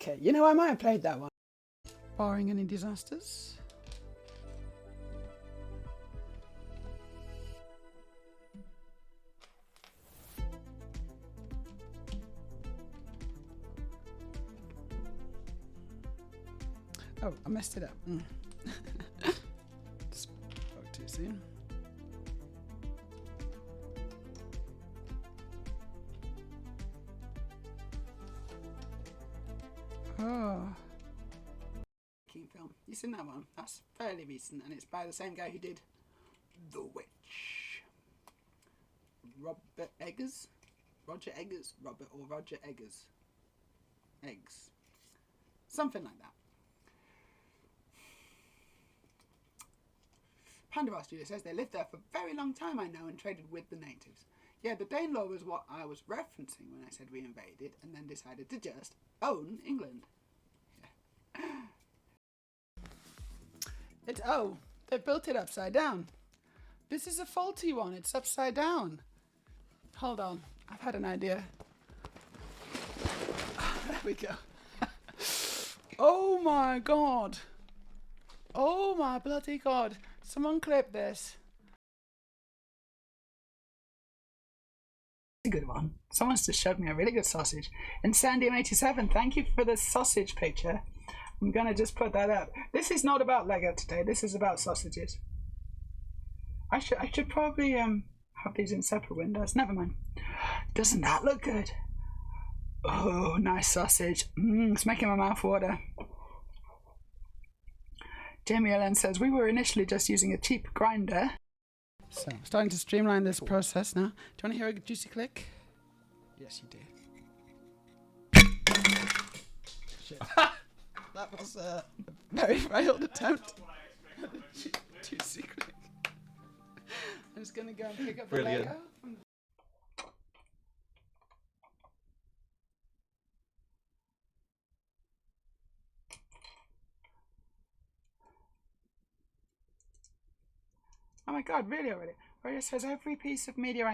Okay, you know, I might have played that one. Barring any disasters. Oh, I messed it up. Spoke too soon. Oh. Keen film. You seen that one? That's fairly recent, and it's by the same guy who did The Witch. Robert Eggers? Roger Eggers? Robert or Roger Eggers? Eggs. Something like that. Pandora Studio says they lived there for a very long time, I know, and traded with the natives. Yeah, the Danelaw was what I was referencing when I said we invaded and then decided to just own England. Yeah. Oh, they built it upside down. This is a faulty one. It's upside down. Hold on. I've had an idea. There we go. Oh my god. Oh my bloody god. Someone clip this. A good one. Someone's just showed me a really good sausage. And Sandium87, thank you for the sausage picture. I'm gonna just put that up. This is not about Lego today. This is about sausages. I should probably have these in separate windows. Never mind. Doesn't that look good? Oh, nice sausage. It's making my mouth water. Jamie Ellen says, we were initially just using a cheap grinder. So, starting to streamline this process now. Do you want to hear a juicy click? Yes, you do. Shit. That was a very failed attempt. Juicy click. I'm just going to go and pick up the Lego. Oh my god, really already? Where it says every piece of media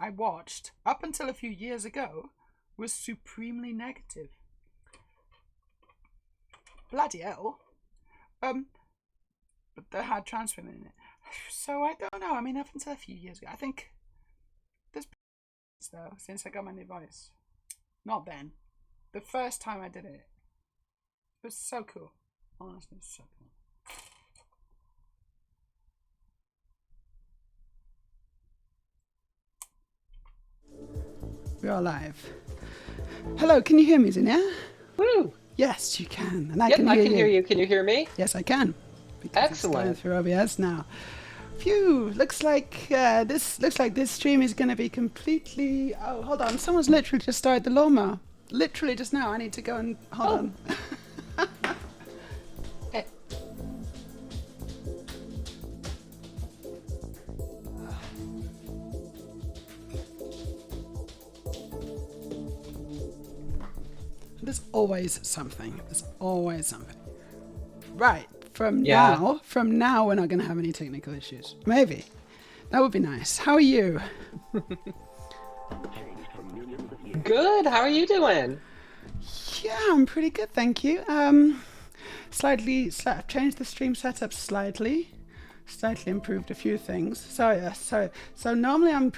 I watched, up until a few years ago, was supremely negative. Bloody hell. But they had trans women in it. So I don't know, I mean, up until a few years ago, I think there's though, since I got my new voice. Not then. The first time I did it. It was so cool. Honestly, so cool. We are live. Hello, can you hear me, Zinnia? Woo! Yes, you can. And I can hear you. Can you hear me? Yes, I can. Excellent. It's going through OBS now. Phew! Looks like this stream is going to be completely. Oh, hold on! Someone's literally just started the lawnmower. Literally just now. I need to go and hold on. Okay. There's always something. There's always something. Right. From now, we're not going to have any technical issues. Maybe. That would be nice. How are you? Good. How are you doing? Yeah, I'm pretty good, thank you. I've changed the stream setup slightly improved a few things. So yeah, so normally I'm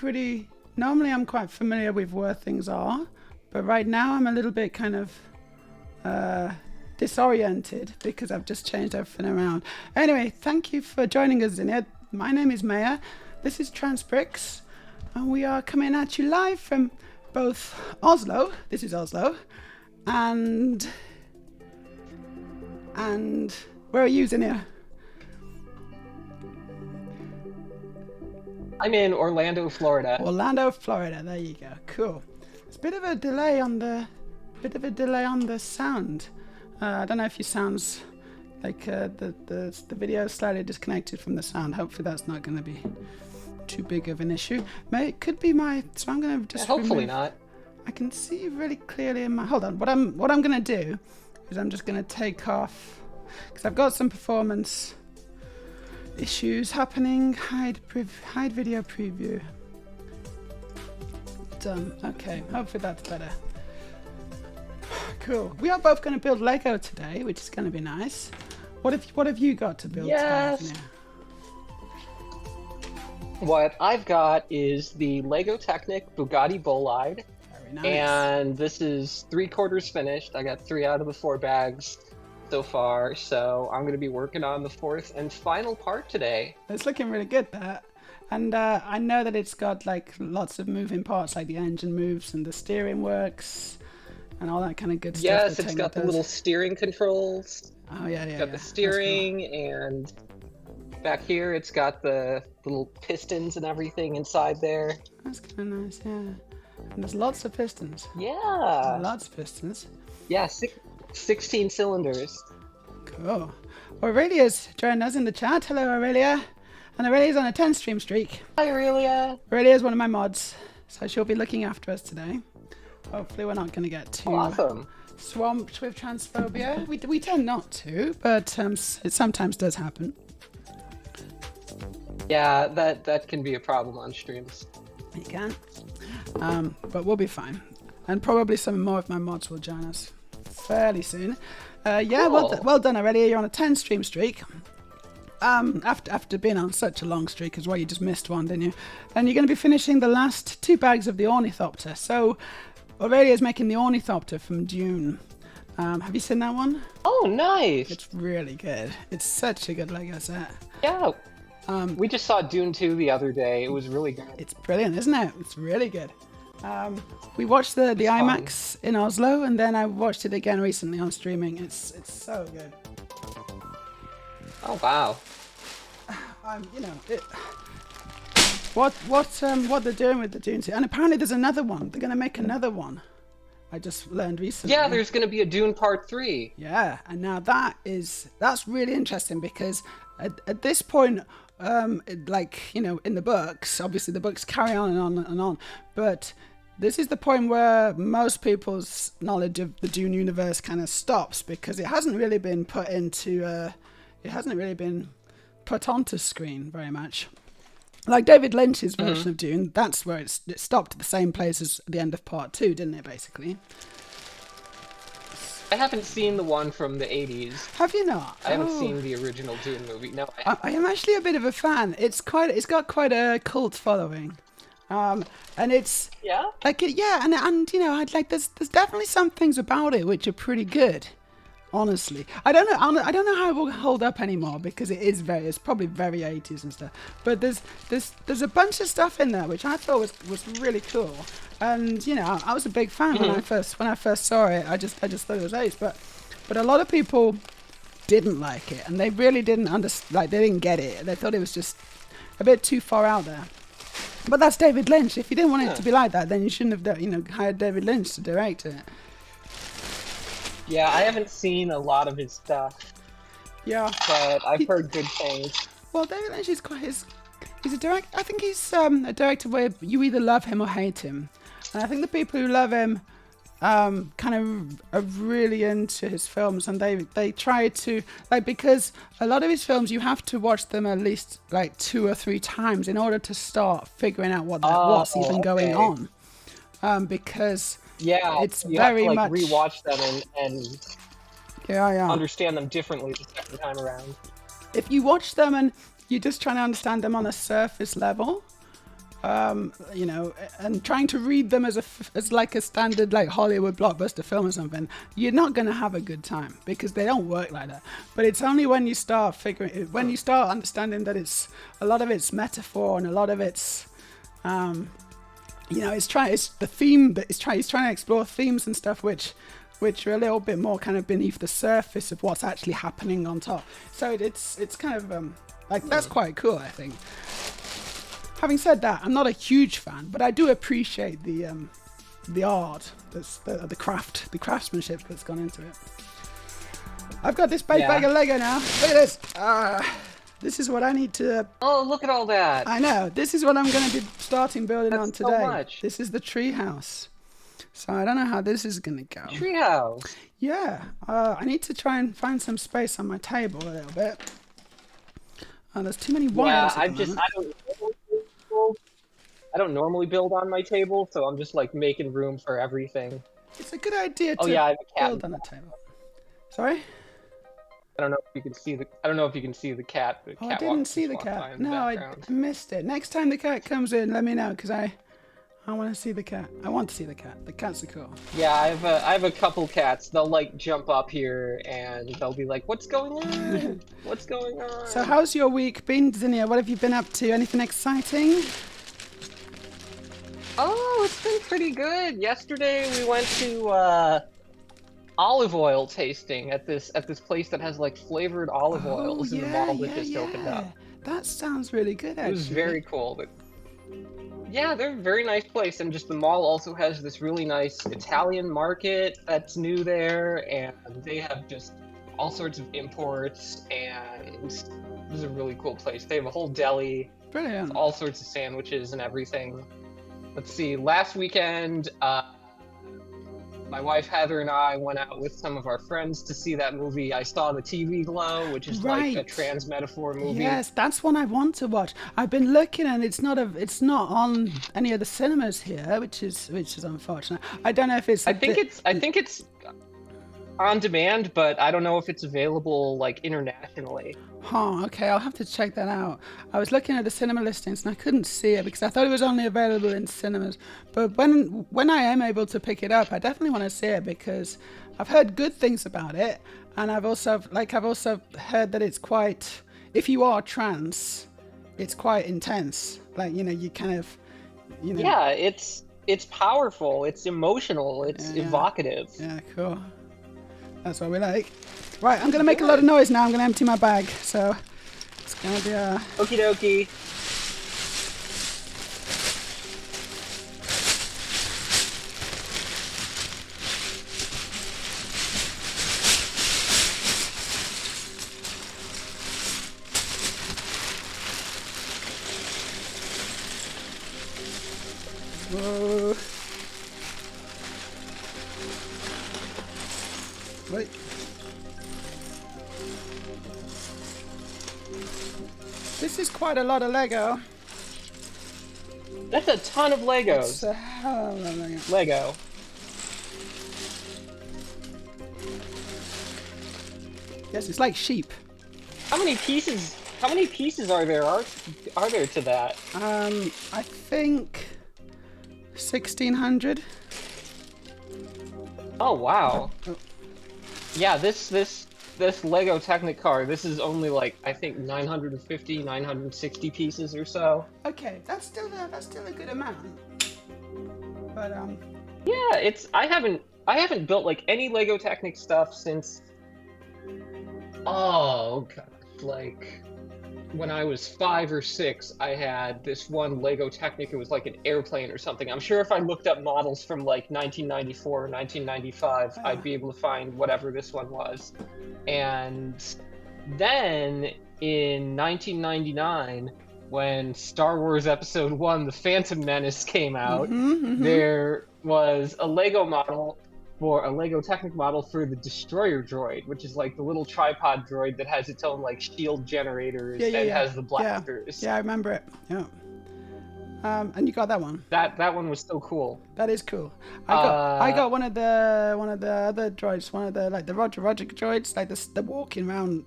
quite familiar with where things are, but right now I'm a little bit kind of disoriented because I've just changed everything around. Anyway, thank you for joining us in here. My name is Meja. This is Transbricks, and we are coming at you live from both Oslo. This is Oslo, and where are you in here? I'm in Orlando, Florida. Orlando, Florida. There you go. Cool. There's a bit of a delay on the sound. I don't know if you sounds like the video is slightly disconnected from the sound. Hopefully that's not going to be too big of an issue. It could be my. So I'm going to just. Hopefully not. I can see really clearly in my. Hold on. What I'm going to do is I'm just going to take off because I've got some performance issues happening. Hide video preview. Done. Okay. Hopefully that's better. Cool. We are both going to build Lego today, which is going to be nice. What have you got to build Yes. today? What I've got is the Lego Technic Bugatti Bolide. Very nice. And this is 3/4 finished. I got 3 out of the 4 bags so far, so I'm going to be working on the 4th and final part today. It's looking really good, that. And I know that it's got like lots of moving parts, like the engine moves and the steering works and all that kind of good stuff. Yes, it's got the little steering controls. Oh yeah, It's got the steering, and back here it's got the little pistons and everything inside there. That's kind of nice, yeah. And there's lots of pistons. Yeah. Lots of pistons. Yeah, 16 cylinders. Cool. Aurelia's joined us in the chat. Hello, Aurelia. And Aurelia's on a 10 stream streak. Hi, Aurelia. Aurelia is one of my mods, so she'll be looking after us today. Hopefully we're not going to get too swamped with transphobia. We tend not to, but it sometimes does happen. Yeah, that can be a problem on streams. You can. But we'll be fine. And probably some more of my mods will join us fairly soon. Yeah, cool. well done, Aurelia. You're on a 10 stream streak. After being on such a long streak as well, you just missed one, didn't you? And you're going to be finishing the last 2 bags of the Ornithopter. So Aurelia's making the Ornithopter from Dune. Have you seen that one? Oh, nice. It's really good. It's such a good Lego set. Yeah. We just saw Dune 2 the other day. It was really good. It's brilliant, isn't it? It's really good. We watched the IMAX in Oslo, and then I watched it again recently on streaming. It's so good. Oh wow. You know, what they're doing with the Dune 2, and apparently there's another one. They're going to make another one. I just learned recently. Yeah, there's going to be a Dune Part 3. Yeah, and now that's really interesting because at this point, like, you know, in the books, obviously the books carry on and on and on, but this is the point where most people's knowledge of the Dune universe kind of stops because it hasn't really been put onto screen very much. Like David Lynch's version of Dune, that's where it stopped at the same place as the end of Part 2, didn't it, basically? I haven't seen the one from the 80s. Have you not? I haven't seen the original Dune movie. No, I am actually a bit of a fan. It's got quite a cult following. And it's like and you know, I'd like there's definitely some things about it which are pretty good. Honestly, I don't know how it will hold up anymore because it's probably very 80s and stuff. But there's a bunch of stuff in there which I thought was really cool. And you know, I was a big fan when I first saw it. I just thought it was ace. But a lot of people didn't like it, and they really didn't understand. Like they didn't get it. They thought it was just a bit too far out there. But that's David Lynch. If you didn't want it to be like that, then you shouldn't have hired David Lynch to direct it. Yeah, I haven't seen a lot of his stuff. Yeah, but I've heard good things. Well, David Lynch is he's a director. I think he's a director where you either love him or hate him. And I think the people who love him kind of are really into his films, and they try to because a lot of his films you have to watch them at least like 2 or 3 times in order to start figuring out what's even going on. Because it's you very have to, much rewatch them and understand them differently the second time around. If you watch them and you're just trying to understand them on a surface level, you know, and trying to read them as like a standard like Hollywood blockbuster film or something, you're not going to have a good time because they don't work like that. But it's only when you start understanding that it's a lot of it's metaphor and a lot of it's you know, he's trying to explore themes and stuff which are a little bit more kind of beneath the surface of what's actually happening on top. So it's kind of that's quite cool, I think. Having said that, I'm not a huge fan, but I do appreciate the art, the craftsmanship that's gone into it. I've got this big bag of Lego now. Look at this. This is what I need to... Oh, look at all that. I know. This is what I'm going to be starting building on today. So much. This is the treehouse. So I don't know how this is going to go. Treehouse? Yeah. I need to try and find some space on my table a little bit. There's too many wires at the moment. I don't normally build on my table, so I'm just like making room for everything. It's a good idea Oh to yeah, I have a cat. build on a table. Sorry? I don't know if you can see the. I don't know if you can see the cat. The Oh, I cat didn't see just the walked by cat. in the No, I background. missed it. Next time the cat comes in, let me know, because I want to see the cat. I want to see the cat. The cats are cool. Yeah, I have a couple cats. They'll like jump up here and they'll be like, "What's going on? What's going on?" So how's your week been, Zinnia? What have you been up to? Anything exciting? Oh, it's been pretty good. Yesterday we went to olive oil tasting at this place that has like flavored olive Oh, oils in the yeah, mall that yeah, just opened yeah. up. That sounds really good, actually. It was very cool. But yeah, they're a very nice place, and just the mall also has this really nice Italian market that's new there, and they have just all sorts of imports, and this is a really cool place. They have a whole deli, Brilliant. all sorts of sandwiches and everything. Let's see, last weekend, my wife Heather and I went out with some of our friends to see that movie I Saw the TV Glow, which is like a Right. trans metaphor movie. Yes, that's one I want to watch. I've been looking and it's not on any of the cinemas here, which is unfortunate. I don't know if it's I think it's on demand, but I don't know if it's available like internationally. Huh, okay, I'll have to check that out. I was looking at the cinema listings and I couldn't see it because I thought it was only available in cinemas. But when I am able to pick it up, I definitely want to see it because I've heard good things about it, and I've also heard that it's quite, if you are trans, it's quite intense. Like, you kind of, Yeah, it's powerful, it's emotional, it's evocative. Yeah, cool. That's what we like. Right, I'm going to make a lot of noise now. I'm going to empty my bag. So it's going to be a... Okie dokie. Whoa. Wait. This is quite a lot of Lego. That's a ton of Legos. It's a hell of a Lego. Lego. Yes, it's like sheep. How many pieces are there to that? I think 1,600. Oh wow. Oh. Yeah, this Lego Technicar, this is only like I think 950, 960 pieces or so. Okay, that's still a good amount. But Yeah, I haven't built like any Lego Technic stuff since like when I was 5 or 6. I had this one Lego Technic. It was like an airplane or something. I'm sure if I looked up models from like 1994 or 1995, I'd be able to find whatever this one was. And then in 1999, when Star Wars Episode 1, The Phantom Menace came out, there was a Lego Technic model for the Destroyer droid, which is like the little tripod droid that has its own like shield generators and has the blasters. Yeah, I remember it. Yeah. And you got that one. That one was so cool. That is cool. I got one of the other droids, one of the like the Roger droids, like the walking around,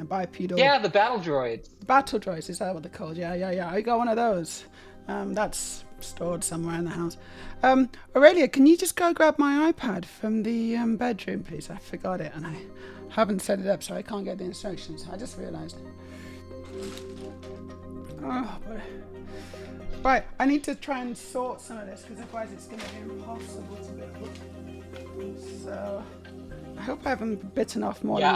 bipedal. Yeah, the battle droids. Battle droids, is that what they're called? Yeah. I got one of those. That's stored somewhere in the house. Aurelia, can you just go grab my iPad from the bedroom, please? I forgot it and I haven't set it up, so I can't get the instructions. I just realised. Oh boy. Right, I need to try and sort some of this because otherwise it's going to be impossible to build. So I hope I haven't bitten off more. Yeah,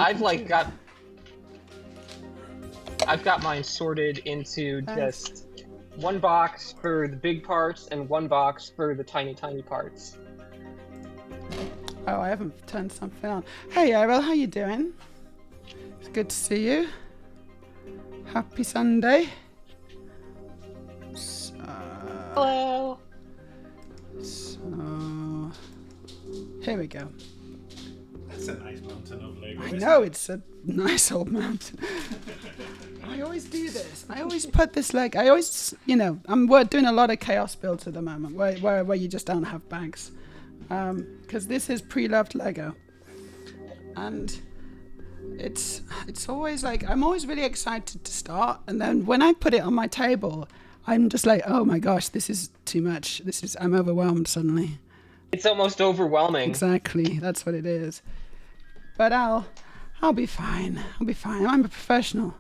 I've got mine sorted into just one box for the big parts and one box for the tiny parts. Oh, I haven't turned something on. Hey, Ariel, how you doing? It's good to see you. Happy Sunday. Hello. So here we go. That's a nice mountain of Lego. I know, it's a nice old mountain. I always do this. I always put this like, we're doing a lot of chaos builds at the moment where you just don't have bags. because this is pre-loved Lego, and it's always like I'm always really excited to start, and then when I put it on my table, I'm just like, oh my gosh, this is too much. I'm overwhelmed suddenly. It's almost overwhelming. Exactly, that's what it is. But I'll be fine. I'll be fine. I'm a professional.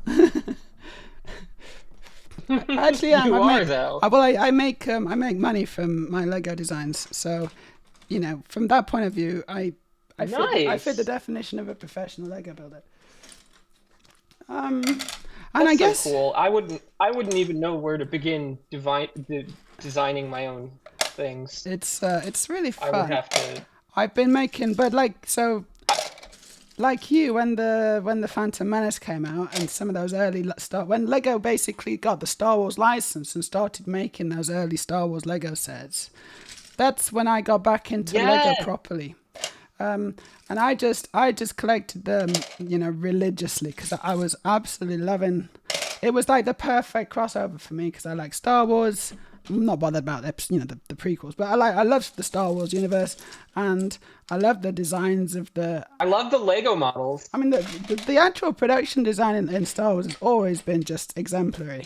Actually, You are though. Well, I make money from my Lego designs, so from that point of view, I fit the definition of a professional Lego builder. And That's I guess so cool. I wouldn't even know where to begin designing my own things. it's really fun. I would have to. I've been making, but like you, when the Phantom Menace came out and some of those early when Lego basically got the Star Wars license and started making those early Star Wars Lego sets, that's when I got back into Lego properly. And I just collected them, religiously, because I was absolutely loving. It was like the perfect crossover for me because I like Star Wars. I'm not bothered about the prequels, but I love the Star Wars universe, and I love the designs of I love the Lego models. I mean, the actual production design in Star Wars has always been just exemplary.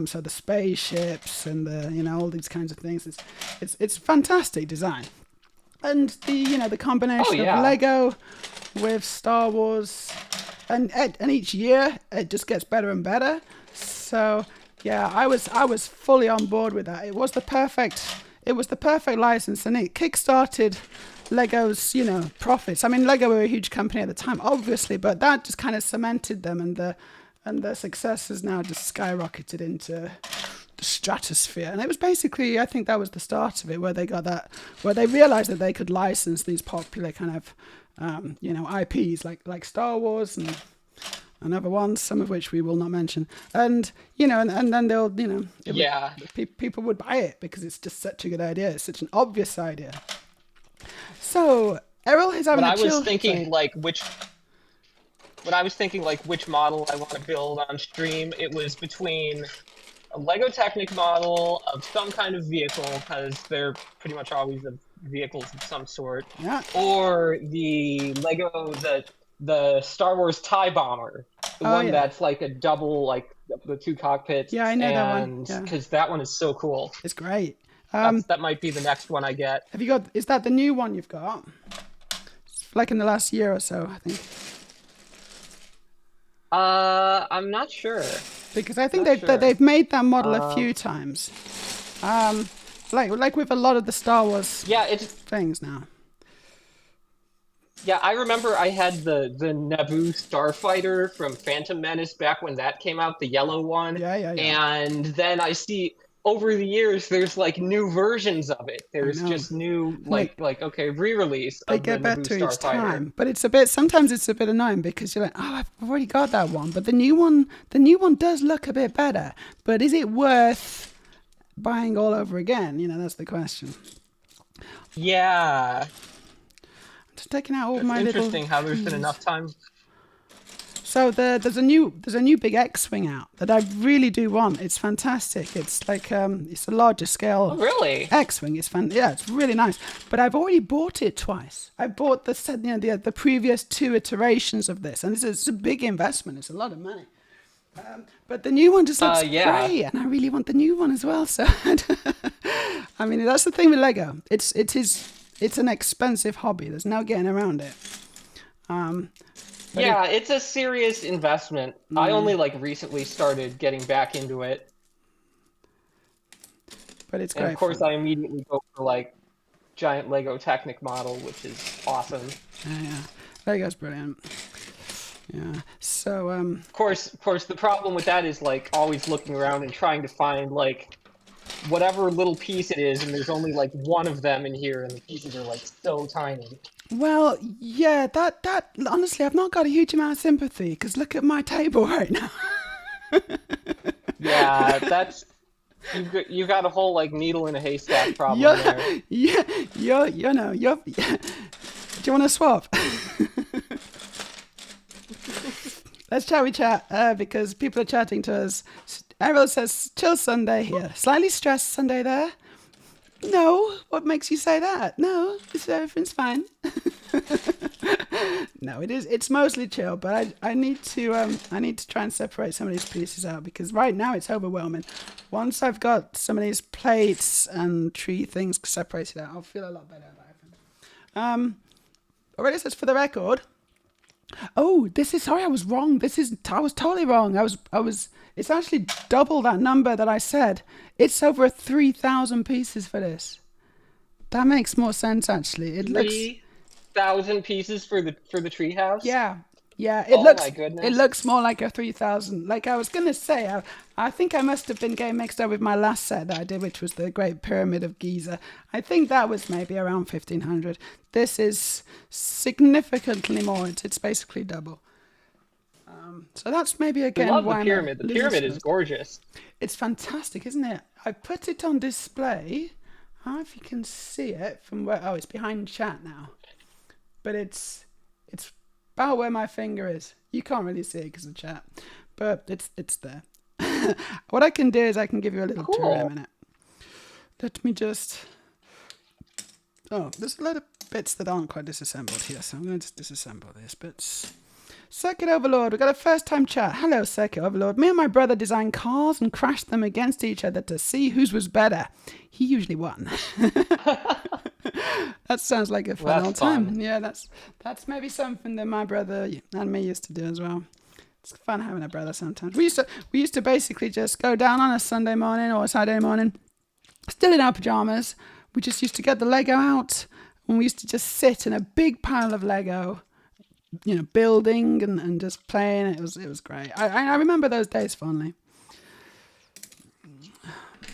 So the spaceships and all these kinds of things, it's fantastic design, and the combination of Lego with Star Wars, and each year it just gets better and better. So. Yeah, I was fully on board with that. It was the perfect license, and it kickstarted Lego's profits. I mean, Lego were a huge company at the time, obviously, but that just kind of cemented them, and their success has now just skyrocketed into the stratosphere. And it was basically, I think that was the start of it, where they realized that they could license these popular kind of IPs like Star Wars and other ones, some of which we will not mention, and then they'll people would buy it because it's just such a good idea. It's such an obvious idea. So Errol is having When I was thinking which model I want to build on stream, it was between a Lego Technic model of some kind of vehicle, because they're pretty much always vehicles of some sort, or the Lego the Star Wars TIE Bomber, the one that's like a double, like the two cockpits. Yeah, I know that one. Because that one is so cool. It's great. That might be the next one I get. Have you got? Is that the new one you've got? Like in the last year or so, I think. I'm not sure. Because I think they've made that model a few times. Like with a lot of the Star Wars things now. Yeah, I remember I had the Naboo Starfighter from Phantom Menace back when that came out, the yellow one. Yeah. And then I see over the years there's like new versions of it. There's just new re-release of the Naboo Starfighter. They get better each time, but sometimes it's a bit annoying because you're like, oh, I've already got that one, but the new one does look a bit better. But is it worth buying all over again? That's the question. Yeah. Just taking out all it's my little. It's interesting how there's been enough time. So there's a new big X-wing out that I really do want. It's fantastic. It's like it's a larger scale. Oh, really? X-wing. It's it's really nice. But I've already bought it twice. I bought the previous two iterations of this, and it's a big investment. It's a lot of money. But the new one just looks great, and I really want the new one as well. So I mean, that's the thing with Lego. It's an expensive hobby. There's no getting around it. It's a serious investment. I only recently started getting back into it. But it's great. And of course, I immediately go for giant Lego Technic model, which is awesome. Yeah. Lego's brilliant. Yeah. So Of course, the problem with that is always looking around and trying to find whatever little piece it is, and there's only one of them in here, and the pieces are so tiny. Well, yeah, that honestly, I've not got a huge amount of sympathy because look at my table right now. Yeah, that's you got a whole needle in a haystack problem there. Yeah, you're. Do you want to swap? Let's chat because people are chatting to us. Errol says, chill Sunday here. Slightly stressed Sunday there. No, what makes you say that? No, everything's fine. No, it is. It's mostly chill, but I need to try and separate some of these pieces out because right now it's overwhelming. Once I've got some of these plates and tree things separated out, I'll feel a lot better about it. Already says for the record. Oh, sorry, I was wrong. I was totally wrong. It's actually double that number that I said. It's over 3,000 pieces for this. That makes more sense, actually. It looks 3,000 pieces for the treehouse. Yeah. My goodness. It looks more like a 3,000. Like I was gonna say, I think I must have been getting mixed up with my last set that I did, which was the Great Pyramid of Giza. I think that was maybe around 1,500. This is significantly more. It's basically double. So that's maybe again I love why the pyramid. The pyramid is gorgeous. It's fantastic, isn't it? I put it on display. I don't know if you can see it from where. Oh, it's behind chat now, but it's about where my finger is. You can't really see it because of chat, but it's there. What I can do is I can give you a little tour in a minute. Let me just. Oh, there's a lot of bits that aren't quite disassembled here, so I'm going to just disassemble these bits. Circuit Overlord, we've got a first time chat. Hello, Circuit Overlord. Me and my brother designed cars and crashed them against each other to see whose was better. He usually won. That sounds like a fun old time. Yeah, that's maybe something that my brother and me used to do as well. It's fun having a brother sometimes. We used to basically just go down on a Sunday morning or a Saturday morning, still in our pajamas. We just used to get the Lego out and we used to just sit in a big pile of Lego, building and just playing. It was great. I remember those days fondly.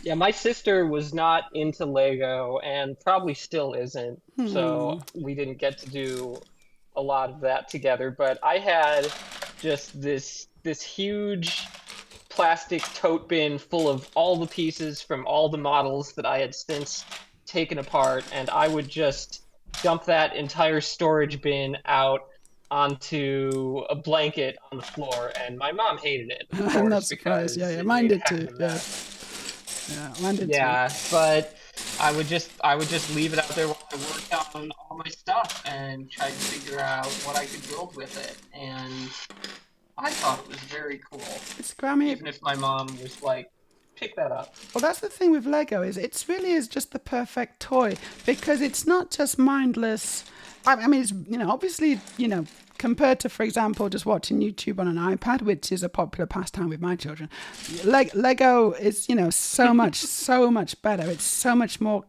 Yeah, my sister was not into Lego and probably still isn't. So we didn't get to do a lot of that together. But I had just this huge plastic tote bin full of all the pieces from all the models that I had since taken apart, and I would just dump that entire storage bin out onto a blanket on the floor, and my mom hated it. Of course, I'm not surprised. Yeah, mine did too. Yeah, mine did too. Yeah, but I would just leave it out there while I worked on all my stuff and tried to figure out what I could build with it, and I thought it was very cool. It's Grammy. Even if my mom was like, pick that up. Well, that's the thing with Lego is it really is just the perfect toy because it's not just mindless. I mean, it's obviously compared to, for example, just watching YouTube on an iPad, which is a popular pastime with my children. Lego is so much better. It's so much more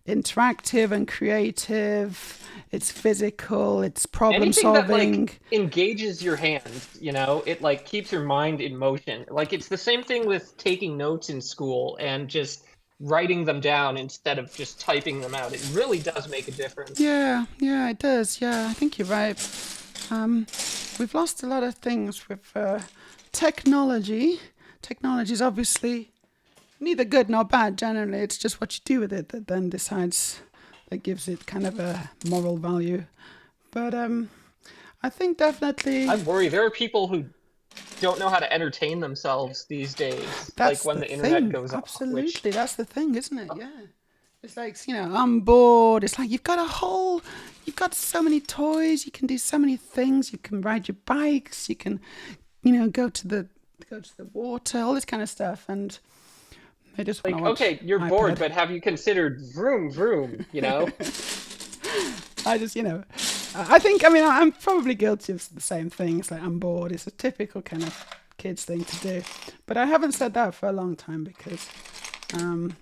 interactive and creative. It's physical. It's problem solving. Anything that engages your hands, it keeps your mind in motion. It's the same thing with taking notes in school and just writing them down instead of just typing them out. It really does make a difference. Yeah, it does. Yeah, I think you're right. We've lost a lot of things with technology. Technology is obviously neither good nor bad. Generally, it's just what you do with it that then decides. That gives it kind of a moral value. But I think definitely... I worry. There are people who don't know how to entertain themselves these days. That's when the internet goes off. Absolutely. That's the thing, isn't it? Yeah. It's like, I'm bored. It's like you've got so many toys. You can do so many things. You can ride your bikes. You can, go to the water, all this kind of stuff. And... I just okay, you're bored, but have you considered vroom vroom, I just, I think, I'm probably guilty of the same thing. It's like I'm bored. It's a typical kind of kids thing to do. But I haven't said that for a long time because I'm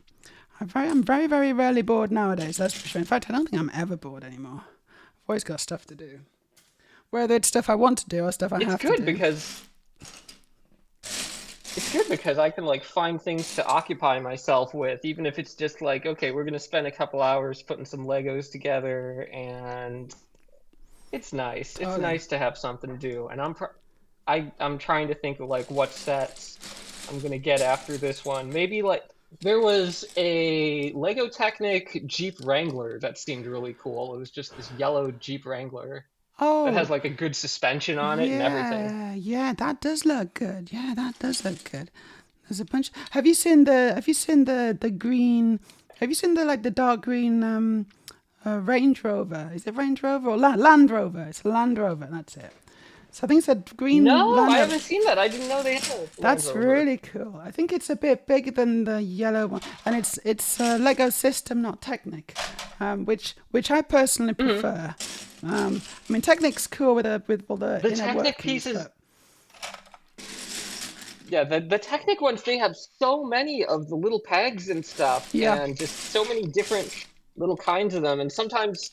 very, very rarely bored nowadays, that's for sure. In fact, I don't think I'm ever bored anymore. I've always got stuff to do. Whether it's stuff I want to do or stuff I have to do. It's good because I can find things to occupy myself with, even if it's just okay, we're gonna spend a couple hours putting some Legos together, and it's nice. It's nice to have something to do, and I'm trying to think of what sets I'm gonna get after this one. Maybe there was a Lego Technic Jeep Wrangler that seemed really cool. It was just this yellow Jeep Wrangler. Oh, that has a good suspension on it and everything. Yeah, that does look good. Yeah, that does look good. There's a bunch. Have you seen the green Have you seen the dark green Range Rover? Is it Range Rover or Land Rover? It's a Land Rover. That's it. So I think it's a green No, Land I Rover. haven't seen that. I didn't know they had a Land That's Rover. really cool. I think it's a bit bigger than the yellow one, and it's Lego System, not Technic, which I personally prefer. I mean, Technic's cool with all the inner Technic workings, pieces. but Yeah, the Technic ones, they have so many of the little pegs and stuff, yeah, and just so many different little kinds of them. And sometimes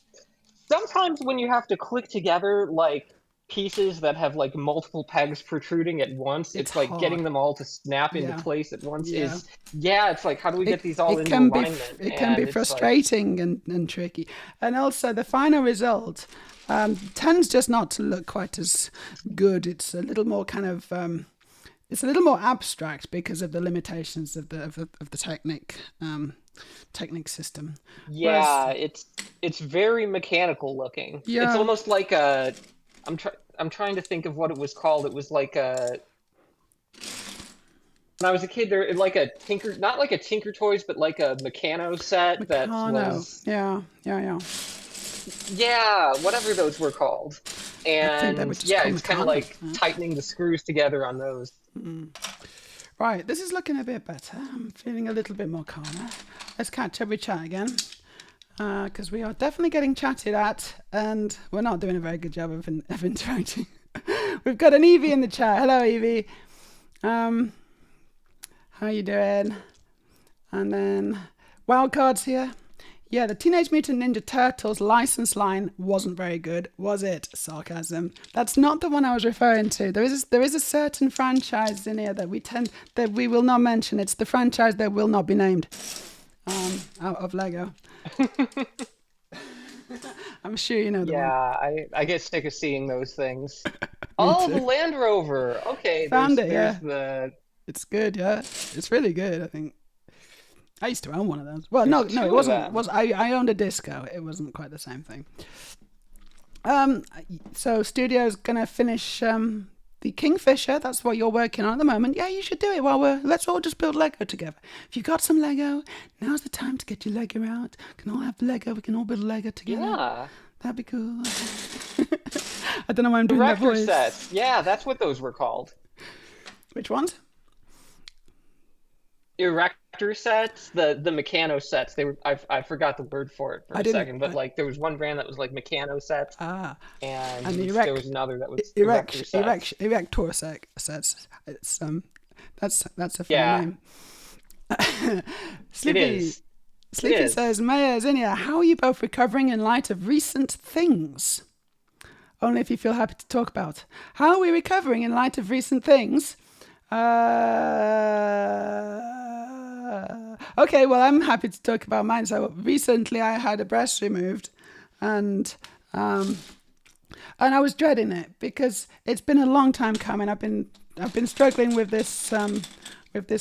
when you have to click together like pieces that have like multiple pegs protruding at once, it's it's like getting hard. them all to snap into Yeah, place at once yeah. it's like, how do we get It these all it into can be alignment? it can be And it's like, frustrating and tricky, and also the final result tends just not to look quite as good. It's a little more kind of it's a little more abstract because of the limitations of the Technic system. yeah, Whereas, it's very mechanical looking. It's yeah, almost like I'm trying to think of what it was called. It was like a when I was a kid, there like a Tinker, not like a Tinker Toys, but like a Meccano set that Meccano. was, Yeah. yeah, whatever those were called. I think they were And just yeah, called it's kind of Meccano. like tightening the screws together on those. Right, this is looking a bit better. I'm feeling a little bit more calmer. Let's catch up with chat again. Because we are definitely getting chatted at, and we're not doing a very good job of interacting. We've got an Evie in the chat. Hello, Evie. How you doing? And then Wildcard's here. Yeah, the Teenage Mutant Ninja Turtles license line wasn't very good, was it? Sarcasm. That's not the one I was referring to. There is a certain franchise in here that we will not mention. It's the franchise that will not be named. Out of Lego. I'm sure you know the one. Yeah, I get sick of seeing those things. Oh, the too. Land Rover. Okay, Found it, there's yeah. the It's good, yeah. It's really good, I think. I used to own one of those. Well, there's no, two it of wasn't. them. I owned a disco. It wasn't quite the same thing. So studio's gonna finish the Kingfisher. That's what you're working on at the moment. Yeah, you should do it let's all just build Lego together. If you've got some Lego, now's the time to get your Lego out. We can all have Lego. We can all build Lego together. Yeah. That'd be cool. I don't know why I'm doing that Director voice. sets. Yeah, that's what those were called. Which ones? Erector sets, the Meccano sets. They were I forgot the word for it for a second, but like there was one brand that was like Meccano sets, and there was another that was Erector sets. Erector sets. It's that's a funny Yeah. name. It is. Sleepy says, Meja, Zinnia, how are you both recovering in light of recent things? Only if you feel happy to talk about. How are we recovering in light of recent things? Okay, well, I'm happy to talk about mine. So recently I had a breast removed, and I was dreading it because it's been a long time coming. I've been struggling with this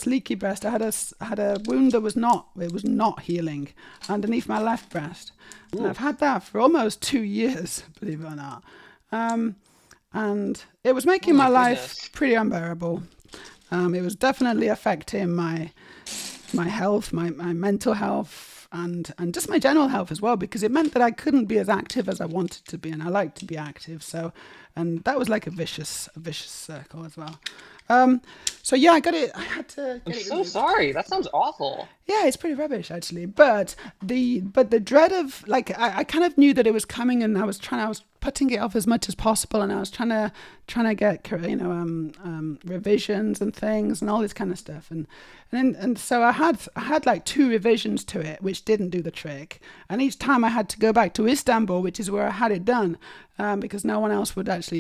leaky breast. I had a wound that was not healing underneath my left breast. Ooh. And I've had that for almost 2 years, believe it or not. And it was making my life pretty unbearable. It was definitely affecting my health, my mental health, and just my general health as well, because it meant that I couldn't be as active as I wanted to be, and I like to be active. So, and that was like a vicious circle as well. So yeah, I got it. I had to. I'm so sorry. That sounds awful. Yeah, it's pretty rubbish actually. But the dread of I kind of knew that it was coming, and I was putting it off as much as possible, and I was trying to get revisions and things and all this kind of stuff, and so I had like 2 revisions to it, which didn't do the trick, and each time I had to go back to Istanbul, which is where I had it done, because no one else would touch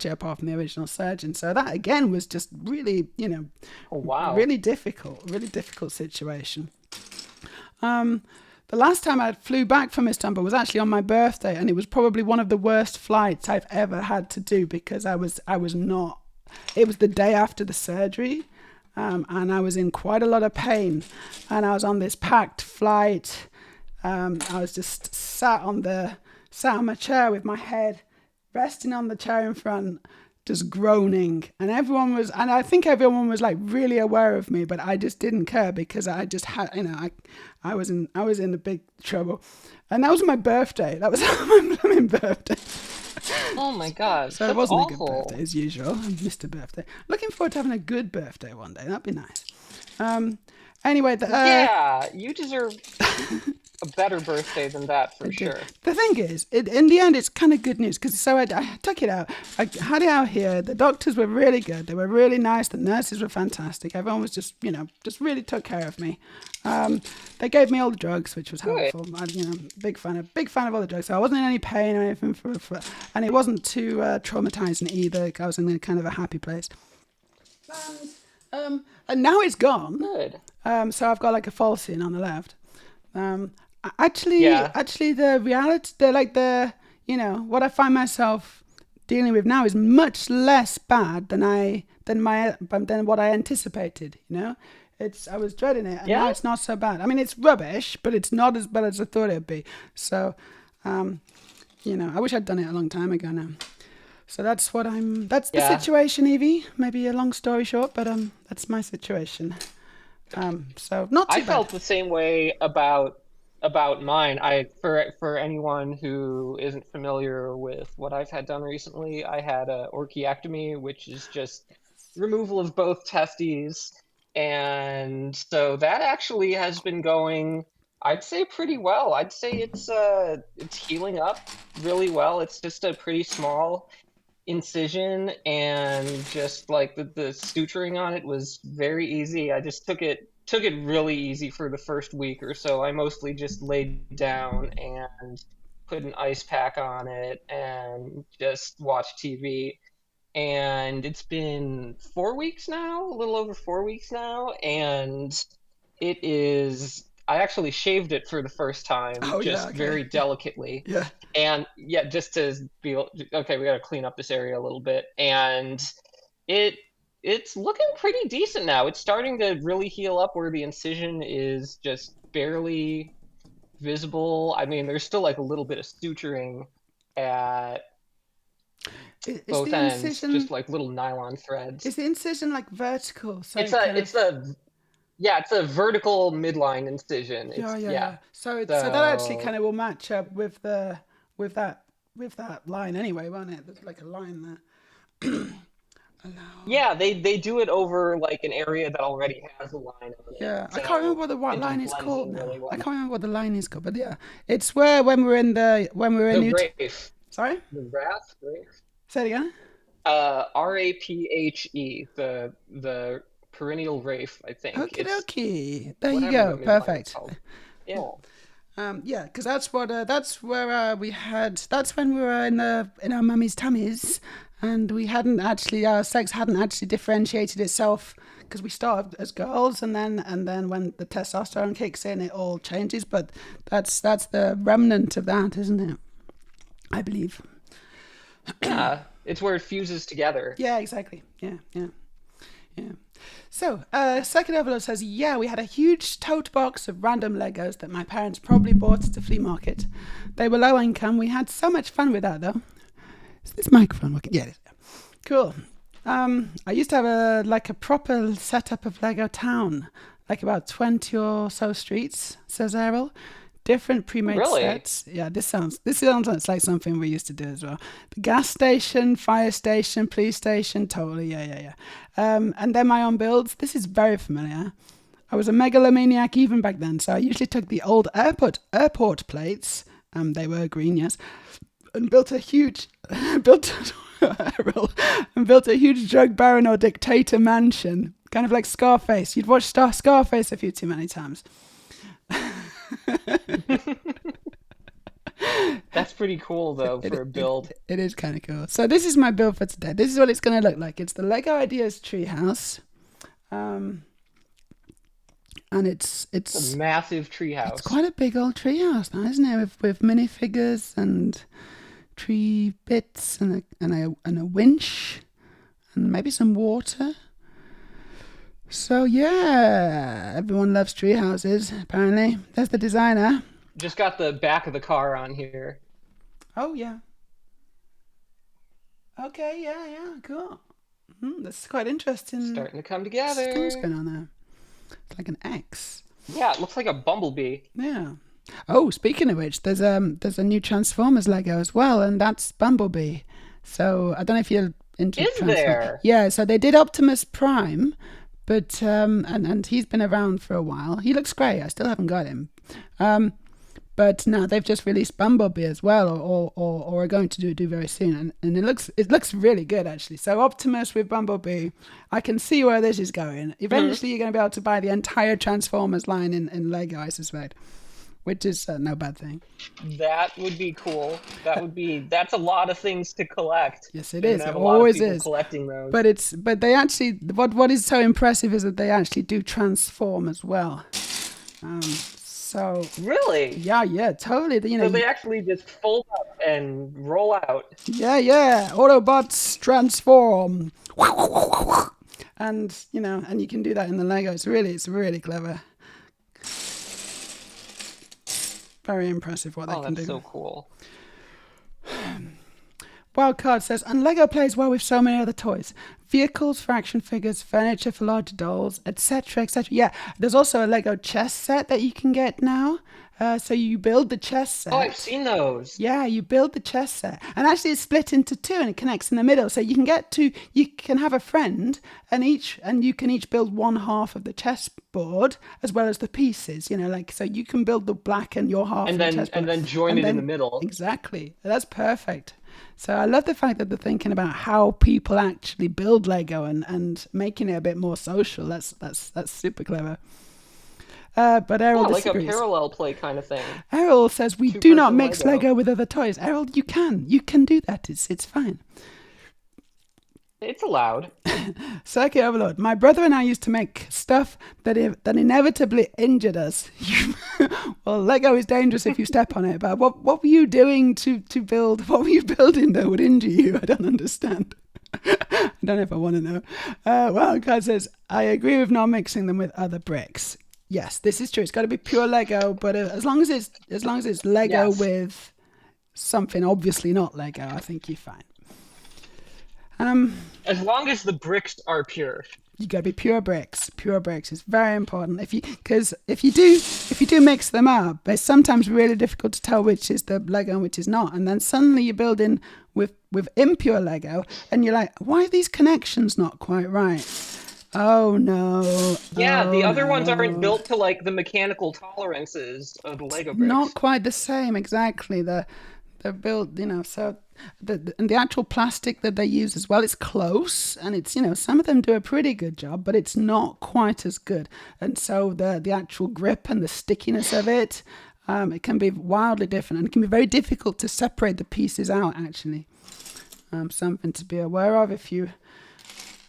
it apart from the original surgeon. So that again was just really, oh, wow, really difficult situation. The last time I flew back from Istanbul was actually on my birthday, and it was probably one of the worst flights I've ever had to do, because it was the day after the surgery, and I was in quite a lot of pain, and I was on this packed flight. I was just sat on my chair with my head resting on the chair in front, just groaning, and I think everyone was like really aware of me, but I just didn't care because I just had, I was in a big trouble, and that was my birthday. That was my blooming birthday. Oh my god, So that's it wasn't awful. a good birthday as usual. I missed a birthday. Looking forward to having a good birthday one day. That'd be nice. Anyway, Yeah, you deserve a better birthday than that for sure. The thing is, in the end, it's kind of good news because I took it out. I had it out here. The doctors were really good. They were really nice. The nurses were fantastic. Everyone was just really took care of me. They gave me all the drugs, which was helpful. Big fan of all the drugs. So I wasn't in any pain or anything and it wasn't too traumatizing either. I was in a kind of a happy place. And now it's gone. Good. So I've got like a false in on the left. Actually, the reality, what I find myself dealing with now is much less bad than what I anticipated. I was dreading it, and now it's not so bad. I mean, it's rubbish, but it's not as bad as I thought it'd be. So, I wish I'd done it a long time ago now. So that's the situation, Evie. Maybe a long story short, but that's my situation. So not too bad. I felt the same way about mine. For anyone who isn't familiar with what I've had done recently, I had a orchiectomy, which is just removal of both testes, and so that actually has been going, I'd say, pretty well. I'd say it's healing up really well. It's just a pretty small incision, and just like the suturing on it was very easy. I just took it really easy for the first week or so. I mostly just laid down and put an ice pack on it and just watched TV. And it's been 4 weeks now, a little over 4 weeks now, and it is. I actually shaved it for the first time, very delicately. Yeah. And just to be okay, we got to clean up this area a little bit, and it's looking pretty decent now. It's starting to really heal up where the incision is just barely visible. I mean, there's still like a little bit of suturing at both ends, just like little nylon threads. Is the incision like vertical? So it's a vertical midline incision. Yeah. So that actually kind of will match up with that line anyway, won't it? There's like a line there. Yeah, they do it over like an area that already has a line on it. Yeah, so I can't remember what the line is called now. Really well. I can't remember what the line is called, but yeah, it's where when we were in the Rafe. Sorry. The Rafe. Say it again. RAPHE. The perennial Rafe, I think. Okay. There you go. Perfect. Yeah. Because that's when we were in our mummy's tummies, and our sex hadn't actually differentiated itself, because we started as girls, and then when the testosterone kicks in, it all changes. But that's the remnant of that, isn't it? I believe. Yeah, it's where it fuses together. Yeah, exactly. Yeah. So, Second Overlord says, we had a huge tote box of random Legos that my parents probably bought at the flea market. They were low income. We had so much fun with that, though. Is this microphone working? Yeah, it is. Cool. I used to have a proper setup of Lego Town, like about 20 or so streets, says Errol. Different pre-made sets. Yeah, this sounds like something we used to do as well. The gas station, fire station, police station, totally, yeah. And then my own builds. This is very familiar. I was a megalomaniac even back then, so I usually took the old airport plates, they were green, yes, and built a huge drug baron or dictator mansion, kind of like Scarface. You'd watched Scarface a few too many times. That's pretty cool, though, for a build. It is kind of cool. So this is my build for today. This is what it's going to look like. It's the Lego Ideas treehouse, and it's a massive treehouse. It's quite a big old treehouse now, isn't it? With minifigures and tree bits and a winch and maybe some water. So yeah, everyone loves tree houses, apparently. There's the designer. Just got the back of the car on here. Oh yeah. Okay, yeah, cool. That's quite interesting. Starting to come Schools together. going on there. It's like an X. Yeah, it looks like a bumblebee. Yeah. Oh, speaking of which, there's a new Transformers Lego as well, and that's Bumblebee. So I don't know if you're into Is Transformers. there? Yeah, so they did Optimus Prime, but and he's been around for a while. He looks great. I still haven't got him. But now they've just released Bumblebee as well, or are going to do very soon, and it looks really good actually. So Optimus with Bumblebee, I can see where this is going. Eventually, you're going to be able to buy the entire Transformers line in Lego, I suspect, which is no bad thing. That would be cool. That's a lot of things to collect. Yes, it You're is. gonna It have a lot of always people is. collecting those. But they actually what is so impressive is that they actually do transform as well. So Really? yeah, totally. So they actually just fold up and roll out. Yeah. Autobots transform. And and you can do that in the Lego. It's really clever. Very impressive what they can do. That's so cool. Wildcard says, and Lego plays well with so many other toys. Vehicles for action figures, furniture for larger dolls, etc., etc. Yeah, there's also a Lego chess set that you can get now. So you build the chess set. Oh, I've seen those. Yeah, you build the chess set, and actually it's split into two, and it connects in the middle. So you can have a friend, and you can each build one half of the chessboard as well as the pieces. So you can build the black and your half, And of the then chessboard, join it in the middle. Exactly, that's perfect. So I love the fact that they're thinking about how people actually build Lego and making it a bit more social. That's super clever. But Errol disagrees. Like a parallel play kind of thing. Errol says we do not Two-person mix Lego with other toys. Errol, you can do that. It's fine. It's allowed. Circuit Overlord. My brother and I used to make stuff that inevitably injured us. Well, Lego is dangerous if you step on it. But what were you doing to build? What were you building that would injure you? I don't understand. I don't know if I want to know. Well, God says I agree with not mixing them with other bricks. Yes, this is true. It's got to be pure Lego, but as long as it's Lego with something obviously not Lego, I think you're fine. As long as the bricks are pure. You got to be pure bricks. Pure bricks is very important. Because if you do mix them up, it's sometimes really difficult to tell which is the Lego and which is not. And then suddenly you're building with impure Lego, and you're like, why are these connections not quite right? Oh no. Yeah, the other ones aren't built to like the mechanical tolerances of the Lego bricks. Not quite the same, exactly. They're built, so and the actual plastic that they use as well, it's close, and it's some of them do a pretty good job, but it's not quite as good. And so the actual grip and the stickiness of it, it can be wildly different, and it can be very difficult to separate the pieces out. Actually, something to be aware of if you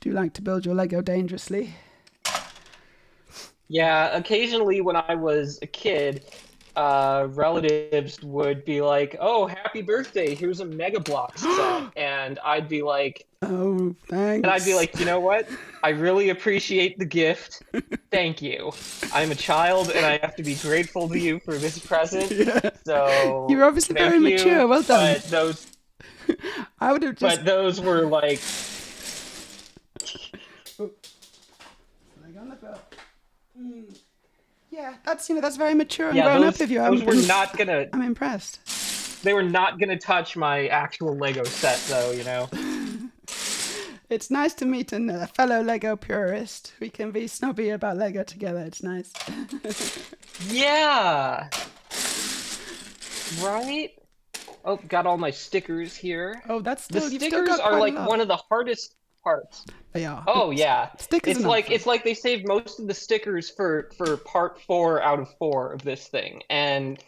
do like to build your Lego dangerously. Yeah, occasionally when I was a kid, relatives would be like, "Oh, happy birthday! Here's a Mega Bloks set," and I'd be like, "Oh, thanks." And I'd be like, you know what? I really appreciate the gift. Thank you. I'm a child, and I have to be grateful to you for this present. Yeah. So you're obviously very mature. Well done. But those, I would have just. But those were like. Yeah, that's very mature and grown up of you. Those were not gonna. I'm impressed. They were not gonna touch my actual Lego set, though. It's nice to meet a fellow Lego purist. We can be snobby about Lego together. It's nice. Yeah. Right. Oh, got all my stickers here. Oh, that's the stickers are like one of the hardest parts. They are. Oh yeah. Stickers. It's like they saved most of the stickers for part 4 out of 4 of this thing, and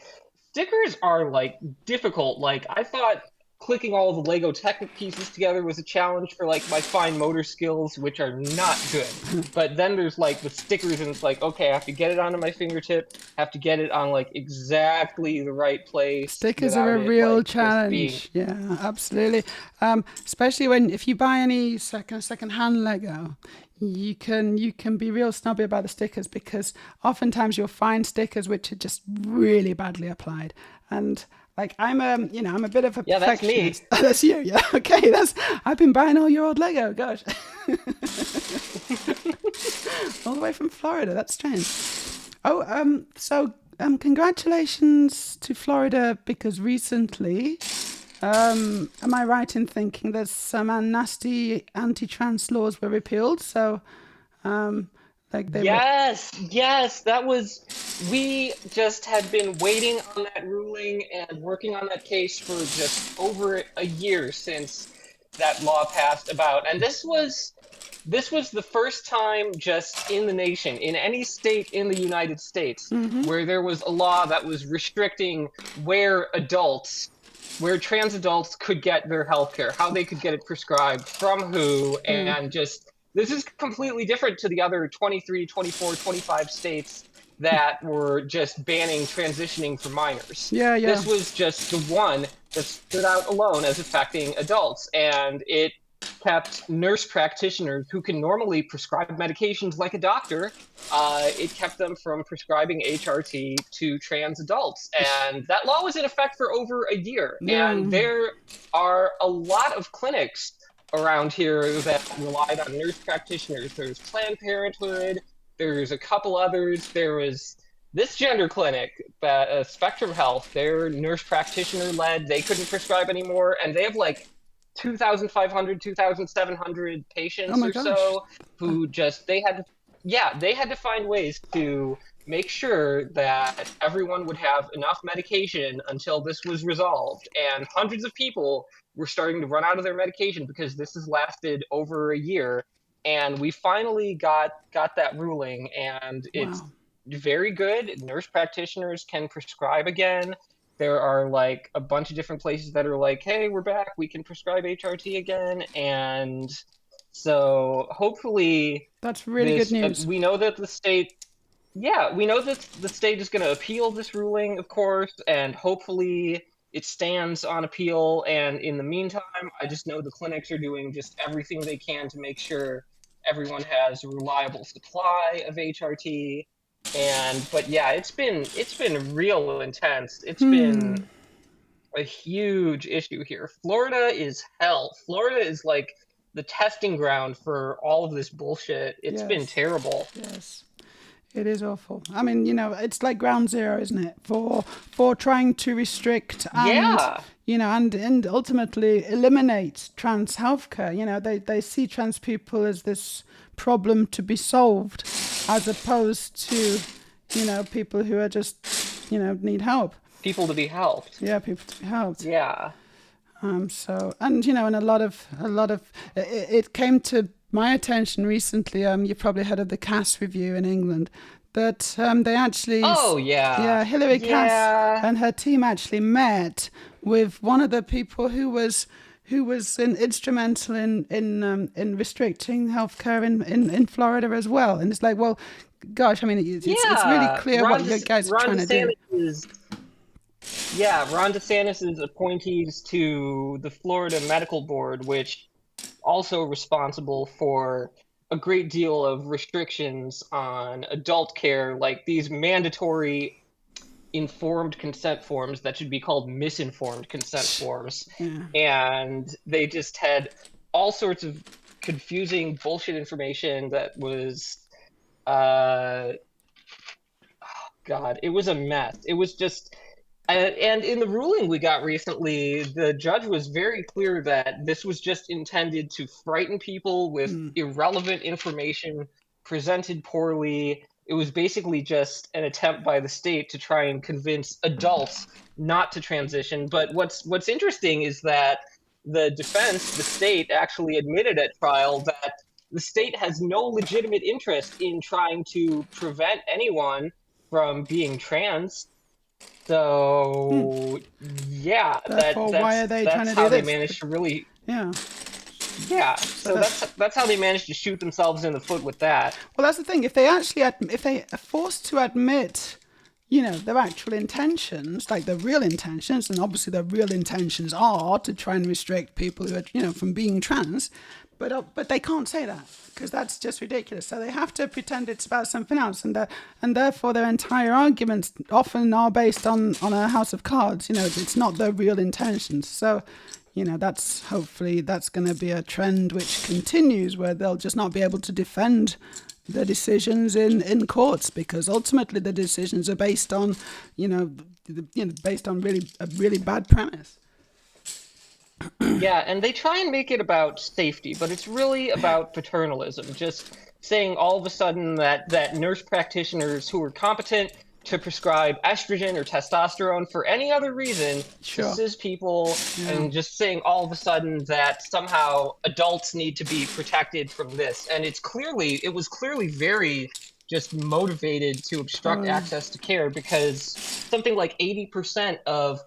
stickers are like difficult. Like I thought clicking all the Lego Technic pieces together was a challenge for like my fine motor skills, which are not good. But then there's like the stickers, and it's like, okay, I have to get it onto my fingertip, have to get it on like exactly the right place. Stickers are a real challenge. Yeah, absolutely. Especially if you buy any second-hand Lego, you can be real snobby about the stickers, because oftentimes you'll find stickers which are just really badly applied. And Like I'm a bit of a Yeah, that's me. perfectionist. That's you, yeah. Okay, I've been buying all your old Lego. Gosh, all the way from Florida. That's strange. Oh, congratulations to Florida because recently, am I right in thinking that some nasty anti-trans laws were repealed? So, like they were. Yes, we just had been waiting on that ruling and working on that case for just over a year since that law passed about. And this was the first time just in the nation, in any state in the United States, where there was a law that was restricting where trans adults could get their health care, how they could get it prescribed, from who, and just this is completely different to the other 23, 24, 25 states that were just banning transitioning for minors. Yeah. This was just the one that stood out alone as affecting adults, and it kept nurse practitioners who can normally prescribe medications like a doctor, it kept them from prescribing HRT to trans adults. And that law was in effect for over a year. Yeah. And there are a lot of clinics around here that relied on nurse practitioners. There's Planned Parenthood, there's a couple others. There was this gender clinic, Spectrum Health, they're nurse practitioner led. They couldn't prescribe anymore. And they have like 2,500, 2,700 patients or gosh. so who just, they had to find ways to make sure that everyone would have enough medication until this was resolved. And hundreds of people were starting to run out of their medication because this has lasted over a year. And we finally got that ruling, and it's very good. Nurse practitioners can prescribe again. There are like a bunch of different places that are like, hey, we're back, we can prescribe HRT again. And so hopefully That's really good news. We know that the state is going to appeal this ruling, of course, and hopefully it stands on appeal. And in the meantime, I just know the clinics are doing just everything they can to make sure everyone has a reliable supply of HRT. But yeah, it's been real intense. It's been a huge issue here. Florida is hell. Florida is like the testing ground for all of this bullshit. It's been terrible. Yes. It is awful. I mean, it's like ground zero, isn't it? For trying to restrict and and ultimately eliminate trans healthcare. They see trans people as this problem to be solved, as opposed to, people who are just, need help. People to be helped. Yeah, people to be helped. Yeah. And a lot of it came to my attention recently. You've probably heard of the Cass review in England, that they actually Hillary Cass and her team actually met with one of the people who was instrumental in restricting healthcare in Florida as well. And it's like, well, gosh, I mean, it's really clear what you guys are trying to do. Ron DeSantis' appointees to the Florida Medical Board, which also responsible for a great deal of restrictions on adult care, like these mandatory informed consent forms that should be called misinformed consent forms. And they just had all sorts of confusing bullshit information that was it was a mess. It was just and in the ruling we got recently, the judge was very clear that this was just intended to frighten people with irrelevant information presented poorly. It was basically just an attempt by the state to try and convince adults not to transition. But what's interesting is that the defense, the state, actually admitted at trial that the state has no legitimate interest in trying to prevent anyone from being trans. So why are they trying to do this? That's how they managed to really So that's how they managed to shoot themselves in the foot with that. Well, that's the thing. If they are forced to admit their actual intentions, like their real intentions, and obviously their real intentions are to try and restrict people who are, from being trans, but they can't say that because that's just ridiculous. So they have to pretend it's about something else, and therefore their entire arguments often are based on a house of cards. It's not their real intentions. So, hopefully that's going to be a trend which continues, where they'll just not be able to defend the decisions in courts, because ultimately the decisions are based on, based on a really bad premise. Yeah, and they try and make it about safety, but it's really about paternalism. Just saying all of a sudden that nurse practitioners who are competent to prescribe estrogen or testosterone for any other reason to cis people, and just saying all of a sudden that somehow adults need to be protected from this. And it was clearly very just motivated to obstruct access to care, because something like 80% of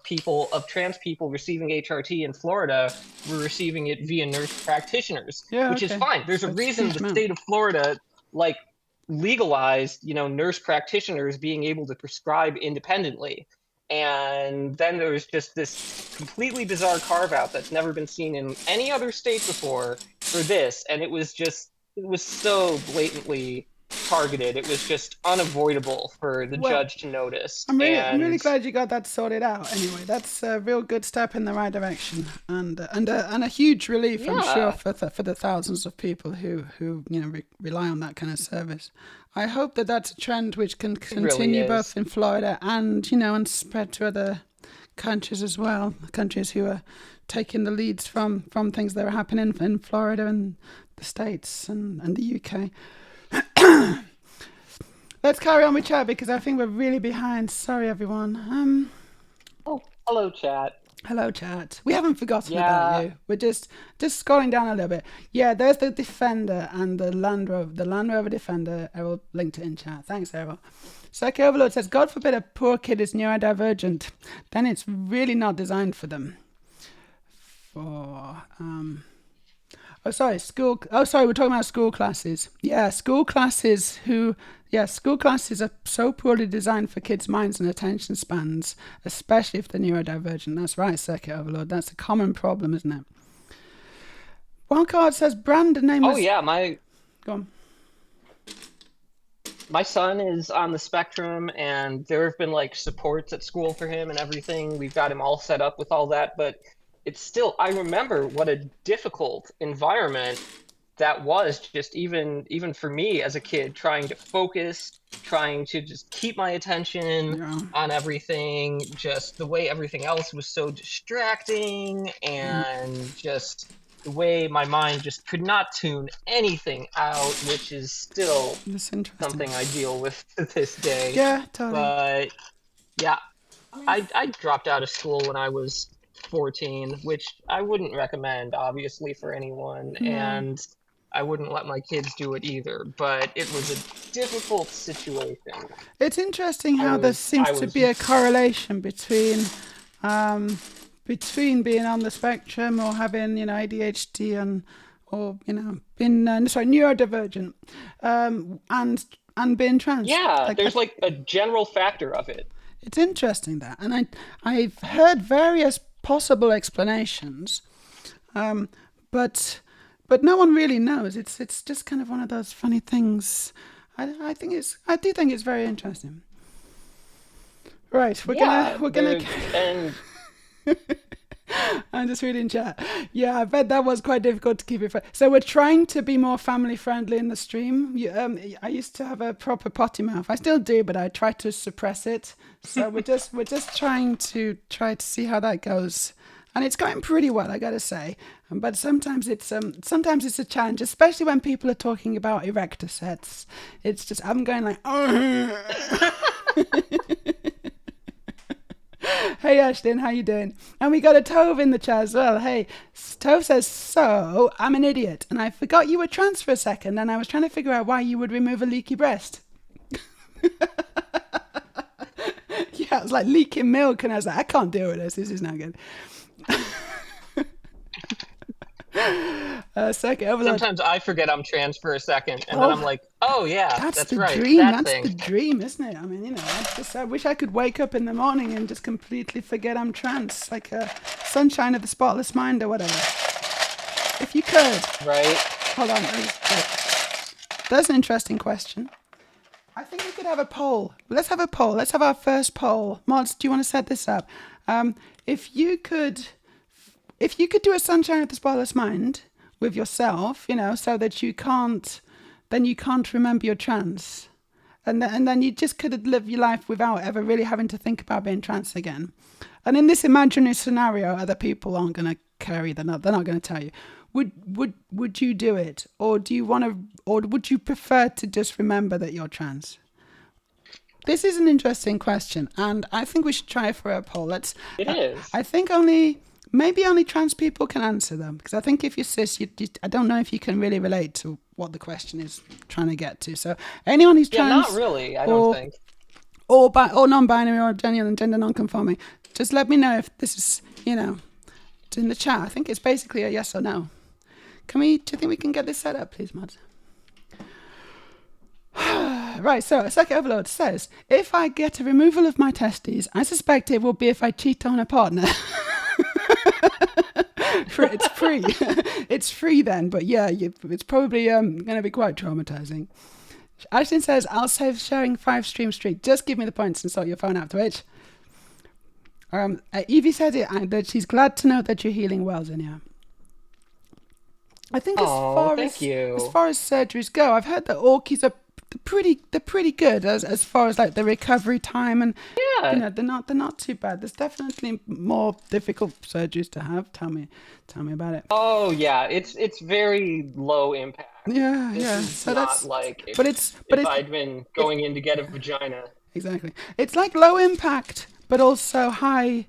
trans people receiving HRT in Florida were receiving it via nurse practitioners, which is fine. There's a reason the state of Florida legalized, nurse practitioners being able to prescribe independently. And then there's just this completely bizarre carve out that's never been seen in any other state before for this. And it was so blatantly targeted. It was just unavoidable for the judge to notice. I'm really glad you got that sorted out. Anyway, that's a real good step in the right direction, and a huge relief, I'm sure, for the thousands of people who rely on that kind of service. I hope that that's a trend which can continue both in Florida and and spread to other countries as well. Countries who are taking the leads from things that are happening in Florida and the States and the UK. Let's carry on with chat, because I think we're really behind. Sorry, everyone. Hello, chat. Hello, chat. We haven't forgotten about you. We're just scrolling down a little bit. Yeah, there's the Defender and the Land Rover Defender. Errol linked it in chat. Thanks, Errol. Psycho Overlord says, God forbid a poor kid is neurodivergent. Then it's really not designed for them. We're talking about school classes. Yeah, school classes are so poorly designed for kids' minds and attention spans, especially if they're neurodivergent. That's right, Circuit Overlord. That's a common problem, isn't it? Wildcard says Brandon name was... Oh, yeah, Go on. My son is on the spectrum, and there have been supports at school for him and everything. We've got him all set up with all that, but it's still, I remember what a difficult environment that was, just even for me as a kid, trying to focus, trying to just keep my attention on everything, just the way everything else was so distracting, and just the way my mind just could not tune anything out, which is still something I deal with to this day. Yeah, totally. But yeah, I dropped out of school when I was 14, which I wouldn't recommend, obviously, for anyone, and I wouldn't let my kids do it either, but it was a difficult situation. It's interesting how there seems to be a correlation between being on the spectrum or having ADHD or being neurodivergent and being trans. Yeah, there's a general factor of it. It's interesting that, and I've heard various possible explanations, but no one really knows. It's just kind of one of those funny things. I do think it's very interesting. Right, we're gonna and I'm just reading chat. Yeah, I bet that was quite difficult to keep it. So we're trying to be more family friendly in the stream. I used to have a proper potty mouth. I still do, but I try to suppress it. So we're just trying to see how that goes, and it's going pretty well, I gotta say. But sometimes it's a challenge, especially when people are talking about erector sets. It's just I'm going like, oh. Hey Ashlyn, how you doing? And we got a Tove in the chat as well. Hey, Tove says, so I'm an idiot and I forgot you were trans for a second and I was trying to figure out why you would remove a leaky breast. Yeah, it was like leaking milk and I was like, I can't deal with this. This is not good. Circuit overload. Sometimes I forget I'm trans for a second, and then I'm like, oh yeah, That's the right, dream. that That's thing. the dream, isn't it? I mean, I wish I could wake up in the morning and just completely forget I'm trans, like a sunshine of the spotless mind or whatever. If you could. Right? Hold on. That's an interesting question. I think we could have a poll. Let's have a poll. Let's have our first poll. Mods, do you want to set this up? If you could do a sunshine of the spotless mind with yourself, so that you can't remember you're trans, and then you just could live your life without ever really having to think about being trans again. And in this imaginary scenario, other people aren't going to care. They're not going to tell you. Would you do it, or do you want to, or would you prefer to just remember that you're trans? This is an interesting question, and I think we should try for a poll. It is. I think maybe only trans people can answer them, because I think if you're cis, I don't know if you can really relate to what the question is trying to get to. So anyone who's trans, not really. I don't think. Or non-binary or gender non-conforming, just let me know if this is in the chat. I think it's basically a yes or no. Do you think we can get this set up, please, mods? Right, so Circuit Overload says, if I get a removal of my testes, I suspect it will be if I cheat on a partner. It's free. It's free then, but yeah, it's probably going to be quite traumatizing. Ashlyn says, I'll save sharing 5 stream streak. Just give me the points and sort your phone out, Twitch. Evie said that she's glad to know that you're healing well, Zinnia. I think as far as surgeries go, I've heard that orkies are pretty good as far as like the recovery time, and they're not too bad. There's definitely more difficult surgeries to have. Tell me about it. Oh yeah, it's very low impact. Yeah. So that's like if I'd been going in to get a vagina. Exactly. It's like low impact, but also high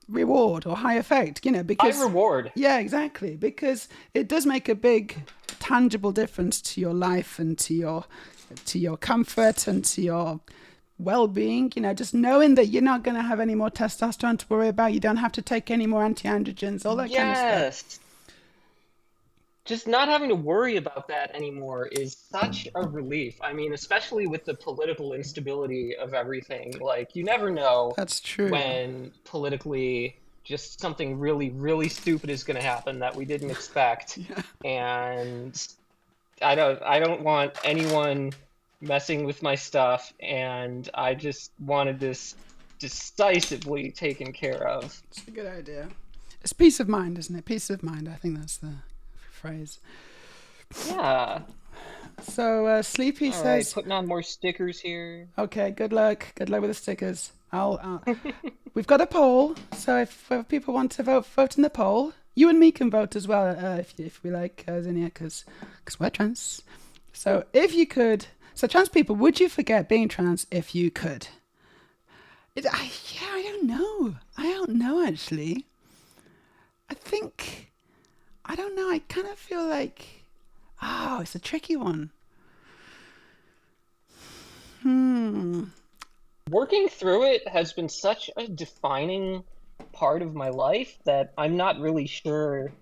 reward or high effect, because high reward. Yeah, exactly, because it does make a big tangible difference to your life and to your comfort and to your well-being, just knowing that you're not going to have any more testosterone to worry about, you don't have to take any more anti-androgens, all that kind of stuff. Just not having to worry about that anymore is such a relief. I mean, especially with the political instability of everything. Like, you never know. That's true. When politically just something really, really stupid is going to happen that we didn't expect. Yeah. And I don't want anyone messing with my stuff, and I just wanted this decisively taken care of. It's a good idea. It's peace of mind, isn't it? Peace of mind. I think that's the phrase. Yeah. So Sleepy says, right, putting on more stickers here. Okay, good luck with the stickers. We've got a poll, so if people want to vote in the poll. You and me can vote as well if we like, Zinnia, because we're trans. So if you could, trans people, would you forget being trans if you could? I don't know actually. I don't know. I kind of feel like, it's a tricky one. Working through it has been such a defining part of my life that I'm not really sure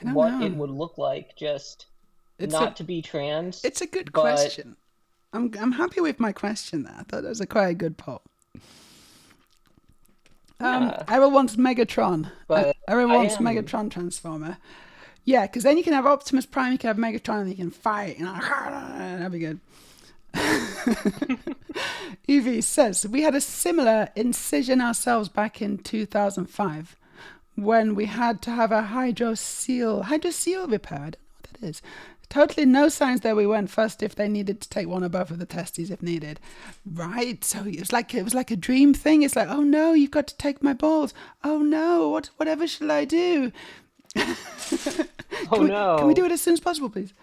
what it would look like to be trans. It's a good question. I'm happy with my question there. I thought that was quite a good poll. Errol wants Megatron. Errol wants Megatron Transformer. Yeah, because then you can have Optimus Prime, you can have Megatron, and you can fight. That'd be good. Evie says, we had a similar incision ourselves back in 2005 when we had to have a hydrocele repair. I don't know what that is. Totally no signs that we went first if they needed to take one or both of the testes if needed. Right, so it was like a dream thing. It's like, oh no, you've got to take my balls. Oh no, whatever shall I do? Can we do it as soon as possible, please?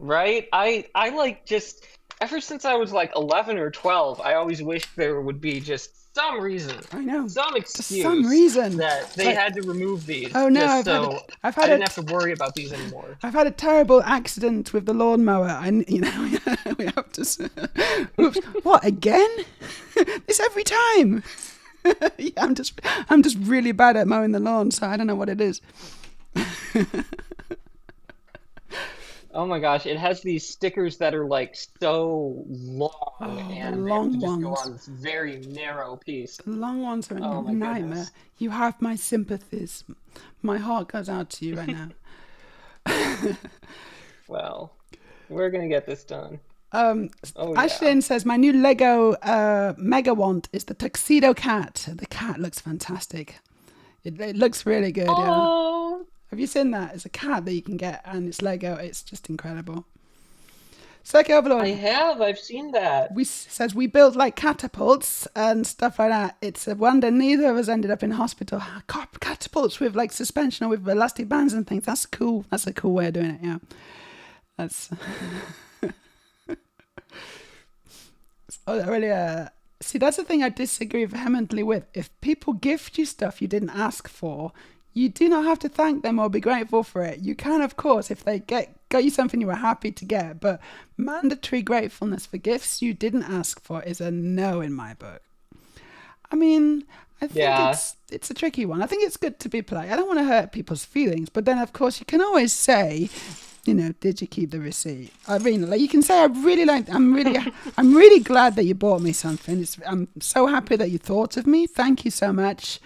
Right? I like just ever since I was like 11 or 12, I always wished there would be just some reason. I know. Some excuse. Some reason that they had to remove these. Oh no, I didn't have to worry about these anymore. I've had a terrible accident with the lawnmower. We have to. Oops! What again? This every time. Yeah, I'm just really bad at mowing the lawn, so I don't know what it is. Oh my gosh, it has these stickers that are like so long Oh, the and they have to long just go ones. on this very narrow piece. The long ones are a Oh my nightmare. goodness. You have my sympathies. My heart goes out to you right now. Well, we're gonna get this done. Um, Oh yeah. Ashlyn says my new Lego mega want is the tuxedo cat. The cat looks fantastic. It looks really good. Yeah. Oh, Have you seen that? It's a cat that you can get, and it's Lego. It's just incredible. Circuit I Overlord have. I've seen that. says we build like catapults and stuff like that. It's a wonder neither of us ended up in hospital. Catapults with like suspension or with elastic bands and things. That's cool. That's a cool way of doing it. Yeah. That's really. See, that's the thing I disagree vehemently with. If people gift you stuff you didn't ask for, you do not have to thank them or be grateful for it. You can, of course, if they got you something you were happy to get, but mandatory gratefulness for gifts you didn't ask for is a no in my book. I mean, I think Yeah. it's a tricky one. I think it's good to be polite. I don't want to hurt people's feelings, but then of course you can always say, did you keep the receipt? I mean, like you can say, I'm really glad that you bought me something. I'm so happy that you thought of me. Thank you so much.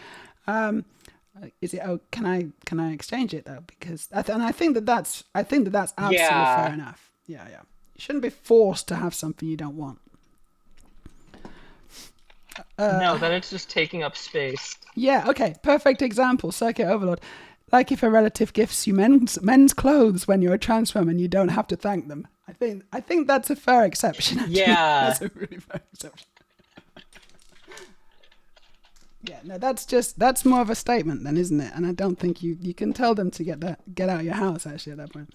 Is it? Oh, can I exchange it though? Because I think that's absolutely fair Yeah. enough. Yeah, yeah. You shouldn't be forced to have something you don't want. No, then it's just taking up space. Yeah. Okay. Perfect example. Circuit Overlord. Like if a relative gifts you men's clothes when you're a trans woman, you don't have to thank them. I think that's a fair exception. Actually. Yeah. That's a really fair exception. Yeah, no, that's more of a statement then, isn't it? And I don't think you can tell them to get out of your house actually at that point.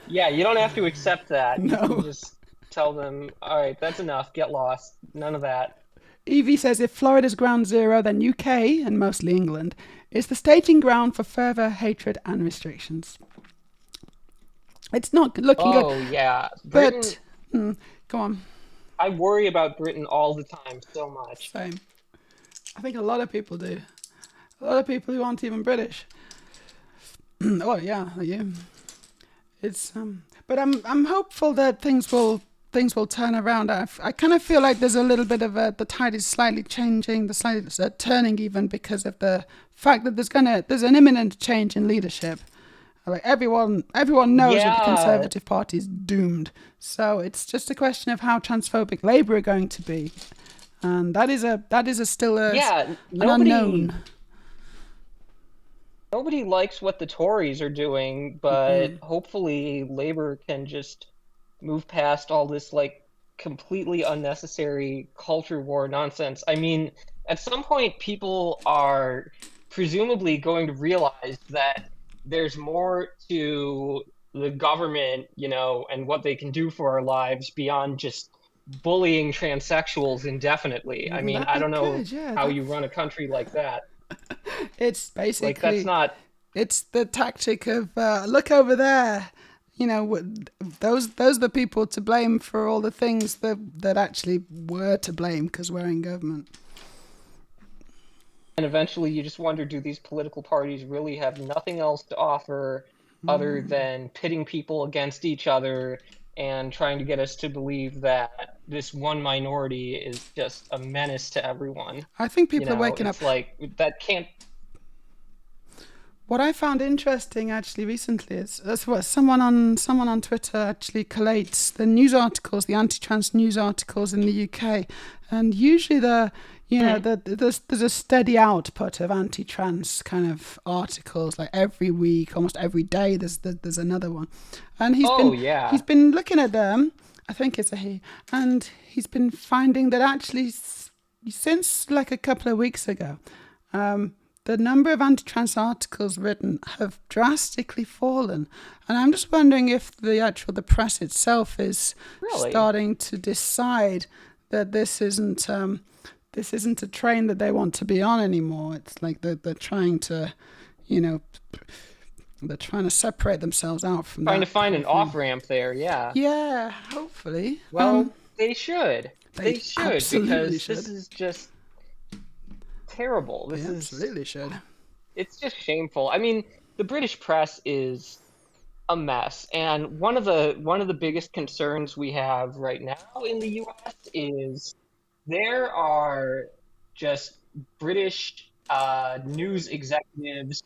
Yeah, you don't have to accept that. You can No. just tell them, all right, that's enough. Get lost. None of that. Evie says if Florida's ground zero, then UK and mostly England is the staging ground for further hatred and restrictions. It's not looking good, Oh yeah. Britain, but go on. I worry about Britain all the time so much. Same. I think a lot of people do. A lot of people who aren't even British. Oh yeah, are you? It's but I'm hopeful that things will turn around. I kind of feel like there's a little bit of the tide is slightly changing, the slightly turning even because of the fact that there's an imminent change in leadership. Like everyone knows that the Yeah. Conservative Party is doomed. So it's just a question of how transphobic Labour are going to be, and that is still Yeah, an unknown. nobody likes what the Tories are doing, but hopefully Labour can just move past all this like completely unnecessary culture war nonsense. I mean, at some point people are presumably going to realize that there's more to the government, and what they can do for our lives beyond just bullying transsexuals indefinitely. I mean, That'd I be don't know good, yeah. how you run a country like that. It's Like that's basically not it's the tactic of look over there. Those are the people to blame for all the things that actually were to blame because we're in government. and eventually you just wonder, do these political parties really have nothing else to offer other than pitting people against each other and trying to get us to believe that this one minority is just a menace to everyone? I think people are waking up. It's like that can't. What I found interesting actually recently is that's what someone on Twitter actually collates the news articles, the anti-trans news articles in the UK, and usually there's a steady output of anti-trans kind of articles like every week, almost every day. There's another one, and Yeah. he's been looking at them. I think it's a he, and he's been finding that actually since like a couple of weeks ago. The number of anti-trans articles written have drastically fallen, and I'm just wondering if the press itself is Really? starting to decide that this isn't a train that they want to be on anymore. It's like they're trying to, they're trying to separate themselves out from Trying that to find an kind of thing. off-ramp there, yeah. Yeah, hopefully. Well, they should. They They should, absolutely because should. this is just terrible. They absolutely should. It's just shameful. I mean, the British press is a mess, and one of the biggest concerns we have right now in the U.S. is there are just British news executives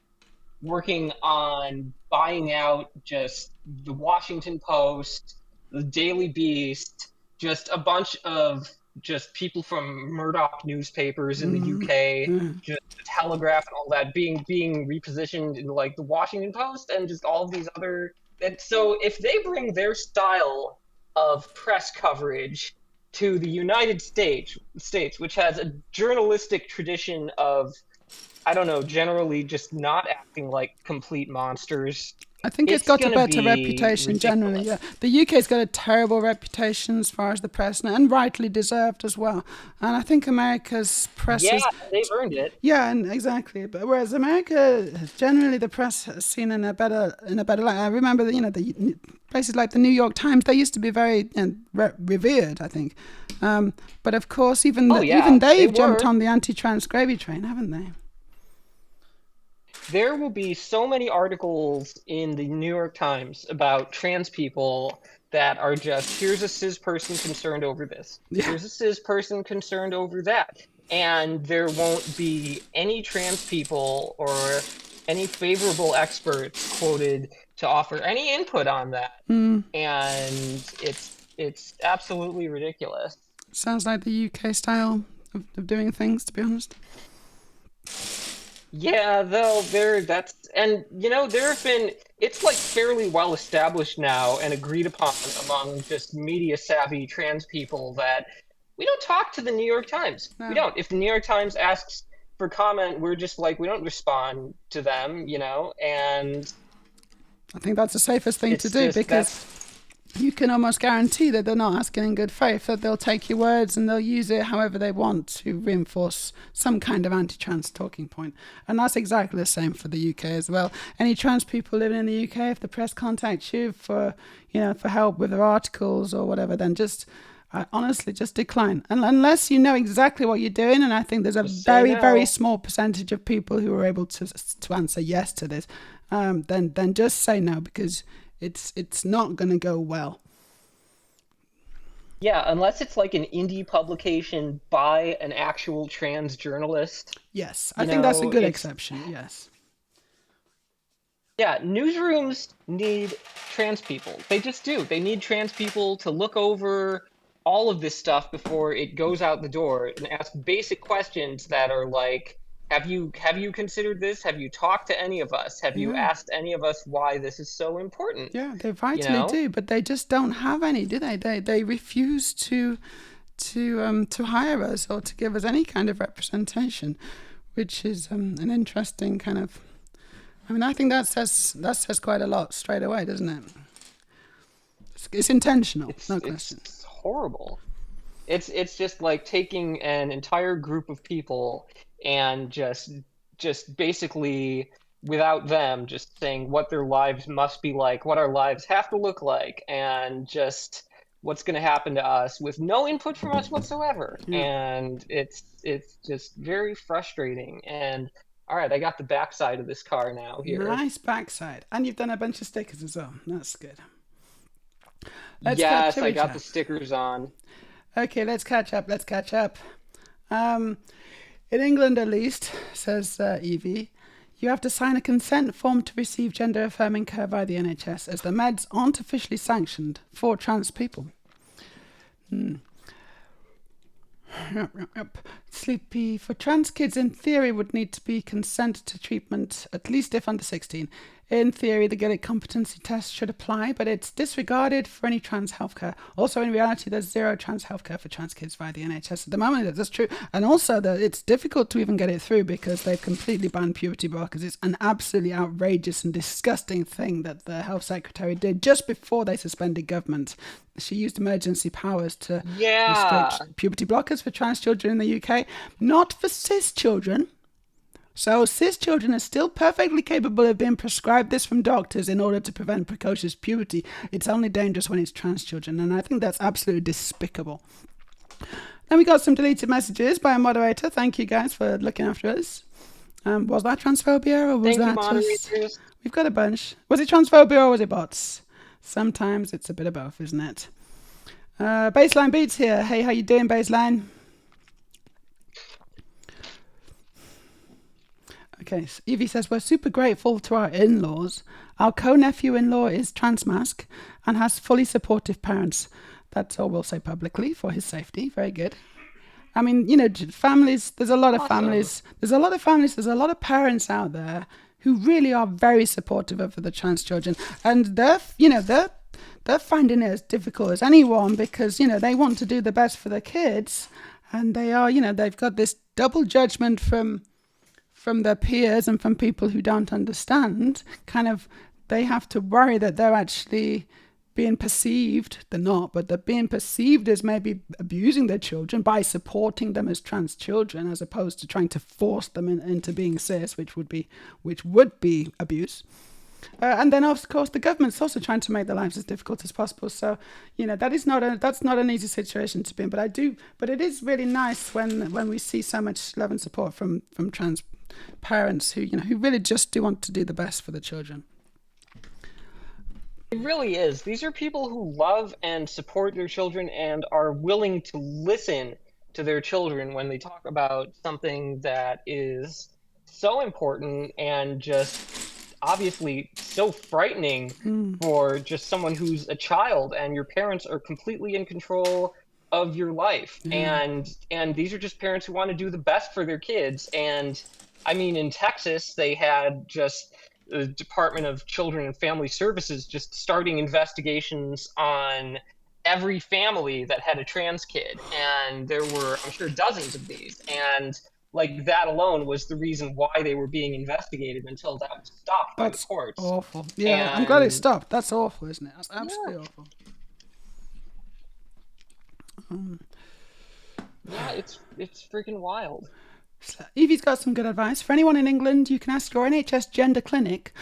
working on buying out just the Washington Post, the Daily Beast, just a bunch of just people from Murdoch newspapers in the UK, just the Telegraph and all that being repositioned in like the Washington Post and just all of these other. And so if they bring their style of press coverage to the United States, which has a journalistic tradition of, I don't know, generally just not acting like complete monsters, I think it's it's got a gonna better be reputation generally. Yeah, ridiculous. the UK's got a terrible reputation as far as the press, and rightly deserved as well. And I think America's press Yeah, is, they've earned it. yeah, and exactly. But whereas America, generally the press is seen in a better light. I remember that the places like the New York Times, they used to be very revered, I think. But of course, even Oh yeah, even they they've jumped were. on the anti-trans gravy train, haven't they? There will be so many articles in the New York Times about trans people that are just, here's a cis person concerned over this. Yeah. Here's a cis person concerned over that. And there won't be any trans people or any favorable experts quoted to offer any input on that. And it's absolutely ridiculous. Sounds like the UK style of doing things, to be honest. Yeah, though that's, and there have been, it's like fairly well established now and agreed upon among just media savvy trans people that we don't talk to the New York Times. No. We don't. If the New York Times asks for comment, we're just like, we don't respond to them, and I think that's the safest thing to it's do just because you can almost guarantee that they're not asking in good faith, that they'll take your words and they'll use it however they want to reinforce some kind of anti-trans talking point. And that's exactly the same for the UK as well. Any trans people living in the UK, if the press contacts you for help with their articles or whatever, then just honestly just decline. And unless you know exactly what you're doing, and I think there's a very, very small percentage of people who are able to answer yes to this, then just say no, because it's not going to go well. Yeah, unless it's like an indie publication by an actual trans journalist. Yes, I think that's a good exception, yes. Yeah, newsrooms need trans people. They just do. They need trans people to look over all of this stuff before it goes out the door and ask basic questions that are like, have you considered this? Have you talked to any of us? Have you asked any of us why this is so important? Yeah, they vitally do, but they just don't have any, do they? They refuse to hire us or to give us any kind of representation, which is an interesting kind of. I mean, I think that says quite a lot straight away, doesn't it? It's intentional, no question. It's horrible. It's just like taking an entire group of people and just basically without them just saying what their lives must be like, what our lives have to look like, and just what's going to happen to us with no input from us whatsoever. Yeah. And it's just very frustrating. And all right, I got the backside of this car now here. Nice backside. And you've done a bunch of stickers as well. That's good. Yes, I got the stickers on. Okay, let's catch up. In England, at least, says Evie, you have to sign a consent form to receive gender-affirming care via the NHS, as the meds aren't officially sanctioned for trans people. Yep. Sleepy. For trans kids, in theory, would need to be consent to treatment, at least if under 16. In theory, the Gaelic competency test should apply, but it's disregarded for any trans healthcare. Also, in reality, there's zero trans healthcare for trans kids via the NHS at the moment. That's true. And also, it's difficult to even get it through because they've completely banned puberty blockers. It's an absolutely outrageous and disgusting thing that the health secretary did just before they suspended government. She used emergency powers to restrict puberty blockers for trans children in the UK, not for cis children. So cis children are still perfectly capable of being prescribed this from doctors in order to prevent precocious puberty. It's only dangerous when it's trans children, and I think that's absolutely despicable. Then we got some deleted messages by a moderator. Thank you guys for looking after us. Was that transphobia or was Thank you, that just... moderators. We've got a bunch. Was it transphobia or was it bots? Sometimes it's a bit of both, isn't it? Baseline Beats here. Hey, how you doing, Baseline? Okay, so Evie says, we're super grateful to our in-laws. Our co-nephew-in-law is transmasc and has fully supportive parents. That's all we'll say publicly for his safety. Very good. I mean, you know, families, there's a lot of families. There's a lot of parents out there who really are very supportive of the trans children. And they're finding it as difficult as anyone because, you know, they want to do the best for their kids. And they are, you know, they've got this double judgment from their peers and from people who don't understand. Kind of, they have to worry that they're actually being perceived, they're not, but they're being perceived as maybe abusing their children by supporting them as trans children, as opposed to trying to force them into being cis, which would be abuse. And then, of course, the government's also trying to make their lives as difficult as possible. So, you know, that's not an easy situation to be in. But it is really nice when we see so much love and support from trans parents who really just do want to do the best for the children. It really is. These are people who love and support their children and are willing to listen to their children when they talk about something that is so important and just obviously so frightening for just someone who's a child, and your parents are completely in control of your life. And these are just parents who want to do the best for their kids. And I mean, in Texas, they had just the Department of Children and Family Services just starting investigations on every family that had a trans kid. And there were, I'm sure, dozens of these. And like that alone was the reason why they were being investigated until that was stopped by the courts. Awful. Yeah, I'm glad it stopped. That's awful, isn't it? That's absolutely awful. Yeah, it's freaking wild. Evie's got some good advice. For anyone in England, you can ask your NHS gender clinic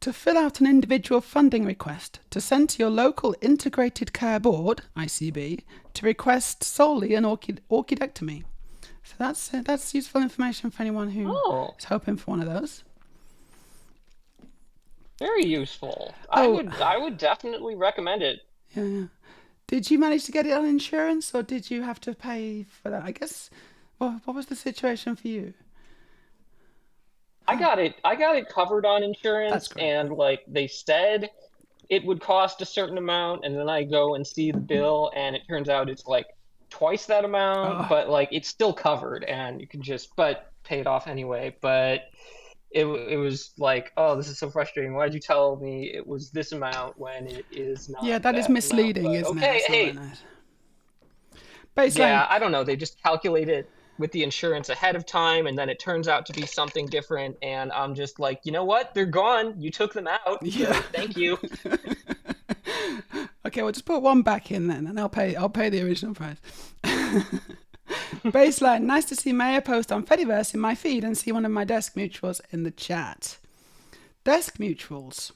to fill out an individual funding request to send to your local Integrated Care Board, ICB, to request solely an orchidectomy. So that's useful information for anyone who is hoping for one of those. Very useful. I would definitely recommend it. Yeah. Did you manage to get it on insurance, or did you have to pay for that? I guess. Well, what was the situation for you? I got it covered on insurance, and like they said it would cost a certain amount, and then I go and see the bill and it turns out it's like twice that amount, but like it's still covered and you can just pay it off anyway. But it was like, oh, this is so frustrating. Why did you tell me it was this amount when it is not? Yeah, that is misleading, isn't it? Okay, hey. Yeah, I don't know. They just calculate it with the insurance ahead of time, and then it turns out to be something different, and I'm just like, you know what? They're gone. You took them out. Yeah. So thank you. Okay, well, just put one back in then, and I'll pay the original price. Baseline, nice to see Meja post on Fediverse in my feed and see one of my desk mutuals in the chat. Desk mutuals.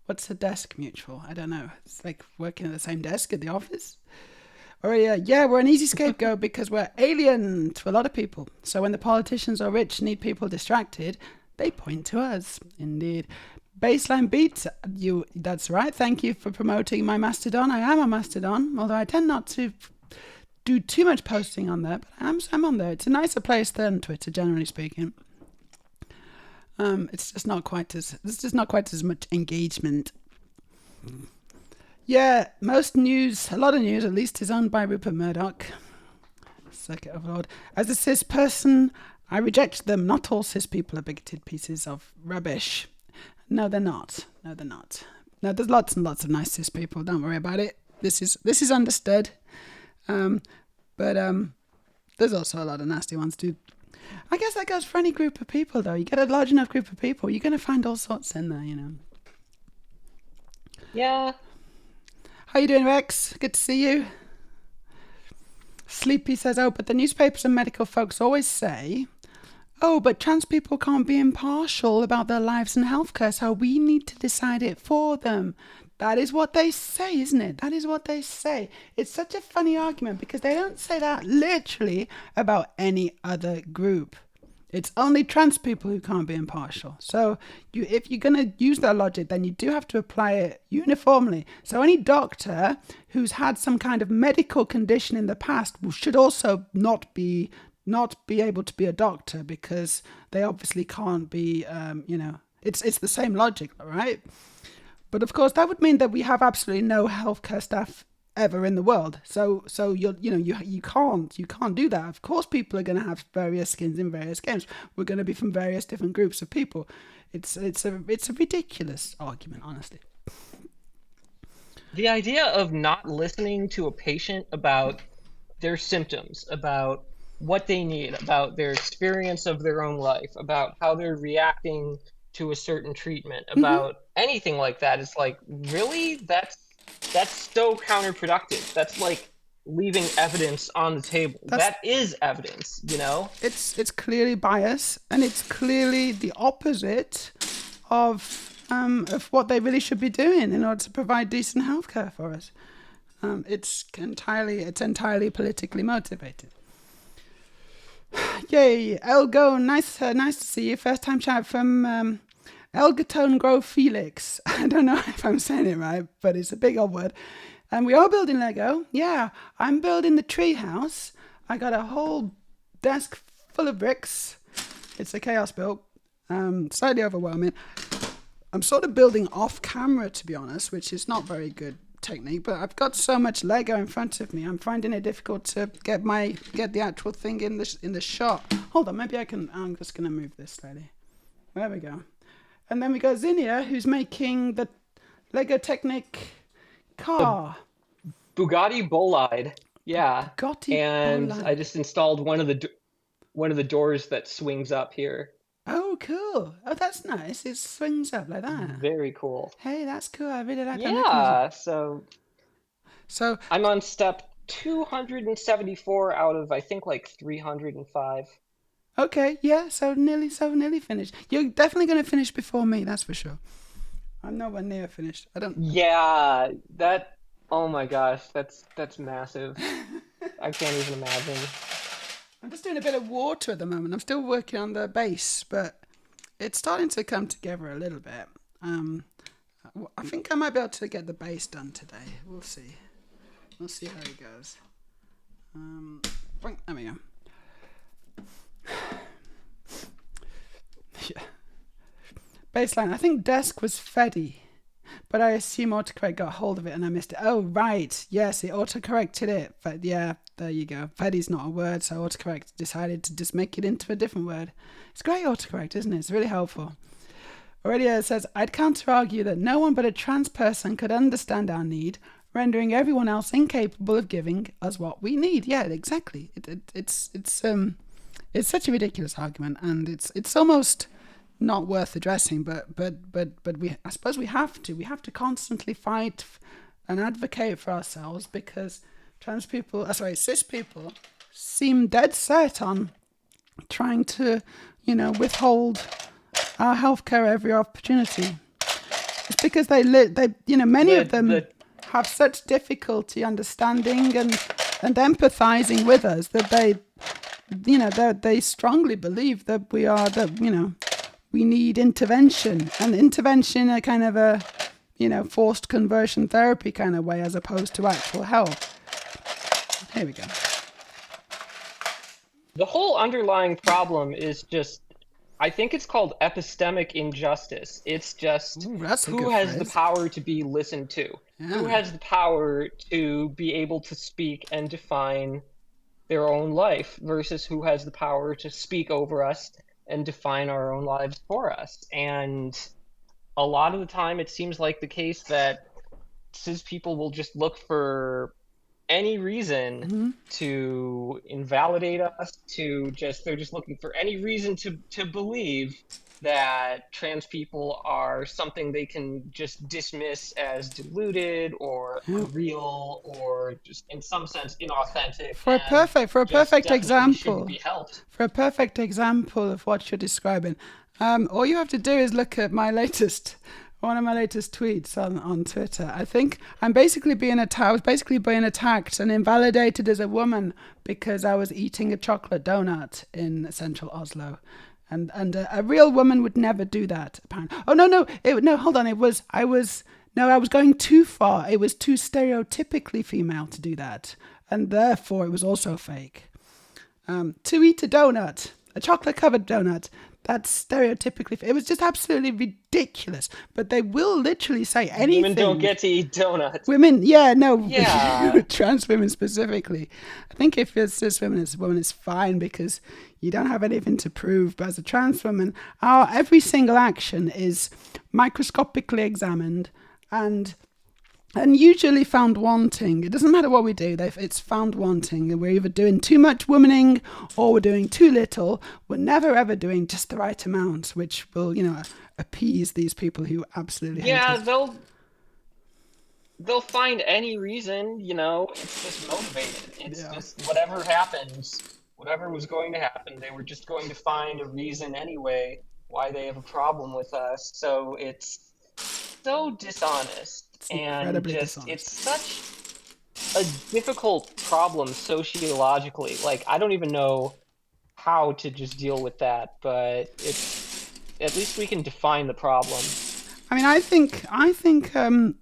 What's a desk mutual? I don't know. It's like working at the same desk at the office. Or yeah, we're an easy scapegoat because we're alien to a lot of people. So when the politicians or rich need people distracted, they point to us. Indeed. Baseline Beats, that's right. Thank you for promoting my Mastodon. I am a Mastodon, although I tend not to do too much posting on there, but I'm on there. It's a nicer place than Twitter, generally speaking. It's just not quite as much engagement. Yeah, a lot of news at least, is owned by Rupert Murdoch. Circuit Overlord. As a cis person, I reject them. Not all cis people are bigoted pieces of rubbish. No, they're not. No, there's lots and lots of nice cis people. Don't worry about it. This is understood. But there's also a lot of nasty ones too. I guess that goes for any group of people, though. You get a large enough group of people, you're going to find all sorts in there, you know. Yeah. How you doing, Rex? Good to see you. Sleepy says, but the newspapers and medical folks always say, but trans people can't be impartial about their lives and healthcare, so we need to decide it for them. That is what they say, isn't it? That is what they say. It's such a funny argument because they don't say that literally about any other group. It's only trans people who can't be impartial. So if you're going to use that logic, then you do have to apply it uniformly. So any doctor who's had some kind of medical condition in the past should also not be able to be a doctor, because they obviously can't be, it's the same logic, right? But of course, that would mean that we have absolutely no healthcare staff ever in the world. So you can't do that. Of course, people are going to have various skins in various games. We're going to be from various different groups of people. It's a ridiculous argument, honestly. The idea of not listening to a patient about their symptoms, about what they need, about their experience of their own life, about how they're reacting to a certain treatment, about anything like that. It's like, really? That's so counterproductive. That's like leaving evidence on the table. That is evidence, you know? It's clearly bias, and it's clearly the opposite of what they really should be doing in order to provide decent healthcare for us. It's entirely politically motivated. Yay, Elgo, nice to see you. First time chat from Elgatone Grove Felix. I don't know if I'm saying it right, but it's a big old word. And we are building Lego. Yeah, I'm building the tree house. I got a whole desk full of bricks. It's a chaos build. Slightly overwhelming. I'm sort of building off camera, to be honest, which is not very good technique, but I've got so much Lego in front of me. I'm finding it difficult to get the actual thing in the shot. Hold on, maybe I'm just gonna move this slightly. There we go. And then we got Zinnia, who's making the Lego Technic car. The Bugatti Bolide. Yeah. Bugatti and Bolide. I just installed one of the doors that swings up here. Oh, cool. Oh, that's nice. It swings up like that. Very cool. Hey, that's cool. I really like that mechanism. So I'm on step 274 out of, I think, like 305. Okay, yeah, so nearly finished. You're definitely going to finish before me, that's for sure. I'm nowhere near finished. Yeah, oh my gosh, that's massive. I can't even imagine. I'm just doing a bit of water at the moment. I'm still working on the base, but it's starting to come together a little bit. I think I might be able to get the base done today. We'll see. We'll see how it goes. There we go. Yeah. Baseline. I think desk was Feddy, but I assume autocorrect got hold of it and I missed it. Oh, right. Yes, it autocorrected it. But yeah, there you go. Feddy's not a word, so autocorrect decided to just make it into a different word. It's great autocorrect, isn't it? It's really helpful. Aurelia says, I'd counter-argue that no one but a trans person could understand our need, rendering everyone else incapable of giving us what we need. Yeah, exactly. It's such a ridiculous argument, and it's almost not worth addressing. But I suppose we have to constantly fight and advocate for ourselves, because cis people seem dead set on trying to, withhold our healthcare every opportunity. It's because many of them have such difficulty understanding and empathizing with us that they strongly believe that we need intervention, and intervention in a kind of a, forced conversion therapy kind of way, as opposed to actual help. Here we go. The whole underlying problem is just, I think it's called epistemic injustice. It's just who has the power to be listened to? Yeah. Who has the power to be able to speak and define their own life versus who has the power to speak over us and define our own lives for us. And a lot of the time it seems like the case that cis people will just look for any reason to invalidate us, they're just looking for any reason to believe that trans people are something they can just dismiss as deluded or unreal or just in some sense inauthentic. For a perfect example of what you're describing, all you have to do is look at my latest one of my latest tweets on Twitter. I think I'm basically being attacked. I was basically being attacked and invalidated as a woman because I was eating a chocolate donut in central Oslo, and a real woman would never do that. Apparently. Oh no, hold on. I was going too far. It was too stereotypically female to do that, and therefore it was also fake. To eat a donut, a chocolate-covered donut. That's stereotypically. It was just absolutely ridiculous. But they will literally say anything. Women don't get to eat donuts. Women, yeah, no. Yeah. Trans women specifically. I think if it's cis women, it's fine because you don't have anything to prove. But as a trans woman, every single action is microscopically examined and usually found wanting. It doesn't matter what we do, it's found wanting. And we're either doing too much womaning or we're doing too little. We're never ever doing just the right amount, which will, appease these people who absolutely hate us. They'll find any reason, it's just motivated. It's just whatever happens, whatever was going to happen, they were just going to find a reason anyway why they have a problem with us. So it's so dishonest. And it's such a difficult problem sociologically. Like, I don't even know how to just deal with that, but at least we can define the problem. I mean, I think a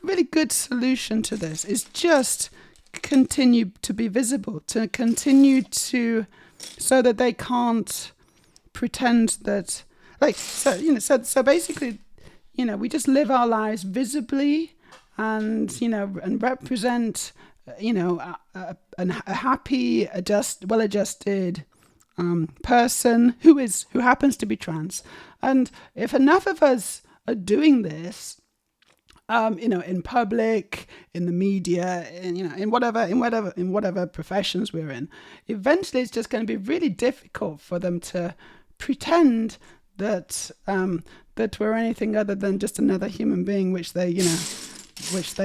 really good solution to this is just continue to be visible, to continue to, so that they can't pretend that, so basically, we just live our lives visibly and represent, a happy, well-adjusted person who happens to be trans. And if enough of us are doing this, in public, in the media, in whatever professions we're in, eventually it's just going to be really difficult for them to pretend that we're anything other than just another human being, which they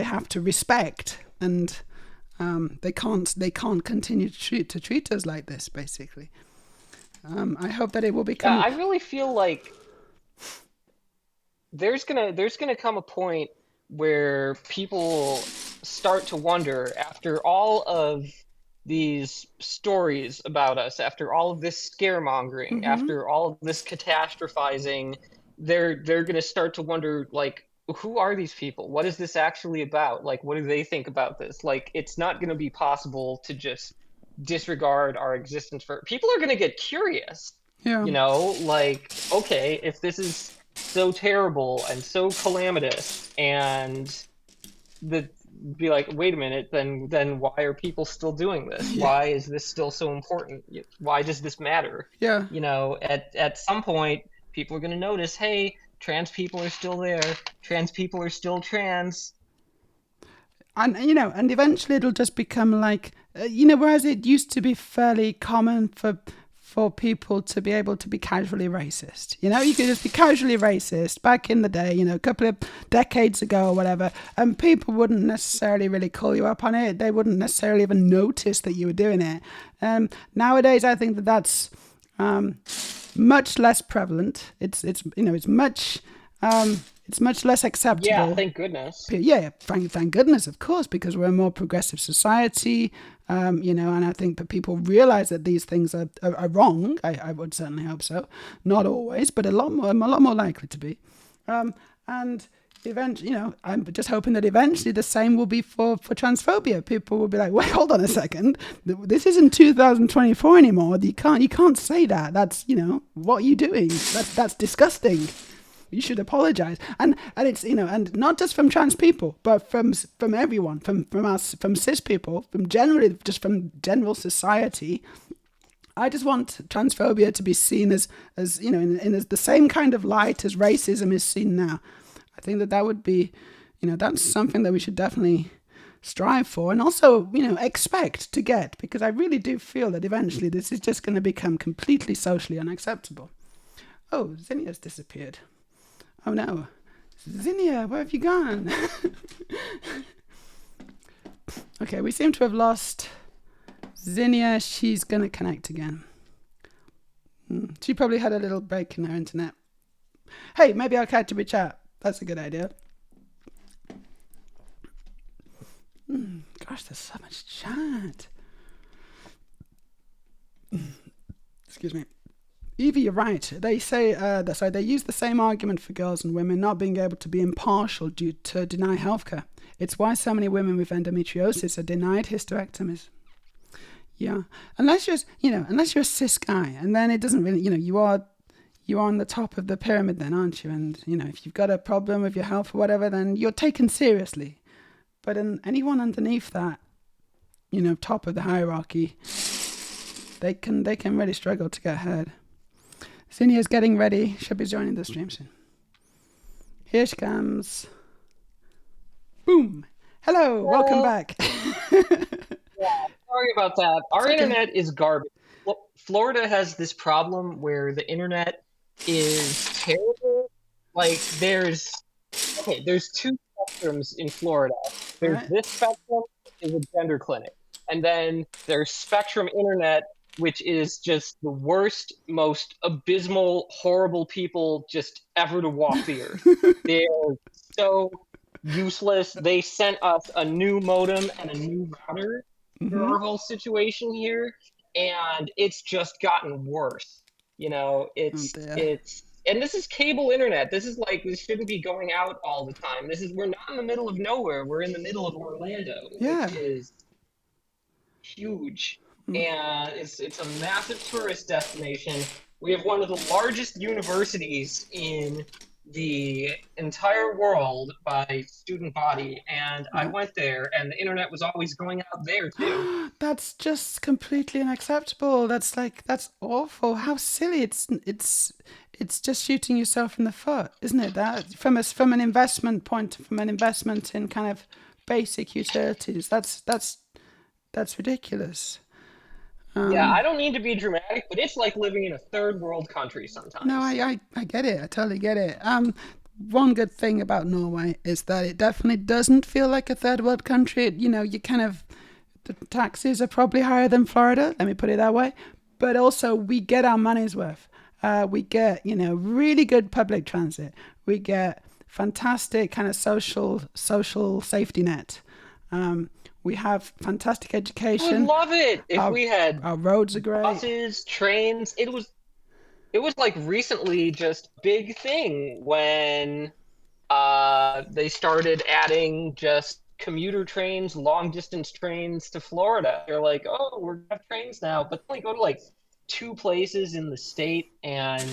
have to respect, and they can't continue to treat us like this. Basically, I hope that it will become. I really feel like there's gonna come a point where people start to wonder, after all of these stories about us, after all of this scaremongering, after all of this catastrophizing, they're going to start to wonder, like, who are these people? What is this actually about? Like, what do they think about this? Like, it's not going to be possible to just disregard our existence for people are going to get curious. Yeah. Like, okay, if this is so terrible and so calamitous, and be like, wait a minute, then why are people still doing this? Yeah. Why is this still so important? Why does this matter? Yeah. At some point, people are going to notice, hey, trans people are still there. Trans people are still trans. And, and eventually it'll just become like, whereas it used to be fairly common for people to be able to be casually racist. You could just be casually racist back in the day, a couple of decades ago or whatever, and people wouldn't necessarily really call you up on it. They wouldn't necessarily even notice that you were doing it. Nowadays, I think that's much less prevalent. It's much less acceptable. Yeah, thank goodness. Yeah, thank goodness, of course, because we're a more progressive society, and I think that people realize that these things are wrong. I would certainly hope so. Not always, but a lot more likely to be. And eventually, I'm just hoping that eventually the same will be for transphobia. People will be like, wait, hold on a second. This isn't 2024 anymore. You can't say that. That's, what are you doing? That's disgusting. You should apologize. And it's, and not just from trans people, but from everyone, from us, from cis people, from general society. I just want transphobia to be seen as in the same kind of light as racism is seen now. I think that would be, that's something that we should definitely strive for, and also, expect to get, because I really do feel that eventually this is just going to become completely socially unacceptable. Oh, Zinnia's disappeared. Oh no. Zinnia, where have you gone? Okay, we seem to have lost Zinnia. She's going to connect again. She probably had a little break in her internet. Hey, maybe I'll catch up with chat. That's a good idea. Gosh, there's so much chat. Excuse me. Evie, you're right. They say they use the same argument for girls and women not being able to be impartial due to deny healthcare. It's why so many women with endometriosis are denied hysterectomies. Yeah, unless you're a cis guy, and then it doesn't really, you're on the top of the pyramid then, aren't you? And if you've got a problem with your health or whatever, then you're taken seriously. But anyone underneath that, top of the hierarchy, they can really struggle to get ahead. Zinnia's getting ready. She'll be joining the stream soon. Here she comes. Boom. Hello. Welcome back. Yeah, sorry about that. Our internet is garbage. Florida has this problem where the internet is terrible. Like there's two spectrums in Florida. There's this spectrum, which is a gender clinic. And then there's Spectrum Internet, which is just the worst, most abysmal, horrible people just ever to walk the earth. They're so useless. They sent us a new modem and a new router for our whole situation here, and it's just gotten worse. It's and this is cable internet. This shouldn't be going out all the time. We're not in the middle of nowhere. We're in the middle of Orlando, which is huge. And it's a massive tourist destination. We have one of the largest universities in the entire world by student body, and I went there, and the internet was always going out there too. That's just completely unacceptable. That's awful. How silly! It's just shooting yourself in the foot, isn't it? That from an investment in kind of basic utilities. That's ridiculous. Yeah, I don't mean to be dramatic, but it's like living in a third world country sometimes. No, I get it. I totally get it. One good thing about Norway is that it definitely doesn't feel like a third world country. The taxes are probably higher than Florida. Let me put it that way. But also, we get our money's worth. We get, really good public transit. We get fantastic kind of social safety net. We have fantastic education. I would love it if we had our roads are great. Buses, trains. It was like recently just a big thing when they started adding just commuter trains, long distance trains to Florida. They're like, oh, we're gonna have trains now, but they only go to like 2 places in the state, and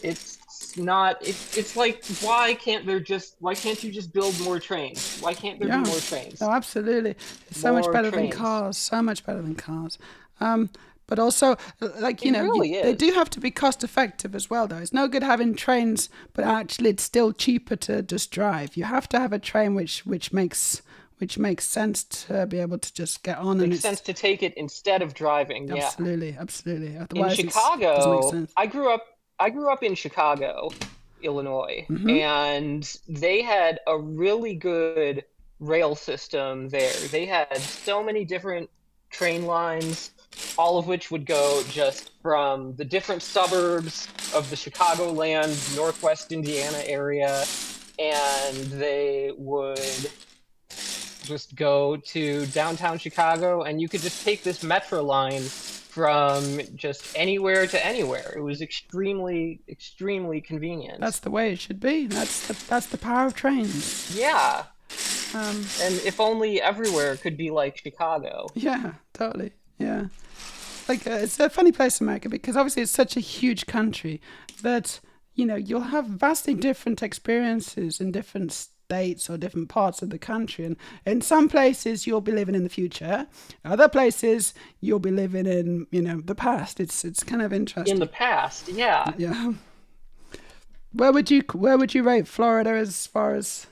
it's like, why can't you just build more trains? Why can't there be more trains? No, absolutely. It's so much better than cars. So much better than cars. But also, they do have to be cost effective as well, though. It's no good having trains, but actually it's still cheaper to just drive. You have to have a train which makes sense to be able to just get on. Makes sense to take it instead of driving. Absolutely. Otherwise, in Chicago, it doesn't make sense. I grew up in Chicago, Illinois, and they had a really good rail system there. They had so many different train lines, all of which would go just from the different suburbs of the Chicagoland, Northwest Indiana area, and they would just go to downtown Chicago, and you could just take this metro line from just anywhere to anywhere. It was extremely, extremely convenient. That's the way it should be. That's the power of trains. Yeah. And if only everywhere could be like Chicago. Yeah, totally. Yeah. It's a funny place, America, because obviously it's such a huge country that, you'll have vastly different experiences in different states or different parts of the country. And in some places you'll be living in the future. Other places you'll be living in, the past. It's kind of interesting. In the past, yeah. Yeah. Where would you rate Florida as far as,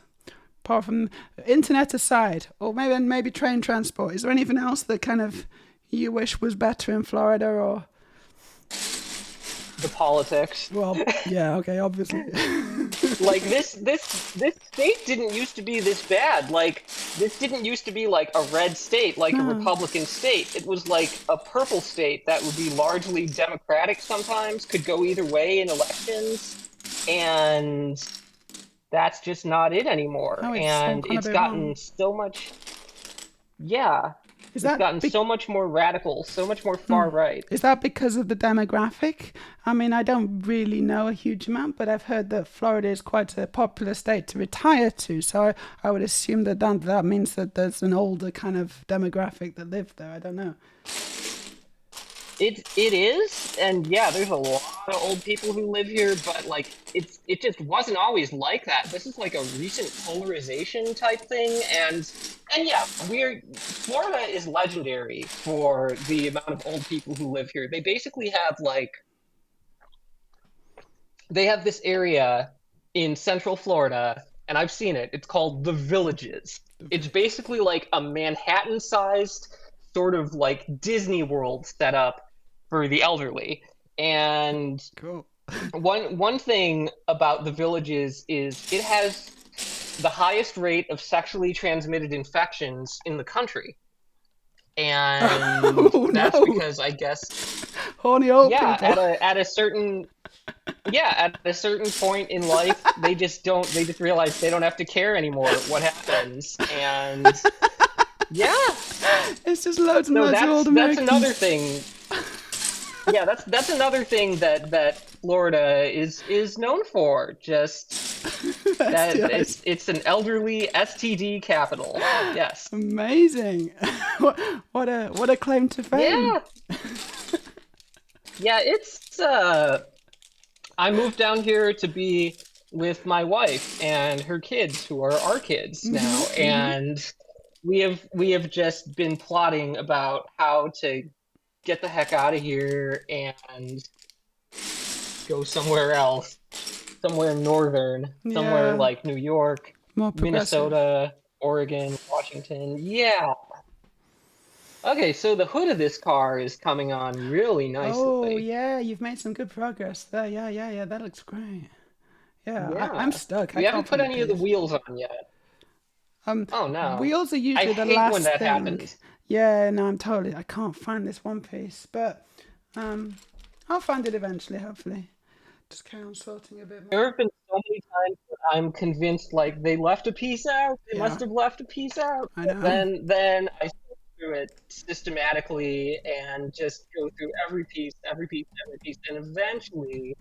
apart from internet aside, or maybe train transport? Is there anything else that kind of you wish was better in Florida, or? the politics. Well, yeah, okay, obviously. Like this state didn't used to be this bad. Like this didn't used to be like a red state, like a No. Republican state. It was like a purple state that would be largely Democratic sometimes, could go either way in elections, and that's just not it anymore. No, it's all And gone a it's bit gotten wrong. so much, yeah, Is it's that gotten be- so much more radical, so much more far right. Is that because of the demographic? I mean, I don't really know a huge amount, but I've heard that Florida is quite a popular state to retire to. So I would assume that means that there's an older kind of demographic that live there. I don't know. It is, and yeah, there's a lot of old people who live here, but like it just wasn't always like that. This is like a recent polarization type thing, and yeah, Florida is legendary for the amount of old people who live here. They basically have they have this area in Central Florida, and I've seen it. It's called the Villages. It's basically like a Manhattan-sized sort of like Disney World set up for the elderly. And Cool. one thing about the Villages is it has the highest rate of sexually transmitted infections in the country. And Oh, that's no. because I guess Horny old yeah, people. at a certain point in life, they just realize they don't have to care anymore what happens. And yeah, It's just loads and no, loads of old that's Americans. another thing. Yeah, that's another thing that Florida is known for. Just that STIs. it's an elderly STD capital. Yes. Amazing. what a claim to fame. Yeah. Yeah, it's I moved down here to be with my wife and her kids, who are our kids now, and we have just been plotting about how to get the heck out of here and go somewhere else, somewhere northern, somewhere Yeah. like New York, More progressive. Minnesota, Oregon, Washington. Yeah. Okay, so the hood of this car is coming on really nicely. Oh, yeah, you've made some good progress there. Yeah, that looks great. Yeah, Yeah. I'm stuck. We I haven't can't put find any of the piece. wheels on yet. Oh no. Wheels are I usually the hate last when that thing. happens. Yeah, no, I can't find this one piece, but I'll find it eventually, hopefully. Just carry on sorting a bit more. There have been so many times where I'm convinced like they left a piece out. They Yeah. must have left a piece out. I know. Then I sort through it systematically and just go through every piece, and eventually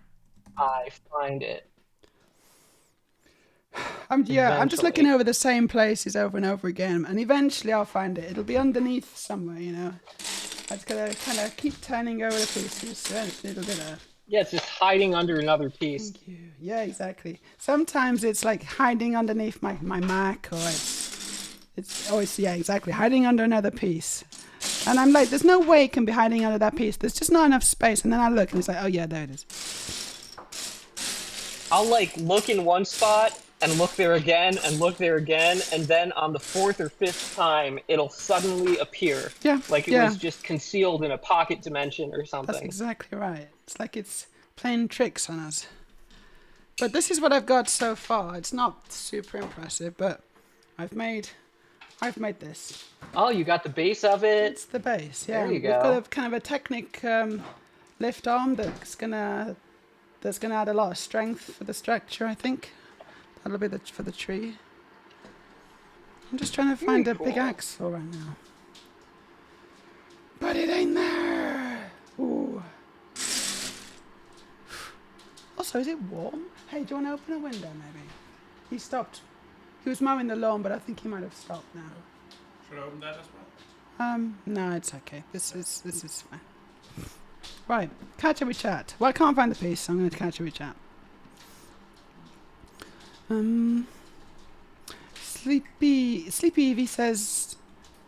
I find it. I'm just looking Eventually. over the same places over and over again, and eventually I'll find it. It'll be underneath somewhere, I just gotta kind of keep turning over the pieces. Eventually it'll be there. Yeah, it's just hiding under another piece. Thank you. Yeah, exactly. Sometimes it's like hiding underneath my Mac, or it's always, yeah, exactly, hiding under another piece. And I'm like, there's no way it can be hiding under that piece. There's just not enough space. And then I look and it's like, oh yeah, there it is. I'll like look in one spot and look there again and look there again, and then on the fourth or fifth time it'll suddenly appear. Yeah. Like it was just concealed in a pocket dimension or something. That's exactly right. It's like it's playing tricks on us. But this is what I've got so far. It's not super impressive, but I've made this. Oh, you got the base of it. It's the base, yeah. There you We've go. got a kind of a Technic lift arm that's gonna add a lot of strength for the structure, I think. That'll be for the tree. I'm just trying to find Very a big cool. axle right now. But it ain't there. Ooh. Also, is it warm? Hey, do you want to open a window maybe? He stopped. He was mowing the lawn, but I think he might have stopped now. Should I open that as well? No, it's okay. This is fine. Right, catch up with chat. Well, I can't find the piece, so I'm going to catch up with chat. Sleepy Evie says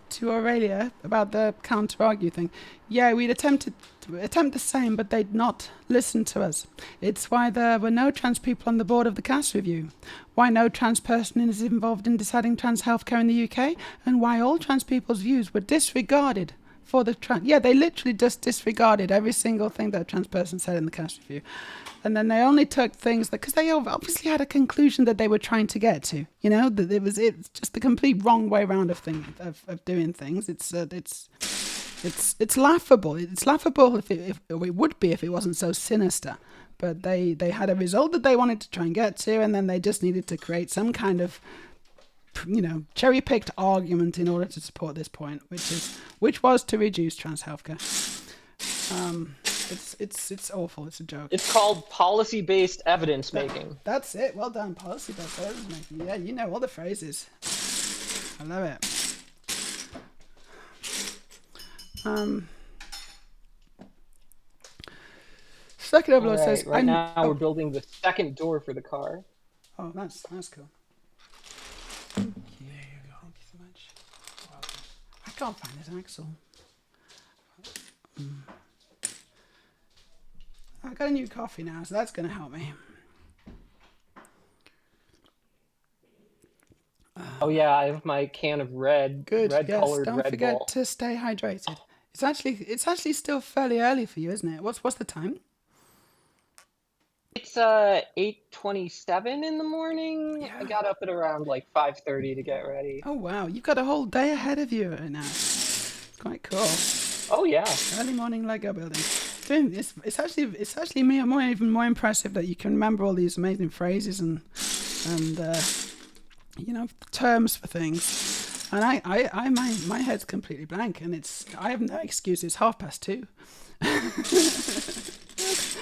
to Aurelia about the counter-argue thing. Yeah, we'd attempt the same, but they'd not listen to us. It's why there were no trans people on the board of the cast review, why no trans person is involved in deciding trans healthcare in the UK, and why all trans people's views were disregarded for the they literally just disregarded every single thing that a trans person said in the cast review. And then they only took things because they obviously had a conclusion that they were trying to get to, that it's just the complete wrong way around of doing things. It's laughable. It's laughable if it would be if it wasn't so sinister. But they had a result that they wanted to try and get to, and then they just needed to create some kind of, cherry-picked argument in order to support this point, which was to reduce trans healthcare. It's awful. It's a joke. It's called policy-based evidence making. That's it. Well done. Policy-based evidence making. Yeah, you know all the phrases. I love it. Second Overlord says... Right now we're building the second door for the car. Oh, that's cool. There you go. Thank you so much. I can't find this axle. I got a new coffee now, so that's going to help me. Oh yeah, I have my can of red colored Red Bull. Don't forget to stay hydrated. It's actually still fairly early for you, isn't it? What's the time? It's 8:27 in the morning. Yeah. I got up at around like 5:30 to get ready. Oh wow, you've got a whole day ahead of you right now. It's quite cool. Oh yeah. Early morning Lego building. It's actually even more impressive that you can remember all these amazing phrases and terms for things. And my head's completely blank, and I have no excuse. It's 2:30.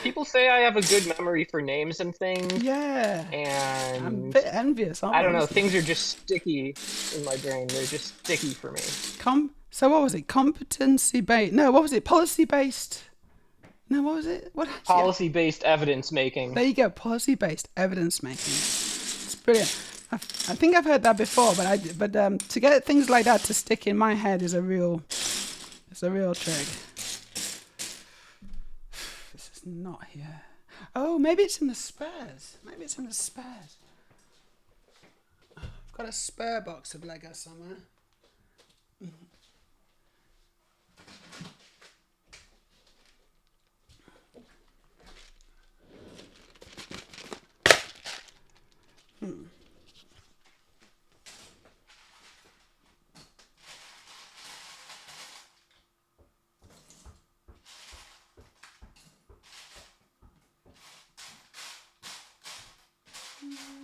People say I have a good memory for names and things. Yeah. And I'm a bit envious. I don't know. Things are just sticky in my brain. They're just sticky for me. So what was it? Competency based? No, what was it? Policy based? No, what was it? Policy based evidence making. There you go. Policy based evidence making. It's brilliant. I think I've heard that before, but to get things like that to stick in my head is a real trick. This is not here. Oh, maybe it's in the spares. I've got a spare box of Lego somewhere.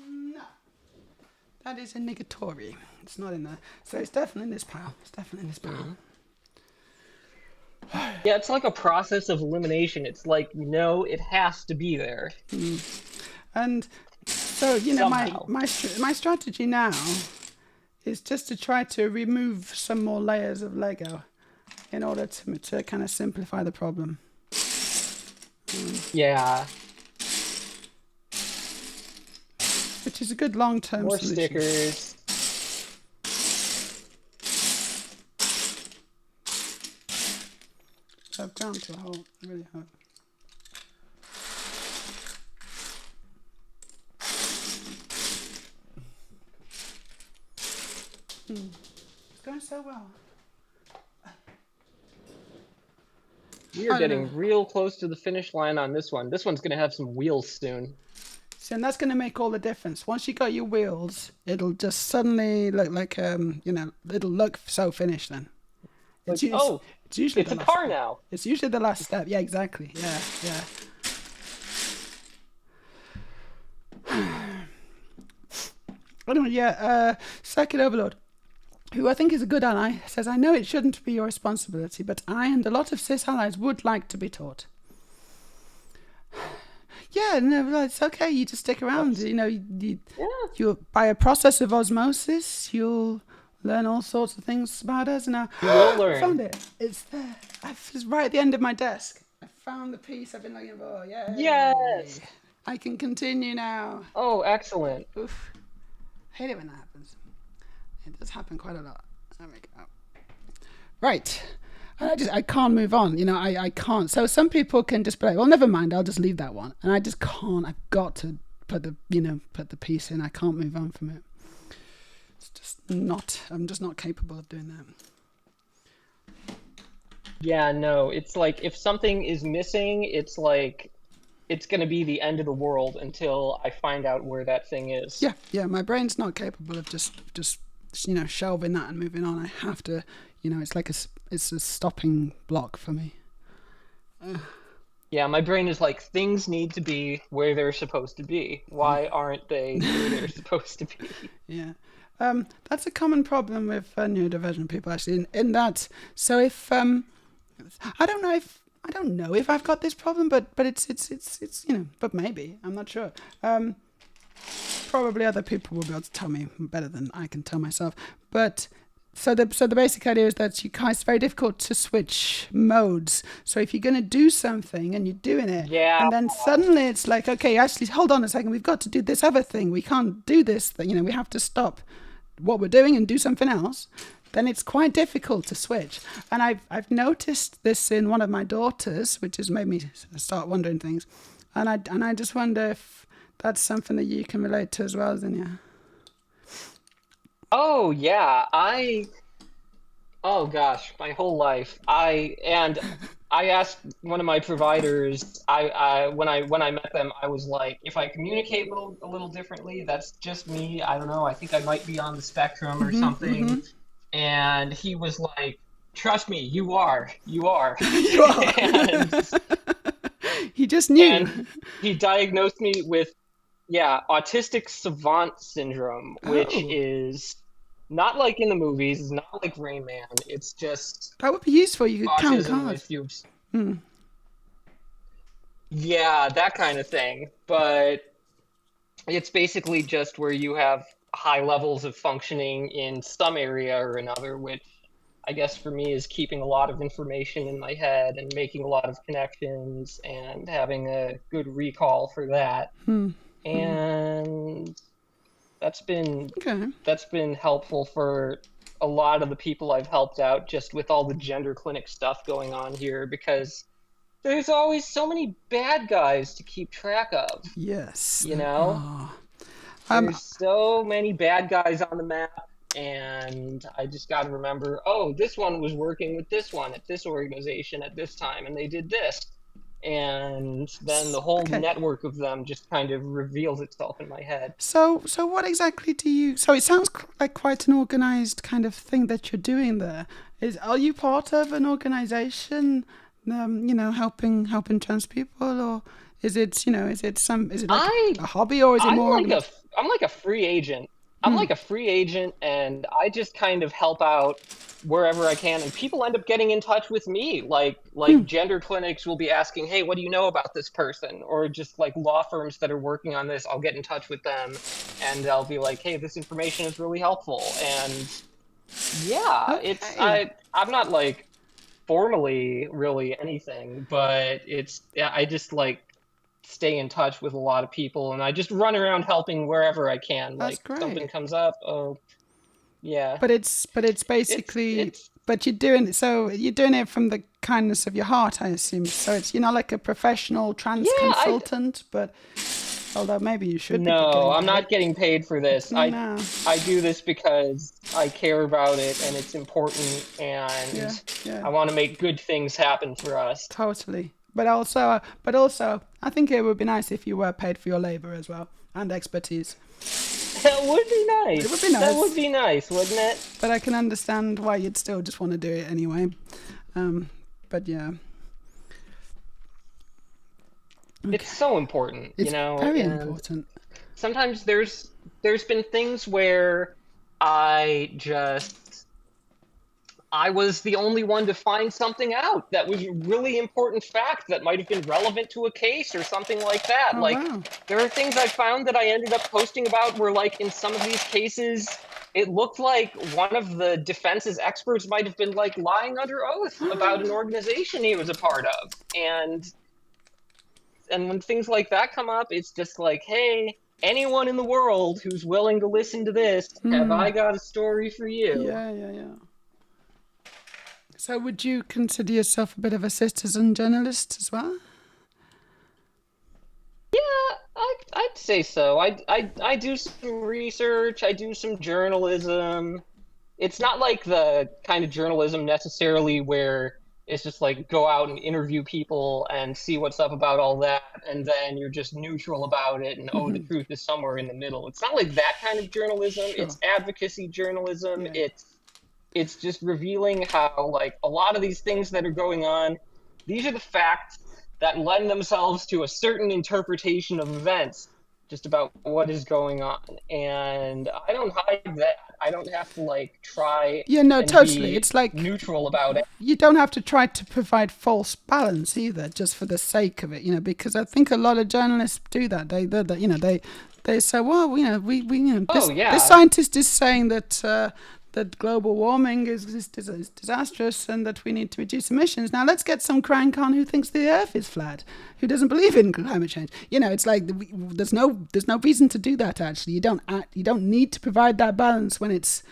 No. That is a negatory. It's not in there. So it's definitely in this pile. Yeah, it's like a process of elimination. It's like, it has to be there. And so, my strategy now is just to try to remove some more layers of Lego in order to kind of simplify the problem. Yeah. Which is a good long-term solution. More stickers. I've gone to a hole. Really hard. It's going so well. We are getting real close to the finish line on this one. This one's going to have some wheels soon. See, and that's going to make all the difference. Once you got your wheels, it'll just suddenly look like, it'll look so finished then. It's usually it's a car now. It's usually the last step. Yeah, exactly. Yeah. Anyway, Circuit Overlord, who I think is a good ally, says, I know it shouldn't be your responsibility, but I and a lot of cis allies would like to be taught. Yeah, no, it's okay. You just stick around. You'll, by a process of osmosis, you'll learn all sorts of things about us. And you will learn. I found it. It's there. It's right at the end of my desk. I found the piece I've been looking for. Yeah. Yes. I can continue now. Oh, excellent. Oof. I hate it when that happens. It does happen quite a lot. There we go. Right. And I can't move on. I can't. So some people can just be like, well, never mind. I'll just leave that one. And I just can't. I've got to put the piece in. I can't move on from it. It's just not. I'm just not capable of doing that. Yeah, no, it's like if something is missing, it's like it's gonna be the end of the world until I find out where that thing is. Yeah, yeah. My brain's not capable of just shelving that and moving on. I have to, it's like it's a stopping block for me. Yeah, my brain is like things need to be where they're supposed to be. Why aren't they where they're supposed to be? Yeah. That's a common problem with neurodivergent people, actually. In that, so if I don't know if I've got this problem, but it's but maybe I'm not sure. Probably other people will be able to tell me better than I can tell myself. But so the basic idea is that it's very difficult to switch modes. So if you're going to do something and you're doing it, Yeah. and then suddenly it's like, okay, actually, hold on a second, we've got to do this other thing. We can't do this thing. We have to stop what we're doing and do something else. Then it's quite difficult to switch. And I've noticed this in one of my daughters, which has made me start wondering things. And I just wonder if that's something that you can relate to as well, Zinnia. Oh yeah, oh gosh, my whole life. I asked one of my providers. When I met them, I was like, if I communicate a little differently, that's just me. I don't know. I think I might be on the spectrum or something. And he was like, "Trust me, you are." You are. and He just knew. and he diagnosed me with, yeah, autistic savant syndrome, which Oh. is not like in the movies, it's not like Rain Man. It's just That would be useful. You could count autism cards. with you. Yeah, that kind of thing. But it's basically just where you have high levels of functioning in some area or another, which I guess for me is keeping a lot of information in my head and making a lot of connections and having a good recall for that. And that's been Okay. that's been helpful for a lot of the people I've helped out just with all the gender clinic stuff going on here because there's always so many bad guys to keep track of, Yes. you know? There's so many bad guys on the map, and I just got to remember, oh, this one was working with this one at this organization at this time, and they did this. And then the whole Okay. network of them just kind of reveals itself in my head. So what exactly do you? So it sounds like quite an organized kind of thing that you're doing there. Are you part of an organization? Helping trans people, or is it like a hobby, or is it more? I'm like a free agent. I'm like a free agent, and I just kind of help out wherever I can. And people end up getting in touch with me, like gender clinics will be asking, "Hey, what do you know about this person?" Or just like law firms that are working on this, I'll get in touch with them, and they'll be like, "Hey, this information is really helpful." And yeah, I'm not like formally really anything, but I just like stay in touch with a lot of people and I just run around helping wherever I can. That's Like great. something comes up, oh yeah. But it's basically. It's But you're doing it from the kindness of your heart, I assume. So you're not like a professional trans consultant, but although maybe you should be. No, I'm not getting paid for this. No. I do this because I care about it and it's important and Yeah. I want to make good things happen for us. Totally. But also, I think it would be nice if you were paid for your labor as well and expertise. That would be nice. It would be nice. That would be nice, wouldn't it? But I can understand why you'd still just want to do it anyway. But yeah. Okay. It's so important, It's very important. Sometimes there's been things where I was the only one to find something out that was a really important fact that might have been relevant to a case or something like that. Oh, like, wow. there are things I found that I ended up posting about where, like, in some of these cases, it looked like one of the defense's experts might have been, like, lying under oath about an organization he was a part of. And when things like that come up, it's just like, hey, anyone in the world who's willing to listen to this, have I got a story for you? Yeah. So would you consider yourself a bit of a citizen journalist as well? Yeah, I'd say so. I do some research, I do some journalism. It's not like the kind of journalism necessarily where It's just like go out and interview people and see what's up about all that, and then you're just neutral about it, and the truth is somewhere in the middle. It's not like that kind of journalism. Sure. It's advocacy journalism. Yeah. It's just revealing how like a lot of these things that are going on, these are the facts that lend themselves to a certain interpretation of events just about what is going on. And I don't hide that. I don't have to like try Yeah, no, and totally. be It's like neutral about it. you don't have to try to provide false balance either, just for the sake of it, because I think a lot of journalists do that. They say, well, this scientist is saying that global warming is disastrous and that we need to reduce emissions. Now let's get some crank on who thinks the Earth is flat, who doesn't believe in climate change. It's like there's no reason to do that. Actually, you don't need to provide that balance when it's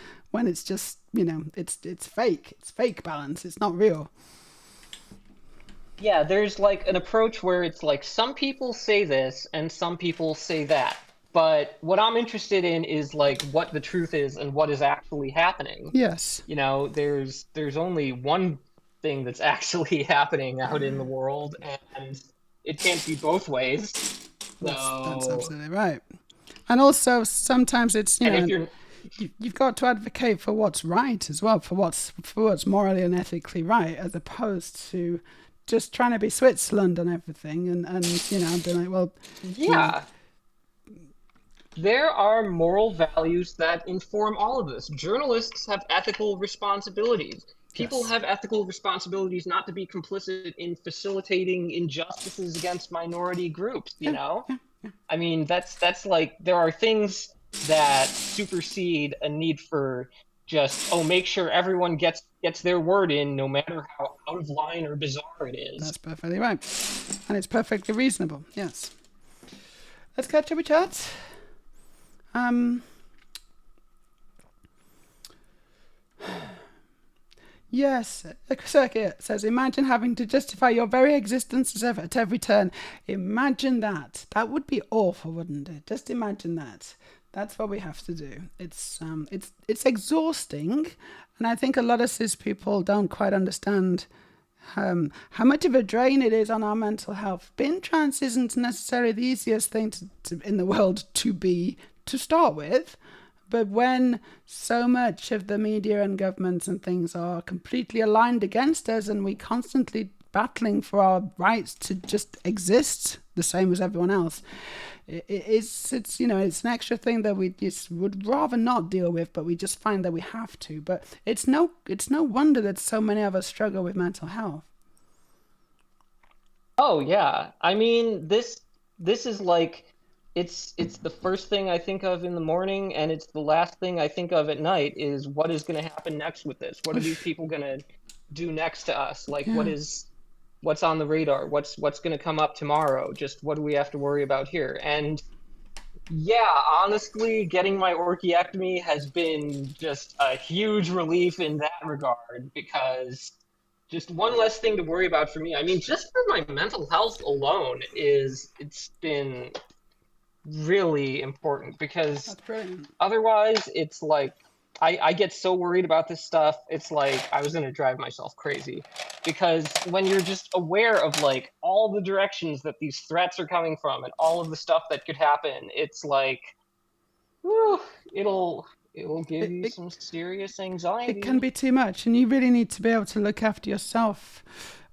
just it's fake. It's fake balance. It's not real. Yeah, there's like an approach where it's like some people say this and some people say that. But what I'm interested in is like what the truth is and what is actually happening. Yes. There's only one thing that's actually happening out in the world, and it can't be both ways. That's absolutely right. And also sometimes it's you've got to advocate for what's right as well, for what's morally and ethically right, as opposed to just trying to be Switzerland and everything, and being like, well, yeah. There are moral values that inform all of this. Journalists have ethical responsibilities. People have ethical responsibilities not to be complicit in facilitating injustices against minority groups, I mean, that's like, there are things that supersede a need for just, make sure everyone gets their word in, no matter how out of line or bizarre it is. That's perfectly right. And it's perfectly reasonable, yes. Let's catch up with chat. Yes, Circuit says, imagine having to justify your very existence at every turn. Imagine that. That would be awful, wouldn't it? Just imagine that. That's what we have to do. It's exhausting, and I think a lot of cis people don't quite understand how much of a drain it is on our mental health. Being trans isn't necessarily the easiest thing in the world to be to start with, but when so much of the media and governments and things are completely aligned against us, and we constantly battling for our rights to just exist the same as everyone else, it's an extra thing that we just would rather not deal with, but we just find that we have to. But it's no wonder that so many of us struggle with mental health. Oh yeah, I mean this is like, it's the first thing I think of in the morning, and it's the last thing I think of at night, is what is going to happen next with this. What are these people going to do next to us? Like, what's on the radar? What's going to come up tomorrow? Just what do we have to worry about here? And yeah, honestly, getting my orchiectomy has been just a huge relief in that regard, because just one less thing to worry about for me. I mean, just for my mental health alone, it's been really important, because otherwise it's like I get so worried about this stuff, it's like I was gonna drive myself crazy. Because when you're just aware of like all the directions that these threats are coming from and all of the stuff that could happen, it's like, whew, it'll give you some serious anxiety. It can be too much, and you really need to be able to look after yourself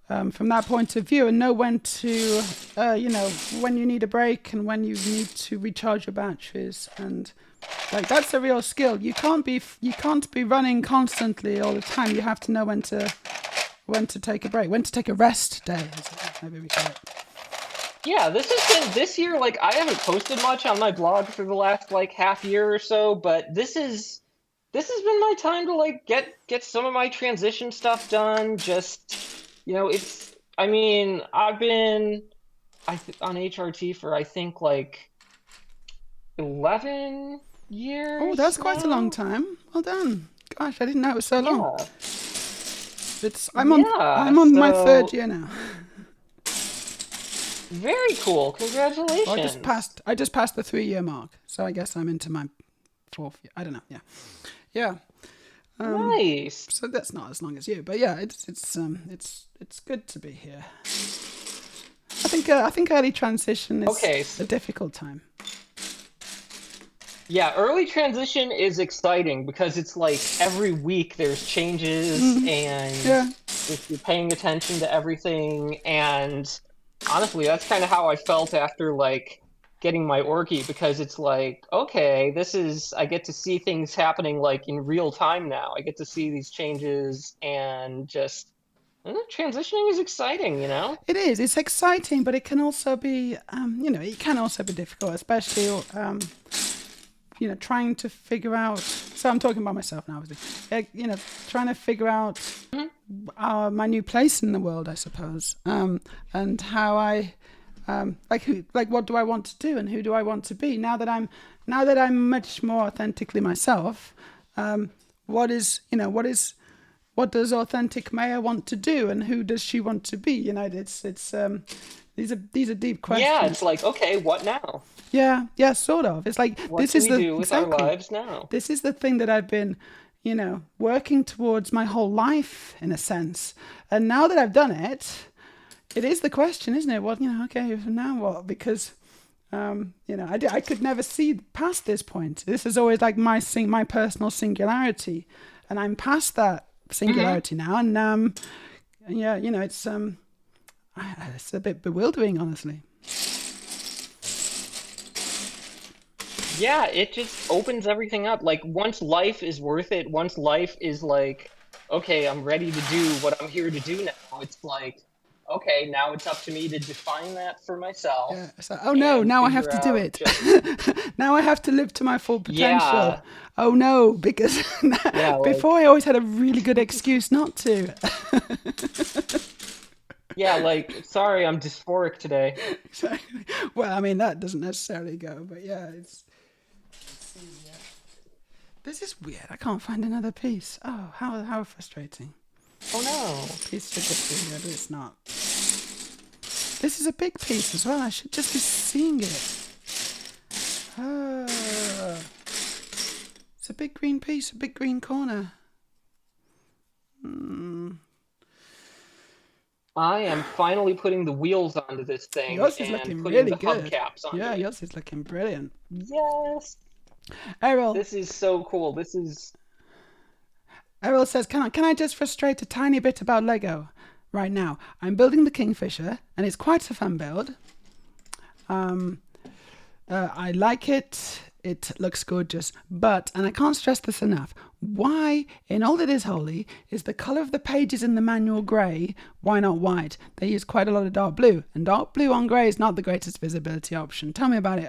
from that point of view, and know when to, when you need a break and when you need to recharge your batteries. And like, that's a real skill. You can't be running constantly all the time. You have to know when to take a break, when to take a rest day, maybe we call it. Yeah, this has been this year. Like, I haven't posted much on my blog for the last like half year or so, but this has been my time to like get some of my transition stuff done. Just, I've been on HRT for I think like 11 years. Oh, that's quite a long time. Well done. Gosh, I didn't know it was so long. I'm on my third year now. Very cool. Congratulations. Well, I just passed the 3-year mark, so I guess I'm into my 4th year. I don't know. Yeah. Nice. So that's not as long as you, but yeah, it's good to be here. I think early transition is Okay. a difficult time. Yeah, early transition is exciting because it's like every week there's changes and Yeah. you're paying attention to everything. And honestly, that's kind of how I felt after like getting my Orky, because it's like, okay, I get to see things happening like in real time now. I get to see these changes and just transitioning is exciting, you know? It is. It's exciting, but it can also be, it can also be difficult, especially, trying to figure out. So I'm talking about myself now, obviously. Trying to figure out my new place in the world, I suppose, and how I, what do I want to do, and who do I want to be now that I'm much more authentically myself. What does authentic Meja want to do, and who does she want to be? These are deep questions. Yeah, it's like, okay, what now? Yeah, sort of. It's like What this do is we do with our lives now? This is the thing that I've been, working towards my whole life in a sense. And now that I've done it, it is the question, isn't it? Well, okay, now what? Because I could never see past this point. This is always like my personal singularity, and I'm past that singularity now. And it's a bit bewildering, honestly. Yeah, it just opens everything up. Like, once life is worth it, once life is like, okay, I'm ready to do what I'm here to do now, it's like, okay, now it's up to me to define that for myself. Yeah. So, now I have to do it. Now I have to live to my full potential. Yeah. Oh no, because before I always had a really good excuse not to. Yeah, like, sorry, I'm dysphoric today. Well, I mean, that doesn't necessarily go, but yeah, this is weird. I can't find another piece. Oh, how frustrating. Oh no. Piece should just be here, but it's not. This is a big piece as well. I should just be seeing it. It's a big green piece, a big green corner. I am finally putting the wheels onto this thing. Yours is and looking putting really the good. hubcaps onto it. Yours is looking brilliant. Yes. Errol. This is so cool. Errol says, can I just frustrate a tiny bit about Lego right now? I'm building the Kingfisher, and it's quite a fun build. I like it. It looks gorgeous. But, and I can't stress this enough, why, in all that is holy, is the colour of the pages in the manual grey? Why not white? They use quite a lot of dark blue, and dark blue on grey is not the greatest visibility option. Tell me about it,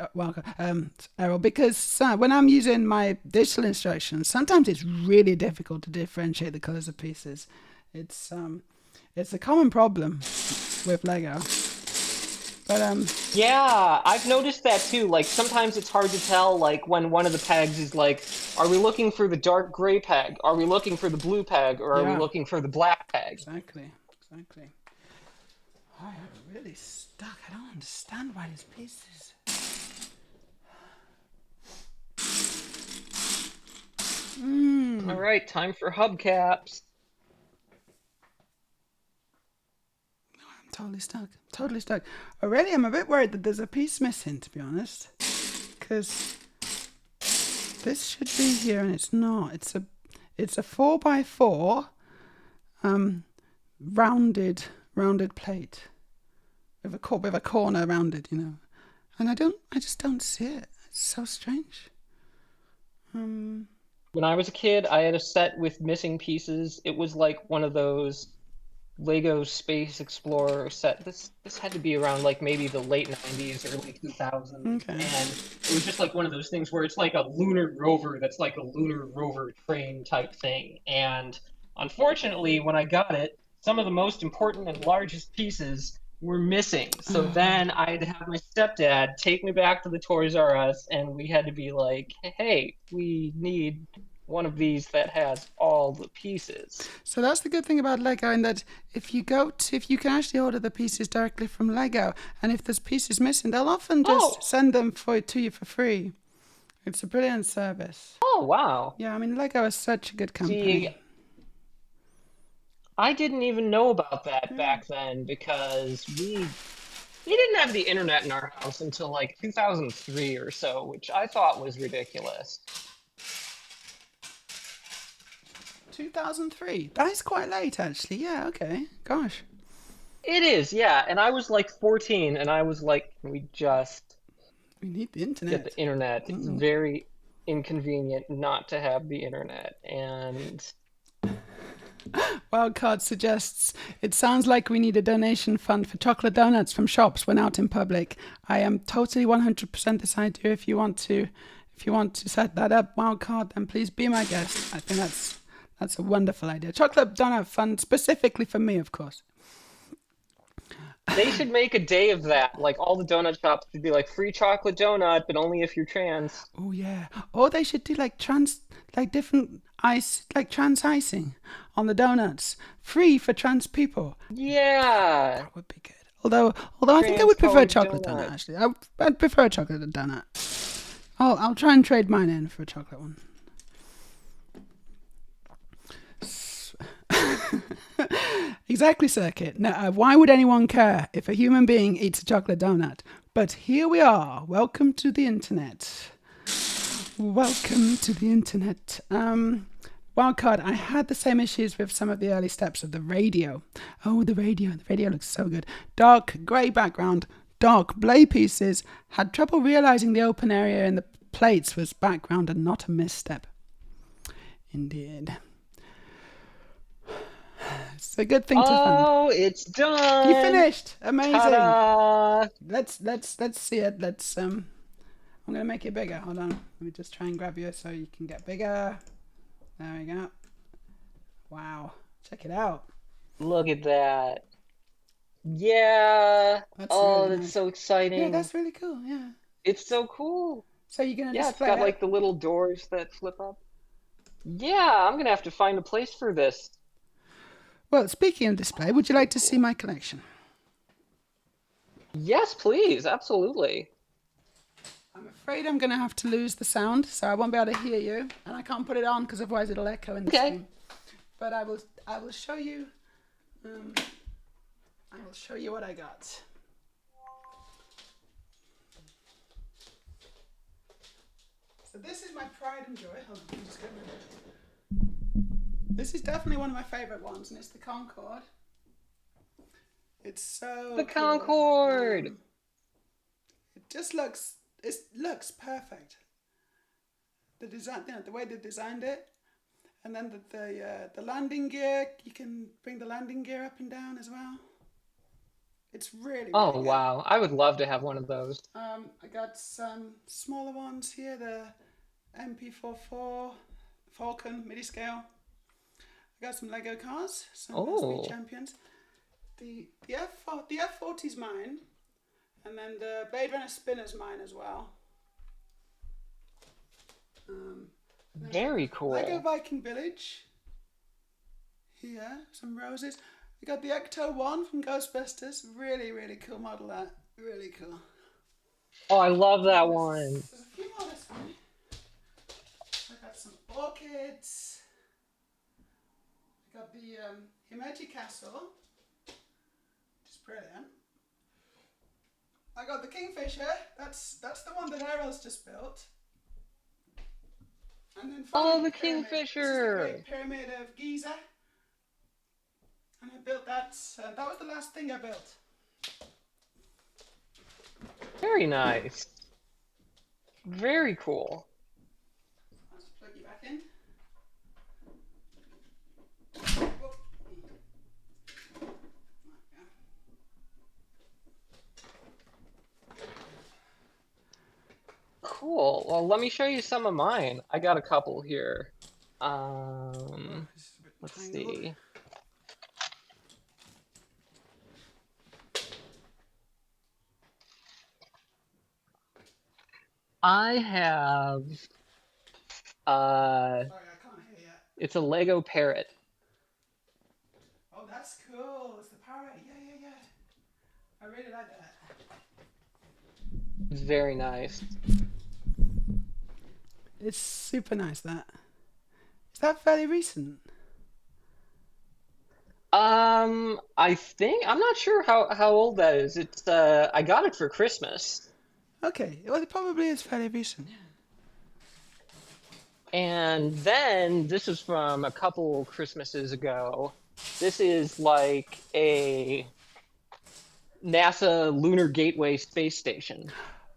Errol, because when I'm using my digital instructions, sometimes it's really difficult to differentiate the colours of pieces. It's a common problem with Lego. But Yeah, I've noticed that too. Like, sometimes it's hard to tell, like, when one of the pegs is like, are we looking for the dark gray peg? Are we looking for the blue peg? Or are we looking for the black peg? Exactly. I'm really stuck. I don't understand why these pieces. All right, time for hubcaps. Totally stuck. Already, I'm a bit worried that there's a piece missing, to be honest, because this should be here and it's not. It's a 4x4 rounded plate with a corner rounded, and I just don't see it. It's so strange. When I was a kid, I had a set with missing pieces. It was like one of those Lego Space Explorer set. This had to be around like maybe the late 90s, early 2000s. Okay. And it was just like one of those things where it's like a lunar rover that's like a lunar rover train type thing. And unfortunately, when I got it, some of the most important and largest pieces were missing. So then I had to have my stepdad take me back to the Toys R Us, and we had to be like, hey, we need one of these that has all the pieces. So that's the good thing about Lego, in that if you can actually order the pieces directly from Lego, and if there's pieces missing, they'll often just send them to you for free. It's a brilliant service. Oh, wow. Yeah, I mean, Lego is such a good See, company. I didn't even know about that Yeah. back then because we didn't have the internet in our house until like 2003 or so, which I thought was ridiculous. 2003. That is quite late, actually. Yeah, okay. Gosh. It is, yeah. And I was like 14 and I was like, can we just We need the get the internet. internet? It's very inconvenient not to have the internet. And Wildcard suggests it sounds like we need a donation fund for chocolate donuts from shops when out in public. I am totally 100% this idea. If you want to set that up, Wildcard, then please be my guest. I think that's a wonderful idea. Chocolate donut fund specifically for me, of course. they should make a day of that. Like all the donut shops should be like free chocolate donut, but only if you're trans. Oh yeah. Or they should do different ice, like trans icing on the donuts, free for trans people. Yeah. That would be good. Although I think I would prefer Trans-colored chocolate donut. donut. Actually, I'd prefer a chocolate donut. I'll try and trade mine in for a chocolate one. Exactly, Circuit. Now, why would anyone care if a human being eats a chocolate donut? But here we are. Welcome to the internet. Welcome to the internet. Wildcard, I had the same issues with some of the early steps of the radio. Oh, the radio. The radio looks so good. Dark grey background, dark blay pieces. Had trouble realizing the open area in the plates was background and not a misstep. Indeed. It's a good thing to fund. Oh, it's done. You finished. Amazing. Ta-da! Let's see it. I'm gonna make it bigger. Hold on. Let me just try and grab you so you can get bigger. There we go. Wow. Check it out. Look at that. Yeah. That's Oh, really that's nice. so exciting. Yeah, that's really cool. Yeah. It's so cool. So you're gonna Yeah, it's display got it? like the little doors that flip up. Yeah, I'm gonna have to find a place for this. Well, speaking of display, would you like to see my collection? Yes, please. Absolutely. I'm afraid I'm going to have to lose the sound, so I won't be able to hear you, and I can't put it on because otherwise it'll echo in the Okay. stream. But I will show you. I will show you what I got. So this is my pride and joy. Hold on, I'm just going to. This is definitely one of my favourite ones, and it's the Concorde. It's so The cool. Concorde. It just looks perfect. The design, the way they designed it, and then the landing gear. You can bring the landing gear up and down as well. It's really, Oh, really good. wow. I would love to have one of those. I got some smaller ones here. The MP44 Falcon MIDI scale. I got some Lego cars, some Oh. Speed Champions. The F40's mine, and then the Blade Runner Spinner's mine as well. Very cool. Lego Viking Village. Here, some roses. We got the Ecto 1 from Ghostbusters. Really, really cool model that. Really cool. Oh, I love that one. There's a few more this way. I got some orchids. I got the Meja Castle. Which is brilliant. I got the Kingfisher. That's the one that Errol's just built. And then Oh, the Pyramid. Kingfisher. This is the Great Pyramid of Giza. And I built that. That was the last thing I built. Very nice. Very cool. I'll just plug you back in. Cool. Well, let me show you some of mine. I got a couple here. Let's see. I have Sorry, I can't hear you. it's a Lego parrot. Oh, that's cool. It's the parrot. Yeah. I really like that. It's very nice. It's super nice. That is that fairly recent. I think I'm not sure how old that is. It's I got it for Christmas. Okay, well, it probably is fairly recent. And then this was from a couple Christmases ago. This is like a NASA Lunar Gateway space station.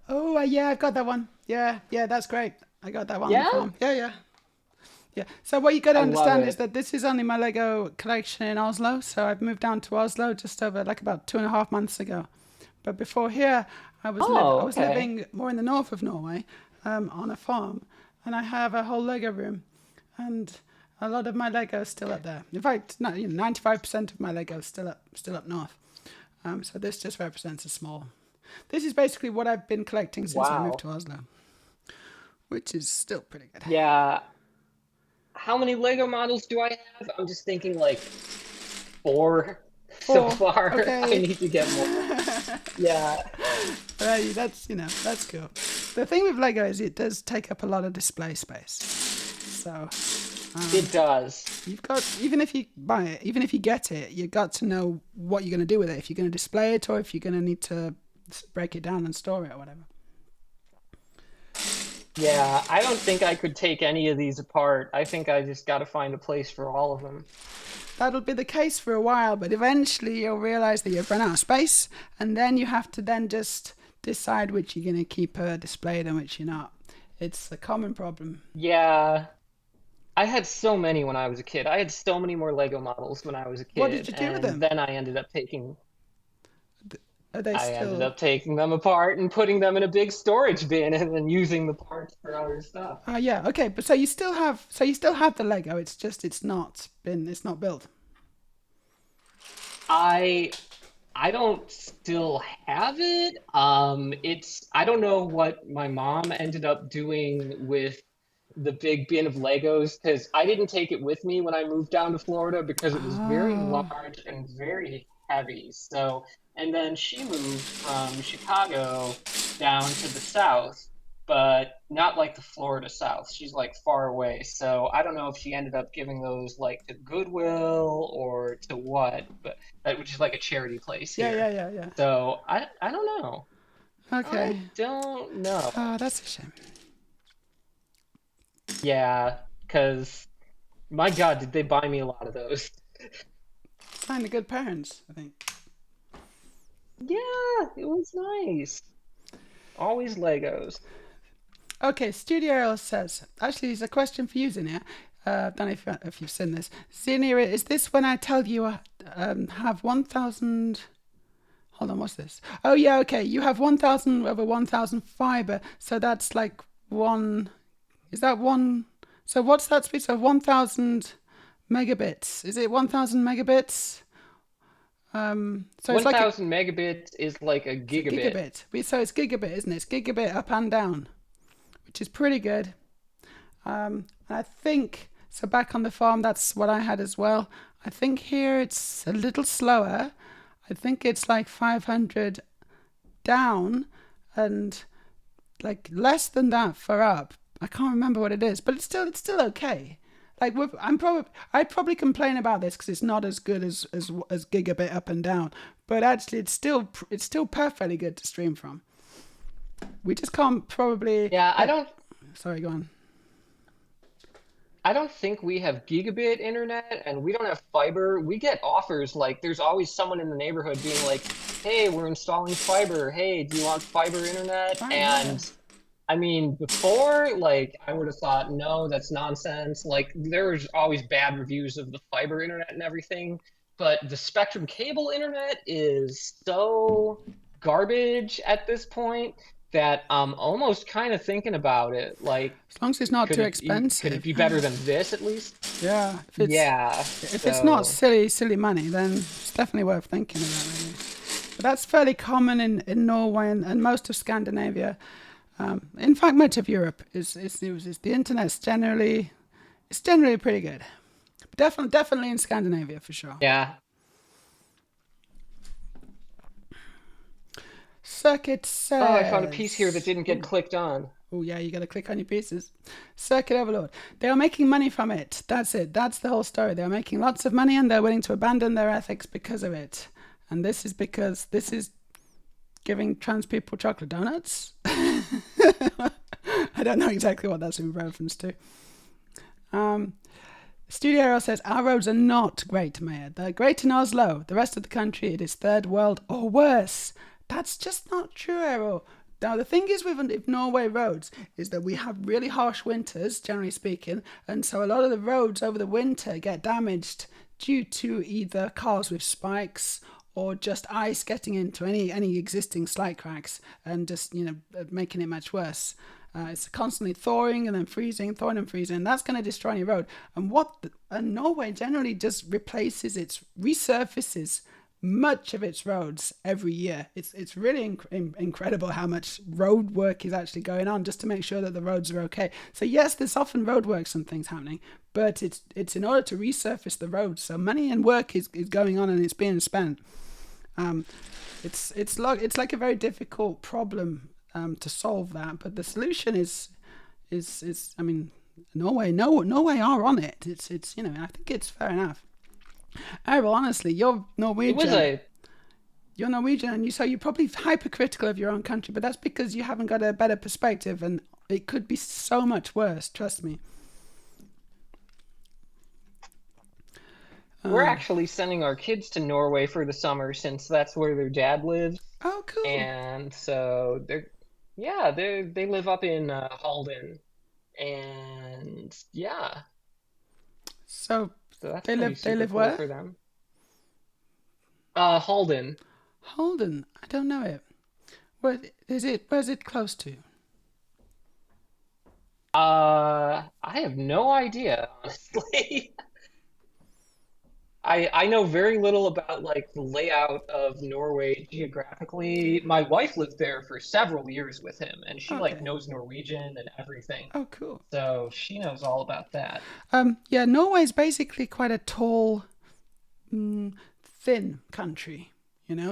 Oh, yeah, I've got that one. Yeah, yeah, that's great. I got that one on the Yeah, farm. Yeah, yeah. Yeah. So what you got to I love understand is it. that this is only my Lego collection in Oslo. So I've moved down to Oslo just over like about 2.5 months ago. But before here, I Oh, was okay. living more in the north of Norway, on a farm, and I have a whole Lego room, and a lot of my Lego is still up there. In fact, 95% of my Lego is still up north. So this just represents a small. This is basically what I've been collecting since I moved Wow. to Oslo, which is still pretty good. Yeah. How many Lego models do I have? I'm just thinking like four so Four. far. I Okay. need to get more. Yeah, That's that's cool. The thing with Lego is it does take up a lot of display space. So it does. you've got even if you buy it, even if you get it, you got to know what you're going to do with it. If you're going to display it or if you're going to need to break it down and store it or whatever. Yeah, I don't think I could take any of these apart. I think I just got to find a place for all of them. That'll be the case for a while, but eventually you'll realize that you've run out of space, and then you have to then just decide which you're going to keep displayed and which you're not. It's a common problem. Yeah, I had so many when I was a kid. I had so many more Lego models when I was a What did kid, you do with and them? then Are they I ended still? up taking them apart and putting them in a big storage bin and then using the parts for other stuff. Oh yeah, okay. But so you still have the Lego. It's just it's not built. I I don't still have it. I don't know what my mom ended up doing with the big bin of Legos because I didn't take it with me when I moved down to Florida because it was very Oh, large and very heavy. So, and then she moved from Chicago down to the south, but not like the Florida South. She's like far away. So I don't know if she ended up giving those like to Goodwill or to what, but that which is like a charity place yeah, yeah, here. yeah, yeah. So I don't know. I Okay. don't know. Oh, that's a shame. Yeah, because my God, did they buy me a lot of those? Find the good parents, I think. Yeah, it was nice. Always Legos. Okay, Studio Arrow says, actually, there's a question for you, Zinnia. I don't know if you've seen this. Zinnia, is this when I tell you I have 1,000... Hold on, what's this? Oh, yeah, okay. You have 1,000 over 1,000 fiber. So that's like one... Is that one... So what's that speed? So 1,000 megabits. Is it 1,000 megabits? So it's like a, 1,000 megabits is like a it's a gigabit. gigabit. So it's gigabit, isn't it? It's gigabit up and down, which is pretty good. And I think so. Back on the farm, that's what I had as well. I think here it's a little slower. I think it's like 500 down and like less than that for up. I can't remember what it is, but it's still okay. Like I'd probably complain about this because it's not as good as gigabit up and down, but actually it's still perfectly good to stream from. We just can't probably Yeah, like. Sorry, go on. I don't think we have gigabit internet and we don't have fiber. We get offers like there's always someone in the neighborhood being like, "Hey, we're installing fiber. Hey, do you want fiber internet?" Right? Yeah. And I mean, before, like, I would have thought, no, that's nonsense. Like, there's always bad reviews of the fiber internet and everything, but the Spectrum cable internet is so garbage at this point that I'm almost kind of thinking about it. Like, As long as it's not too could it expensive. be better than this at least? Yeah. Yeah. If it's not So, silly money, then it's definitely worth thinking about. Maybe. But that's fairly common in Norway and most of Scandinavia. In fact, much of Europe is the internet's generally pretty good. Definitely in Scandinavia for sure. yeah. Circuit Oh, I found a piece here that says, didn't get clicked on. Oh yeah, you got to click on your pieces. Circuit overload. They are making money from it. That's it. That's the whole story. They are making lots of money and they're willing to abandon their ethics because of it. And this is because this is giving trans people chocolate donuts. I don't know exactly what that's in reference to. Studio Arrow says, our roads are not great, Meja. They're great in Oslo. The rest of the country, it is third world or worse. That's just not true, Arrow. Now, the thing is with Norway roads is that we have really harsh winters, generally speaking, and so a lot of the roads over the winter get damaged due to either cars with spikes or just ice getting into any existing slight cracks and just, making it much worse. It's constantly thawing and then freezing, thawing and freezing, and that's going to destroy any road. And Norway generally just resurfaces much of its roads every year. It's really incredible how much road work is actually going on just to make sure that the roads are okay. So yes, there's often road works and things happening, but it's in order to resurface the roads. So money and work is going on and it's being spent. It's like a very difficult problem to solve that, but the solution is I mean, Norway are on it. It's I think it's fair enough. Errol, honestly, you're Norwegian. You're Norwegian, and you're probably hypercritical of your own country, but that's because you haven't got a better perspective, and it could be so much worse. Trust me. We're actually sending our kids to Norway for the summer since that's where their dad lives. Oh, cool. And so they live up in Halden, and yeah. So that's they live cool where? For them. Halden. Halden. I don't know it. Where is it? Where's it close to? I have no idea, honestly. I know very little about like the layout of Norway geographically. My wife lived there for several years with him, and she Okay. knows Norwegian and everything. Oh, cool. So she knows all about that. Yeah, Norway's basically quite a tall, thin country,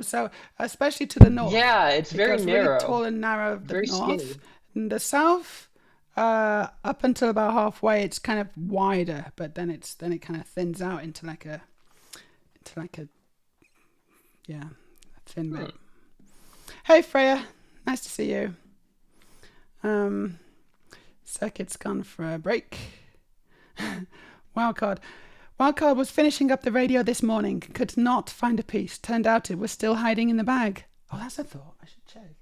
so especially to the north. Yeah, it's very narrow. Really tall and narrow the very north. Skinny. In the south, up until about halfway, it's kind of wider, but then it kind of thins out into like a thin bit. Hey Freya, nice to see you. Circuit's gone for a break. Wildcard was finishing up the radio this morning. Could not find a piece. Turned out it was still hiding in the bag. Oh, that's a thought. I should check.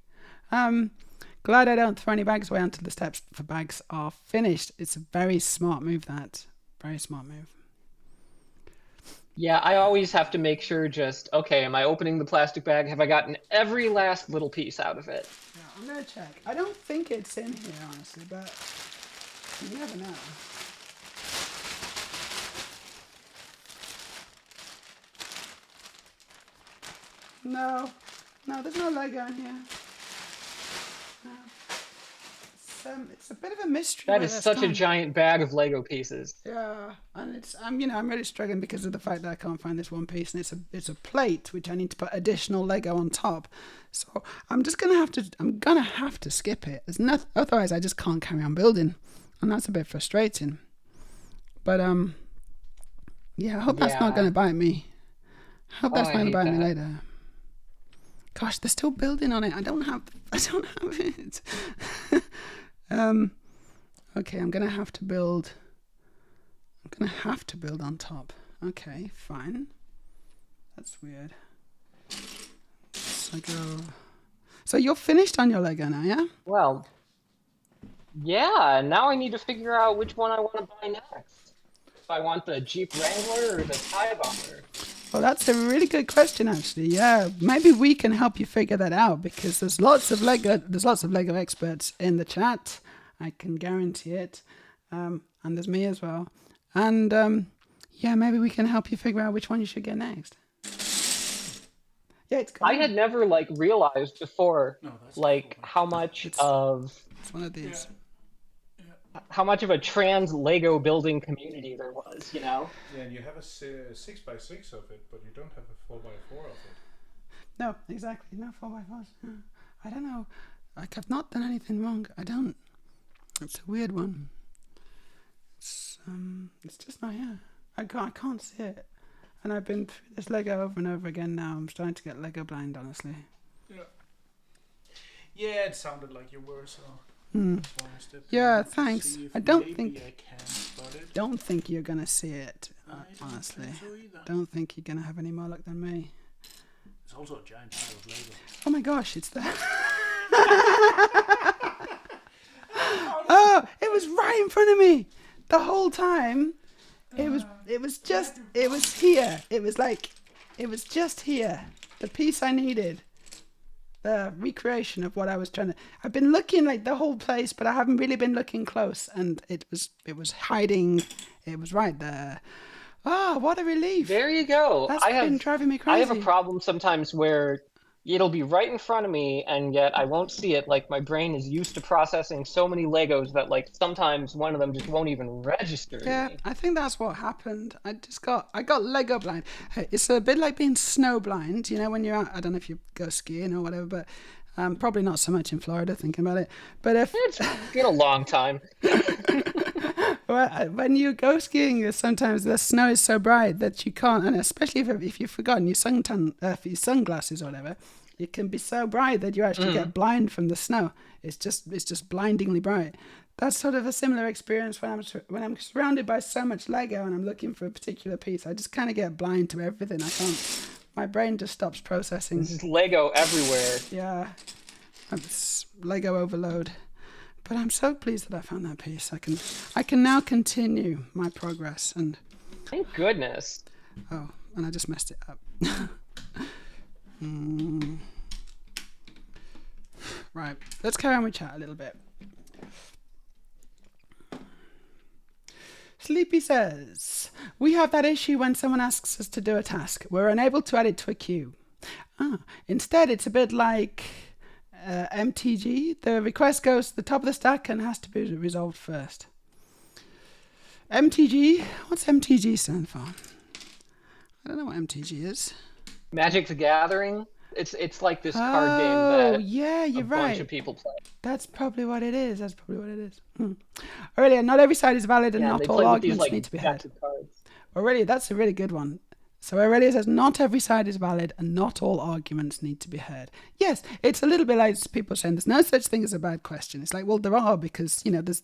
Glad I don't throw any bags away until the steps for bags are finished. It's a very smart move, that. Very smart move. Yeah, I always have to make sure okay, am I opening the plastic bag? Have I gotten every last little piece out of it? Yeah, I'm going to check. I don't think it's in here, honestly, but you never know. No, there's no Lego in here. No. It's a bit of a mystery. That is such a giant bag of Lego pieces. Yeah, and I'm really struggling because of the fact that I can't find this one piece, and it's a plate which I need to put additional Lego on top. So I'm gonna have to skip it. There's nothing, otherwise I just can't carry on building, and that's a bit frustrating. But yeah, I hope that's not gonna bite me. I hope that's not gonna bite me later. Gosh, they're still building on it. I don't have it. Okay, I'm gonna have to build on top. Okay, fine. That's weird. So you're finished on your Lego now, yeah? Well, yeah, now I need to figure out which one I want to buy next. If I want the Jeep Wrangler or the TIE Bomber. Well, that's a really good question, actually. Yeah, maybe we can help you figure that out, because there's lots of Lego experts in the chat. I can guarantee it. And there's me as well. And yeah, maybe we can help you figure out which one you should get next. Yeah, I had never realized before how much of it's one of these. How much of a trans Lego building community there was, Yeah, and you have a 6x6 of it, but you don't have a 4x4 of it. No, exactly. No 4x4s. I don't know. I've not done anything wrong. I don't. It's a weird one. It's just not here. I can't see it. And I've been through this Lego over and over again now. I'm starting to get Lego blind, honestly. Yeah, it sounded like you were, so. Yeah, thanks. I don't think I can spot it. don't think you're gonna see it. Honestly, don't think you're gonna have any more luck than me. There's also a giant pile of Lego. Oh my gosh, it's there. Oh, it was right in front of me the whole time. It was here. It was just here. The piece I needed. The recreation of what I was trying to. I've been looking like the whole place, but I haven't really been looking close, and it was hiding. It was right there. Oh, what a relief! There you go. That's been driving me crazy. I have a problem sometimes where it'll be right in front of me, and yet I won't see it. Like, my brain is used to processing so many Legos that, like, sometimes one of them just won't even register. Yeah, I think that's what happened. I got Lego blind. It's a bit like being snow blind, you know, when you're out. I don't know if you go skiing or whatever, but probably not so much in Florida, thinking about it. But if It's been a long time. well, when you go skiing, sometimes the snow is so bright that you can't, and especially if you've forgotten your your sunglasses or whatever, it can be so bright that you actually get blind from the snow. It's just blindingly bright. That's sort of a similar experience when I'm surrounded by so much Lego and I'm looking for a particular piece. I just kind of get blind to everything. I can't. My brain just stops processing. There's Lego everywhere. Yeah, it's Lego overload. But I'm so pleased that I found that piece. I can now continue my progress. And Thank goodness. oh, and I just messed it up. Right, let's carry on with chat a little bit. Sleepy says, we have that issue when someone asks us to do a task. We're unable to add it to a queue. Instead, it's a bit like MTG. The request goes to the top of the stack and has to be resolved first. MTG? What's MTG stand for? I don't know what MTG is. Magic the Gathering. It's like this card game that yeah, you're a right. bunch of people play. That's probably what it is. Earlier, not every side is valid and Yeah, not they all play with arguments these, like, need to be heard. decks of cards. Aurelia, that's a really good one. So Aurelia says, not every side is valid and not all arguments need to be heard. Yes, it's a little bit like people saying there's no such thing as a bad question. It's like, well, there are, because, you know, there's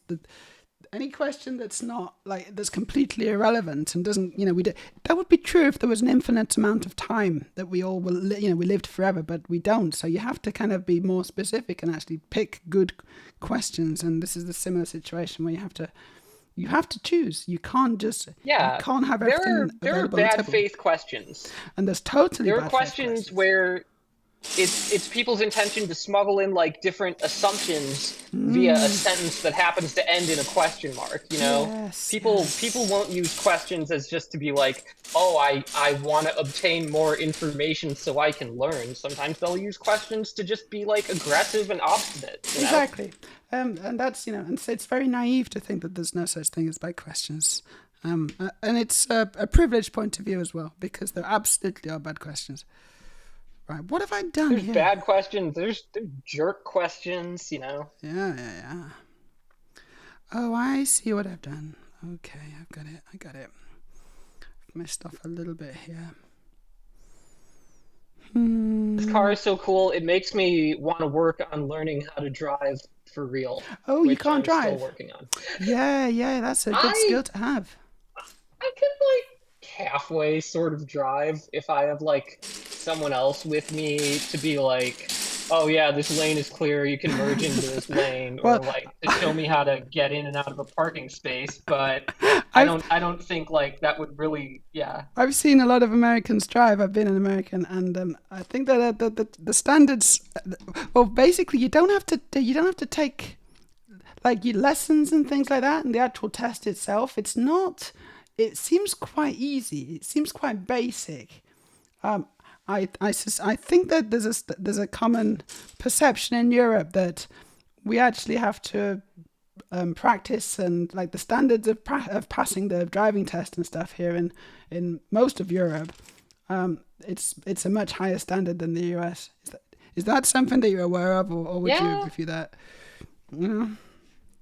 any question that's not, like, that's completely irrelevant and doesn't, you know, that would be true if there was an infinite amount of time that we all will, you know, we lived forever, but we don't. So you have to kind of be more specific and actually pick good questions. And this is the similar situation where you have to choose. You can't just you can't have everything. There are bad faith questions. And there's totally there bad are questions where it's people's intention to smuggle in, like, different assumptions via a sentence that happens to end in a question mark, you know? Yes, people won't use questions as just to be like, oh, I want to obtain more information so I can learn. Sometimes they'll use questions to just be, like, aggressive and obstinate. You know? Exactly. And that's, you know, and so it's very naive to think that there's no such thing as bad questions. And it's a privileged point of view as well, because there absolutely are bad questions. Right, what have I done There's here? bad questions. There's jerk questions, you know. Yeah. Oh, I see what I've done. Okay, I got it. I've messed off a little bit here. This car is so cool. It makes me want to work on learning how to drive for real. Oh, you can't I'm drive? Still working on. Yeah, that's a good skill to have. I can, like, halfway sort of drive if I have, like, someone else with me to be like, oh yeah, this lane is clear, you can merge into this lane, or like to show me how to get in and out of a parking space. But I don't think, like, that would really, yeah. I've seen a lot of Americans drive. I've been an American, and I think that the standards. Well, basically, you don't have to take, like, your lessons and things like that, and the actual test itself. It's not. It seems quite easy. It seems quite basic. I think that there's a common perception in Europe that we actually have to practice, and, like, the standards of passing the driving test and stuff here in most of Europe, it's a much higher standard than the US. Is that something that you're aware of, or would you review that?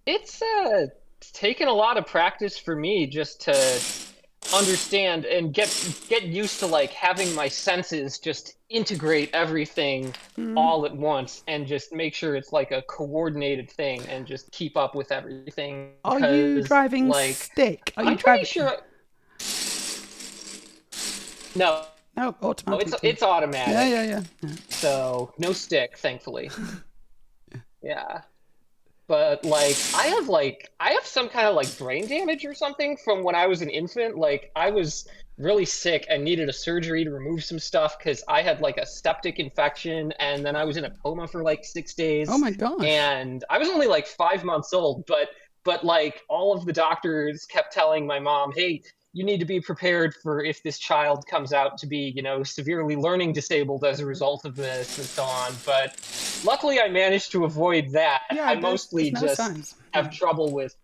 It's taken a lot of practice for me just to understand and get used to like having my senses just integrate everything all at once and just make sure it's like a coordinated thing and just keep up with everything Are you because driving like stick? Are you I'm pretty driving? sure no, No, automatic. it's Yeah, automatic. yeah, yeah. Yeah. So no stick, thankfully. Yeah. But I have some kind of like brain damage or something from when I was an infant. Like I was really sick and needed a surgery to remove some stuff because I had like a septic infection and then I was in a coma for like six Oh days my gosh. and I was only like 5 months old, but like all of the doctors kept telling my mom, hey, you need to be prepared for if this child comes out to be, severely learning disabled as a result of this and so on. But luckily, I managed to avoid that. Yeah, I there's mostly no just signs. have Yeah. trouble with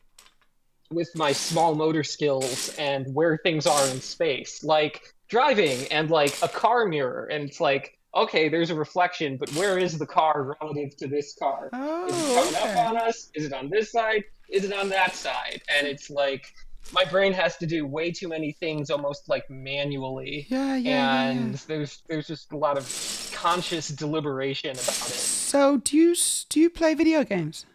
my small motor skills and where things are in space, like driving and like a car mirror. And it's like, okay, there's a reflection, but where is the car relative to this car? Is it Oh, coming up okay. on us? Is it on this side? Is it on that side? And So, it's like my brain has to do way too many things almost like manually. yeah, yeah, yeah, yeah. And there's just a lot of conscious deliberation about it. So, do you play video games?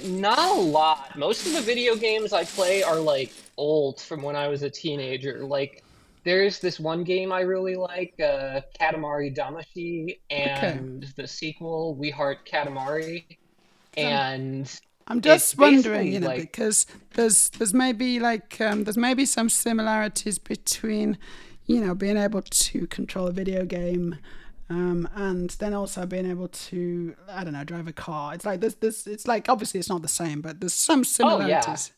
Not a lot. Most of the video games I play are like old from when I was a teenager. Like there's this one game I really like, Katamari Damacy, Okay. and the sequel, We Heart Katamari. 'Cause And I'm it's just wondering, basically like, because there's maybe there's maybe some similarities between, being able to control a video game, and then also being able to, I don't know, drive a car. It's like this. It's like obviously it's not the same, but there's some oh yeah. similarities.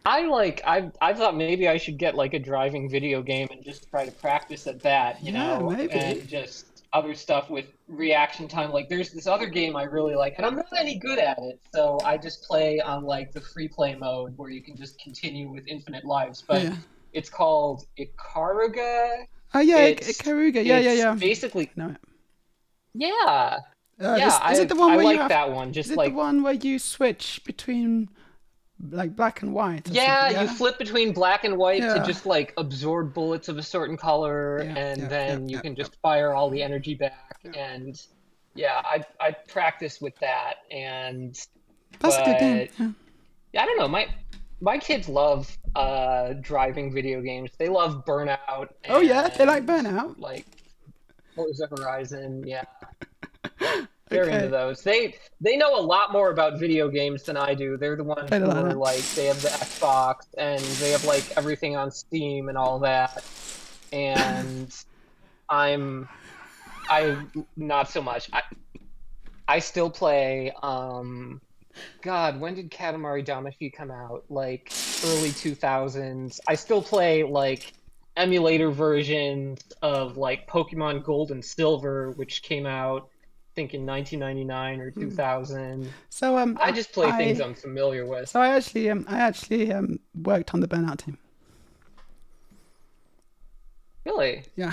I thought maybe I should get like a driving video game and just try to practice at that, Yeah, maybe. and just other stuff with reaction time. Like there's this other game I really like, and I'm not any good at it, so I just play on like the free play mode where you can just continue with infinite lives. But Yeah. it's called Ikaruga. Oh yeah, It's Karuga. Yeah, yeah, it's yeah. basically I know it. yeah. Yeah, Is it the one I where you like have? that one. Is Just it the like one where you switch between like black and white or something? yeah, you Yeah. flip between black and white to Yeah. just like absorb bullets of a certain color, Yeah. and Yeah. Yeah. then you Yeah. can Yeah. just fire all the energy back. Yeah. And yeah, I practice with that, and That's a good game. but Yeah. yeah, I don't know. My kids love driving video games. They love Burnout Oh yeah, they like and Burnout. like Forza Horizon. Yeah, they're into Okay, those. They know a lot more about video games than I do. They're the ones played a who lot of are that. like they have the Xbox and they have like everything on Steam and all that. And I'm I not so much. I still play God, when did Katamari Damacy come out? Like early 2000s. I still play like emulator versions of like Pokemon Gold and Silver, which came out, I think in 1999 or 2000. So I just play things I'm familiar with. I actually worked on the Burnout team. Really? Yeah.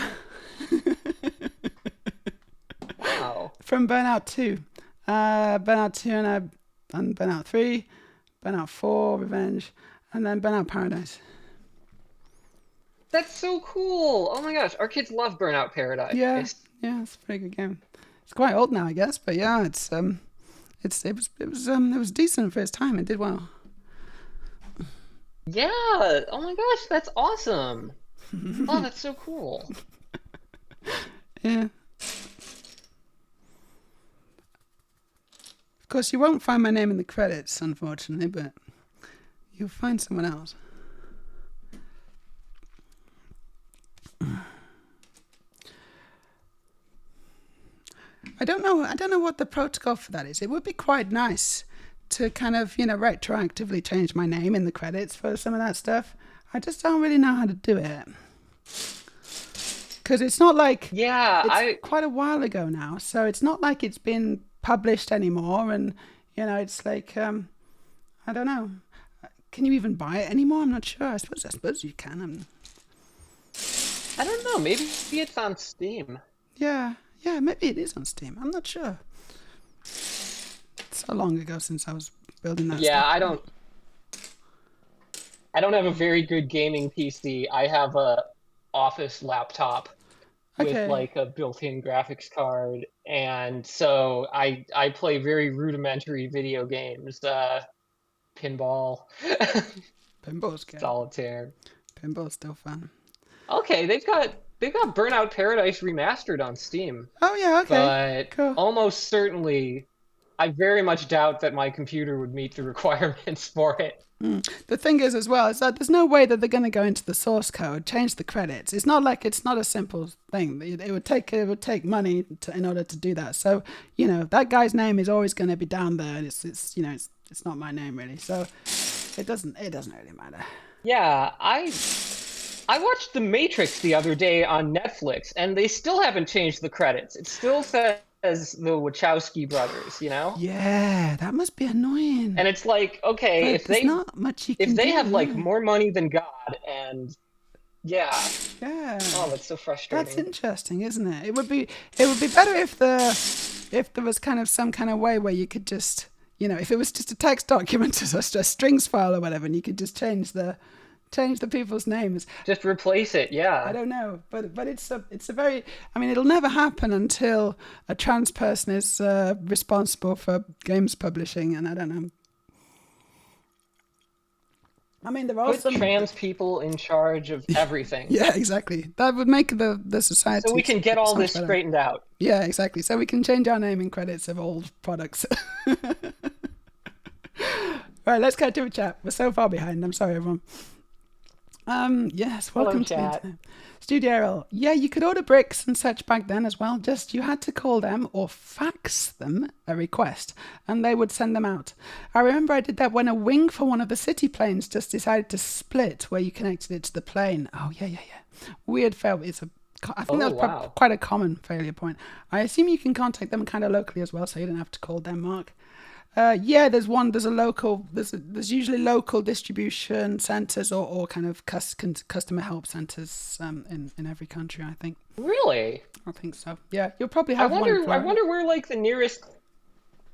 Wow. From Burnout 2. Burnout 2 and Burnout 3, Burnout 4, Revenge, and then Burnout Paradise. That's so cool. Oh my gosh, our kids love Burnout Paradise. Yeah, yeah, it's a pretty good game. It's quite old now, I guess, but yeah, it was decent for its time. It did well. Yeah. Oh my gosh, that's awesome. Oh, that's so cool. Yeah. Of course, you won't find my name in the credits, unfortunately, but you'll find someone else. I don't know what the protocol for that is. It would be quite nice to kind of, retroactively change my name in the credits for some of that stuff. I just don't really know how to do it. Because it's not like Yeah, it's quite a while ago now, so it's not like it's been published anymore, and it's like I don't know. Can you even buy it anymore? I'm not sure. I suppose you can. I don't know. Maybe it's on Steam. Yeah, maybe it is on Steam. I'm not sure. so long ago since I was building that Yeah, stuff. I don't have a very good gaming PC. I have a office laptop with Okay. like a built-in graphics card, and so I play very rudimentary video games, pinball, Pinball's good. solitaire. Pinball's still fun. Okay, they've got Burnout Paradise remastered on Steam, Oh yeah, okay. but Cool. almost certainly I very much doubt that my computer would meet the requirements for it. The thing is as well is that there's no way that they're going to go into the source code, change the credits. It's not like it's not a simple thing. It would take money in order to do that. So that guy's name is always going to be down there. It's not my name really. So it doesn't really matter. Yeah, I watched The Matrix the other day on Netflix, and they still haven't changed the credits. It still says the Wachowski brothers, Yeah, that must be annoying. And it's like, okay, But there's not much you can if they do, have like yeah. more money than God, and yeah, Yeah. oh, that's so frustrating. That's interesting, isn't it? It would be better if there was kind of some kind of way where you could just if it was just a text document or a strings file or whatever, and you could just change the people's names. Just replace it, yeah. I don't know, but it's a very. I mean, it'll never happen until a trans person is responsible for games publishing, and I don't know. I mean, there are Put some trans people in charge of everything. Yeah, exactly. That would make the society. So we can get all so much this better. straightened out. Yeah, exactly. So we can change our naming credits of old products. Right, let's get to a chat. We're so far behind. I'm sorry, everyone. Yes, welcome to the chat. internet. Studio Errol. Yeah, you could order bricks and such back then as well. Just you had to call them or fax them a request and they would send them out. I remember I did that when a wing for one of the city planes just decided to split where you connected it to the plane. Oh, yeah. Weird fail. I think that was quite a common failure point. I assume you can contact them kind of locally as well, so you don't have to call Denmark. Yeah, there's usually local distribution centers or kind of customer help centers in every country, I think. Really? I think so. Yeah, you'll probably have one. I wonder where like the nearest.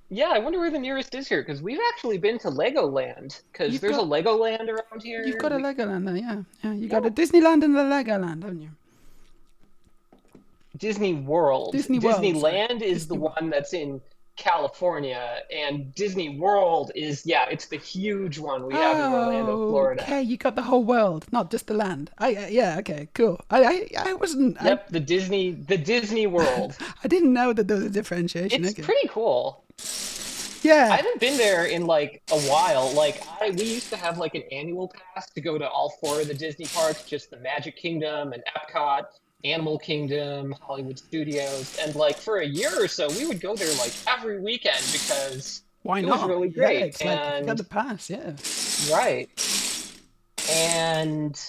Yeah, I wonder where the nearest is here, because we've actually been to Legoland, because there's a Legoland around here. You've got a Legoland there, yeah. You got a Disneyland and a Legoland, haven't you? Disney World. Disneyland is the World. one that's in California, and Disney World is it's the huge one we have in Orlando, Florida. Okay, you got the whole world, not just the land. Okay, cool. I wasn't. Yep, the Disney World. I didn't know that there was a differentiation. It's pretty cool. Yeah, I haven't been there in like a while. Like we used to have like an annual pass to go to all 4 of the Disney parks, just the Magic Kingdom and Epcot, Animal Kingdom, Hollywood Studios, and like for a year or so we would go there like every weekend because why it not? was really great. Yeah, it's like you got the pass, yeah. Right. And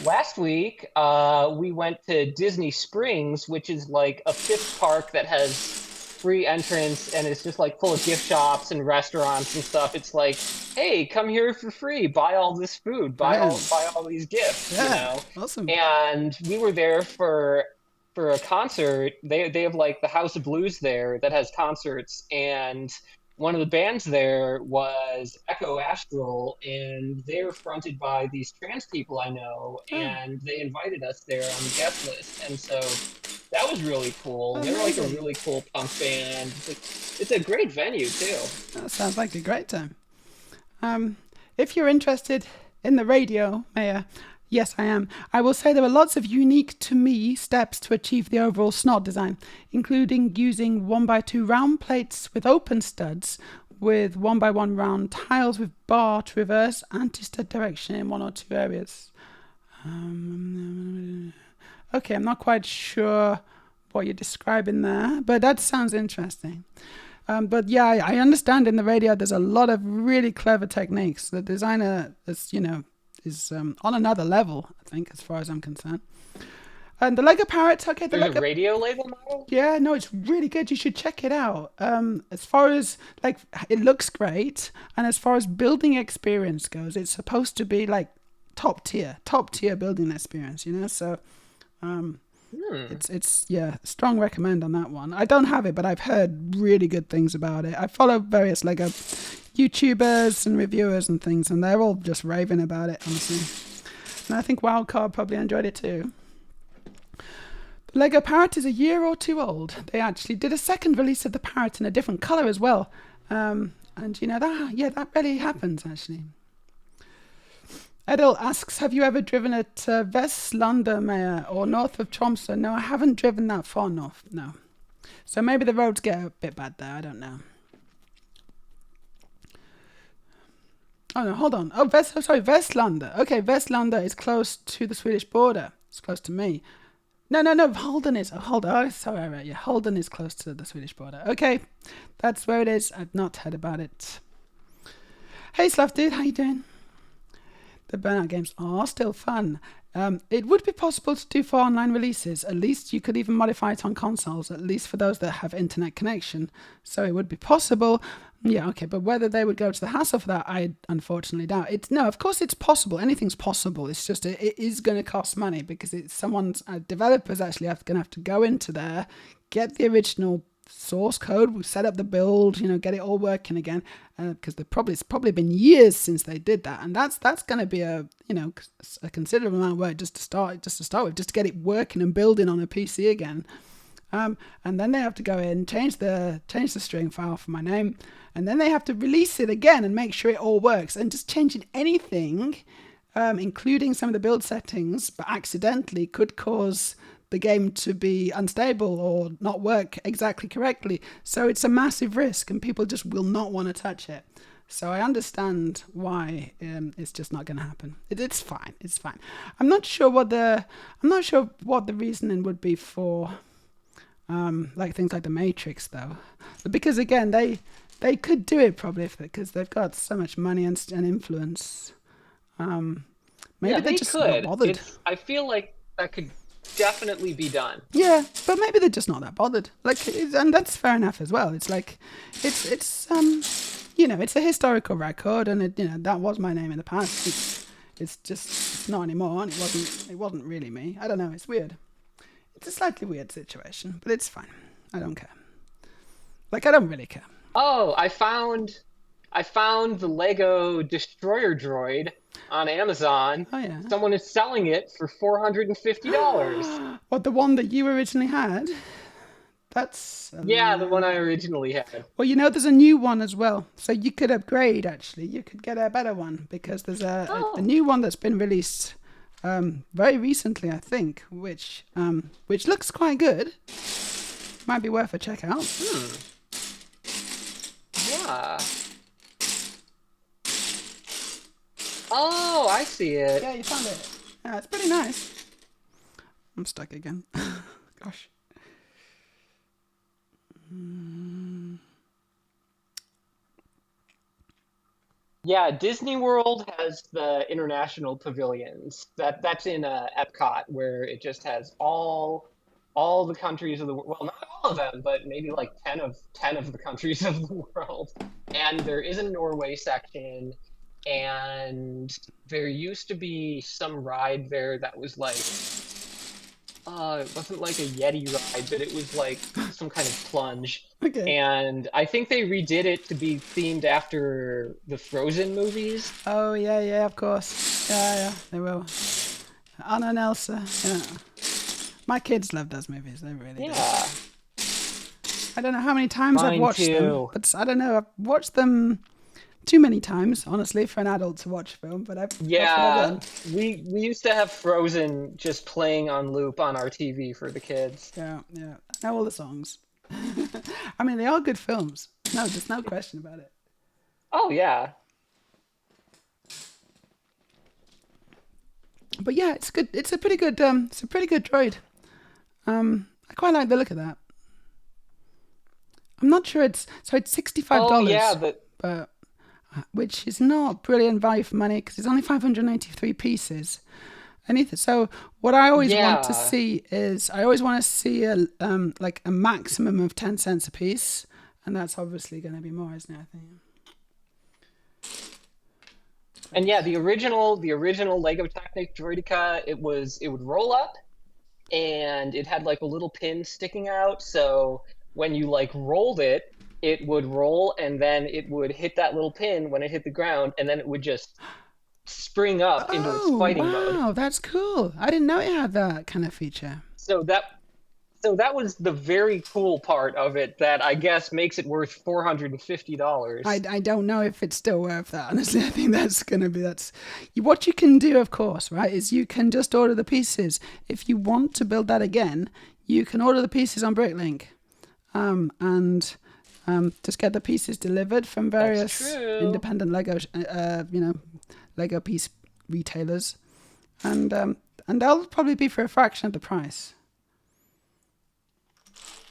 last week we went to Disney Springs, which is like a 5th park that has free entrance, and it's just like full of gift shops and restaurants and stuff. It's like, hey, come here for free, buy all this food, buy all these gifts. Yeah, awesome. And we were there for a concert. They have like the House of Blues there that has concerts, and one of the bands there was Echo Astral, and they're fronted by these trans people I know, and they invited us there on the guest list, and so that was really cool. They're like a really cool punk band. It's a great venue too. That sounds like a great time. If you're interested in the radio, Meja, yes, I am. I will say there are lots of unique to me steps to achieve the overall snot design, including using 1x2 round plates with open studs, with 1x1 round tiles with bar to reverse anti-stud direction in 1 or 2 areas. Okay, I'm not quite sure what you're describing there, but that sounds interesting. But yeah, I understand in the radio there's a lot of really clever techniques. The designer is on another level, I think, as far as I'm concerned. And the Lego Parrot, okay. There's a radio label model? Yeah, no, it's really good. You should check it out. As far as, like, it looks great. And as far as building experience goes, it's supposed to be, like, top tier building experience, So, It's yeah, strong recommend on that one. I don't have it, but I've heard really good things about it. I follow various Lego YouTubers and reviewers and things, and they're all just raving about it, honestly. And I think Wildcard probably enjoyed it too. The Lego Parrot is a year or two old. They actually did a second release of the Parrot in a different colour as well. And you know, that really happens actually. Edel asks, have you ever driven at Vestlandet, Meja, or north of Tromsø? No, I haven't driven that far north, no. So maybe the roads get a bit bad there, I don't know. Oh no, hold on. Oh, Vestlandet. Okay, Vestlandet is close to the Swedish border. It's close to me. No, Halden is. Oh, Halden. Oh, sorry, right. Yeah, Halden is close to the Swedish border. Okay, that's where it is. I've not heard about it. Hey, Slav dude, how you doing? The Burnout games are still fun. It would be possible to do for online releases. At least you could even modify it on consoles, at least for those that have internet connection. So it would be possible. Yeah, okay, but whether they would go to the hassle for that, I unfortunately doubt it. No, of course it's possible. Anything's possible. It's just it is going to cost money because it's developers actually going to have to go into there, get the original source code, set up the build, get it all working again, because it's probably been years since they did that, and that's going to be a considerable amount of work just to start with, just to get it working and building on a PC again. And then they have to go in, change the string file for my name, and then they have to release it again and make sure it all works. And just changing anything, including some of the build settings, but accidentally could cause the game to be unstable or not work exactly correctly. So it's a massive risk, and people just will not want to touch it. So I understand why it's just not going to happen. It's fine. It's fine. I'm not sure what the reasoning would be for like things like the Matrix, though, because again they could do it probably because they've got so much money and influence. Maybe they're just not bothered. I feel like that could definitely be done. Yeah, but maybe they're just not that bothered. And that's fair enough as well. It's like it's it's a historical record, and that was my name in the past. It's not anymore, and it wasn't really me. I don't know. It's weird. It's a slightly weird situation, but it's fine. I don't care. I don't really care. Oh, I found the Lego Destroyer droid on Amazon. Oh yeah. Someone is selling it for $450. What, the one that you originally had? That's the one I originally had. Well, there's a new one as well, so you could upgrade. Actually, you could get a better one because there's a new one that's been released very recently, I think, which looks quite good. Might be worth a check out. Yeah. Oh, I see it. Yeah, you found it. Yeah, it's pretty nice. I'm stuck again. Gosh. Yeah, Disney World has the international pavilions. That's in Epcot, where it just has all the countries of the world. Well, not all of them, but maybe like 10 of the countries of the world. And there is a Norway section, and there used to be some ride there that was like it wasn't like a Yeti ride, but it was like some kind of plunge. Okay. And I think they redid it to be themed after the Frozen movies. Oh, yeah, of course. Yeah, they will. Anna and Elsa, yeah. My kids love those movies, they really do. I don't know how many times I've watched them, but I don't know, I've watched them too many times, honestly, for an adult to watch film, but we used to have Frozen just playing on loop on our TV for the kids. Yeah, I know all the songs. I mean, they are good films. No, there's no question about it. Oh yeah. But yeah, it's good. It's a pretty good droid. I quite like the look of that. I'm not sure it's $65. Oh yeah, but which is not brilliant value for money because it's only 583 pieces. So what I always want to see is a maximum of 10 cents a piece, and that's obviously going to be more, isn't it? I think. And yeah, the original Lego Technic Droideka, it would roll up, and it had like a little pin sticking out. So when you like rolled it, it would roll and then it would hit that little pin when it hit the ground, and then it would just spring up into its Oh, fighting mode. wow, that's cool. I didn't know it had that kind of feature. So that was the very cool part of it that I guess makes it worth $450. I don't know if it's still worth that. Honestly, I think that's what you can do, of course, right? Is you can just order the pieces. If you want to build that again, you can order the pieces on Bricklink, and just get the pieces delivered from various independent Lego, Lego piece retailers, and they'll probably be for a fraction of the price.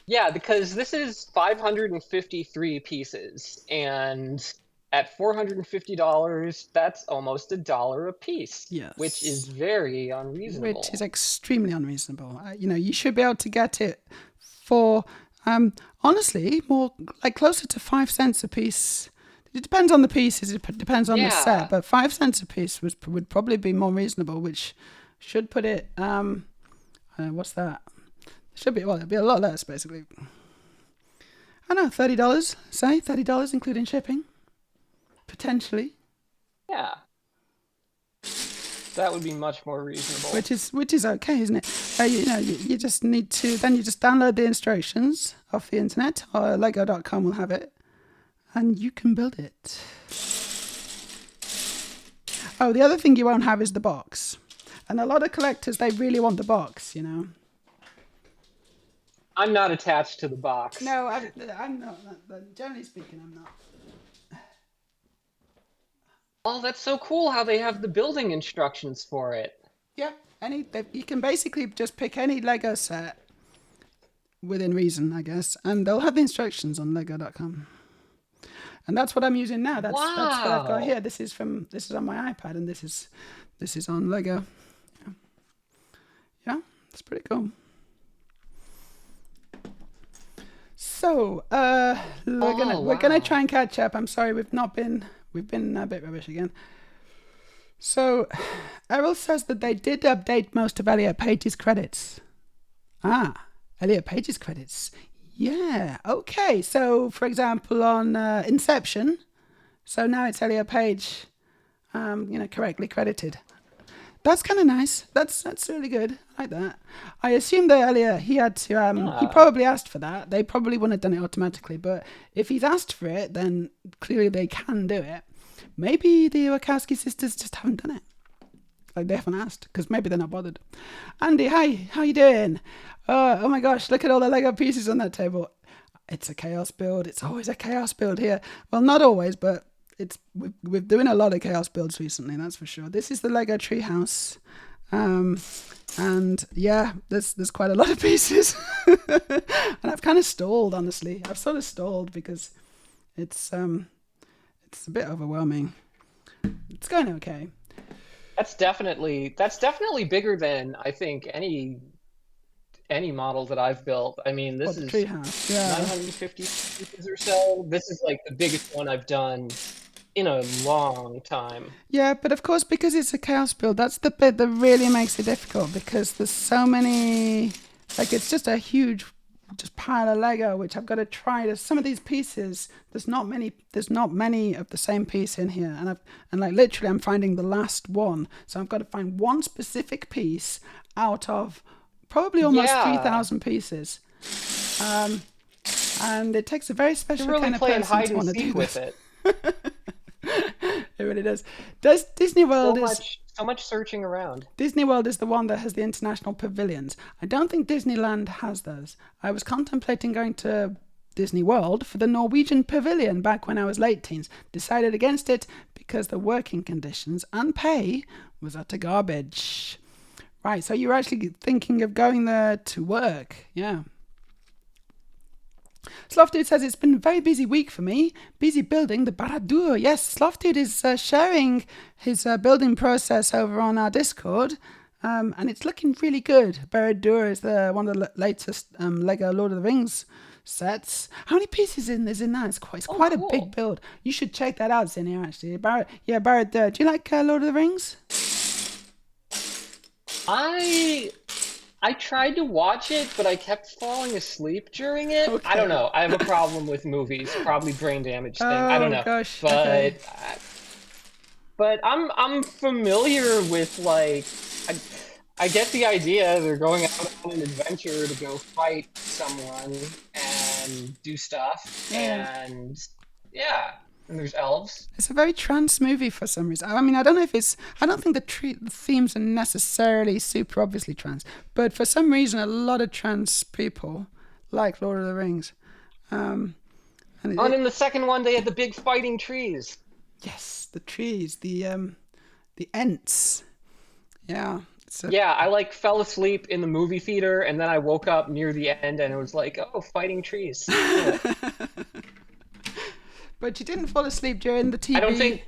Yeah, because this is 553 pieces, and at $450, that's almost $1 a piece. Yes. Which is very unreasonable. Which is extremely unreasonable. You should be able to get it for, honestly, more like closer to 5 cents a piece. It depends on the pieces. It depends on the set, but 5 cents a piece would probably be more reasonable, which should put it. What's that? Should be, well, it'd be a lot less, basically. I know, $30, say, $30 including shipping. Potentially. Yeah. That would be much more reasonable. Which is okay, isn't it? You just need to, then you just download the instructions off the internet, or lego.com will have it, and you can build it. Oh, the other thing you won't have is the box. And a lot of collectors, they really want the box, I'm not attached to the box. No, I'm not. Generally speaking, I'm not. Oh, that's so cool how they have the building instructions for it. Yeah, you can basically just pick any Lego set within reason, I guess, and they'll have the instructions on lego.com. And that's what I'm using now. That's what I've got here. This is on my iPad, and this is on Lego. Yeah, it's pretty cool. So, we're gonna try and catch up. I'm sorry, we've been a bit rubbish again. So, Errol says that they did update most of Elliot Page's credits. Elliot Page's credits. Yeah, okay. So, for example, on Inception, so now it's Elliot Page, correctly credited. That's kind of nice. That's really good. I like that. I assume that Elliot, he had to, he probably asked for that. They probably wouldn't have done it automatically, but if he's asked for it, then clearly they can do it. Maybe the Wachowski sisters just haven't done it. Like, they haven't asked, because maybe they're not bothered. Andy, hi, how you doing? Oh my gosh, look at all the Lego pieces on that table. It's a chaos build. It's always a chaos build here. Well, not always, but we're doing a lot of chaos builds recently, that's for sure. This is the Lego treehouse, and yeah, there's quite a lot of pieces, and I've kind of stalled. Honestly, I've sort of stalled because it's a bit overwhelming. It's going okay. That's definitely bigger than I think any model that I've built. I mean, this is treehouse, yeah, 950 pieces or so. This is like the biggest one I've done in a long time. Yeah, but of course, because it's a chaos build, that's the bit that really makes it difficult, because there's so many, like, it's just a huge pile of Lego, which I've got to try to, some of these pieces, there's not many of the same piece in here, and like literally I'm finding the last one, so I've got to find one specific piece out of probably almost 3,000 pieces, and it takes a very special kind of person to want to do with this. It. It really does. Disney World so much searching around. Disney World is the one that has the international pavilions. I don't think Disneyland has those. I was contemplating going to Disney World for the Norwegian pavilion back when I was late teens. Decided against it because the working conditions and pay was utter garbage. Right, so you're actually thinking of going there to work. Yeah. Slothdude says, it's been a very busy week for me. Busy building the Baradur. Yes, Slothdude is sharing his building process over on our Discord. And it's looking really good. Baradur is one of the latest Lego Lord of the Rings sets. How many pieces is in that? It's quite a big build. You should check that out, Zinnia, actually. Baradur. Do you like Lord of the Rings? I tried to watch it, but I kept falling asleep during it. I don't Okay. know. I have a problem with movies, probably brain damage thing. I don't Oh know, gosh. but Okay. I'm familiar with like I, I get the idea. They're going out on an adventure to go fight someone and do stuff, Yeah, yeah. and yeah, and there's elves. It's a very trans movie for some reason. I mean, I don't know if it's. I don't think the themes are necessarily super obviously trans, but for some reason, a lot of trans people like Lord of the Rings. Um, and And in the second one, they had the big fighting trees. yes, the trees, the Ents. Yeah, it's a, Yeah, I like fell asleep in the movie theater, and then I woke up near the end, and it was like, oh, fighting trees. Cool. But you didn't fall asleep during the TV I don't think.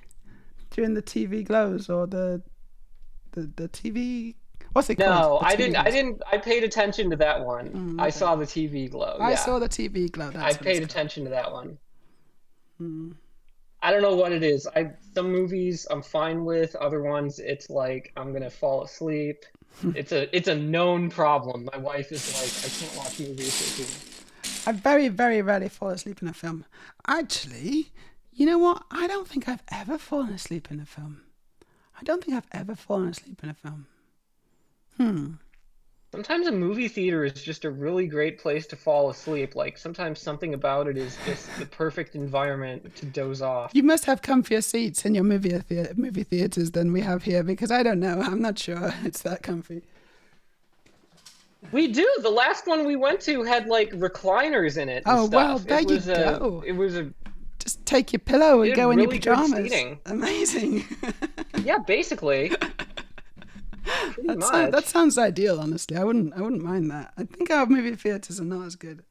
during the TV glows or the TV. What's it No, called? The I TV didn't. I glows. didn't. I paid attention to that one. Mm, I okay. saw the TV glow. I Yeah, saw the TV glow. I That's what paid it's called. attention to that one. Mm. I don't know what it is. Some movies I'm fine with. Other ones, it's like I'm gonna fall asleep. It's a known problem. My wife is like, I can't watch movies with you. I very, very rarely fall asleep in a film. Actually, you know what? I don't think I've ever fallen asleep in a film. I don't think I've ever fallen asleep in a film. Sometimes a movie theater is just a really great place to fall asleep. Like sometimes something about it is just the perfect environment to doze off. You must have comfier seats in your movie theaters than we have here, because I don't know. I'm not sure it's that comfy. We do. The last one we went to had like recliners in it and Oh, well, stuff. there you go. It was a Just take your pillow and It had go in your really good pajamas. seating. Amazing. yeah, basically. Pretty much. That sounds ideal, honestly. I wouldn't mind that. I think our movie theaters are not as good.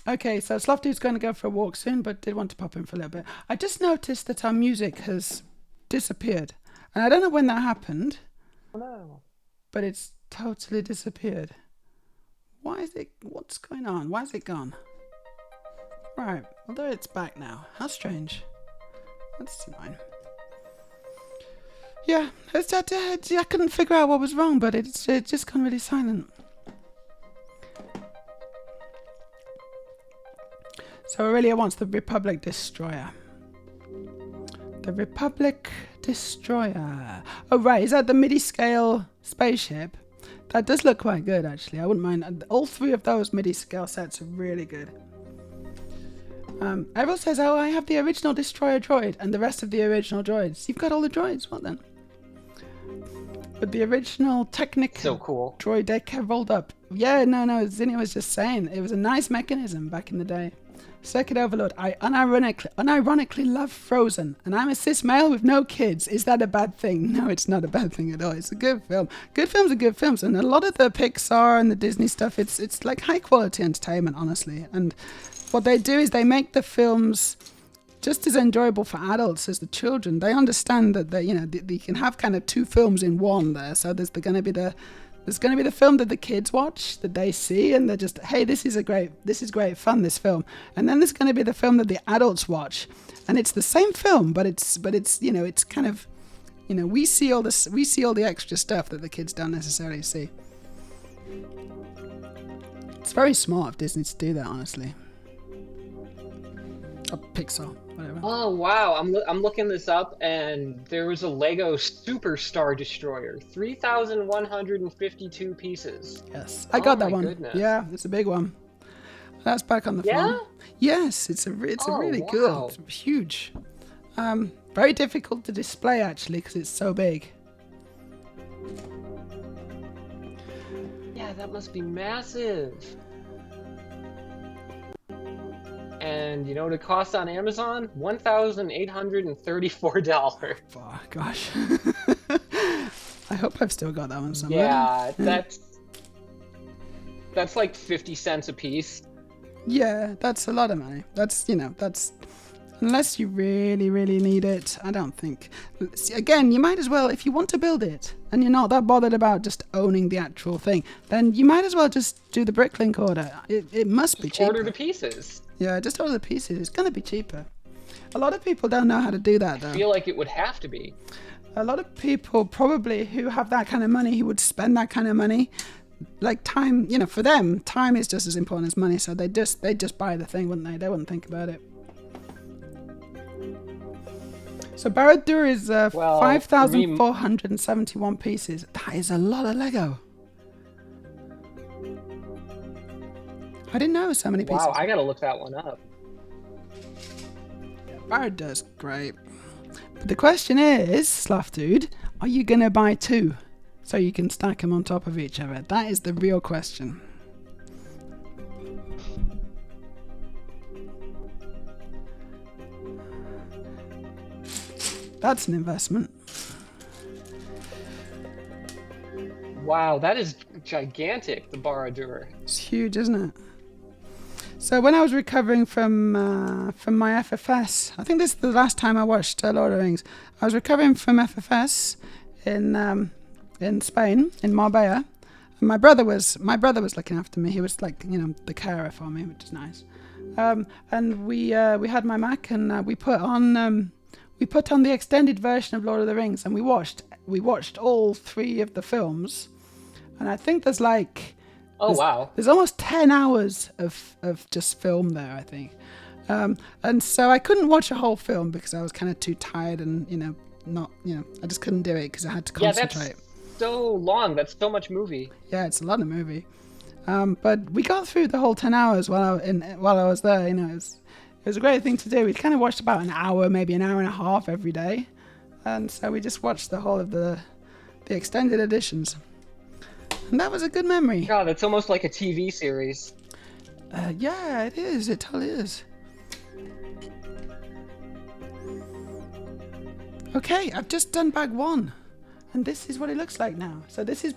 Okay, so Slofty's going to go for a walk soon, but did want to pop in for a little bit. I just noticed that our music has disappeared. And I don't know when that happened, Oh, no. but it's totally disappeared. Why is it? What's going on? Why is it gone? Right, well, there it's back now. How strange. That's annoying. Yeah, I couldn't figure out what was wrong, but it's just gone really silent. So Aurelia wants the Republic Destroyer. The Republic Destroyer. Oh, right, is that the midi-scale spaceship? That does look quite good, actually. I wouldn't mind. All three of those midi-scale sets are really good. Errol says, oh, I have the original Destroyer droid and the rest of the original droids. You've got all the droids, what then? But the original Technic So cool. droid deck rolled up. Yeah, no, Zinni was just saying, it was a nice mechanism back in the day. Circuit Overload, I unironically love Frozen, and I'm a cis male with no kids. Is that a bad thing? No, it's not a bad thing at all. It's a good film. Good films are good films, and a lot of the Pixar and the Disney stuff, it's like high quality entertainment, honestly. And what they do is they make the films just as enjoyable for adults as the children. They understand that they can have kind of two films in one there. So there's going to be the film that the kids watch, that they see, and they're just, hey, this is great fun, this film. And then there's going to be the film that the adults watch, and it's the same film, but it's it's kind of, we see all the extra stuff that the kids don't necessarily see. It's very smart of Disney to do that, honestly. Or Pixar, whatever. Oh wow, I'm looking this up, and there was a Lego Superstar Destroyer, 3,152 pieces. Yes, I got that one. Goodness. Yeah, it's a big one. That's back on the farm. Yes, it's a really wow. cool. It's huge. Very difficult to display actually because it's so big. Yeah, that must be massive. And you know what it costs on Amazon? $1,834. Oh gosh. I hope I've still got that one somewhere. Yeah, that's like 50 cents a piece. Yeah, that's a lot of money. That's unless you really, really need it, I don't think. Again, you might as well, if you want to build it and you're not that bothered about just owning the actual thing, then you might as well just do the Bricklink order. It must be cheaper. Order the pieces. Yeah, just order the pieces. It's going to be cheaper. A lot of people don't know how to do that, I though. feel like it would have to be. A lot of people probably who have that kind of money, who would spend that kind of money, like time, you know, for them, time is just as important as money. So they'd just buy the thing, wouldn't they? They wouldn't think about it. So Barad-dûr is Well, 5,471 pieces. That is a lot of Lego. I didn't know so many pieces. Wow, I gotta look that one up. Barad-dûr's great. But the question is, Sloth Dude, are you going to buy 2 so you can stack them on top of each other? That is the real question. That's an investment. Wow, that is gigantic, the Barad-dûr. It's huge, isn't it? So when I was recovering from my FFS, I think this is the last time I watched Lord of the Rings. I was recovering from FFS in Spain, in Marbella, and my brother was looking after me. He was like, you know, the carer for me, which is nice. And we had my Mac, and we put on the extended version of Lord of the Rings, and we watched all 3 of the films, and I think there's like. Oh, wow. There's almost 10 hours of just film there, I think. And so I couldn't watch a whole film because I was kind of too tired and, I just couldn't do it because I had to concentrate. Yeah, that's so long. That's so much movie. Yeah, it's a lot of movie. But we got through the whole 10 hours while I was there. You know, it was a great thing to do. We kind of watched about an hour, maybe an hour and a half every day. And so we just watched the whole of the extended editions. And that was a good memory. God, that's almost like a TV series. Yeah, it is. It totally is. Okay, I've just done bag 1, and this is what it looks like now. So this is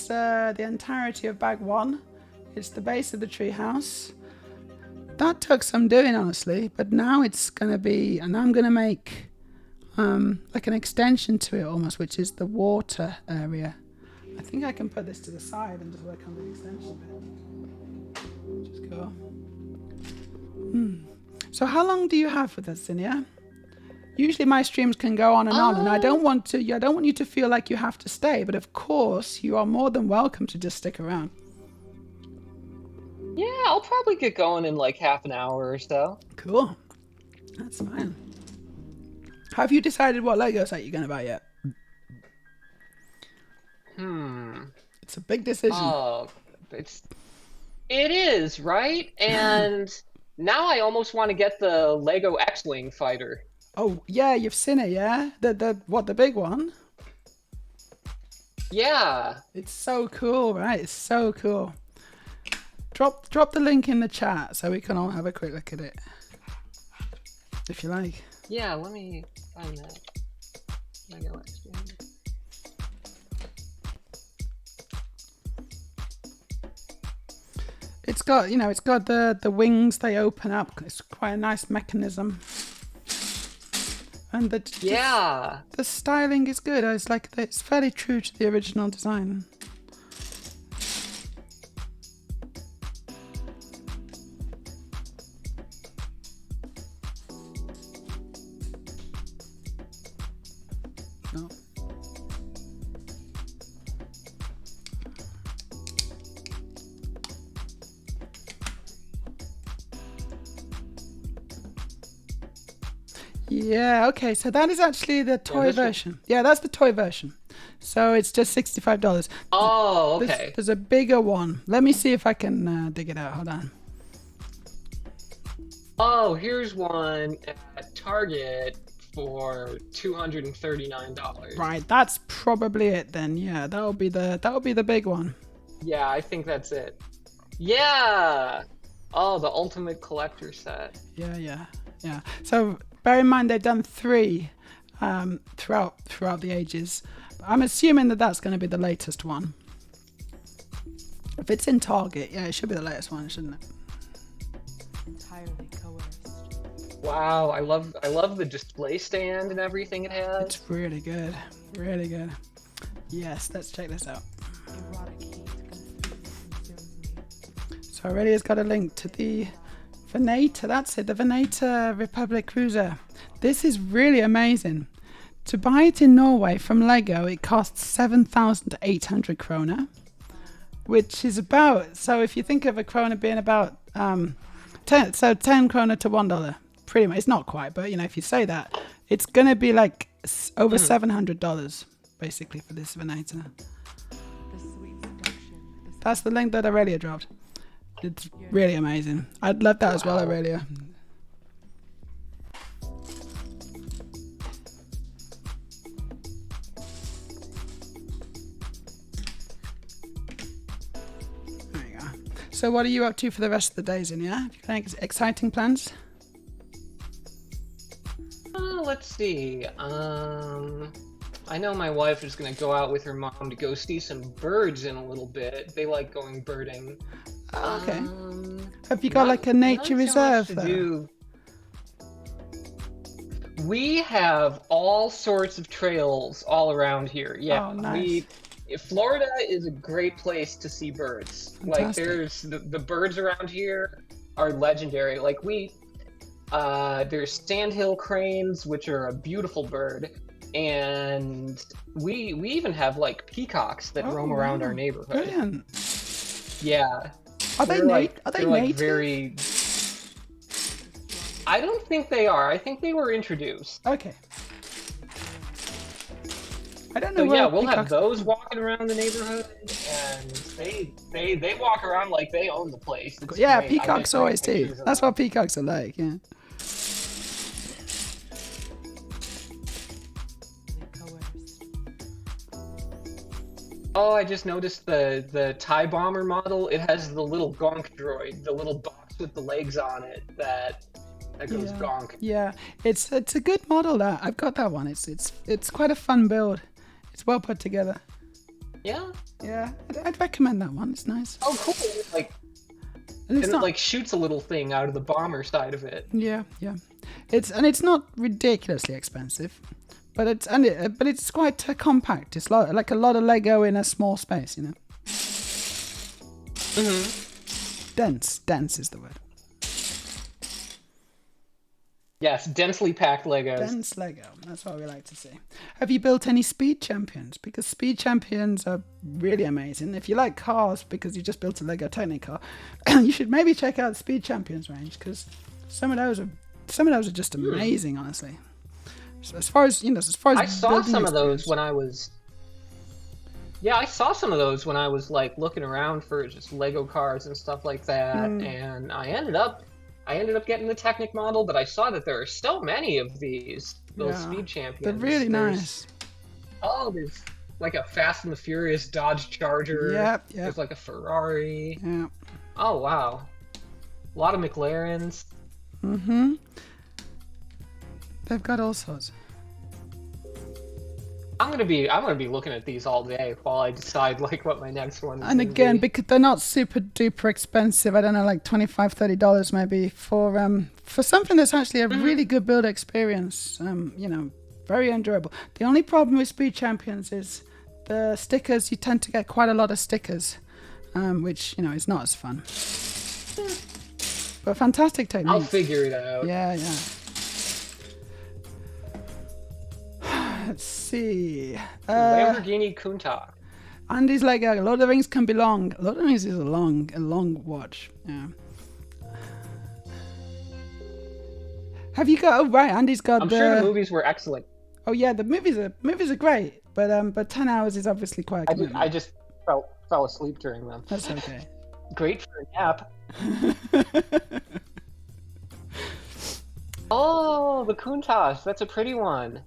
the entirety of bag 1. It's the base of the treehouse. That took some doing, honestly, but now it's gonna be, and I'm gonna make like an extension to it almost, which is the water area. I think I can put this to the side and just work on the extension bit. Just go. So how long do you have with us, Zinnia? Usually my streams can go on, and I don't want you to feel like you have to stay, but of course you are more than welcome to just stick around. Yeah, I'll probably get going in like half an hour or so. Cool. That's fine. Have you decided what Lego set you're going to buy yet? It's a big decision. Oh, it is, right? And now I almost want to get the Lego X-Wing fighter. Oh, yeah, you've seen it, yeah? The big one? Yeah. It's so cool, right? It's so cool. Drop the link in the chat so we can all have a quick look at it. If you like. Yeah, let me find that. Lego X-Wing. It's got, it's got the wings, they open up. It's quite a nice mechanism. And the styling is good. It's fairly true to the original design. No. Yeah, okay, so that is actually the toy version. Yeah, that's the toy version. So it's just $65. Oh, okay. There's a bigger one. Let me see if I can dig it out. Hold on. Oh, here's one at Target for $239. Right, that's probably it then. Yeah, that'll be the big one. Yeah, I think that's it. Yeah. Oh, the ultimate collector set. Yeah. So bear in mind they've done 3 throughout the ages. I'm assuming that's going to be the latest one. If it's in Target, yeah, it should be the latest one, shouldn't it? Entirely coerced. Wow, I love the display stand and everything it has. It's really good, really good. Yes, let's check this out. Erotic heat completely consumes me. So already it's got a link to the Venator, that's it, the Venator Republic Cruiser. This is really amazing. To buy it in Norway from Lego, it costs 7,800 krona, which is about, so if you think of a krona being about 10 krona to $1, pretty much. It's not quite, but you know, if you say that, it's going to be like over $700 basically for this Venator. The sweet seduction. That's the link that Aurelia dropped. It's really amazing. I'd love that as well, Aurelia. There you go. So what are you up to for the rest of the days, in? Yeah? Have you got any exciting plans? Let's see. I know my wife is going to go out with her mom to go see some birds in a little bit. They like going birding. Oh, okay. Have you got like a nature reserve to there? do. We have all sorts of trails all around here. Yeah, Oh, nice. Florida is a great place to see birds. Like Fantastic. there's the birds around here are legendary. Like there's sandhill cranes, which are a beautiful bird, and we even have like peacocks that roam around our neighborhood. Brilliant. Yeah. Are they They're like, are they they're like native? very. I don't think they are. I think they were introduced. Okay. I don't know. So where yeah, we'll have peacocks- those walking around the neighborhood, and they walk around like they own the place. It's Yeah, great. peacocks I always take do. pictures of That's them. what peacocks are like. Yeah. coerced. Oh, I just noticed the TIE bomber model. It has the little gonk droid, the little box with the legs on it that goes Yeah. gonk. Yeah, it's a good model. That I've got that one. It's quite a fun build. It's well put together. Yeah. Yeah, I'd recommend that one. It's nice. Oh, cool. Like, And it's and not it like shoots a little thing out of the bomber side of it. yeah. It's not ridiculously expensive, but it's quite compact. It's like a lot of Lego in a small space. You know. Dense is the word. Yes, densely packed Legos. Dense Lego. That's what we like to see. Have you built any speed champions? Because speed champions are really amazing. If you like cars, because you just built a Lego Technic car, you should maybe check out the speed champions range, because some of those are just amazing, honestly. So as far as I saw building some of those experience- when I was. Yeah, I saw some of those when I was like looking around for just Lego cars and stuff like that, and I ended up getting the Technic model, but I saw that there are so many of those Yeah, speed champions. They're really There's- nice. Oh, there's like a Fast and the Furious Dodge Charger. Yep. There's like a Ferrari. Yeah. Oh wow, a lot of McLarens. They've got all sorts. I'm gonna be looking at these all day while I decide like what my next one is. And gonna again, be. because they're not super duper expensive, I don't know, like $25-$30 maybe for something that's actually a really good build experience. Very enjoyable. The only problem with Speed Champions is the stickers. You tend to get quite a lot of stickers, which is not as fun. But fantastic technique. I'll figure it out. Yeah. Let's see. Lamborghini Countach. Andy's like, Lord of the Rings can be long. Lord of the Rings is a long watch. Yeah. Have you got? Oh right, Andy's got I'm sure the movies were excellent. Oh yeah, the movies are great, but 10 hours is obviously quite a commitment. I just fell asleep during them. That's okay. Great for a nap. Oh, the Countach. That's a pretty one.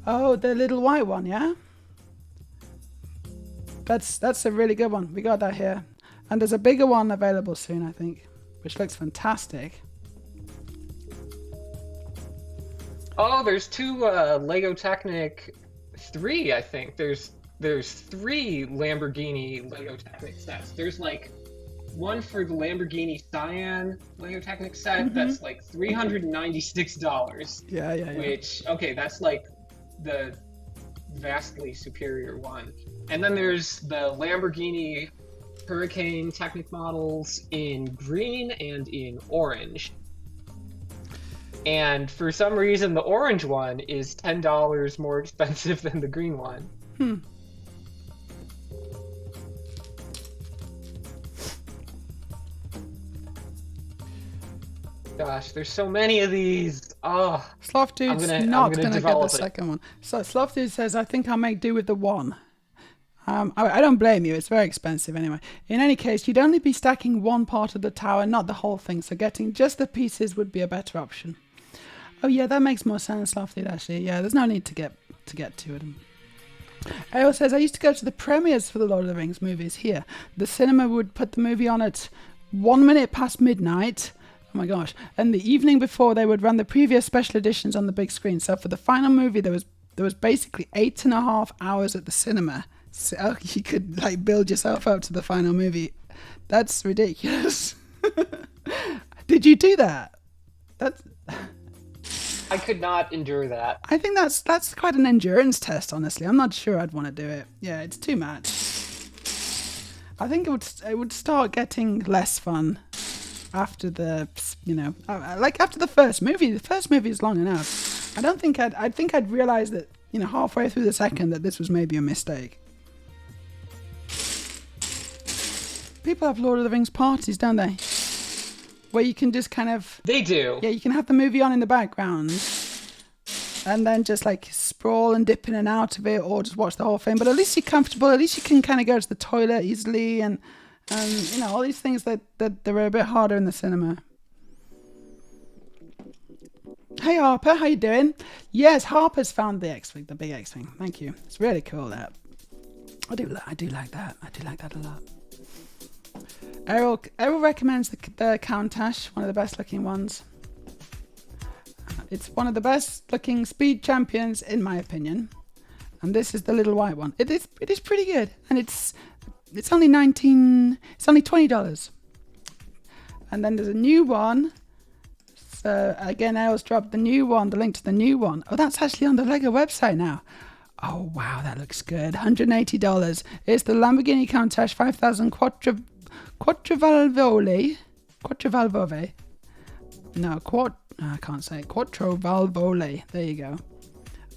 Oh, the little white one, yeah. That's a really good one. We got that here, and there's a bigger one available soon, I think, which looks fantastic. Oh, there's two Lego Technic 3, I think. There's 3 Lamborghini Lego Technic sets. There's like one for the Lamborghini Cyan Lego Technic set that's like $396. Yeah. Which, okay, that's like the vastly superior one. And then there's the Lamborghini Hurricane Technic models in green and in orange. And for some reason, the orange one is $10 more expensive than the green one. Gosh, there's so many of these. Oh, Sloth Dude's I'm not gonna going to get the develop it. second one. So Sloth Dude says, I think I'll make do with the one. I don't blame you. It's very expensive anyway. In any case, you'd only be stacking one part of the tower, not the whole thing. So getting just the pieces would be a better option. Oh yeah, that makes more sense, Sloth Dude, actually. Yeah, there's no need to get to it. Ariel says, I used to go to the premieres for the Lord of the Rings movies here. The cinema would put the movie on at 1 minute past midnight. Oh my gosh. And the evening before, they would run the previous special editions on the big screen. So for the final movie, there was basically 8.5 hours at the cinema. So you could like build yourself up to the final movie. That's ridiculous. Did you do that? I could not endure that. I think that's quite an endurance test, honestly. I'm not sure I'd want to do it. Yeah, it's too much. I think it would start getting less fun after the, like after the first movie. The first movie is long enough. I think I'd realize that, halfway through the second that this was maybe a mistake. People have Lord of the Rings parties, don't they? Where you can just kind of... They do. Yeah, you can have the movie on in the background and then just like sprawl and dip in and out of it, or just watch the whole thing. But at least you're comfortable. At least you can kind of go to the toilet easily and all these things that are a bit harder in the cinema. Hey Harper, how you doing? Yes, Harper's found the X-Wing, the big X-Wing. Thank you. It's really cool, that. I do like that. I do like that a lot. Errol recommends the Countach, one of the best looking ones. It's one of the best looking speed champions in my opinion. And this is the little white one. It is pretty good, and it's only $20. And then there's a new one. So again, Errol's dropped the new one, the link to the new one. Oh, that's actually on the Lego website now. Oh wow, that looks good. $180. It's the Lamborghini Countach 5000 Quattrovalvole. No, I can't say it. Quattrovalvole. There you go.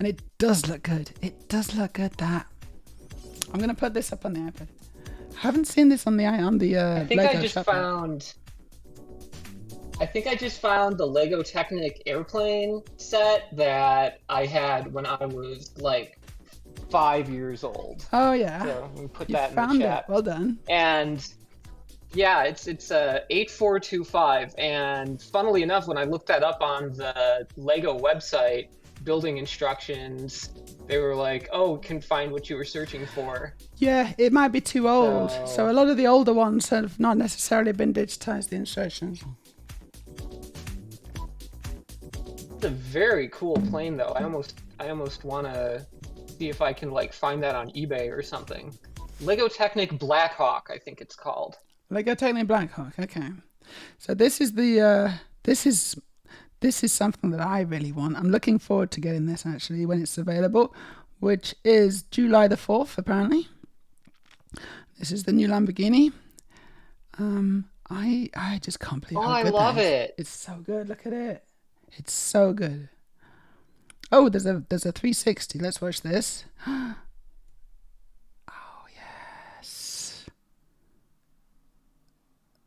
And it does look good. It does look good, that. I'm going to put this up on the iPad. I haven't seen this on the I think Lego I just shop found... I think I just found the Lego Technic airplane set that I had when I was like 5 years old. Oh yeah. So we put You that in found the chat. it. Well done. And yeah, it's 8425. And funnily enough, when I looked that up on the Lego website, building instructions, they were like, "Oh, can find what you were searching for." Yeah, it might be too old. So a lot of the older ones have not necessarily been digitized, the instructions. It's a very cool plane, though. I almost want to see if I can like find that on eBay or something. Lego Technic Blackhawk, I think it's called. Lego Technic Blackhawk. Okay, so this is the this is something that I really want. I'm looking forward to getting this actually when it's available, which is July the 4th apparently. This is the new Lamborghini. I just can't believe how good I love that is. it. It's so good. Look at it. It's so good. Oh, there's a 360. Let's watch this. Oh yes.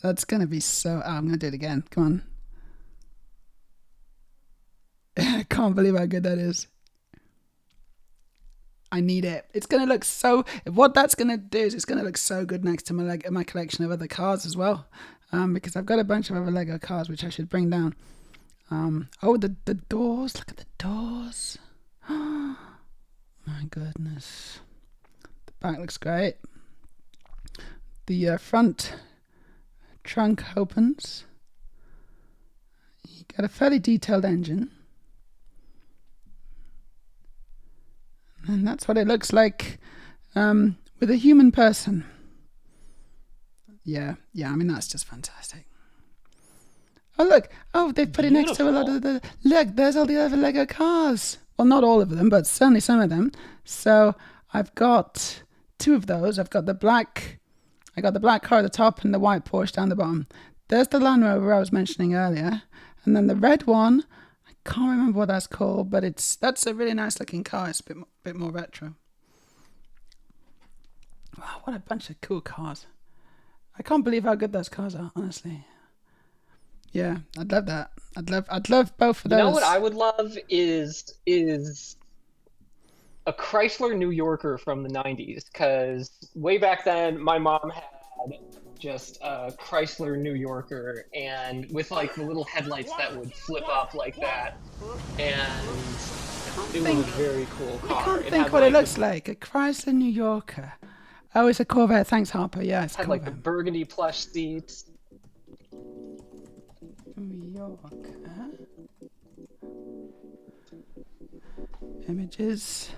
That's gonna be so. Oh, I'm gonna do it again. Come on. I can't believe how good that is. I need it. It's gonna look so. What that's gonna do is it's gonna look so good next to my collection of other cars as well. Because I've got a bunch of other Lego cars which I should bring down. Oh, the doors. Look at the doors. Oh, my goodness. The back looks great. The front trunk opens. You got a fairly detailed engine. And that's what it looks like with a human person. Yeah, I mean, that's just fantastic. Oh, look. Oh, they've put it next to a lot of the... Look, there's all the other Lego cars. Well, not all of them, but certainly some of them. So I've got two of those. I've got the black I got the black car at the top and the white Porsche down the bottom. There's the Land Rover I was mentioning earlier. And then the red one, I can't remember what that's called, but that's a really nice looking car. It's a bit more retro. Wow, what a bunch of cool cars. I can't believe how good those cars are, honestly. Yeah, I'd love that. I'd love both of those. You know what I would love is a Chrysler New Yorker from the 90s, because way back then my mom had just a Chrysler New Yorker, and with like the little headlights that would flip up like that, and it was a very cool car. I can't think what like it looks like. A Chrysler New Yorker. Oh, it's a Corvette. Thanks, Harper. Yeah, it's a had Corvette. like the burgundy plush seats. New Yorker. Images.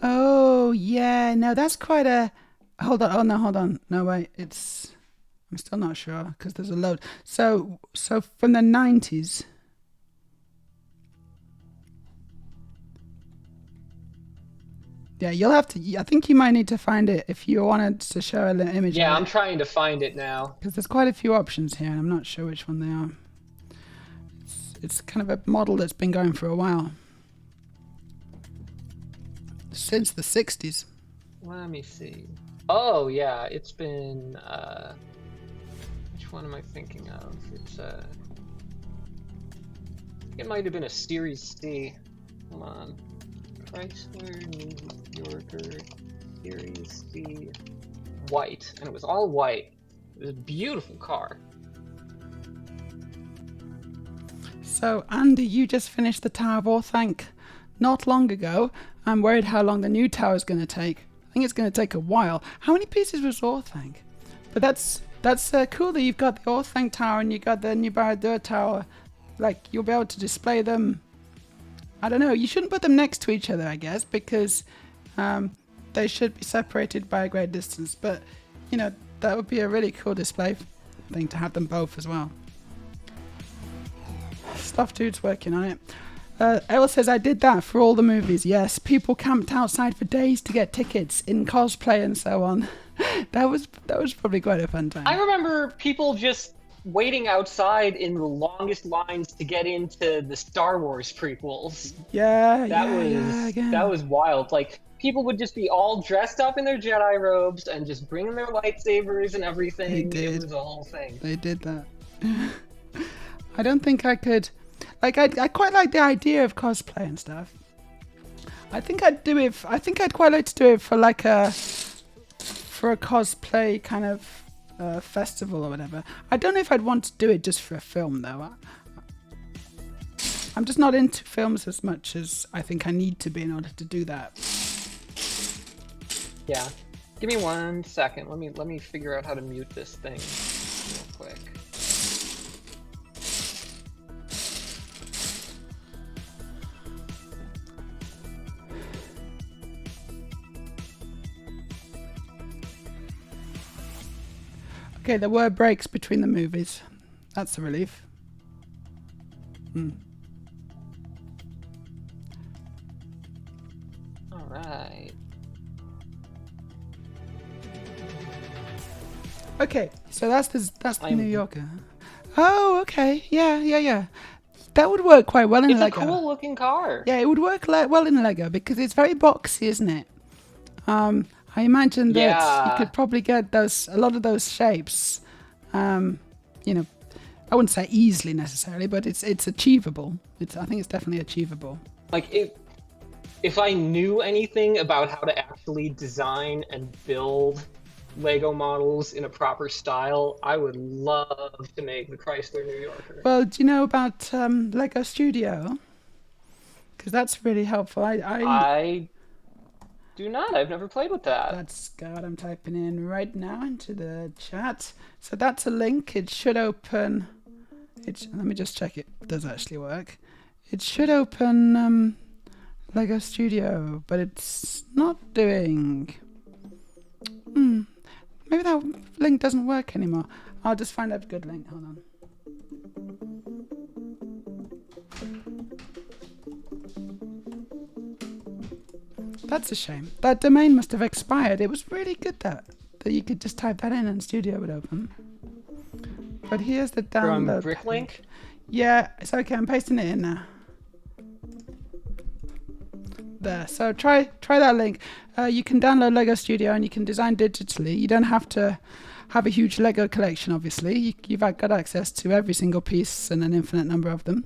Oh, yeah. No, that's quite a... Hold on. Oh, no, hold on. No, wait. I'm still not sure because there's a load. So from the 90s... Yeah, you'll have to... I think you might need to find it if you wanted to show an image. Yeah, I'm trying to find it now. Because there's quite a few options here, and I'm not sure which one they are. It's kind of a model that's been going for a while. Since the 60s. Let me see. Oh, yeah, it's been... which one am I thinking of? It might have been a Series C. Hold on. Chrysler New Yorker Series C white, and it was all white. It was a beautiful car. So Andy, you just finished the Tower of Orthanc not long ago. I'm worried how long the new tower is going to take. I think it's going to take a while. How many pieces was Orthanc? But that's cool that you've got the Orthanc Tower and you got the New Barad-dûr Tower. Like, you'll be able to display them. I don't know, you shouldn't put them next to each other, I guess, because they should be separated by a great distance. But, you know, that would be a really cool display thing to have them both as well. Stuff Dude's working on it. Errol says, I did that for all the movies. Yes, people camped outside for days to get tickets in cosplay and so on. that was probably quite a fun time. I remember people just waiting outside in the longest lines to get into the Star Wars prequels. That was wild. Like, people would just be all dressed up in their Jedi robes and just bringing their lightsabers and everything. They did. It was a whole thing. They did that. I don't think I could. Like, I quite like the idea of cosplay and stuff. I think I'd quite like to do it for like a cosplay kind of festival or whatever. I don't know if I'd want to do it just for a film though. I'm just not into films as much as I think I need to be in order to do that. Yeah. Give me 1 second. Let me figure out how to mute this thing real quick. Okay, there were breaks between the movies. That's a relief. All right. Okay, so that's the New Yorker. Oh, okay. Yeah. That would work quite well in It's Lego. a cool looking car. Yeah, it would work well in Lego because it's very boxy, isn't it? I imagine that you could probably get a lot of those shapes. You know, I wouldn't say easily necessarily, but it's achievable. I think it's definitely achievable. Like, if I knew anything about how to actually design and build Lego models in a proper style, I would love to make the Chrysler New Yorker. Well, do you know about Lego Studio? Because that's really helpful. I do not. I've never played with that. That's what I'm typing in right now into the chat. So that's a link. It should open. Let me just check it does actually work. It should open Lego Studio, but it's not doing. Maybe that link doesn't work anymore. I'll just find out a good link. Hold on. That's a shame. That domain must have expired. It was really good, that. that you could just type that in and Studio would open. But here's the From download. Bricklink? Yeah, it's okay. I'm pasting it in now. There. So try that link. You can download Lego Studio and you can design digitally. You don't have to have a huge Lego collection, obviously. You've got access to every single piece and an infinite number of them.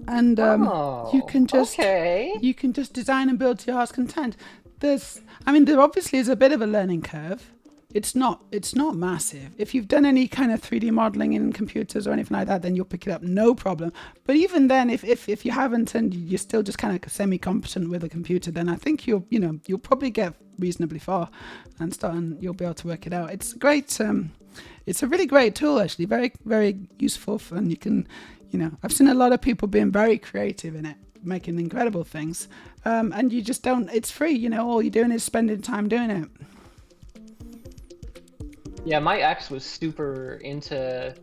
And you can just design and build to your heart's content. There obviously is a bit of a learning curve. It's not massive. If you've done any kind of 3D modeling in computers or anything like that, then you'll pick it up, no problem. But even then, if you haven't and you're still just kind of semi-competent with a computer, then I think you'll probably get reasonably far and you'll be able to work it out. It's great. It's a really great tool, actually. Very, very useful, and you can, I've seen a lot of people being very creative in it, making incredible things. And you just don't. It's free. All you're doing is spending time doing it. Yeah, my ex was super into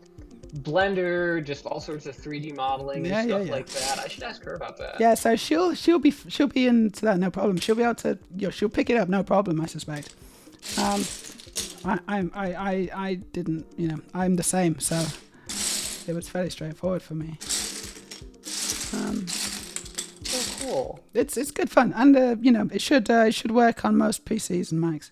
Blender, just all sorts of 3D modeling and stuff like that. I should ask her about that. Yeah, so she'll be into that, no problem. She'll be able to, she'll pick it up, no problem, I suspect. I didn't, I'm the same, so it was fairly straightforward for me. So cool. It's good fun, and it should work on most PCs and Macs.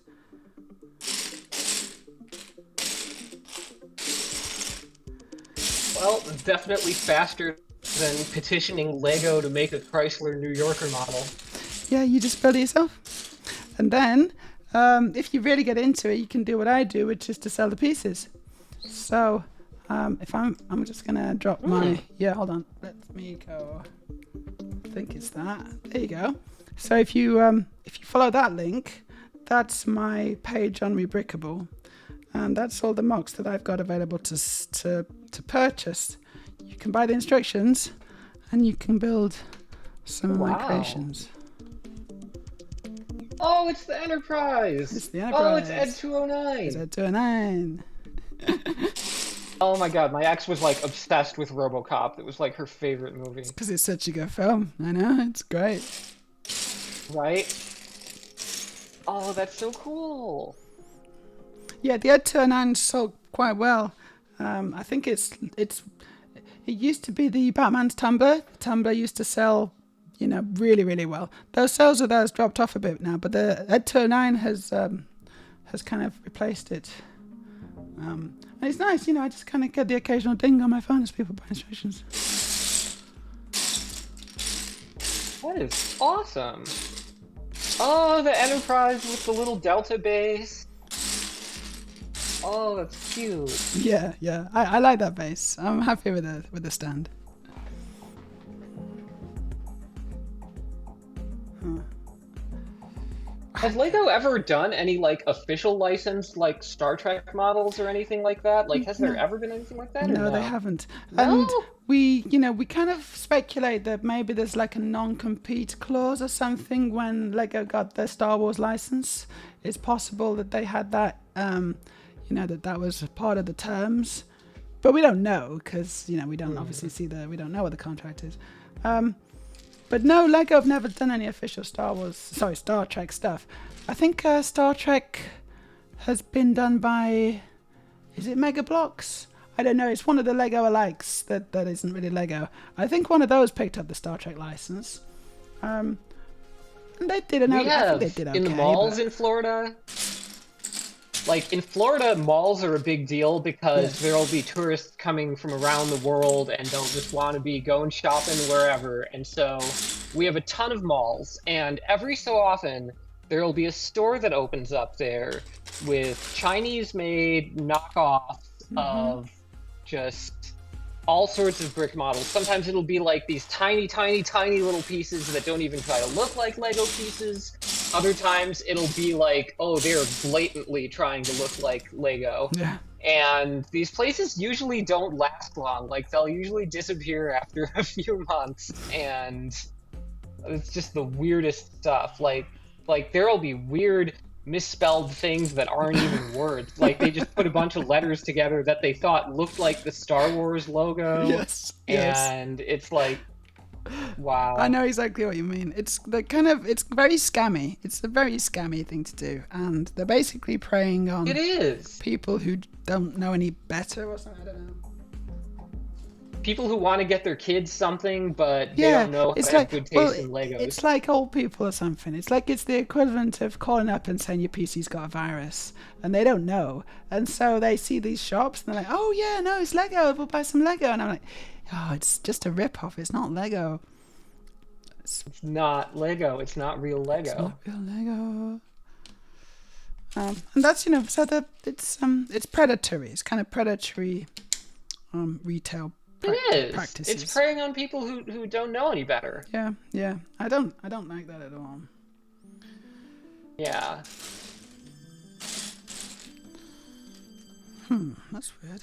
Well, definitely faster than petitioning Lego to make a Chrysler New Yorker model. Yeah, you just build it yourself. And then, if you really get into it, you can do what I do, which is to sell the pieces. So, if I'm just gonna drop my, hold on, let me go. I think it's that. There you go. So if you follow that link, that's my page on Rebrickable. And that's all the mocks that I've got available to purchase. You can buy the instructions, and you can build some of my creations. Oh, it's the Enterprise! It's the Enterprise. Oh, it's Ed 209! It's Ed 209. Oh my god, my ex was like obsessed with RoboCop. It was like her favorite movie. It's because it's such a good film. I know, it's great. Right? Oh, that's so cool. Yeah, the Ed 209 sold quite well. I think it used to be the Batman's Tumblr. Tumblr used to sell, really, really well. Those sales of those dropped off a bit now, but the Ed 209 has kind of replaced it. And it's nice, I just kind of get the occasional ding on my phone as people buy instructions. That is awesome. Oh, the Enterprise with the little Delta base. Oh, that's cute. Yeah. I like that base. I'm happy with the stand. Has Lego ever done any official licensed Star Trek models or anything like that? Has there ever been anything like that? No, they haven't. No? And we kind of speculate that maybe there's a non-compete clause or something when Lego got their Star Wars license. It's possible that they had that, that was part of the terms, but we don't know because we don't obviously we don't know what the contract is. But no, Lego have never done any official Star Trek stuff. I think Star Trek has been done by, is it Mega Bloks? I don't know. It's one of the Lego alikes that isn't really Lego. I think one of those picked up the Star Trek license. And they did I think they did okay. In the malls in Florida. In Florida, malls are a big deal because there'll be tourists coming from around the world and they'll just want to be going shopping wherever. And so we have a ton of malls, and every so often there'll be a store that opens up there with Chinese-made knockoffs of just all sorts of brick models. Sometimes it'll be these tiny, tiny, tiny little pieces that don't even try to look like Lego pieces. Other times it'll be they're blatantly trying to look like Lego. Yeah. And these places usually don't last long. They'll usually disappear after a few months, and it's just the weirdest stuff. There'll be weird misspelled things that aren't even words. They just put a bunch of letters together that they thought looked like the Star Wars logo. Yes. And it's Wow. I know exactly what you mean. It's very scammy. It's a very scammy thing to do, and they're basically preying on It is. people who don't know any better or something. I don't know. People who want to get their kids something, but they Yeah, don't know how it's to have like good taste in Legos. it's like old people or something. It's like it's the equivalent of calling up and saying your PC's got a virus, and they don't know, and so they see these shops and they're like, "Oh yeah, no, it's Lego. We'll buy some Lego," and I'm like, "Oh, it's just a rip-off. It's not Lego. It's not Lego. It's not real Lego. It's not real Lego." And that's so it's predatory. It's kind of predatory retail practices. It's preying on people who don't know any better. Yeah. I don't like that at all. Yeah. That's weird.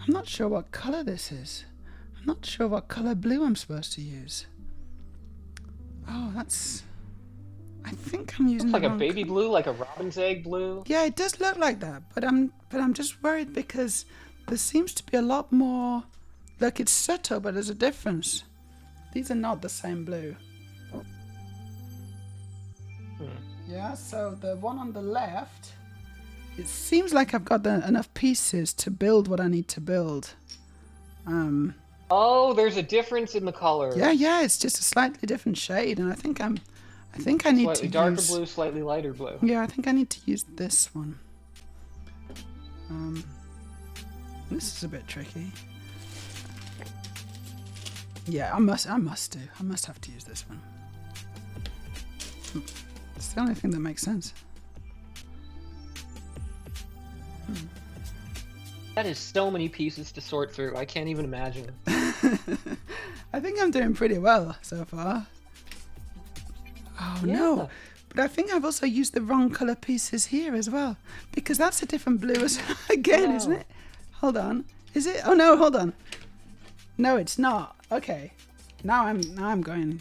I'm not sure what color this is. I'm not sure what color blue I'm supposed to use. Oh, I think I'm using Looks like the a baby blue, like a robin's egg blue. Yeah, it does look like that, but I'm just worried because there seems to be a lot more. Look, it's subtle, but there's a difference. These are not the same blue. Yeah, so the one on the left, it seems like I've got enough pieces to build what I need to build. Oh, there's a difference in the color. Yeah, it's just a slightly different shade, and I think I need slightly to darker use blue, slightly lighter blue. Yeah, I think I need to use this one. This is a bit tricky. Yeah, I must have to use this one. It's the only thing that makes sense. That is so many pieces to sort through. I can't even imagine. I think I'm doing pretty well so far. Oh Yeah. no, but I think I've also used the wrong color pieces here as well, because that's a different blue as again, No. isn't it? Hold on, is it? Oh no, hold on. No, it's not. Okay, now I'm going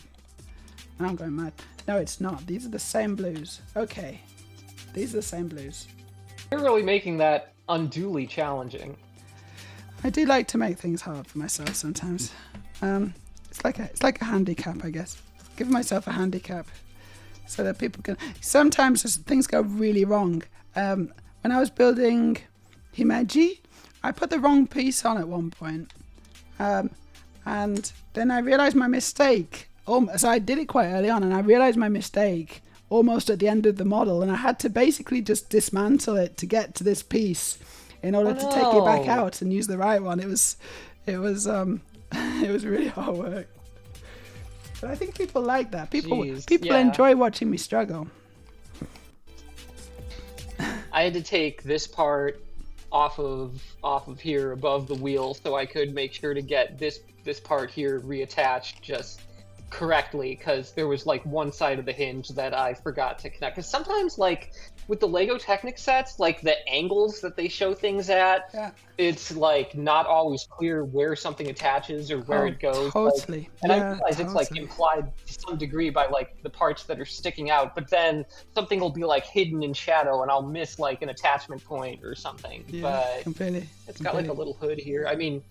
mad. No, it's not. These are the same blues. Okay, these are the same blues. You're really making that unduly challenging. I do like to make things hard for myself sometimes. It's like a handicap, I guess. Give myself a handicap so that people can. Sometimes things go really wrong. When I was building Himeji, I put the wrong piece on at one point, and then I realized my mistake. So I did it quite early on, and I realized my mistake almost at the end of the model, and I had to basically just dismantle it to get to this piece in order to take it back out and use the right one. It was it was really hard work. But I think people like that. People enjoy watching me struggle. I had to take this part off of here above the wheel so I could make sure to get this part here reattached just correctly, because there was like one side of the hinge that I forgot to connect. Because sometimes, like with the Lego Technic sets, like the angles that they show things at, it's like not always clear where something attaches or where it goes. Totally. Like, and I realize it's like implied to some degree by like the parts that are sticking out, but then something will be like hidden in shadow and I'll miss like an attachment point or something. Yeah, but completely. It's got like a little hood here. I mean,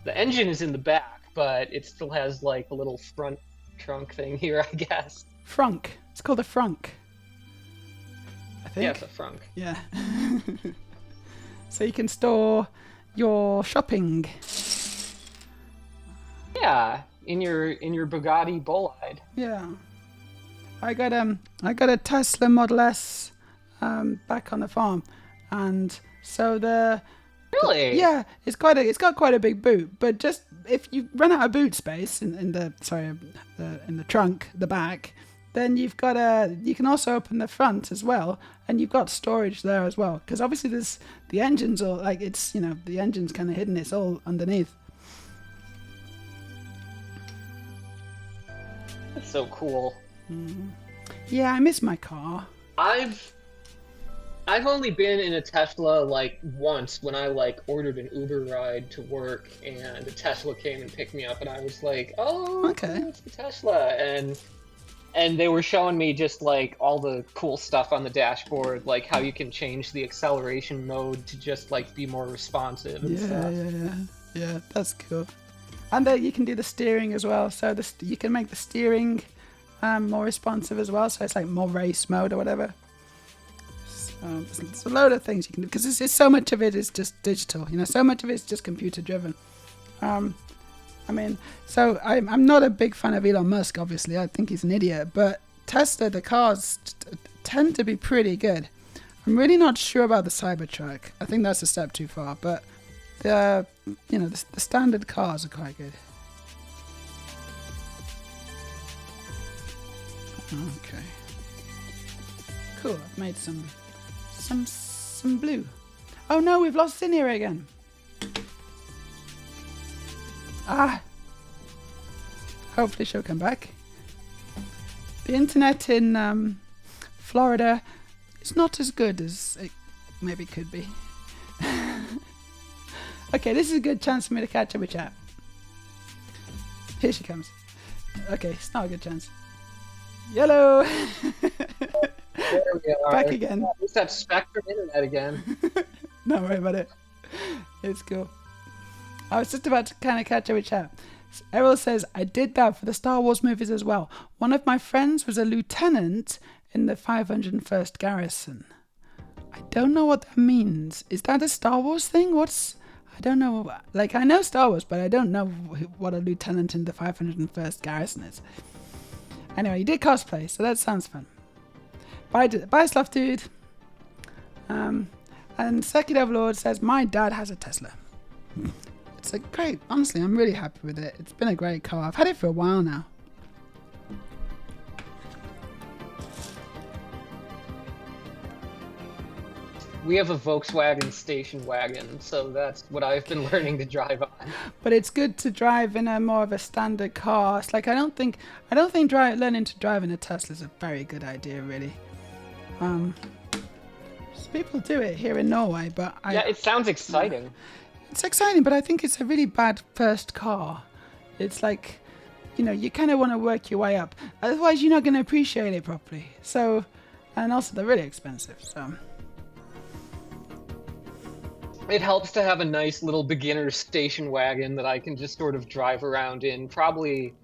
the engine is in the back, but it still has like a little front trunk thing here, I guess. Frunk. It's called a frunk, I think. Yeah, it's a frunk. Yeah. So you can store your shopping. Yeah, in your Bugatti Bolide. Yeah. I got a Tesla Model S back on the farm, and so Really? yeah, it's got quite a big boot, but just if you run out of boot space in the trunk, the back, then you can also open the front as well, and you've got storage there as well, because obviously the engine's all like, it's, the engine's kind of hidden, it's all underneath. That's so cool. Yeah, I miss my car. I've only been in a Tesla like once, when I like ordered an Uber ride to work and a Tesla came and picked me up, and I was like, oh, Okay. it's the Tesla. And they were showing me just like all the cool stuff on the dashboard, like how you can change the acceleration mode to just like be more responsive and stuff. Yeah, that's cool. And then you can do the steering as well. So you can make the steering more responsive as well. So it's like more race mode or whatever. So there's a load of things you can do because it's so much of it is just digital. You know, so much of it's just computer driven. I mean, so I'm not a big fan of Elon Musk. Obviously, I think he's an idiot. But Tesla, the cars tend to be pretty good. I'm really not sure about the Cybertruck. I think that's a step too far. But the standard cars are quite good. Okay. Cool. I've made some blue. Oh no, we've lost Zinnia again. Ah. Hopefully she'll come back. The internet in Florida is not as good as it maybe could be. Okay, this is a good chance for me to catch up with chat. Here she comes. Okay, it's not a good chance. Yellow! There we are. Back again. It's that Spectrum internet again. Don't worry about it. It's cool. I was just about to kind of catch up with chat. Errol says, I did that for the Star Wars movies as well. One of my friends was a lieutenant in the 501st Garrison. I don't know what that means. Is that a Star Wars thing? I don't know. Like, I know Star Wars, but I don't know what a lieutenant in the 501st Garrison is. Anyway, you did cosplay, so that sounds fun. Bye Sloth Dude. And Circuit Overlord says, my dad has a Tesla. It's a great, honestly, I'm really happy with it. It's been a great car. I've had it for a while now. We have a Volkswagen station wagon, so that's what I've been learning to drive on. But it's good to drive in a more of a standard car. It's like I don't think learning to drive in a Tesla is a very good idea, really. People do it here in Norway, but yeah, it sounds exciting. It's exciting, but I think it's a really bad first car. It's like, you know, you kind of want to work your way up. Otherwise, you're not going to appreciate it properly. So, and also they're really expensive. So. It helps to have a nice little beginner station wagon that I can just sort of drive around in, probably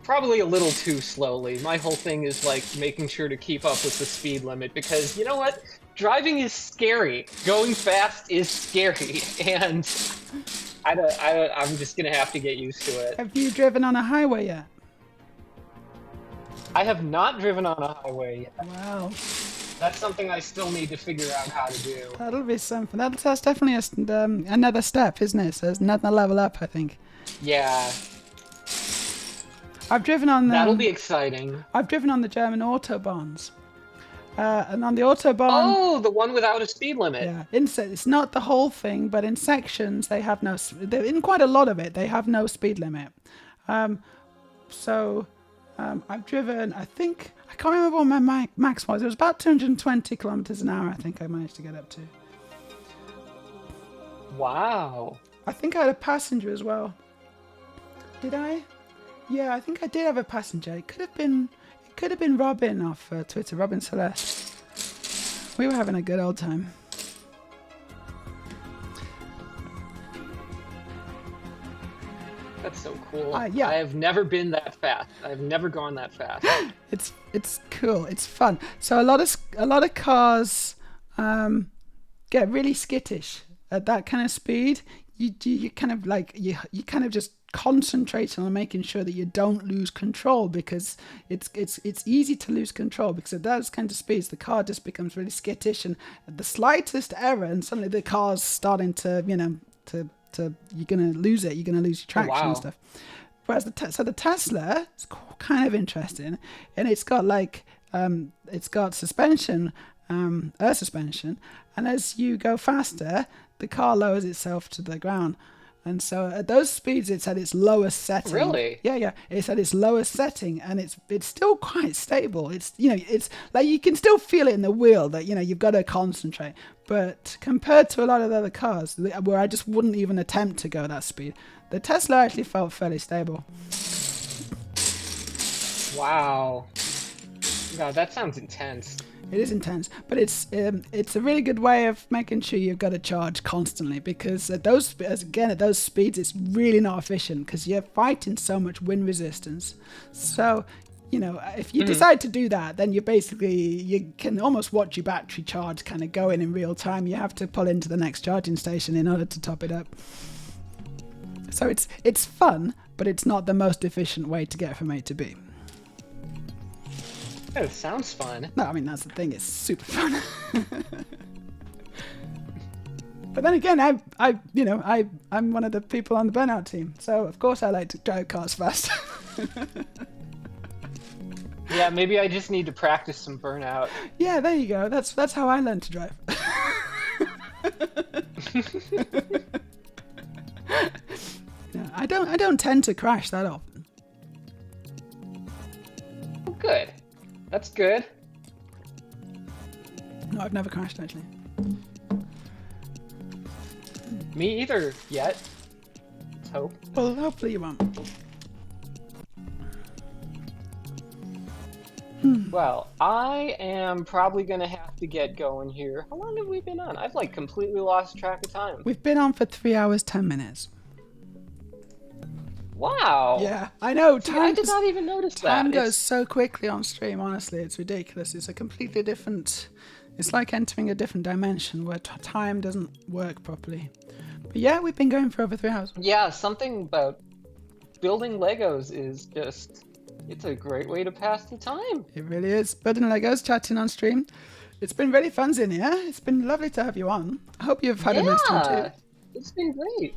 a little too slowly. My whole thing is like making sure to keep up with the speed limit because you know what? Driving is scary. Going fast is scary, and I'm just gonna have to get used to it. Have you driven on a highway yet? I have not driven on a highway yet. Wow. That's something I still need to figure out how to do. That'll be something. That's definitely another step, isn't it? So it's another level up, I think. Yeah. I've driven on That'll be exciting. I've driven on the German autobahns. And on the autobahn... Oh, the one without a speed limit. Yeah, it's not the whole thing, but in sections they have no... In quite a lot of it, they have no speed limit. I've driven, I think... I can't remember what my max was. It was about 220 kilometers an hour, I think I managed to get up to. Wow. I think I had a passenger as well. Did I? Yeah, I think I did have a passenger. It could have been Robin off Twitter, Robin Celeste. We were having a good old time. That's so cool. Yeah. I have never been that fast. I've never gone that fast. It's cool. It's fun. So a lot of cars get really skittish at that kind of speed. You kind of like you kind of just concentrate on making sure that you don't lose control because it's easy to lose control because at those kind of speeds the car just becomes really skittish and the slightest error and suddenly the car's starting to you're gonna lose it, you're gonna lose your traction and stuff. Whereas the Tesla is kind of interesting and it's got like it's got suspension, air suspension, and as you go faster the car lowers itself to the ground. And so at those speeds, it's at its lowest setting. Really? Yeah. It's at its lowest setting, and it's still quite stable. It's it's like you can still feel it in the wheel that you've got to concentrate. But compared to a lot of the other cars, where I just wouldn't even attempt to go that speed, the Tesla actually felt fairly stable. Wow. No, that sounds intense. It is intense, but it's a really good way of making sure you've got to charge constantly, because at those speeds it's really not efficient because you're fighting so much wind resistance. So, if you decide to do that, then you can almost watch your battery charge kind of going in real time. You have to pull into the next charging station in order to top it up. So it's fun, but it's not the most efficient way to get from A to B. It sounds fun. No, I mean, that's the thing. It's super fun. But then again, I'm one of the people on the burnout team, so of course I like to drive cars fast. Yeah, maybe I just need to practice some burnout. Yeah, there you go. That's how I learned to drive. Yeah, I don't tend to crash that often. Oh, good. That's good. No, I've never crashed actually. Me either, yet. Let's hope. Well, hopefully you won't. Well, I am probably going to have to get going here. How long have we been on? I've like completely lost track of time. We've been on for 3 hours 10 minutes. Wow. Yeah, I know. I did not even notice that. Time goes so quickly on stream, honestly. It's ridiculous. It's a completely different... It's like entering a different dimension where time doesn't work properly. But yeah, we've been going for over 3 hours. Yeah, something about building Legos is just... It's a great way to pass the time. It really is. Building Legos, chatting on stream. It's been really fun, Zinnia. It's been lovely to have you on. I hope you've had a nice time too. It's been great.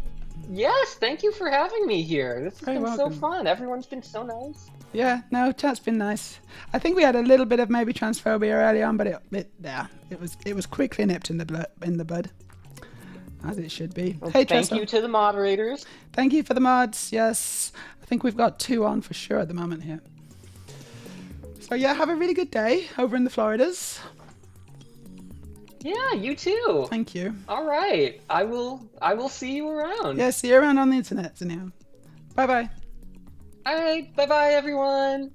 Yes, thank you for having me here. This has Very been welcome. so fun. Everyone's been so nice. Yeah, no, chat's been nice. I think we had a little bit of maybe transphobia early on, but it was quickly nipped in the bud, as it should be. Well, Hey, thank Tressa. you to the moderators. Thank you for the mods. Yes, I think we've got 2 on for sure at the moment here. So yeah, have a really good day over in the Floridas. Yeah, you too. Thank you. All right. I will see you around. Yeah, see you around on the internet, Zinnia. Bye bye. All right. Bye-bye, everyone.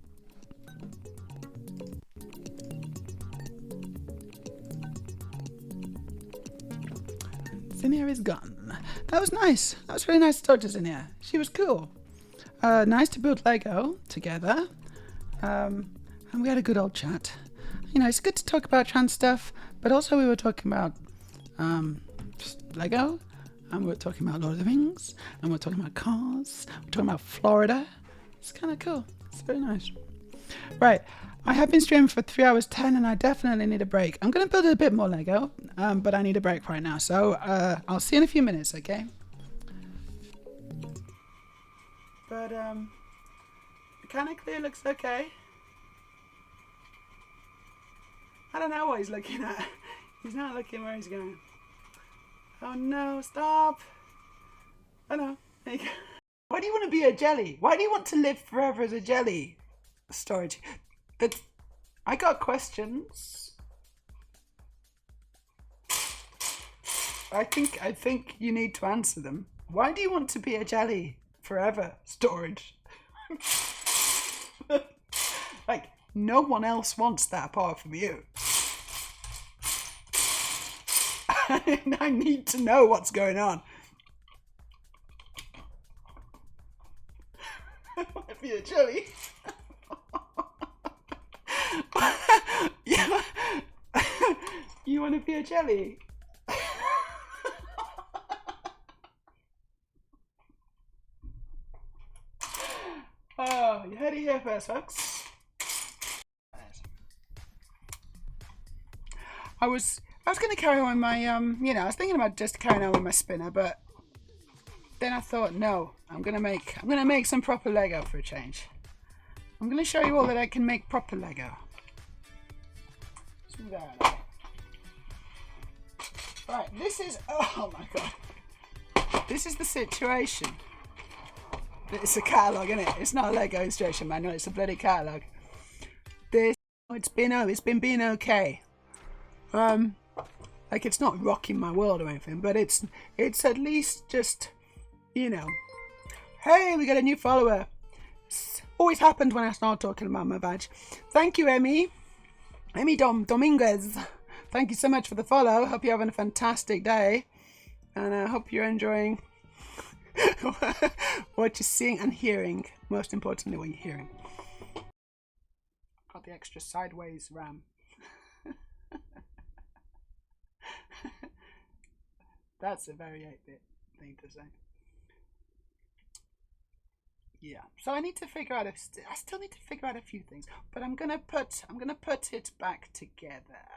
Zinnia is gone. That was nice. That was really nice to talk to Zinnia. She was cool. Nice to build Lego together. And we had a good old chat. It's good to talk about trans stuff, but also we were talking about just Lego, and we were talking about Lord of the Rings, and we were talking about cars, we're talking about Florida. It's kind of cool. It's very nice. Right, I have been streaming for 3 hours 10, and I definitely need a break. I'm going to build a bit more Lego, but I need a break right now. So I'll see you in a few minutes, okay? But mechanically it looks okay. I don't know what he's looking at. He's not looking where he's going. Oh no, stop. Oh no, there you go. Why do you want to be a jelly? Why do you want to live forever as a jelly? Storage. I got questions. I think you need to answer them. Why do you want to be a jelly forever? Storage. Like, no one else wants that apart from you. I need to know what's going on. I want to be a jelly. You want to be a jelly? Oh, you heard it here first, folks. I was going to carry on with my, I was thinking about just carrying on with my spinner, but then I thought, no, I'm going to make some proper Lego for a change. I'm going to show you all that I can make proper Lego. Right, this is, oh my god. This is the situation. It's a catalogue, isn't it? It's not a Lego instruction manual, it's a bloody catalogue. It's been being okay. Like, it's not rocking my world or anything, but it's at least just, hey, we got a new follower. It's always happened when I start talking about my badge. Thank you, Emmy. Amy Dominguez, thank you so much for the follow. Hope you're having a fantastic day. And I hope you're enjoying what you're seeing and hearing. Most importantly, what you're hearing. Got the extra sideways RAM. That's a very 8-bit thing to say. Yeah. So I need to figure out. I still need to figure out a few things, but I'm gonna put it back together.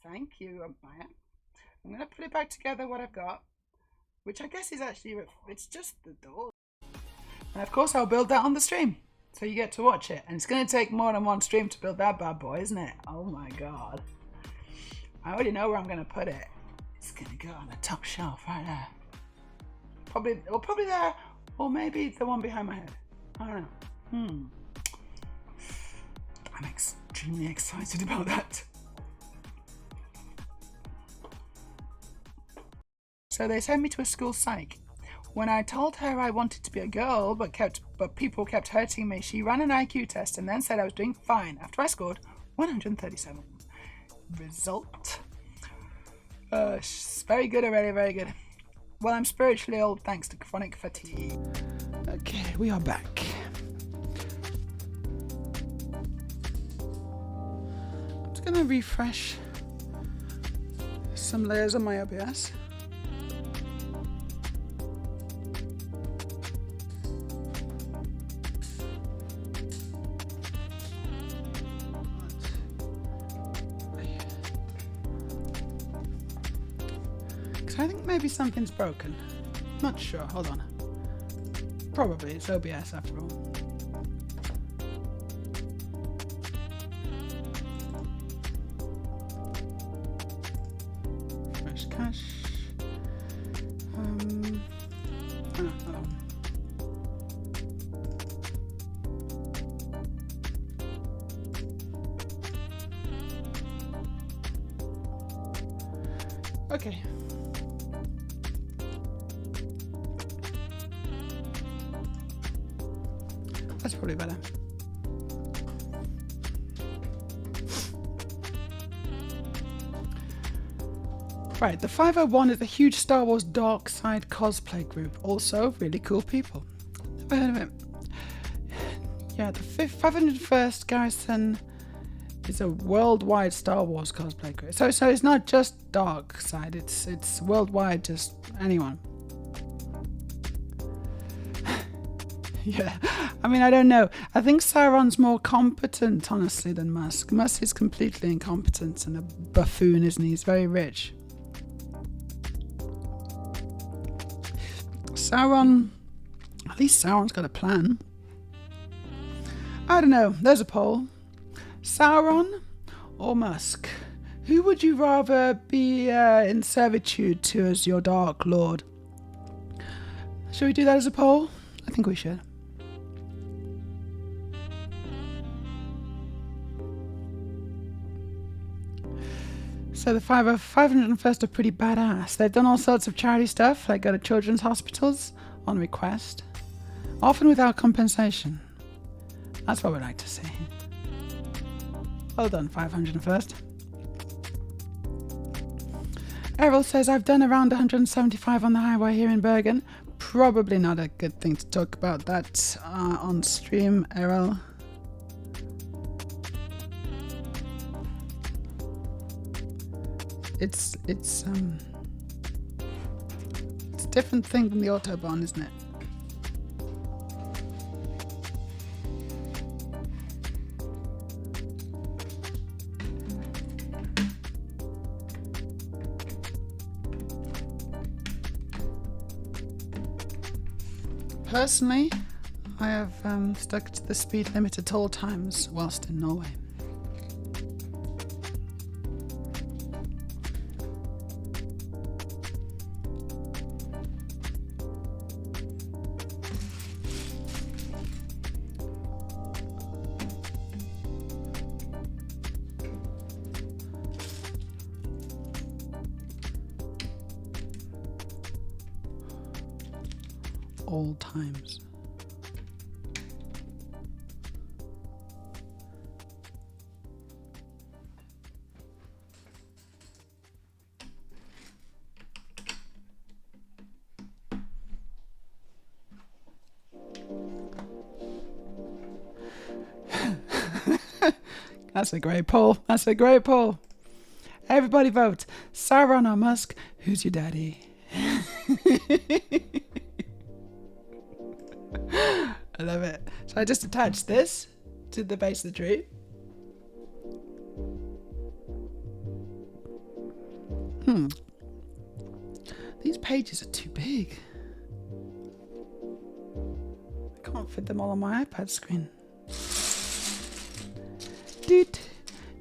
Thank you, Maya. I'm gonna put it back together. What I've got, which I guess is actually it's just the door. And of course, I'll build that on the stream, so you get to watch it. And it's gonna take more than one stream to build that bad boy, isn't it? Oh my god! I already know where I'm gonna put it. It's gonna go on the top shelf right there. Probably there. Or maybe the one behind my head. I don't know. I'm extremely excited about that. So they sent me to a school psych. When I told her I wanted to be a girl, but people kept hurting me, she ran an IQ test and then said I was doing fine after I scored 137. Result? Very good already, very good. Well, I'm spiritually old thanks to chronic fatigue. Okay, we are back. I'm just going to refresh some layers on my OBS. I think maybe something's broken. Not sure. Hold on. Probably. It's OBS after all. Fresh cache. Okay. That's probably better. Right, the 501 is a huge Star Wars Dark Side cosplay group. Also, really cool people. Never heard of it. Yeah, the 501st Garrison is a worldwide Star Wars cosplay group. So it's not just Dark Side. It's worldwide. Just anyone. Yeah, I mean, I don't know. I think Sauron's more competent, honestly, than Musk. Musk is completely incompetent and a buffoon, isn't he? He's very rich. Sauron, at least Sauron's got a plan. I don't know. There's a poll. Sauron or Musk? Who would you rather be in servitude to as your Dark Lord? Shall we do that as a poll? I think we should. So the 501st are pretty badass. They've done all sorts of charity stuff, like go to children's hospitals on request, often without compensation. That's what we like to see. Well done, 501st. Errol says, I've done around 175 on the highway here in Bergen. Probably not a good thing to talk about that on stream, Errol. It's a different thing than the Autobahn, isn't it? Personally, I have stuck to the speed limit at all times whilst in Norway. All times. That's a great poll. That's a great poll. Everybody vote. Sauron or Musk? Who's your daddy? I love it. So I just attached this to the base of the tree. These pages are too big. I can't fit them all on my iPad screen. Doot,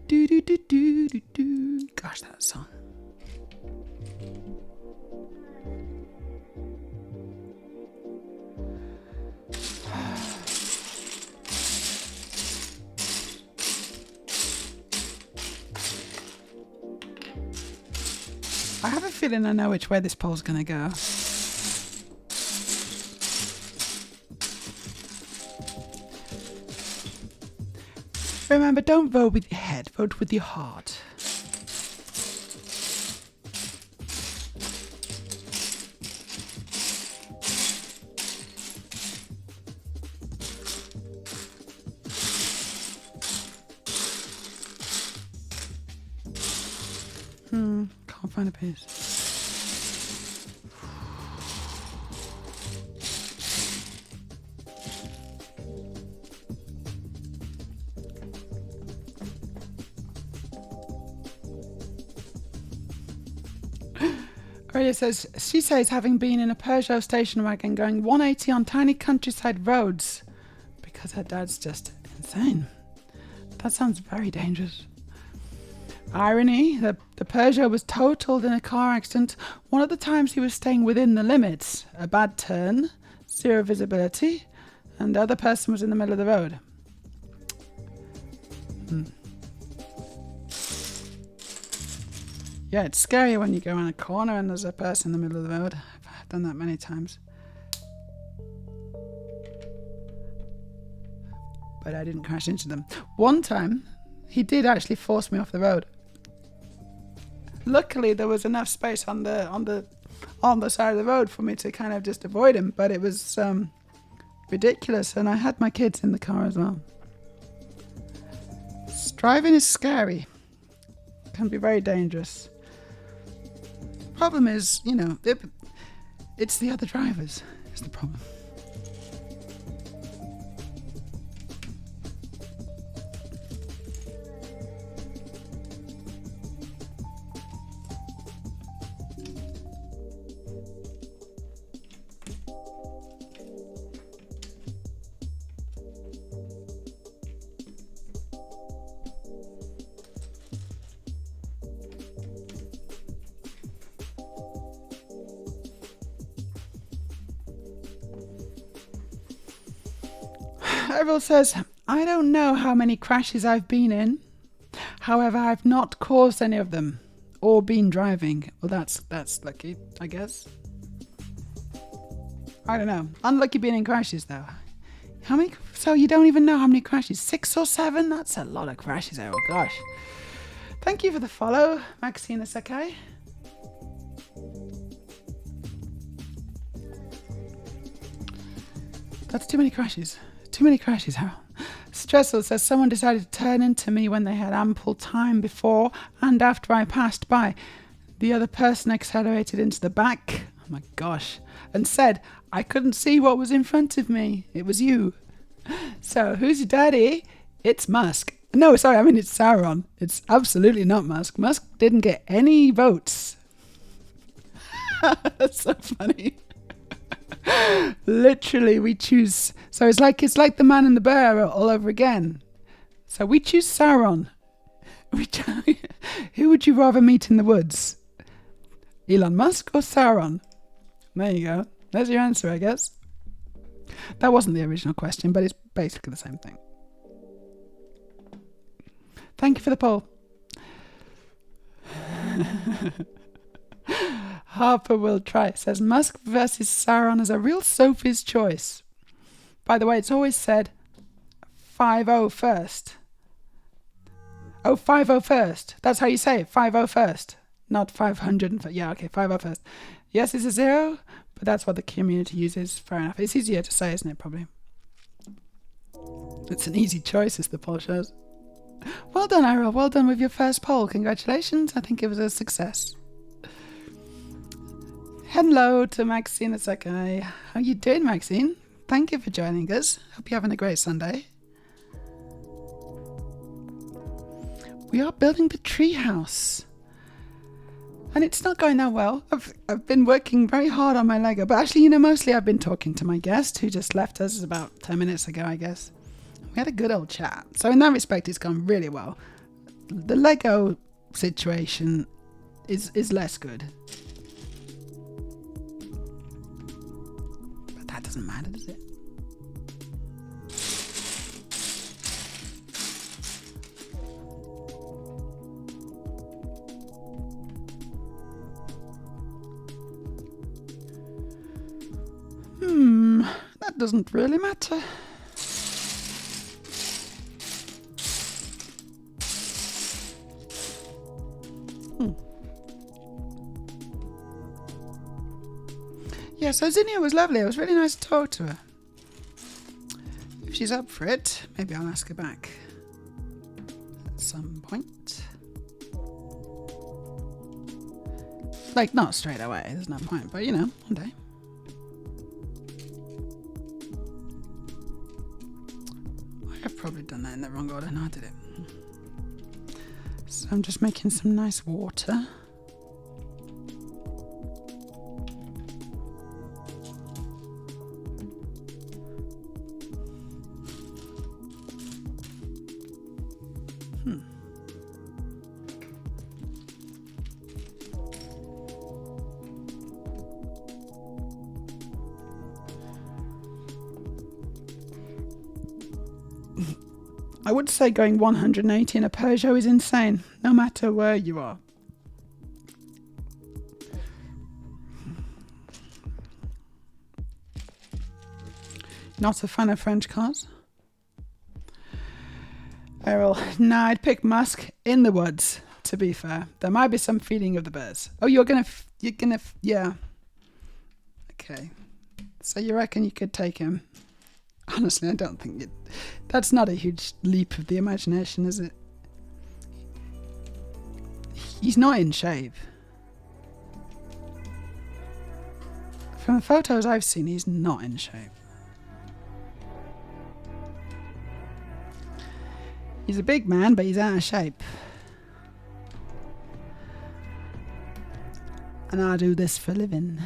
doo doo doo doo doo doo. Gosh, that song. I have a feeling I know which way this poll's going to go. Remember, don't vote with your head, vote with your heart. Can't find a piece. Aurelia says, she says having been in a Peugeot station wagon going 180 on tiny countryside roads because her dad's just insane. That sounds very dangerous. Irony, the Peugeot was totaled in a car accident one of the times he was staying within the limits. A bad turn, zero visibility, and the other person was in the middle of the road. Yeah, it's scary when you go around a corner and there's a person in the middle of the road. I've done that many times. But I didn't crash into them. One time, he did actually force me off the road. Luckily, there was enough space on the side of the road for me to kind of just avoid him, but it was ridiculous, and I had my kids in the car as well. Driving is scary. It can be very dangerous. Problem is, you know, it's the other drivers is the problem. Errol says, I don't know how many crashes I've been in. However, I've not caused any of them or been driving. Well, that's lucky, I guess. I don't know. Unlucky being in crashes, though. How many? So you don't even know how many crashes? 6 or 7? That's a lot of crashes, Errol. Gosh. Thank you for the follow, Maxina Sakai. That's too many crashes. Too many crashes, Harold. Stressel says someone decided to turn into me when they had ample time before and after I passed by. The other person accelerated into the back, oh my gosh, and said, I couldn't see what was in front of me. It was you. So, who's your daddy? It's Musk. No, sorry, I mean it's Sauron. It's absolutely not Musk. Musk didn't get any votes. That's so funny. Literally, we choose. So it's like the man and the bear all over again. So we choose Sauron. Who would you rather meet in the woods? Elon Musk or Sauron? There you go. There's your answer, I guess. That wasn't the original question, but it's basically the same thing. Thank you for the poll. Harper will try. It says Musk versus Sauron is a real Sophie's choice. By the way, it's always said 5-0 first. Oh, 5-0 first. That's how you say it. 5-0 first. Not 500. Yeah, okay, 5-0 first. Yes, it's a 0, but that's what the community uses. Fair enough. It's easier to say, isn't it, probably? It's an easy choice, as the poll shows. Well done, Ira. Well done with your first poll. Congratulations. I think it was a success. Hello to Maxine Asakai. How you doing, Maxine? Thank you for joining us. Hope you're having a great Sunday. We are building the treehouse. And it's not going that well. I've been working very hard on my Lego. But actually, mostly I've been talking to my guest who just left us about 10 minutes ago, I guess. We had a good old chat. So in that respect, it's gone really well. The Lego situation is less good. But that doesn't matter, does it? That doesn't really matter. Yeah, so Zinnia was lovely. It was really nice to talk to her. If she's up for it, maybe I'll ask her back at some point. Like, not straight away, there's no point, but one day. I've probably done that in the wrong order. No, I did it. So I'm just making some nice water. I would say going 180 in a Peugeot is insane, no matter where you are. Not a fan of French cars? Errol, nah, I'd pick Musk in the woods, to be fair. There might be some feeding of the birds. Oh, yeah. Okay. So you reckon you could take him? Honestly, I don't think that's not a huge leap of the imagination, is it? He's not in shape. From the photos I've seen, he's not in shape. He's a big man, but he's out of shape. And I do this for a living.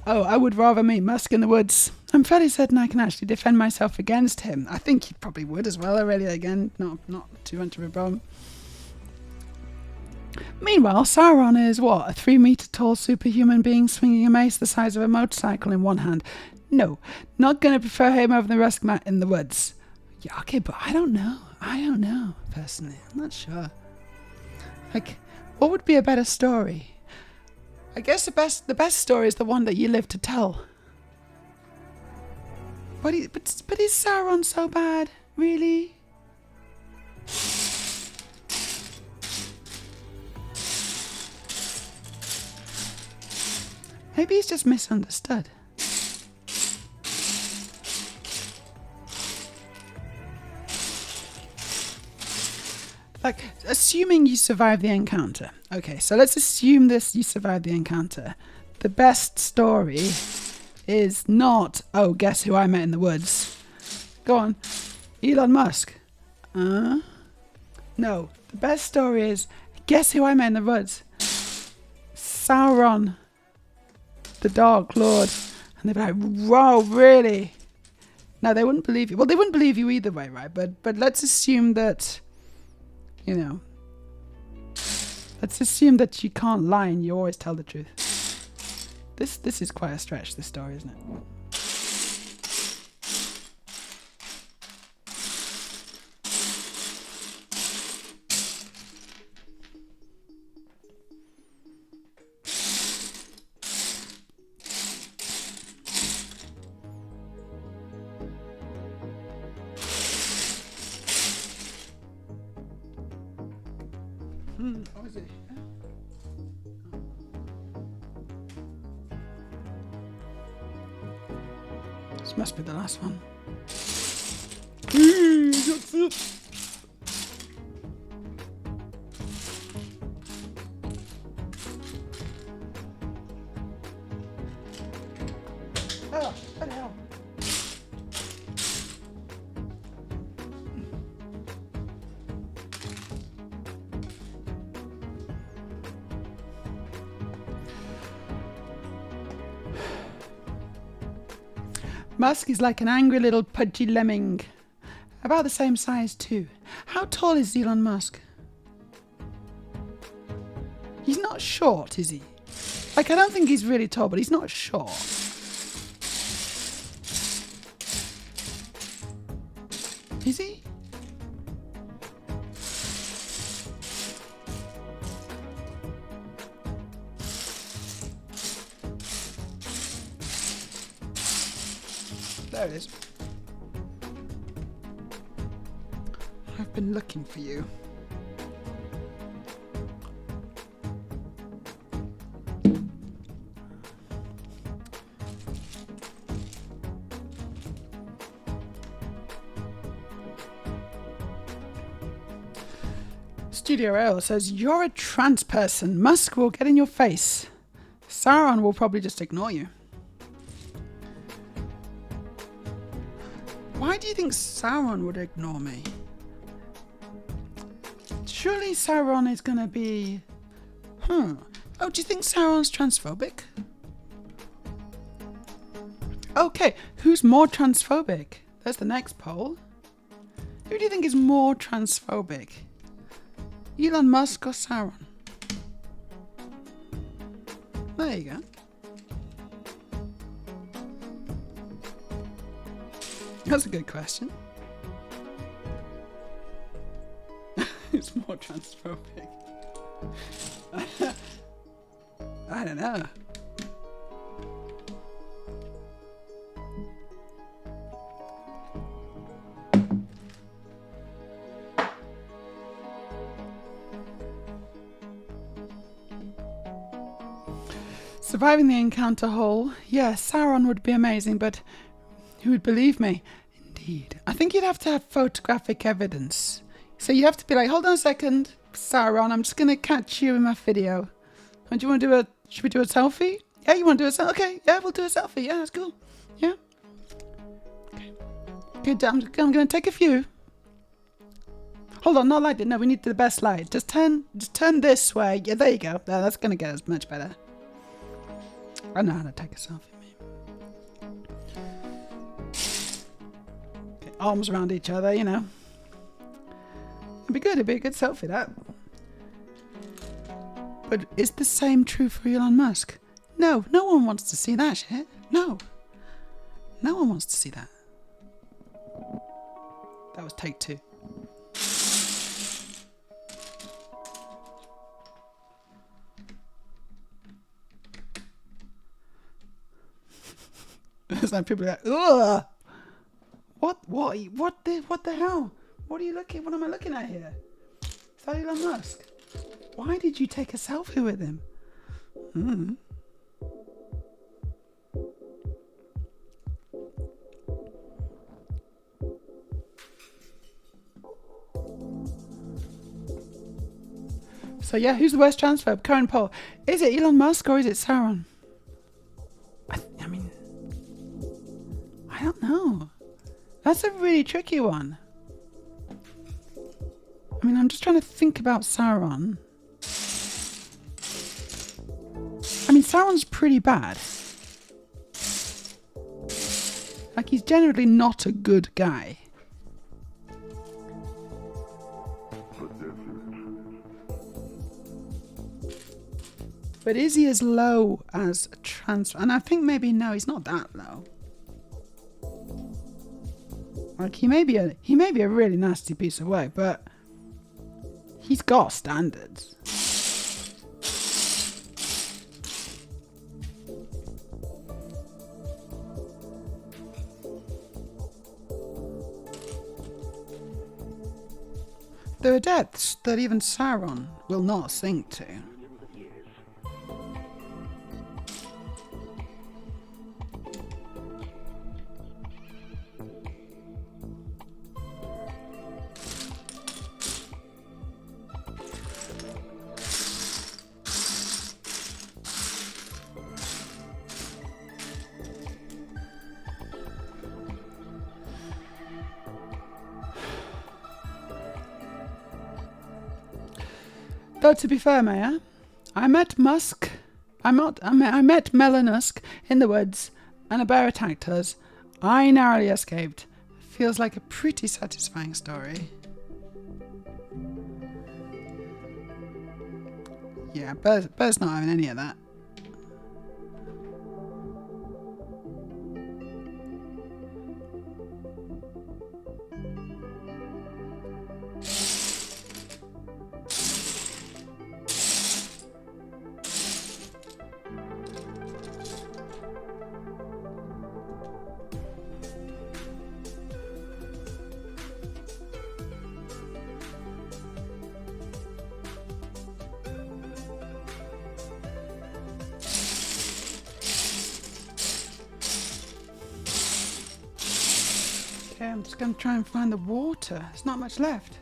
Oh, I would rather meet Musk in the woods. I'm fairly certain I can actually defend myself against him. I think he probably would as well, really, again, not too much of a problem. Meanwhile, Sauron is what? A 3-meter tall superhuman being swinging a mace the size of a motorcycle in one hand. No, not going to prefer him over the Ruskmat in the woods. Yeah, okay, but I don't know, personally. I'm not sure. Like, what would be a better story? I guess the best story is the one that you live to tell. But is Sauron so bad? Really? Maybe he's just misunderstood. Like, assuming you survive the encounter. Okay, so let's assume you survived the encounter. The best story is not, oh, guess who I met in the woods. Go on. Elon Musk. No. The best story is, guess who I met in the woods. Sauron. The Dark Lord. And they'd be like, whoa, really? No, they wouldn't believe you. Well, they wouldn't believe you either way, right? But let's assume that, let's assume that you can't lie and you always tell the truth. This is quite a stretch, this story, isn't it? This must be the last one. Oh, what the hell? Musk is like an angry little pudgy lemming. About the same size too. How tall is Elon Musk? He's not short, is he? Like, I don't think he's really tall, but he's not short. Is he? There it is. I've been looking for you. Studio L says, you're a trans person. Musk will get in your face. Sauron will probably just ignore you. Why do you think Sauron would ignore me? Surely Sauron is going to be... Oh, do you think Sauron's transphobic? Okay, who's more transphobic? There's the next poll. Who do you think is more transphobic? Elon Musk or Sauron? There you go. That's a good question. It's more transphobic. I don't know. Surviving the encounter whole. Yeah, Sauron would be amazing, but who would believe me? Indeed. I think you'd have to have photographic evidence. So you have to be like, hold on a second, Sauron, I'm just going to catch you in my video. And do you want to do a, should we do a selfie? Yeah, you want to do a selfie? Okay, yeah, we'll do a selfie. Yeah, that's cool. Yeah. Okay. Good, I'm going to take a few. Hold on, not like that. No, we need the best light. Just turn this way. Yeah, there you go. That's going to get us much better. I know how to take a selfie, mate. Okay, arms around each other, you know. It'd be a good selfie, that. But is the same true for Elon Musk? No, no one wants to see that shit. No. No one wants to see that. That was take 2. It's like people are like, ugh! What the hell? What am I looking at here? Is that Elon Musk? Why did you take a selfie with him? So yeah, who's the worst transphobe? Current poll. Is it Elon Musk or is it Sauron? I mean, I don't know. That's a really tricky one. I mean, I'm just trying to think about Sauron. I mean, Sauron's pretty bad. Like, he's generally not a good guy. But is he as low as a trans... And I think maybe, no, he's not that low. Like, he may be a really nasty piece of work, but he's got standards. There are depths that even Sauron will not sink to. Though to be fair, Meja, I met Melanusk in the woods, and a bear attacked us. I narrowly escaped. Feels like a pretty satisfying story. Yeah, bear's not having any of that. Okay, I'm just going to try and find the water. There's not much left.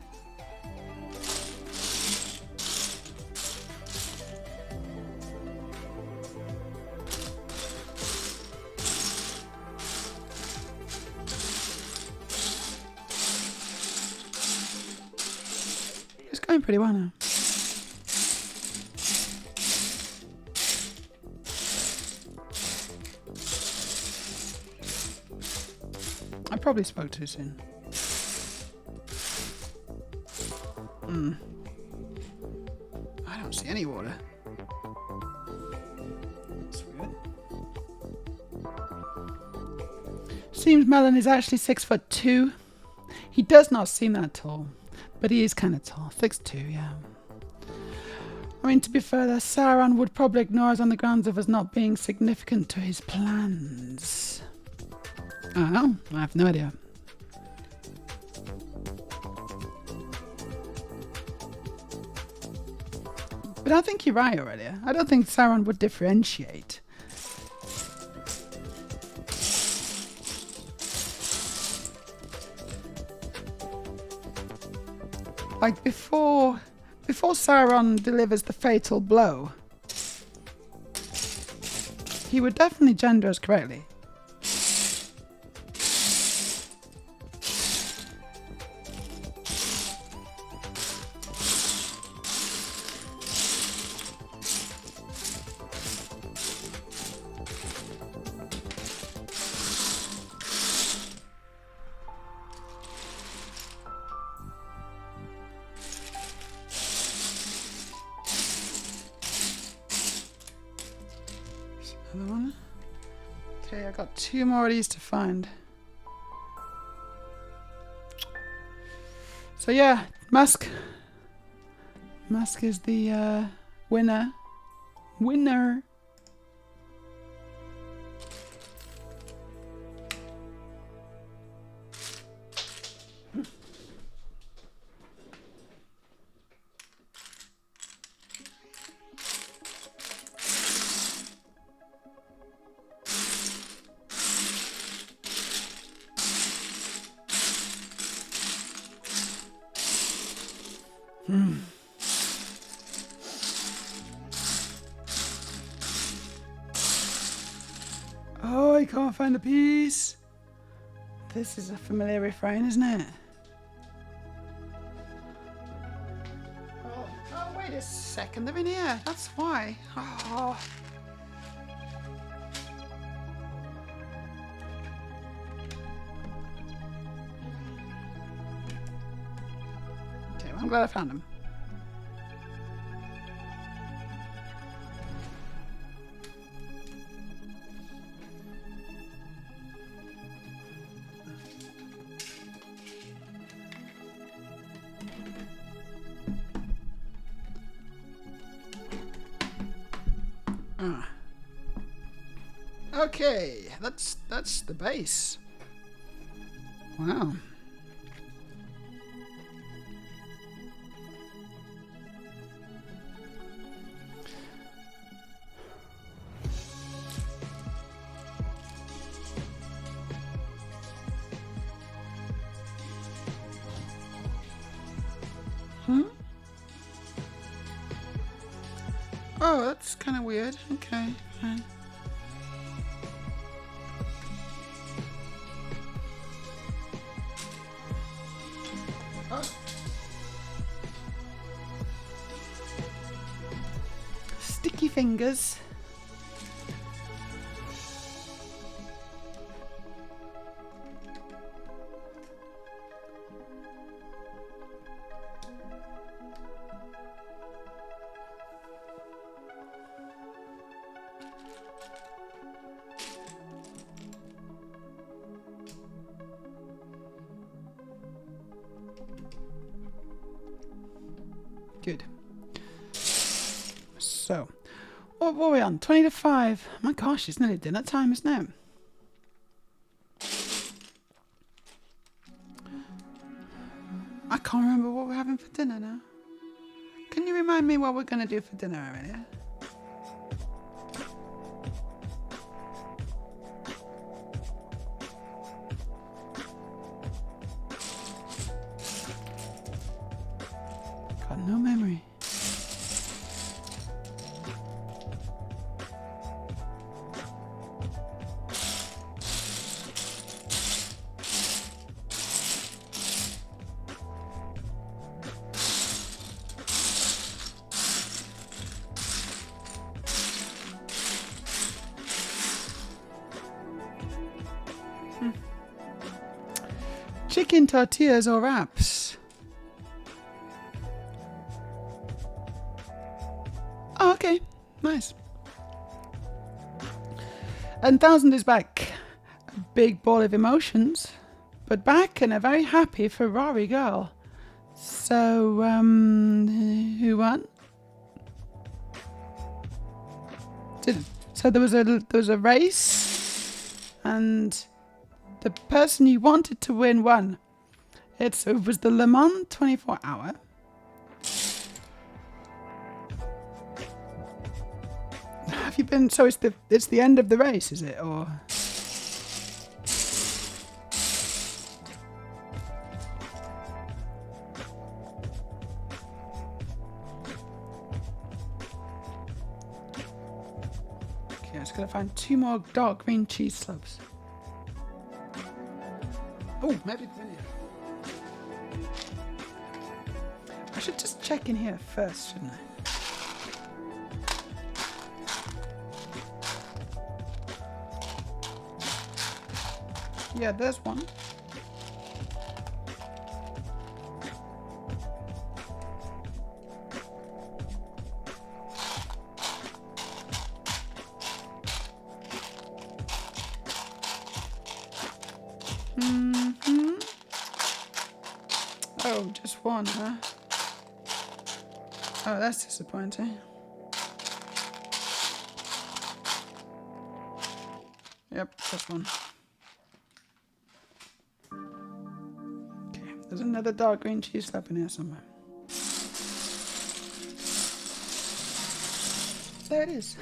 It's going pretty well now. I probably spoke too soon. I don't see any water. That's weird. Seems Melon is actually 6'2". He does not seem that tall, but he is kind of tall. 6'2", yeah. I mean, to be fair, Sauron would probably ignore us on the grounds of us not being significant to his plans. I don't know. I have no idea. But I think you're right, Aurelia. I don't think Sauron would differentiate. Like before Sauron delivers the fatal blow, he would definitely gender us correctly. Another one. Okay, I got 2 more of these to find. So yeah, Musk. Musk is the winner. Oh, I can't find the piece. This is a familiar refrain, isn't it? Oh, wait a second. They're in here. That's why. Oh. Okay, well, I'm glad I found them. Okay, that's the base. Wow. Oh, that's kind of weird. Okay, fine. Oh. Sticky fingers. Good. So, what were we on? 20 to 5. My gosh, it's nearly dinner time, isn't it? I can't remember what we're having for dinner now. Can you remind me what we're going to do for dinner, Aurelia? Got no memory. Chicken tortillas or wraps? Oh, okay. Nice. And 1,000 is back. A big ball of emotions, but back and a very happy Ferrari girl. So, who won? So there was a race, and the person you wanted to win won. It was the Le Mans 24 hour. Have you been? So it's the end of the race, is it? Or okay, I just gotta find 2 more dark green cheese slabs. Oh, maybe the video. I should just check in here first, shouldn't I? Yeah, there's one. Oh, just one, huh? Oh, that's disappointing. Yep, that's one. Okay, there's another dark green cheese slab in here somewhere. There it is.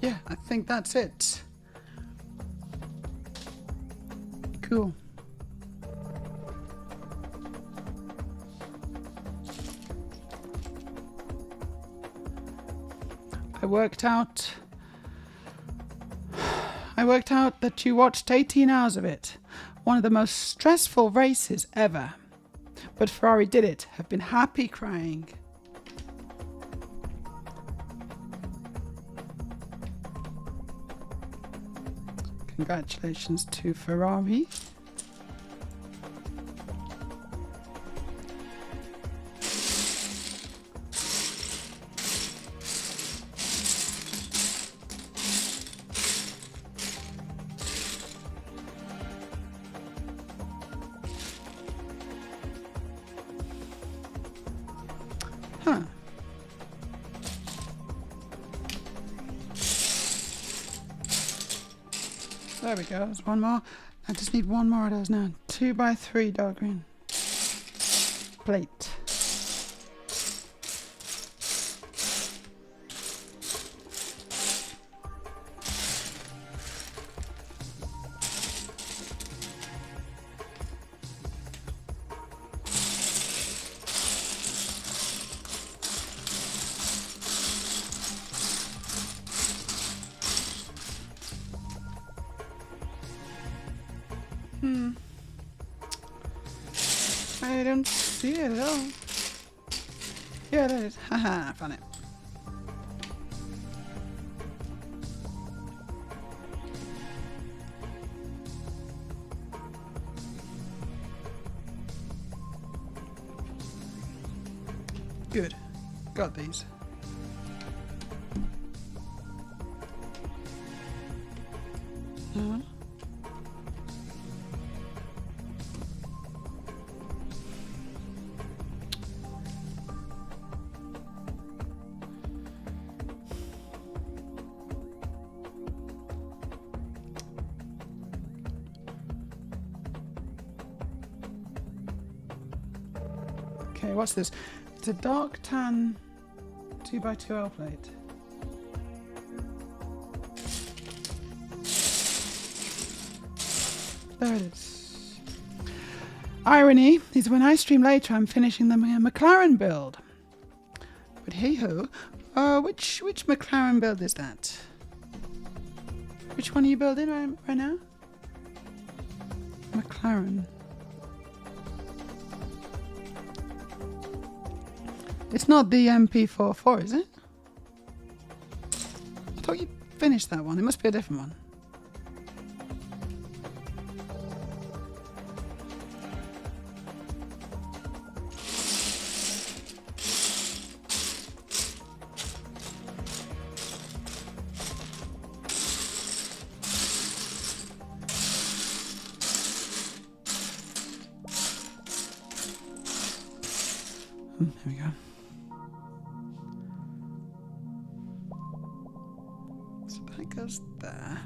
Yeah, I think that's it. Cool. I worked out that you watched 18 hours of it. One of the most stressful races ever. But Ferrari did it. Have been happy crying. Congratulations to Ferrari. Huh. There we go. There's one more. I just need one more of those now. 2x3 dark green. Plate. I don't see it at all. Yeah, there it is. Haha, I found it. Good. Got these. Okay, what's this? It's a dark tan 2x2L plate. There it is. Irony is when I stream later, I'm finishing the McLaren build. But hey ho, which McLaren build is that? Which one are you building right now? McLaren. It's not the MP44, is it? I thought you finished that one. It must be a different one. There we go. So that goes there.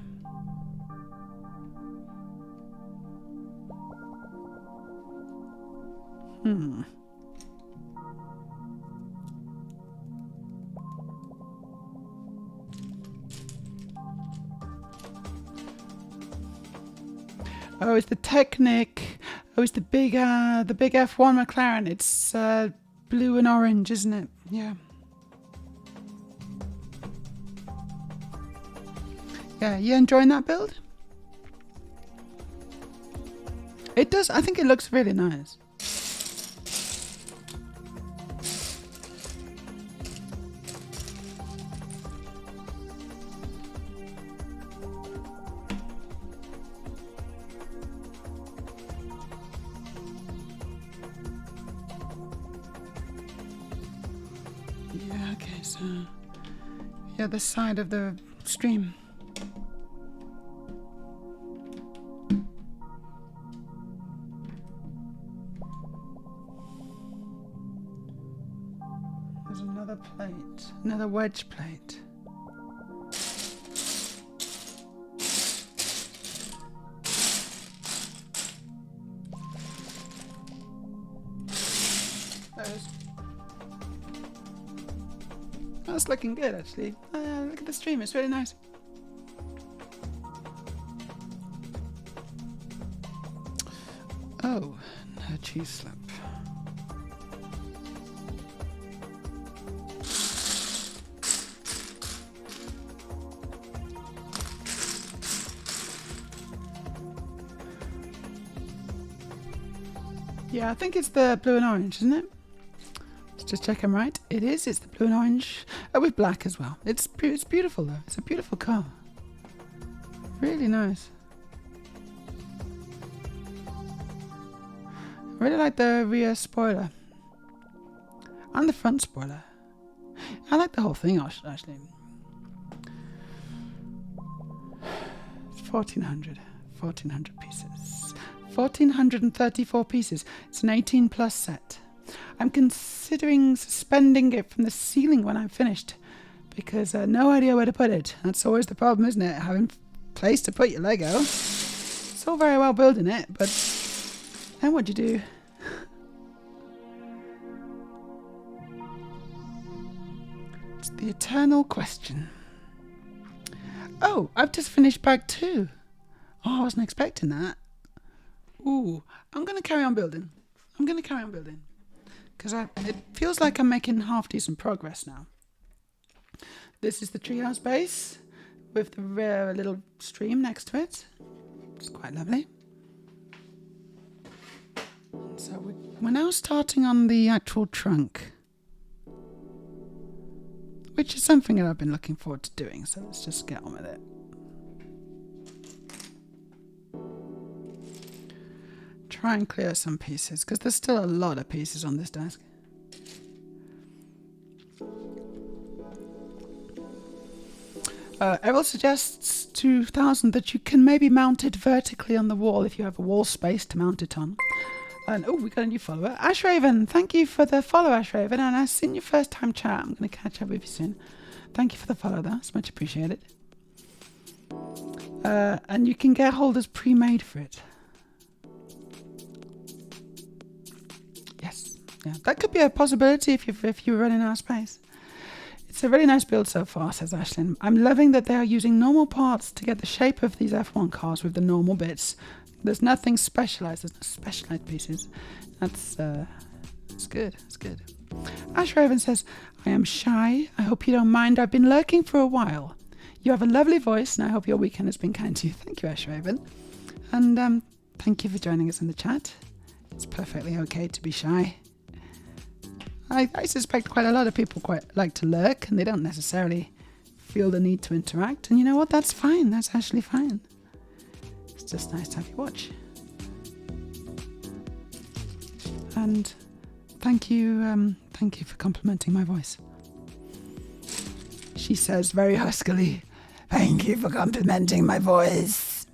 Oh, it's the Technic. Oh, it's the big F1 McLaren. It's blue and orange, isn't it? Yeah. Yeah, you enjoying that build? It does. I think it looks really nice. Yeah, okay, so the other side of the stream. There's another plate, another wedge plate. That's looking good, actually. Look at the stream, it's really nice. Oh, no cheese slip. Yeah, I think it's the blue and orange, isn't it? Let's just check I'm right. It is. It's the blue and orange. With black as well. It's beautiful though. It's a beautiful car. Really nice. I really like the rear spoiler. And the front spoiler. I like the whole thing actually. It's 1400 pieces. 1434 pieces. It's an 18 plus set. I'm considering suspending it from the ceiling when I'm finished, because no idea where to put it. That's always the problem, isn't it? Having place to put your Lego. It's all very well building it, but then what do you do? It's the eternal question. Oh, I've just finished bag 2. Oh, I wasn't expecting that. Ooh, I'm going to carry on building. Because it feels like I'm making half decent progress now. This is the treehouse base with the rare little stream next to it. It's quite lovely. So we're now starting on the actual trunk, which is something that I've been looking forward to doing, so let's just get on with it. Try and clear some pieces, because there's still a lot of pieces on this desk. Errol suggests 2000 that you can maybe mount it vertically on the wall if you have a wall space to mount it on. And oh, we got a new follower. Ashraven, thank you for the follow, Ashraven. And I've seen your first time chat. I'm going to catch up with you soon. Thank you for the follow, though. It's much appreciated. And you can get holders pre-made for it. Yes. Yeah, that could be a possibility if you're running out of space. It's a really nice build so far, says Ashlyn. I'm loving that they are using normal parts to get the shape of these F1 cars with the normal bits. There's nothing specialized. There's no specialized pieces. That's good. It's good. Ash Raven says, I am shy. I hope you don't mind. I've been lurking for a while. You have a lovely voice, and I hope your weekend has been kind to you. Thank you, Ash Raven. And thank you for joining us in the chat. It's perfectly okay to be shy. I suspect quite a lot of people quite like to lurk, and they don't necessarily feel the need to interact. And you know what? That's fine. That's actually fine. It's just nice to have you watch. And thank you for complimenting my voice. She says very huskily, thank you for complimenting my voice.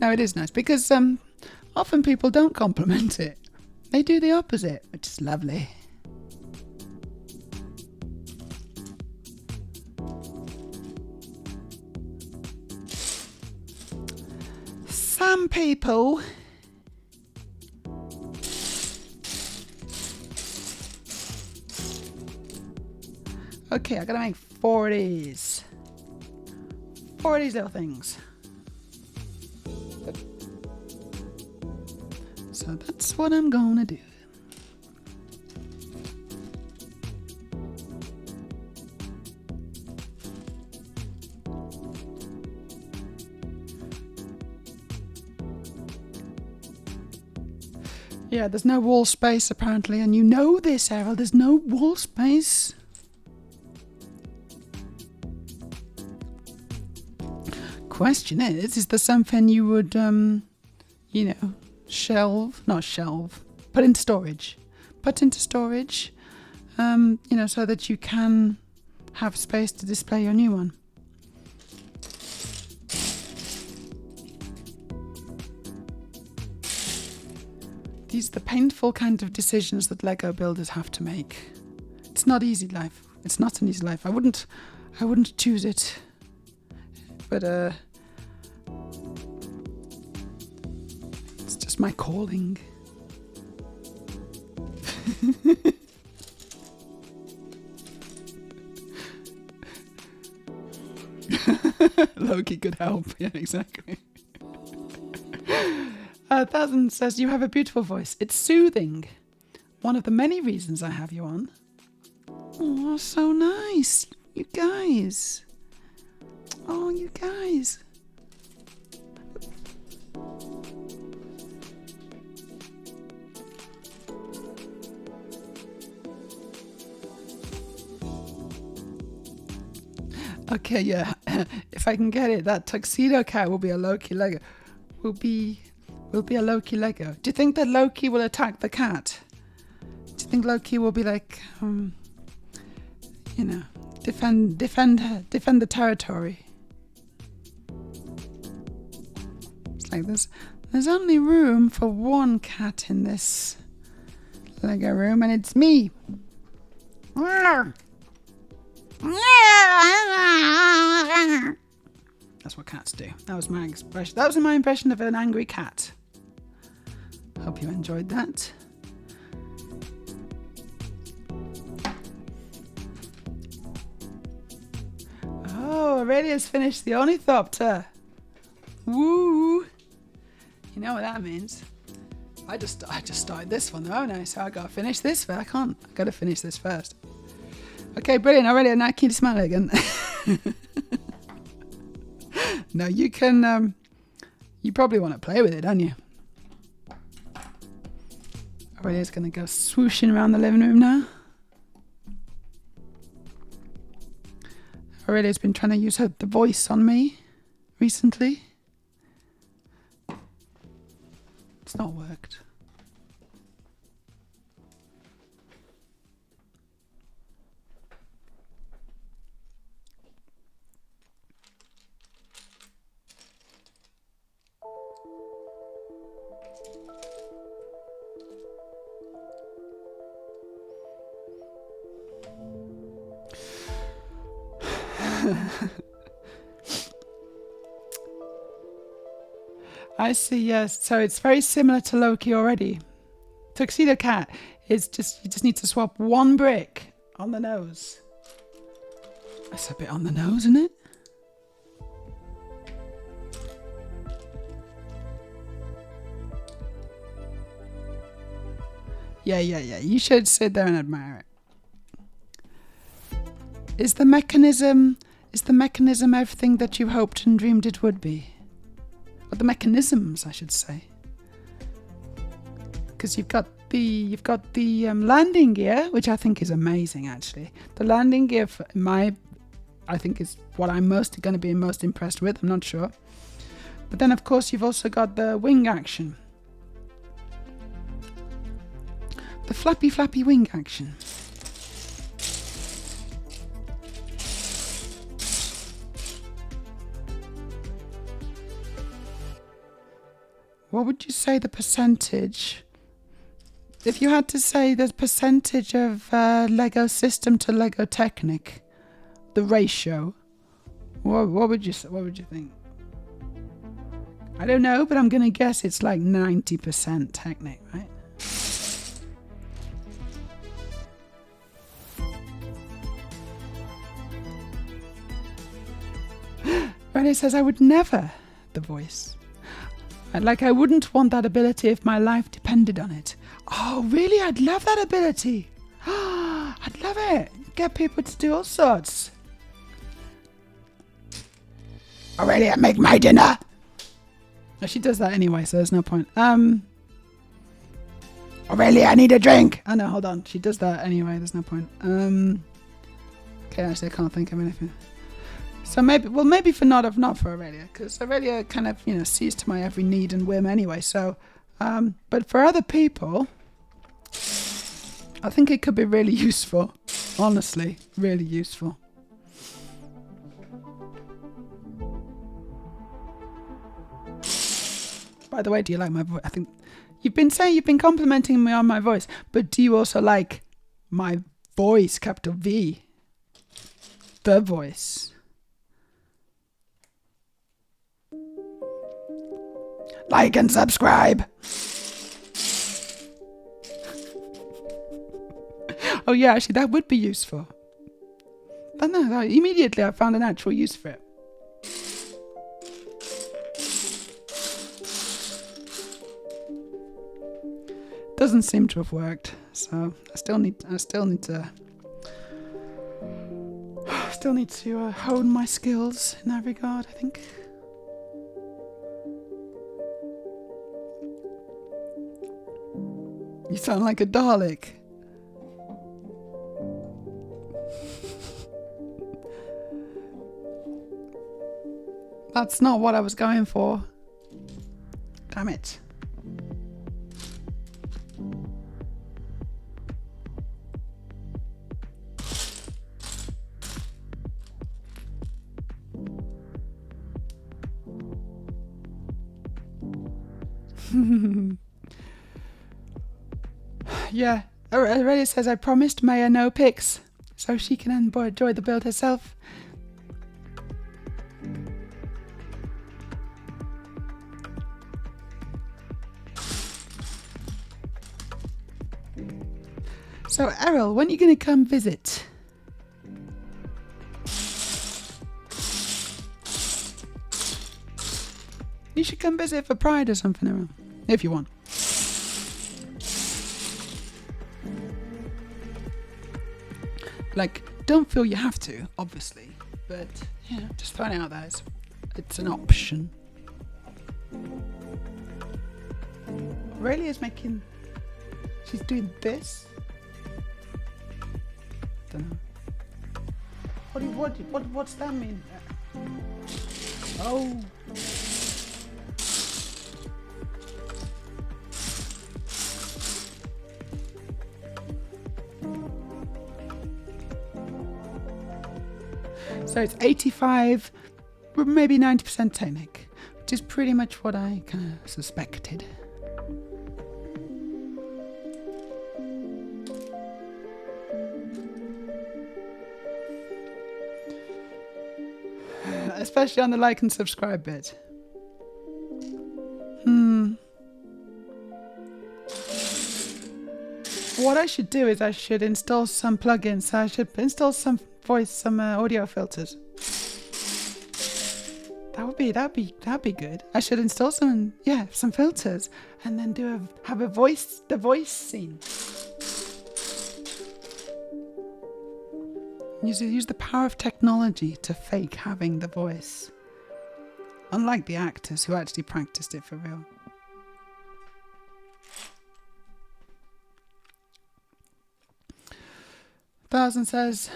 No, it is nice because often people don't compliment it. They do the opposite, which is lovely. Some people okay, I gotta make 4 of these. 4 of these little things. So that's what I'm gonna do. Yeah, there's no wall space apparently, and you know this, Errol, there's no wall space. Question is there something you would, put into storage. So that you can have space to display your new one. These are the painful kind of decisions that Lego builders have to make. It's not easy life. It's not an easy life. I wouldn't choose it. But it's just my calling. Loki could help. Yeah, exactly. 1000 says, you have a beautiful voice. It's soothing. One of the many reasons I have you on. Oh, so nice. You guys. Oh, you guys. Okay, yeah. If I can get it, that tuxedo cat will be a Loki Lego. Will be a Loki Lego. Do you think that Loki will attack the cat? Do you think Loki will be like, defend the territory? It's like there's only room for one cat in this Lego room, and it's me. That's what cats do. That was my expression. That was my impression of an angry cat. Hope you enjoyed that. Oh, Aurelia's finished the Ornithopter. Woo! You know what that means. I just started this one though, haven't I? So I gotta finish this. But I can't. I gotta finish this first. Okay, brilliant. Already, now can you smell it again? No, you can. You probably want to play with it, don't you? Aurelia's gonna go swooshing around the living room now. Aurelia's been trying to use the voice on me recently. It's not worked. I see, yes. So it's very similar to Loki already. Tuxedo Cat is just, you just need to swap one brick on the nose. That's a bit on the nose, isn't it? Yeah. You should sit there and admire it. Is the mechanism everything that you hoped and dreamed it would be? Or the mechanisms, I should say. Because you've got the landing gear, which I think is amazing actually. The landing gear I think is what I'm going to be most impressed with, I'm not sure. But then of course you've also got the wing action. The flappy wing action. What would you say the percentage, if you had to say the percentage of Lego System to Lego Technic, the ratio, what would you think? I don't know, but I'm going to guess it's like 90% Technic, right? René says, I would never, the voice. Like, I wouldn't want that ability if my life depended on it. Oh, really? I'd love that ability. I'd love it. Get people to do all sorts. Aurelia, make my dinner. No, she does that anyway, so there's no point. Aurelia, I need a drink. Oh, no, hold on. She does that anyway. There's no point. Okay, actually, I can't think of anything. So maybe for not for Aurelia, because Aurelia kind of, sees to my every need and whim anyway. So, but for other people, I think it could be really useful. Honestly, really useful. By the way, do you like my voice? I think you've been complimenting me on my voice, but do you also like my voice, capital V? The voice. Like and subscribe. Oh yeah, actually that would be useful. But no, immediately I found an actual use for it. Doesn't seem to have worked, so I still need to hone my skills in that regard, I think. You sound like a Dalek. That's not what I was going for. Damn it. Yeah, Aurelia says I promised Meja no pics, so she can enjoy the build herself. So Errol, when are you going to come visit? You should come visit for Pride or something, Errol, if you want. Like, don't feel you have to, obviously, but yeah, just throwing it out there. It's an option. Aurelia's making. She's doing this. Don't know. What's that mean? Oh. So it's 85, maybe 90% technic, which is pretty much what I kind of suspected. Especially on the like and subscribe bit. What I should do is I should install some plugins. So I should install some audio filters. That'd be good. I should install some filters and then have the voice scene. Use the power of technology to fake having the voice. Unlike the actors who actually practiced it for real. Thousand says,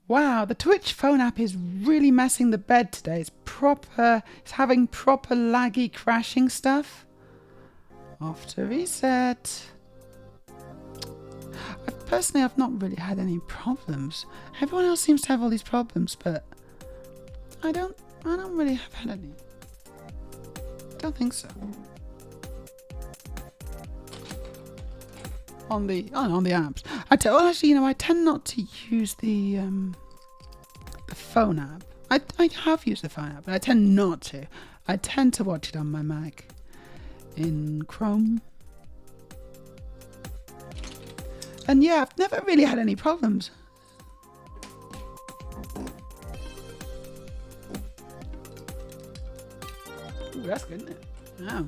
wow, the Twitch phone app is really messing the bed today. It's having proper laggy crashing stuff. Off to reset. Personally, I've not really had any problems. Everyone else seems to have all these problems, but I don't really have had any. Don't think so. On the apps. I tend not to use the phone app. I have used the phone app, but I tend not to. I tend to watch it on my Mac in Chrome. And yeah, I've never really had any problems. Ooh, that's good, isn't it? Wow.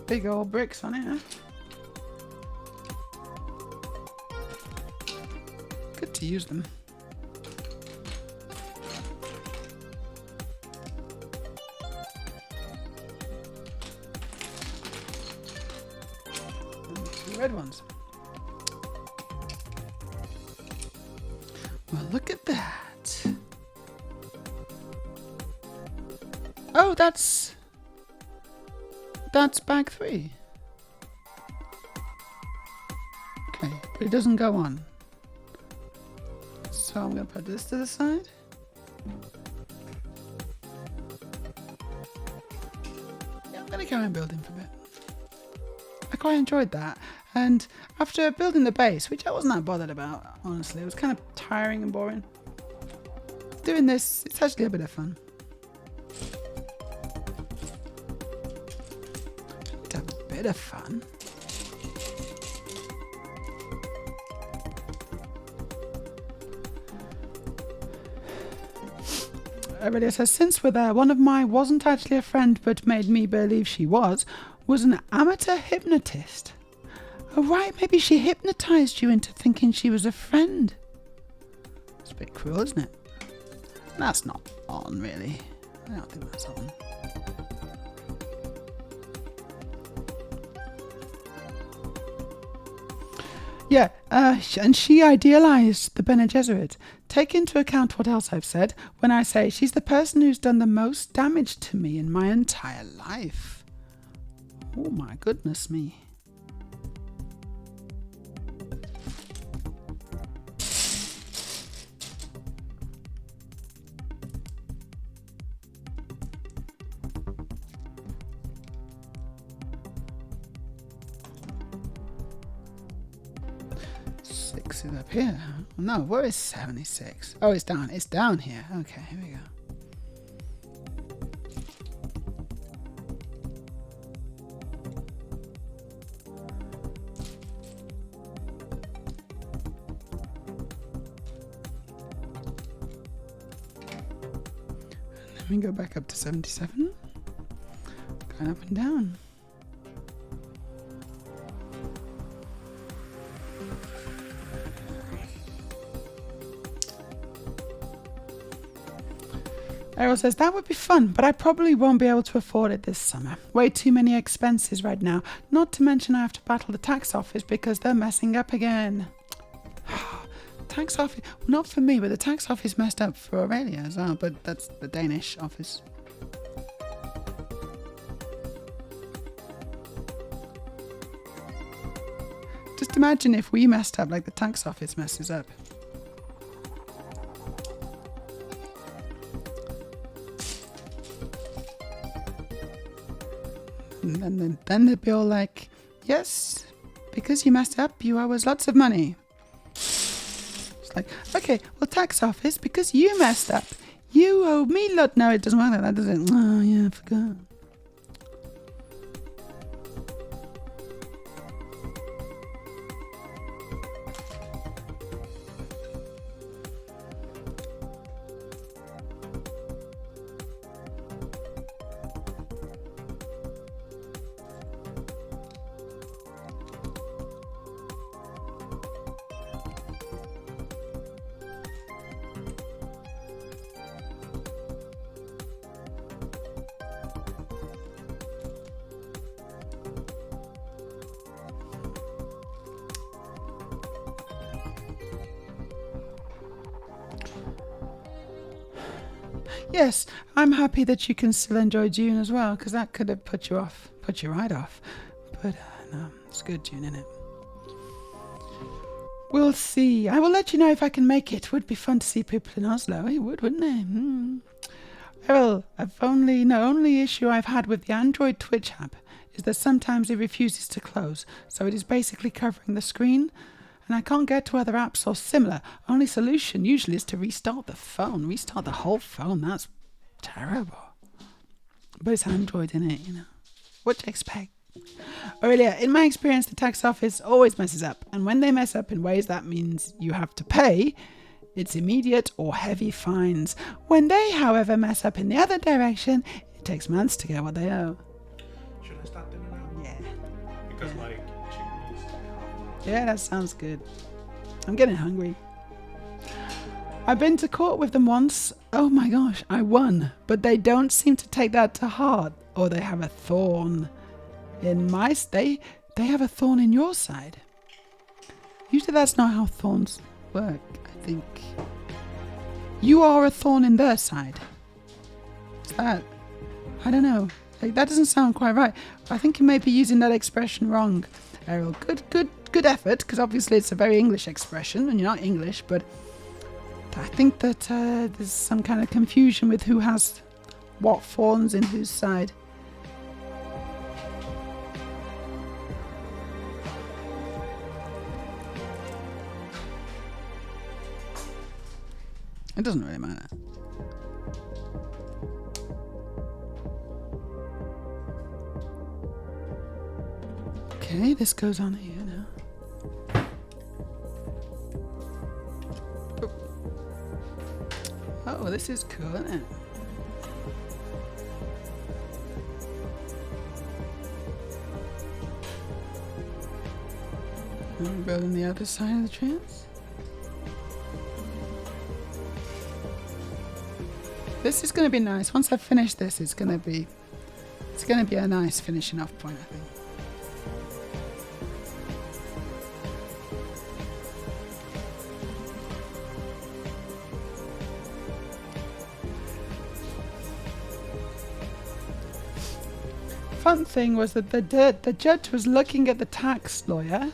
Big old bricks on it, huh? Good to use them. Red ones. Well, look at that. Oh, that's bag 3. Okay, but it doesn't go on. So I'm going to put this to the side. Yeah, I'm going to carry on building for a bit. I quite enjoyed that. And after building the base, which I wasn't that bothered about, honestly, it was kind of tiring and boring. Doing this, it's actually a bit of fun. To have a bit of fun. Everybody says, since we're there, one of my wasn't actually a friend but made me believe she was an amateur hypnotist. Oh right, maybe she hypnotized you into thinking she was a friend. It's a bit cruel, isn't it? That's not on, really. I don't think that's on. Yeah, and she idealized the Bene Gesserit. Take into account what else I've said when I say she's the person who's done the most damage to me in my entire life. Oh my goodness me. Is up here? No, where is 76? Oh, it's down. It's down here. Okay, here we go. Let me go back up to 77. Going up and down. Errol says, that would be fun, but I probably won't be able to afford it this summer. Way too many expenses right now. Not to mention I have to battle the tax office because they're messing up again. Tax office, not for me, but the tax office messed up for Aurelia as well, but that's the Danish office. Just imagine if we messed up like the tax office messes up. And then they'd be all like, yes, because you messed up, you owe us lots of money. It's like, okay, well, tax office, because you messed up, you owe me lot. No, it doesn't work like that, does it? Oh, yeah, I forgot. Yes, I'm happy that you can still enjoy June as well, because that could have put you right off. But no, it's good June, isn't it? We'll see. I will let you know if I can make it. Would be fun to see people in Oslo. It would, wouldn't it? Well, only issue I've had with the Android Twitch app is that sometimes it refuses to close, so it is basically covering the screen. And I can't get to other apps or similar. Only solution usually is to restart the phone. Restart the whole phone. That's terrible. But it's Android, isn't it? What do you expect? Aurelia, in my experience, the tax office always messes up. And when they mess up in ways that means you have to pay, it's immediate or heavy fines. When they, however, mess up in the other direction, it takes months to get what they owe. Should I start dinner now? Yeah. Because like Yeah, that sounds good. I'm getting hungry. I've been to court with them once. Oh my gosh, I won. But they don't seem to take that to heart. Or they have a thorn in my state. They have a thorn in your side. Usually that's not how thorns work, I think. You are a thorn in their side. Is that? I don't know. Like, that doesn't sound quite right. I think you may be using that expression wrong. Errol, good effort, because obviously it's a very English expression, and you're not English, but I think that there's some kind of confusion with who has what thorns in whose side. It doesn't really matter. Okay, this goes on here now. Oh, this is cool, isn't it? And we're building the other side of the trance. This is going to be nice. Once I've finished this, it's going to be a nice finishing off point, I think. Fun thing was that the judge was looking at the tax lawyer.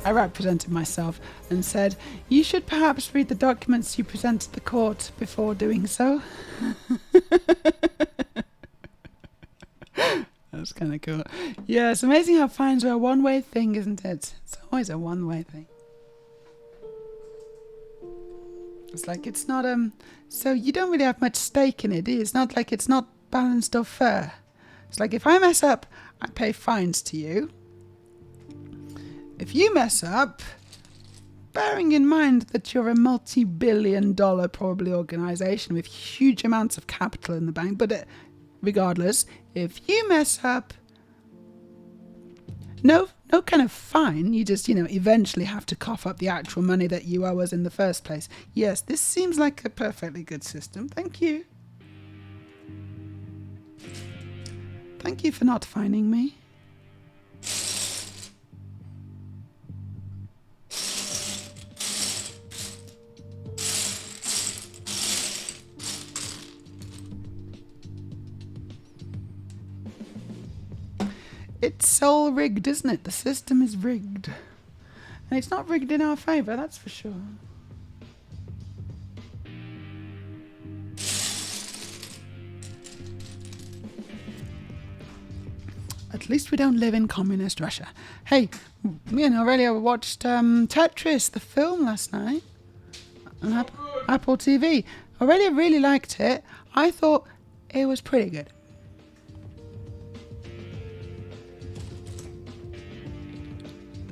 I represented myself and said, "You should perhaps read the documents you present to the court before doing so." That's kind of cool. Yeah, it's amazing how fines are a one-way thing, isn't it? It's always a one-way thing. It's like it's not so you don't really have much stake in it, do you? It's not like it's not balanced or fair. It's like if I mess up, I pay fines to you. If you mess up, bearing in mind that you're a multi-billion-dollar probably organization with huge amounts of capital in the bank, but regardless, if you mess up, no kind of fine, you just, eventually have to cough up the actual money that you owe us in the first place. Yes, this seems like a perfectly good system. Thank you. Thank you for not finding me. It's all rigged, isn't it? The system is rigged. And it's not rigged in our favour, that's for sure. At least we don't live in communist Russia. Hey, me and Aurelia watched Tetris, the film, last night on Apple TV. Aurelia really liked it. I thought it was pretty good.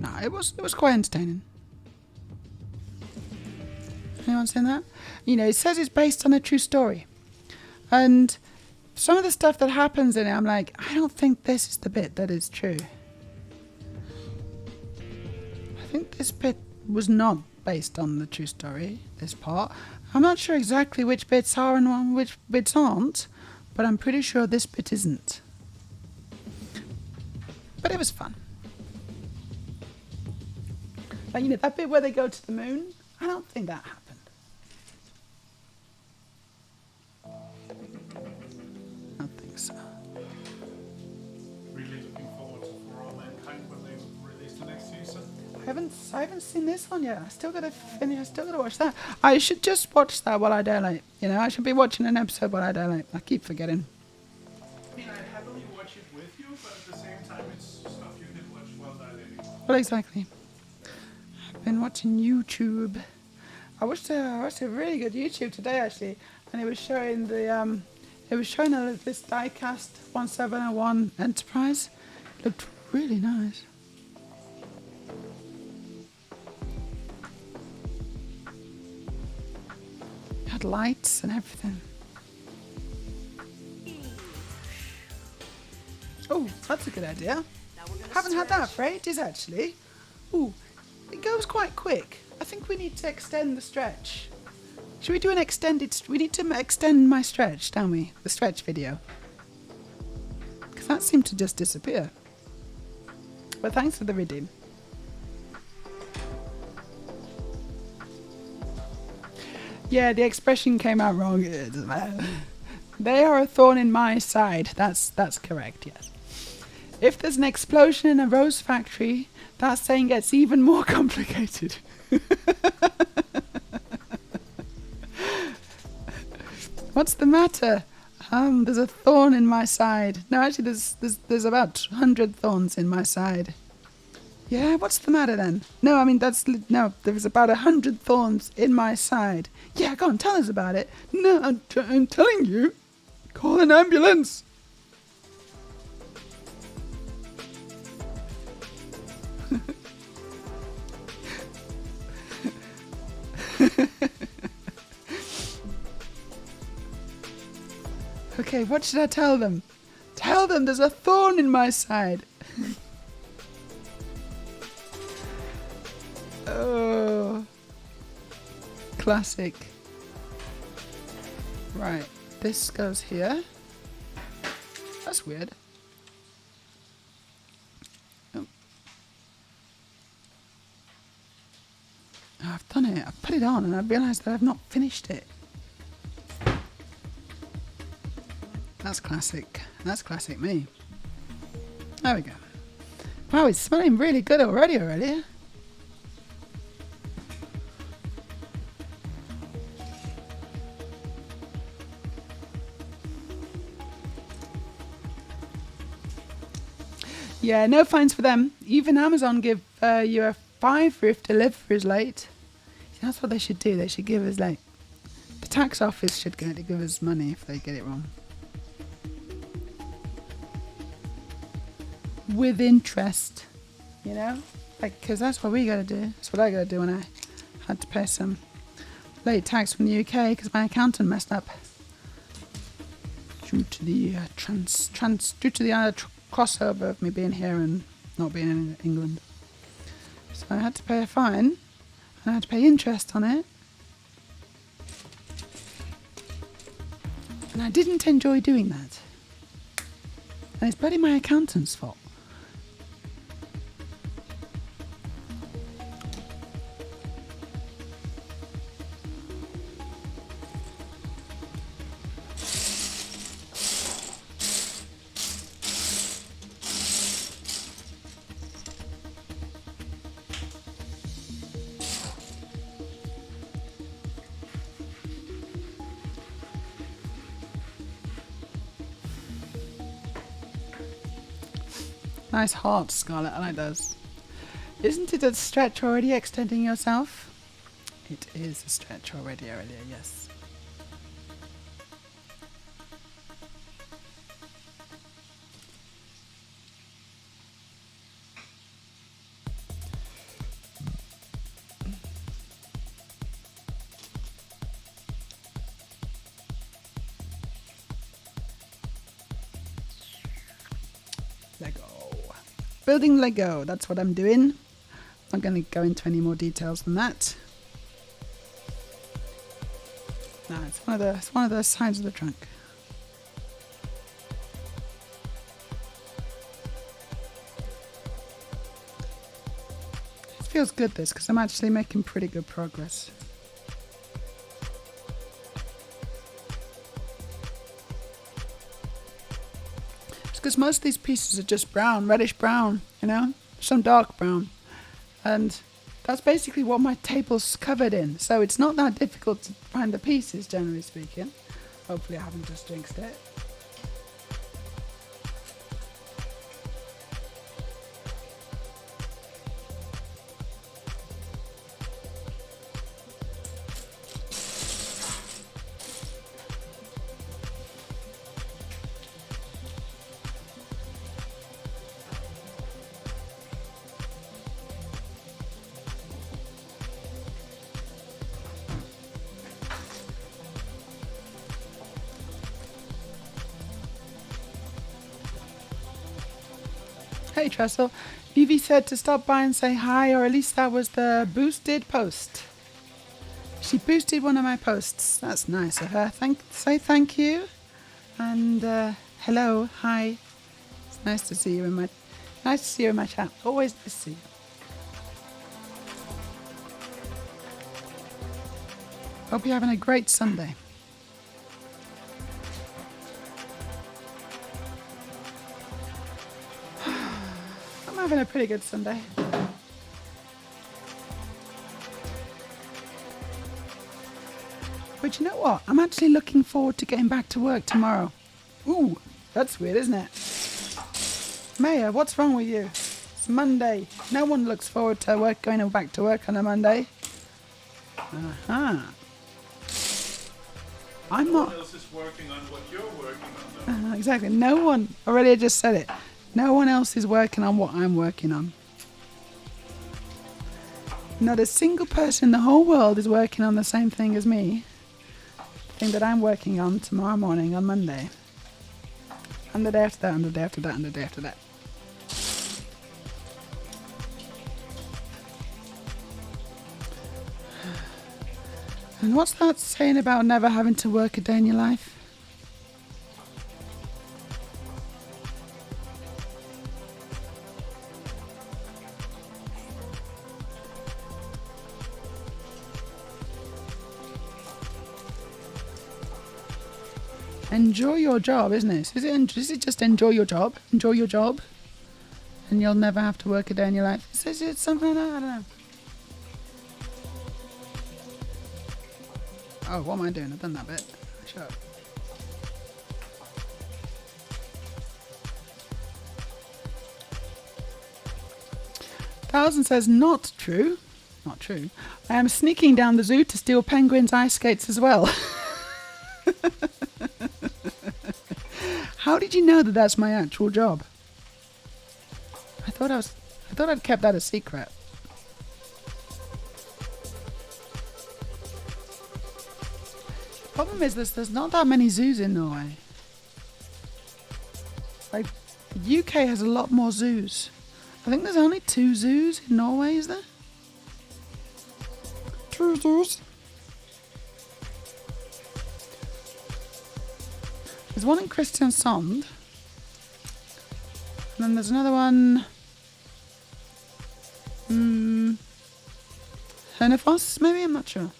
No, it was quite entertaining. Anyone seen that? You know, it says it's based on a true story. And some of the stuff that happens in it, I'm like, I don't think this is the bit that is true. I think this bit was not based on the true story, this part. I'm not sure exactly which bits are and which bits aren't, but I'm pretty sure this bit isn't. But it was fun. Like, you know, that bit where they go to the moon, I don't think that happened. I don't think so. Really looking forward to For All Mankind when they release the next season. I haven't seen this one yet. I still gotta watch that. I should just watch that while I dilate. You know, I should be watching an episode while I dilate. I keep forgetting. I mean, I'd happily watch it with you, but at the same time, it's stuff you can watch while dilating. Well, exactly. I've been watching YouTube. I watched a really good YouTube today actually, and it was showing this diecast 1701 Enterprise. It looked really nice. It had lights and everything. Oh, that's a good idea. Haven't had that for ages actually. Ooh, it goes quite quick. I think we need to extend the stretch. Should we do an extended... We need to extend my stretch, don't we? The stretch video. Because that seemed to just disappear. But thanks for the redeem. Yeah, the expression came out wrong. It doesn't matter. They are a thorn in my side. That's correct, yes. If there's an explosion in a rose factory, that saying gets even more complicated. What's the matter? There's a thorn in my side. No, actually, there's about 100 thorns in my side. Yeah, what's the matter then? No, I mean, there's about 100 thorns in my side. Yeah, go on, tell us about it. No, I'm telling you. Call an ambulance. Okay, what should I tell them? Tell them there's a thorn in my side. Oh, classic. Right, this goes here. That's weird. Oh. I've done it. I've put it on and I've realised that I've not finished it. That's classic. That's classic me. There we go. Wow, it's smelling really good already. Yeah, no fines for them. Even Amazon give you a $5 if delivery is late. That's what they should do. They should give us the tax office should give us money if they get it wrong. With interest, you know, because that's what we gotta do. That's what I gotta do when I had to pay some late tax from the UK because my accountant messed up due to the crossover of me being here and not being in England. So I had to pay a fine and I had to pay interest on it, and I didn't enjoy doing that. And it's bloody my accountant's fault. Nice heart, Scarlet. I like those. Isn't it a stretch already extending yourself? It is a stretch already, Aurelia, yes. Lego. Building Lego, that's what I'm doing. I'm not going to go into any more details than that. No, it's one of the sides of the trunk. It feels good this, because I'm actually making pretty good progress. Because most of these pieces are just brown, reddish brown, you know, some dark brown. And that's basically what my table's covered in. So it's not that difficult to find the pieces, generally speaking. Hopefully I haven't just jinxed it. Hey Trestle, Vivi said to stop by and say hi, or at least that was the boosted post. She boosted one of my posts. That's nice of her. Say thank you, and hello, hi. It's nice to see you in my chat. Always nice to see you. Hope you're having a great Sunday. I'm having a pretty good Sunday. But you know what? I'm actually looking forward to getting back to work tomorrow. Ooh, that's weird, isn't it? Meja, what's wrong with you? It's Monday. No one looks forward to going back to work on a Monday. Uh-huh. I'm not... No one else is working on what you're working on, though. Exactly. No one... Aurelia just said it. No one else is working on what I'm working on. Not a single person in the whole world is working on the same thing as me. The thing that I'm working on tomorrow morning on Monday. And the day after that, and the day after that, and the day after that. And what's that saying about never having to work a day in your life? Enjoy your job, isn't it? Is it just enjoy your job? Enjoy your job, and you'll never have to work a day in your life. Is it something like that? I don't know. Oh, what am I doing? I've done that bit. Shut up. Thousand says, not true. Not true. I am sneaking down the zoo to steal penguins' ice skates as well. How did you know that that's my actual job? I thought I'd kept that a secret. Problem is there's not that many zoos in Norway. Like, the UK has a lot more zoos. I think there's only 2 zoos in Norway, is there? 2 zoos. There's one in Kristiansand, And then there's another one. Hernifos, maybe? I'm not sure.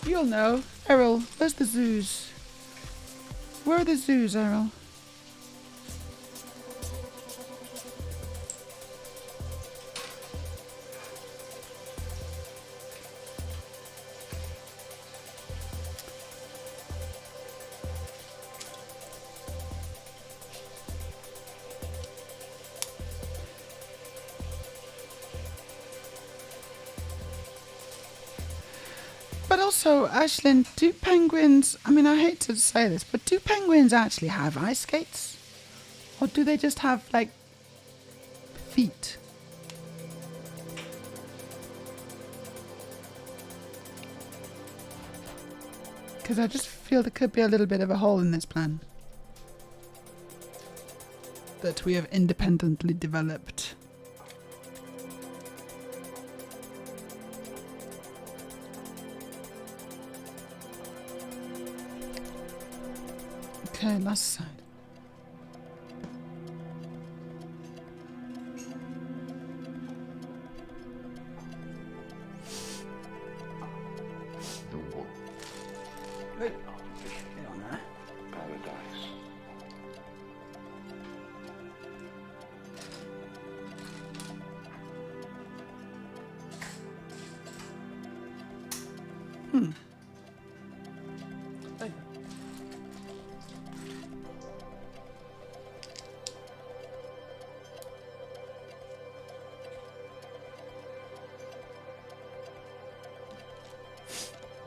You'll know. Errol, where's the zoos? Where are the zoos, Errol? But also, Ashlyn, do penguins... I mean, I hate to say this, but do penguins actually have ice skates? Or do they just have, like, feet? Because I just feel there could be a little bit of a hole in this plan that we have independently developed. Okay, last side. The wolf. Wait. Get on there. Paradise. There you go.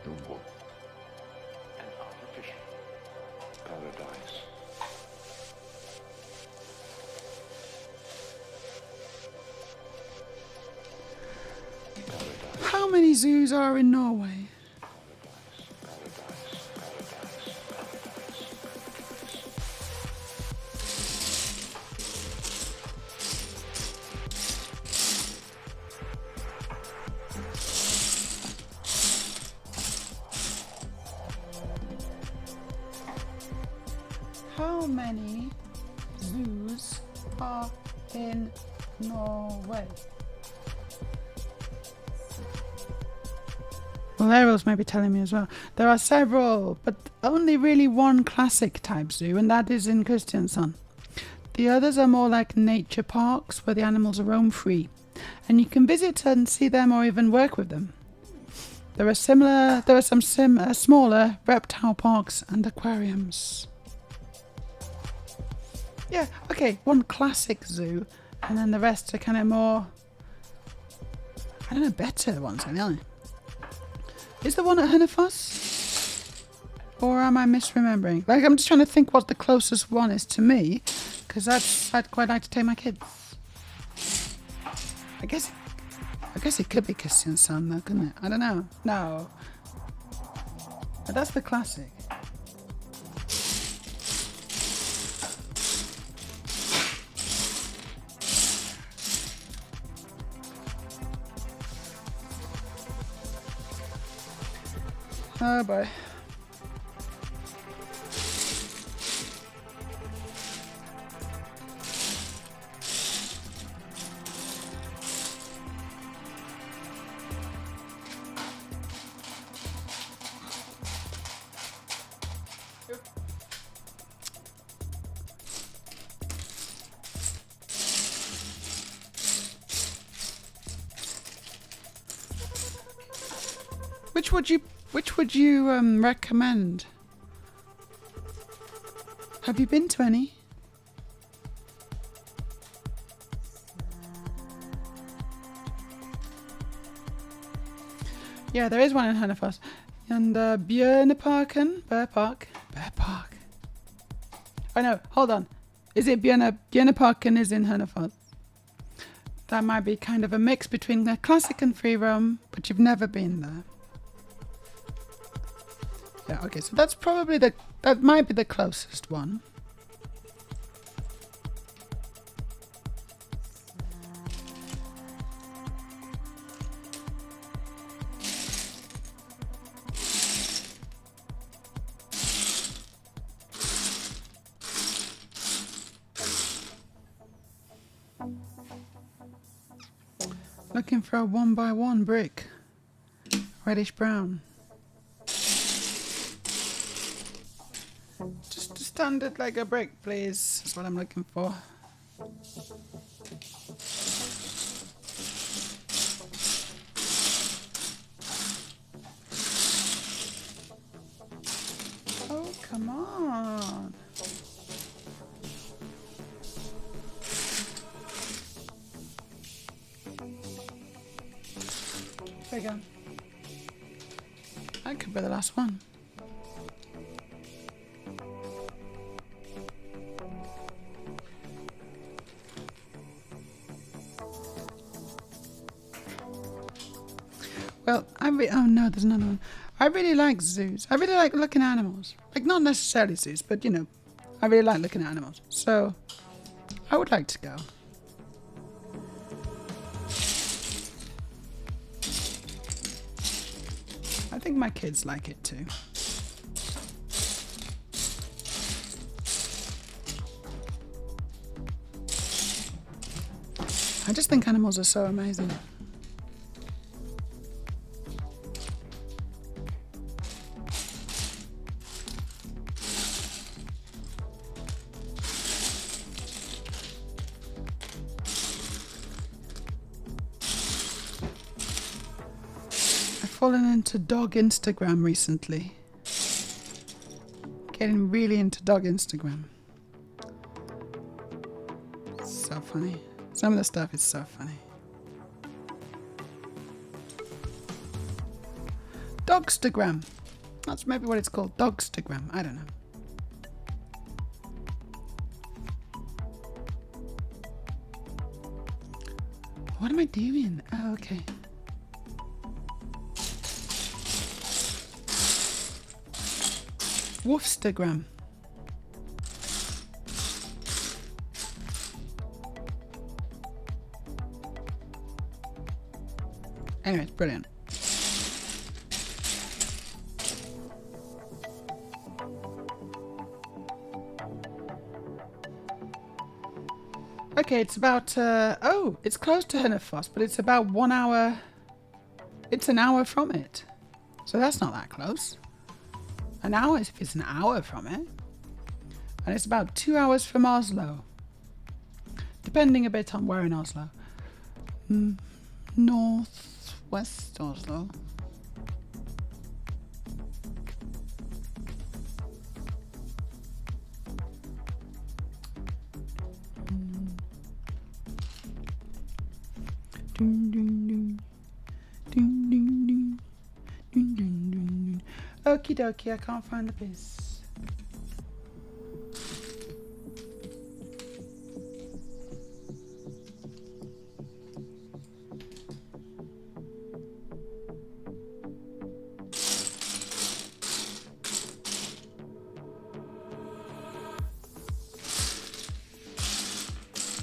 The wolf. An artificial paradise. Paradise. How many zoos are in Norway? How many zoos are in Norway? Well, Errol's maybe telling me as well. There are several, but only really one classic type zoo, and that is in Kristiansand. The others are more like nature parks where the animals roam free, and you can visit and see them or even work with them. There are some smaller reptile parks and aquariums. Yeah, okay, one classic zoo, and then the rest are kind of more, I don't know, better ones, I know. Is the one at Hönnefoss? Or am I misremembering? Like, I'm just trying to think what the closest one is to me, because I'd quite like to take my kids. I guess it could be Kristiansand though, couldn't it? I don't know. No. But that's the classic. Oh boy. Which would you recommend? Have you been to any? Yeah, there is one in Hönnefoss. And Björneparken? Bear Park. Oh no, hold on. Is it Björneparken is in Hönnefoss? That might be kind of a mix between the classic and free roam, but you've never been there. Yeah, okay, so that's probably that might be the closest one. Looking for a 1x1 brick. Reddish brown. Just a standard Lego brick, please. That's what I'm looking for. Oh, come on. There you go. That could be the last one. Well, oh no, there's another one. I really like zoos. I really like looking at animals. Like, not necessarily zoos, but, you know, I really like looking at animals. So, I would like to go. I think my kids like it too. I just think animals are so amazing. Fallen into dog Instagram recently. Getting really into dog Instagram. So funny. Some of the stuff is so funny. Dogstagram. That's maybe what it's called. Dogstagram. I don't know. What am I doing? Oh, okay. Woofstagram. Anyway, it's brilliant. Okay, it's about, oh, it's close to Hennefoss, but it's about 1 hour. It's an hour from it. So that's not that close. An hour if it's an hour from it. And it's about 2 hours from Oslo. Depending a bit on where in Oslo. Northwest Oslo. Okie dokie, I can't find the piece.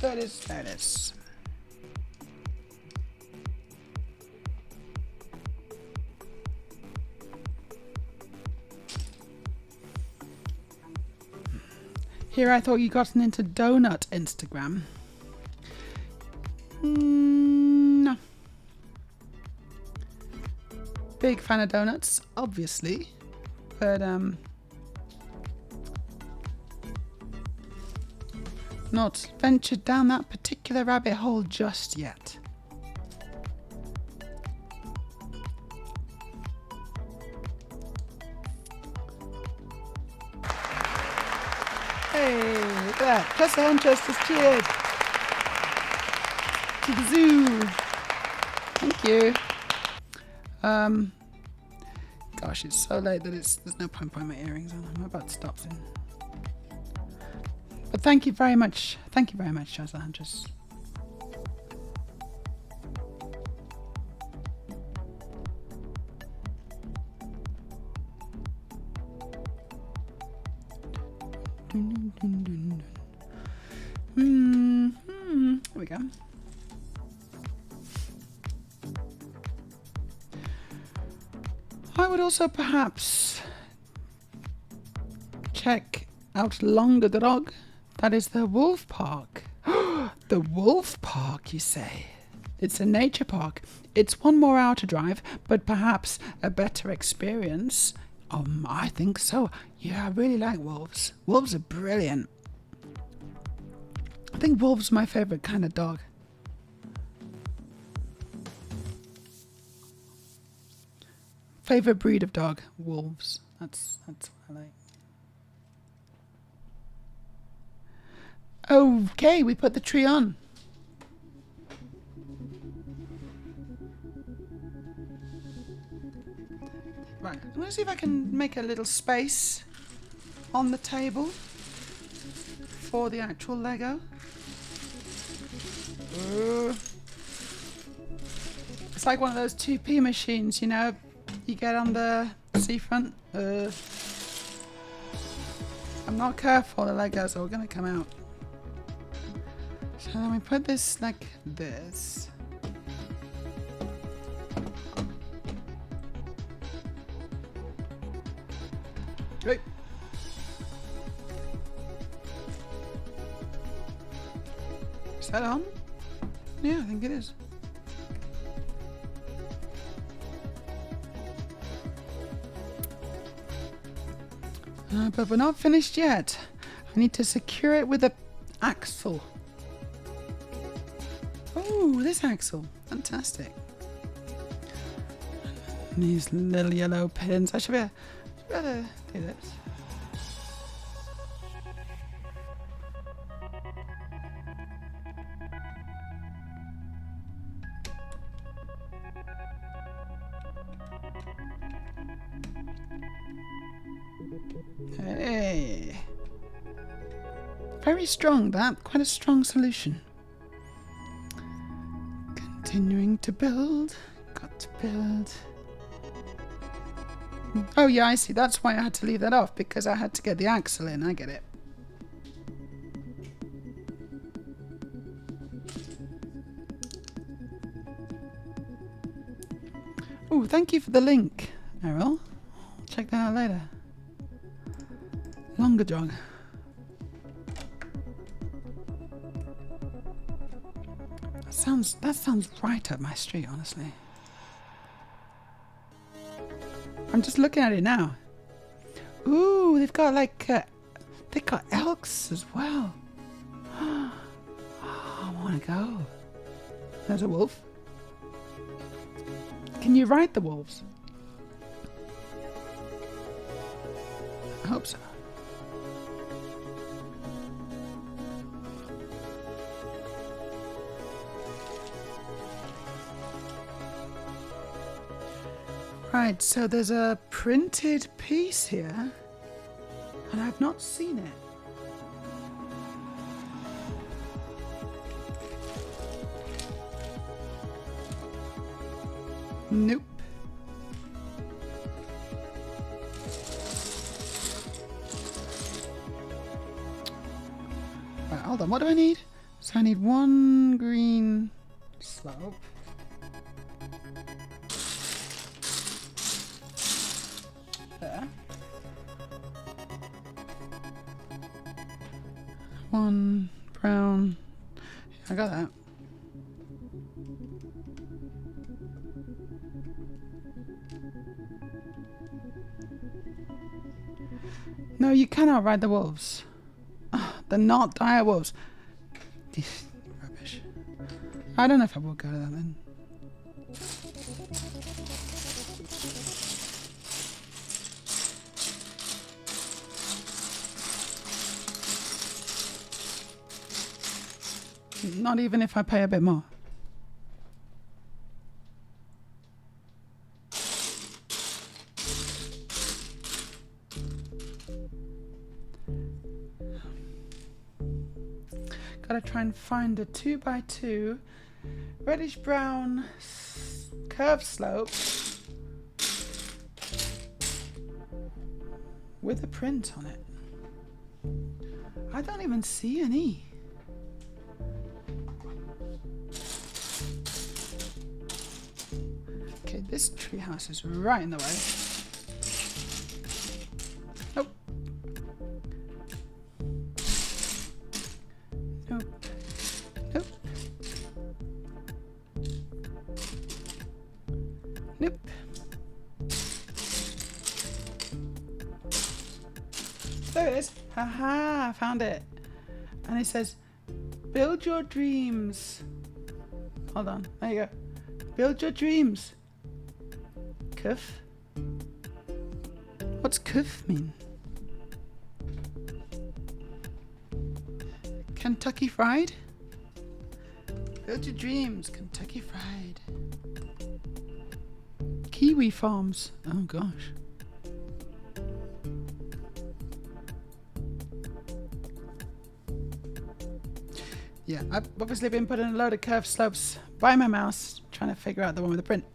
There it is, there it is. Here I thought you gotten into donut Instagram. No. Big fan of donuts, obviously. But not ventured down that particular rabbit hole just yet. Hey, look at that. Plus the Huntress has cheered. To the zoo. Thank you. Gosh, it's so late that there's no point putting my earrings on. I'm about to stop soon. But thank you very much. Thank you very much, Charles the Huntress. Here we go. I would also perhaps check out Longer Dog. That is the Wolf Park. The Wolf Park, you say? It's a nature park. It's one more hour to drive, but perhaps a better experience. I think so. Yeah, I really like wolves. Wolves are brilliant. I think wolves are my favourite kind of dog. Favourite breed of dog? Wolves. That's what I like. Okay, we put the tree on. Right, I'm going to see if I can make a little space on the table for the actual Lego. It's like one of those 2p machines, you know, you get on the seafront. I'm not careful, the Legos are going to come out. So then we put this like this. Right. Is that on? Yeah, I think it is. But we're not finished yet. I need to secure it with an axle. Oh, this axle. Fantastic. And these little yellow pins. I should be able to do this. Hey. Very strong, that. Quite a strong solution. Continuing to build. Got to build. Oh yeah, I see. That's why I had to leave that off, because I had to get the axle in. I get it. Oh, thank you for the link, Errol. Check that out later. Longer jog. That sounds right up my street, honestly. I'm just looking at it now. Ooh, they've got like they've got elks as well. Oh, I want to go. There's a wolf. Can you ride the wolves? I hope so. Right, so there's a printed piece here, and I've not seen it. Nope. Right, hold on, what do I need? So I need one green slope. There. One brown. I got that. No, you cannot ride the wolves. They're not dire wolves. Rubbish. I don't know if I will go to that then. Not even if I pay a bit more. Gotta try and find a 2x2 reddish brown curved slope with a print on it. I don't even see any. Okay, this treehouse is right in the way. Nope. Nope. Nope. Nope. There it is. Haha, I found it. And it says, build your dreams. Hold on, there you go. Build your dreams. Cuff? What's cuff mean? Kentucky Fried? Build your dreams, Kentucky Fried. Kiwi Farms. Oh gosh. Yeah, I've obviously been putting a load of curved slopes by my mouse, trying to figure out the one with the print.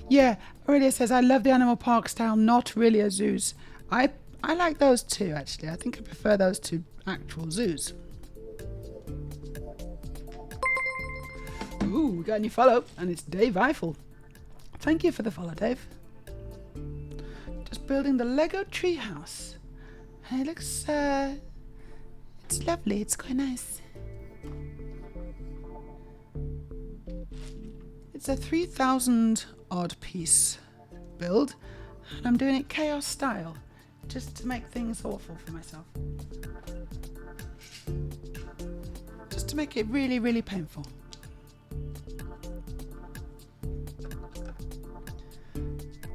Yeah, Aurelia says, I love the animal park style, not really a zoos. I like those too, actually. I think I prefer those to actual zoos. Ooh, we got a new follow, and it's Dave Eiffel. Thank you for the follow, Dave. Just building the Lego treehouse. And it looks, it's lovely, it's quite nice. It's a 3,000 odd piece build, and I'm doing it chaos style, just to make things awful for myself. Just to make it really, really painful.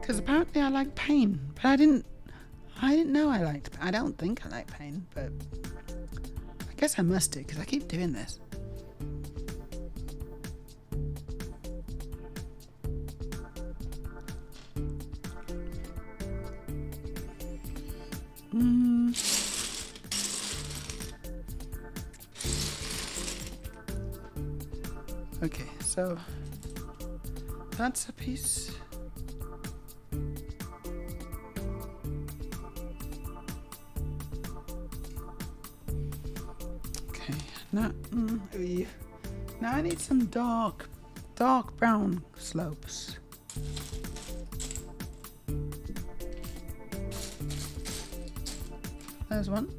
Because apparently I like pain, but I didn't know I liked. I don't think I like pain, but I guess I must do because I keep doing this. Okay, so that's a piece. Okay, now I need some dark brown slopes. There's one.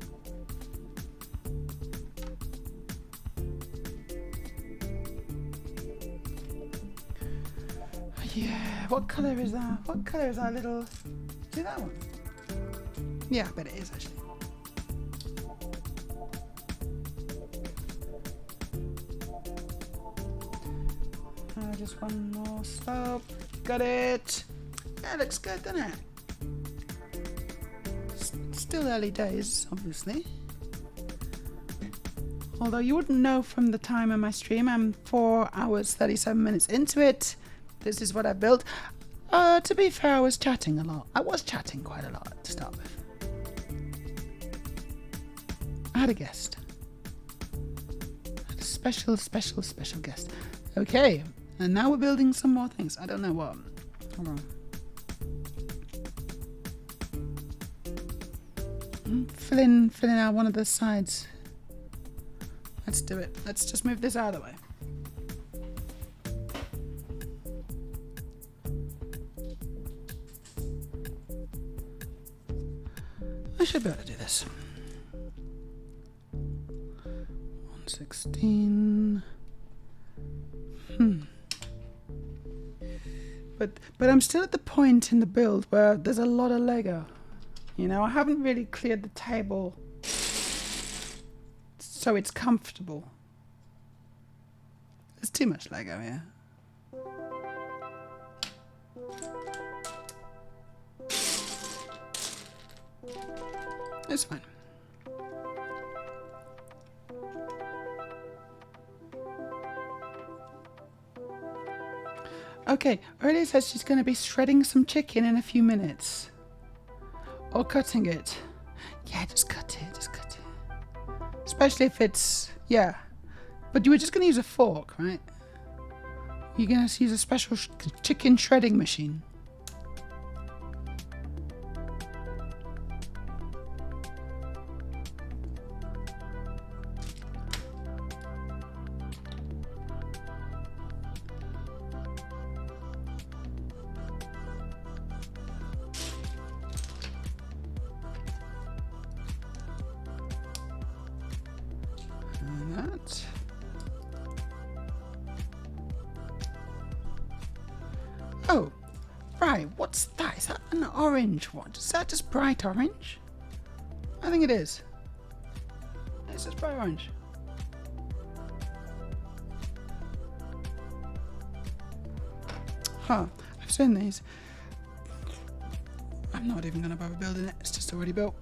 Yeah, what colour is that? What colour is that little... See that one? Yeah, I bet it is actually. Just one more slope. Got it. That looks good, doesn't it? Still early days, obviously. Although you wouldn't know from the time on my stream, I'm 4 hours 37 minutes into it. This is what I built. To be fair, I was chatting a lot. I was chatting quite a lot to start with. I had a guest. I had a special guest. Okay, and now we're building some more things. I don't know what. Hold on. Filling out one of the sides. Let's do it. Let's just move this out of the way. I should be able to do this. 116. But I'm still at the point in the build where there's a lot of Lego. You know, I haven't really cleared the table so it's comfortable. There's too much Lego here. It's fine. Okay, Aurelia says she's going to be shredding some chicken in a few minutes. Or cutting it. Yeah, just cut it, Especially if it's, yeah. But you were just going to use a fork, right? You're going to use a special chicken shredding machine. Oh, right. What's that? Is that an orange one? Is that just bright orange? I think it is. It's just bright orange. Huh. I've seen these. I'm not even going to bother building it. It's just already built.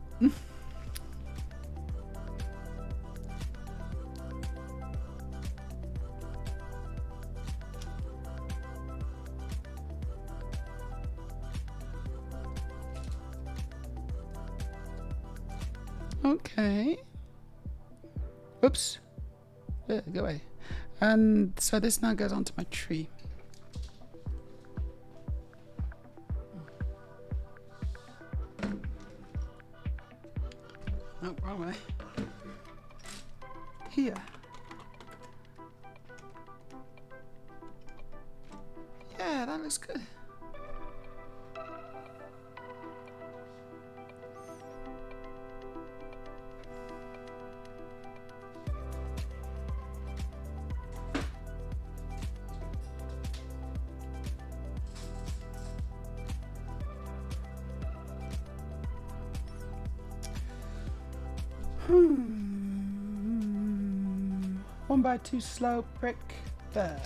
Okay. Oops. Yeah, go away. And so this now goes onto my tree. Oh, wrong way. Here. Yeah, that looks good. Hmm. 1x2 slope brick there.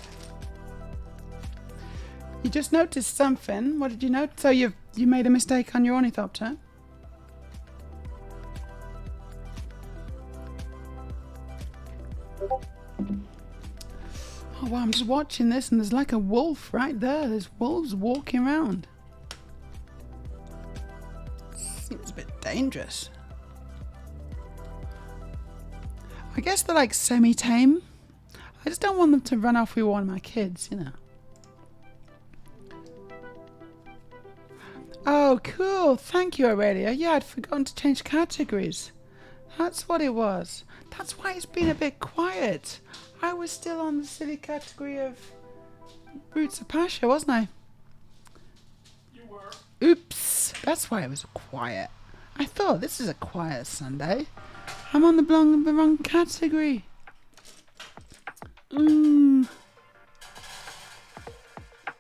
You just noticed something. What did you notice? So you made a mistake on your ornithopter. Oh wow, I'm just watching this and there's like a wolf right there. There's wolves walking around. Seems a bit dangerous. I guess they're like semi-tame. I just don't want them to run off with one of my kids, you know. Oh, cool. Thank you, Aurelia. Yeah, I'd forgotten to change categories. That's what it was. That's why it's been a bit quiet. I was still on the silly category of Roots of Pasha, wasn't I? You were. Oops. That's why it was quiet. I thought this is a quiet Sunday. I'm on the wrong category.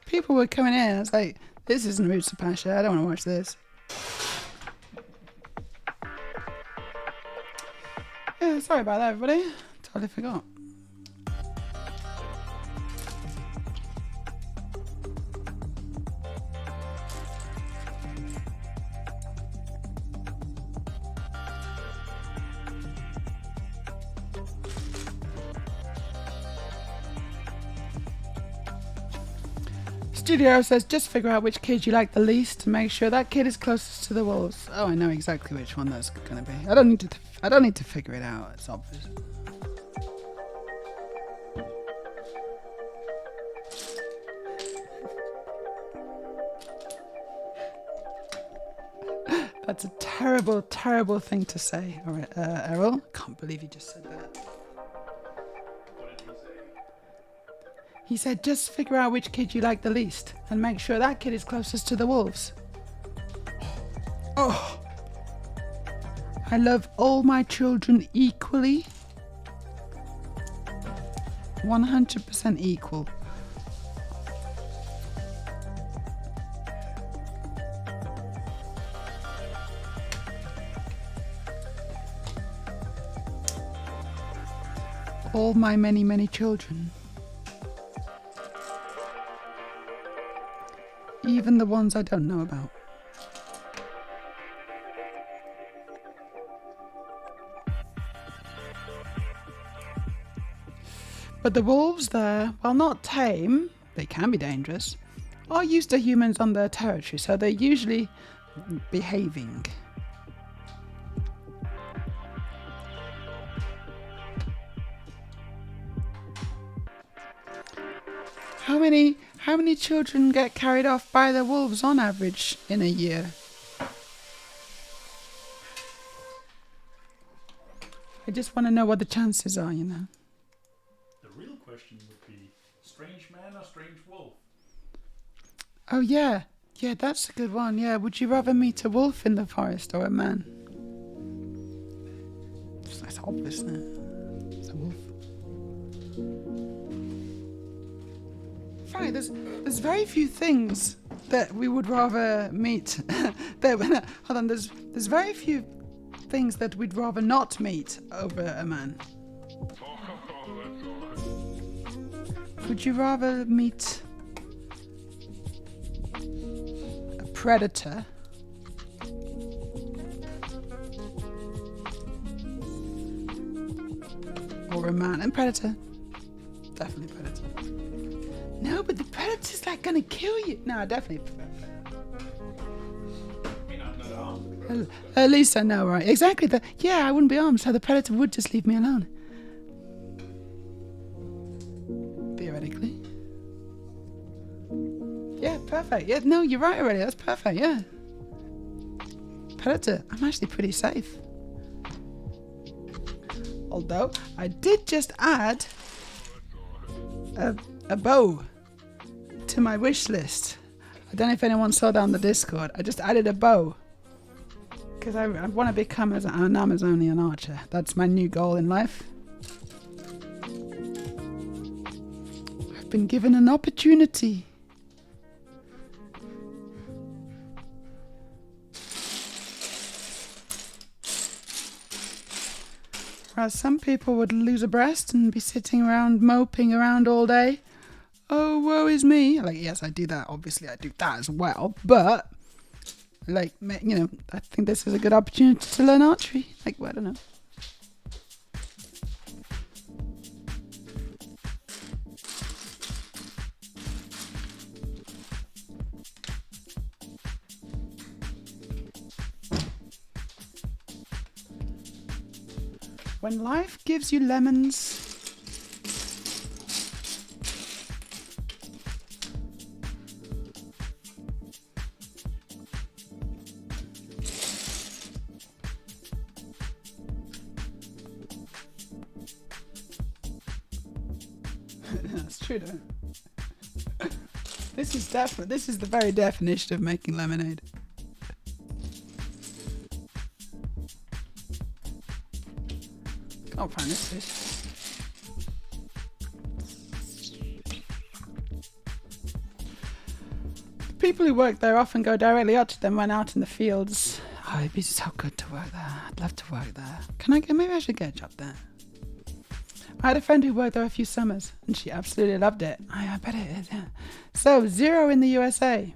People were coming in. I was like, this isn't Roots of Pasha. I don't want to watch this. Yeah, sorry about that, everybody. Totally forgot. Studio says just figure out which kid you like the least to make sure that kid is closest to the wolves. Oh, I know exactly which one that's gonna be. I don't need to figure it out. It's obvious. That's a terrible, terrible thing to say. All right, Errol. Can't believe you just said that. What did he say? He said just figure out which kid you like the least and make sure that kid is closest to the wolves. Oh. I love all my children equally. 100% equal. All my many, many children. Even the ones I don't know about. But the wolves there, while not tame, they can be dangerous, are used to humans on their territory, so they're usually behaving. How many children get carried off by the wolves on average in a year? I just want to know what the chances are, you know. The real question would be strange man or strange wolf? Oh yeah. Yeah, that's a good one. Yeah, would you rather meet a wolf in the forest or a man? That's obvious, isn't it? It's a wolf. Right, there's very few things that we would rather meet. Hold on, there's very few things that we'd rather not meet over a man. Would you rather meet a predator or a man? And predator, definitely predator. No, but the predator's like gonna kill you. No, definitely. At least I know, right? Exactly. Yeah, I wouldn't be armed, so the predator would just leave me alone. Theoretically. Yeah, perfect. Yeah, no, you're right already. That's perfect, yeah. Predator, I'm actually pretty safe. Although, I did just add a bow to my wish list. I don't know if anyone saw that on the Discord. I just added a bow. Because I want to become an Amazonian archer. That's my new goal in life. I've been given an opportunity. Whereas some people would lose a breast and be sitting around moping around all day. Oh, woe is me. Like, yes, I do that. Obviously, I do that as well. But, like, you know, I think this is a good opportunity to learn archery. Like, well, I don't know. When life gives you lemons, that's true, though. This is the very definition of making lemonade. Can't find this fish. The people who work there often go directly up to them when out in the fields. Oh, it'd be so good to work there. I'd love to work there. Maybe I should get a job there. I had a friend who worked there a few summers, and she absolutely loved it. I bet it is, yeah. So, 0 in the USA.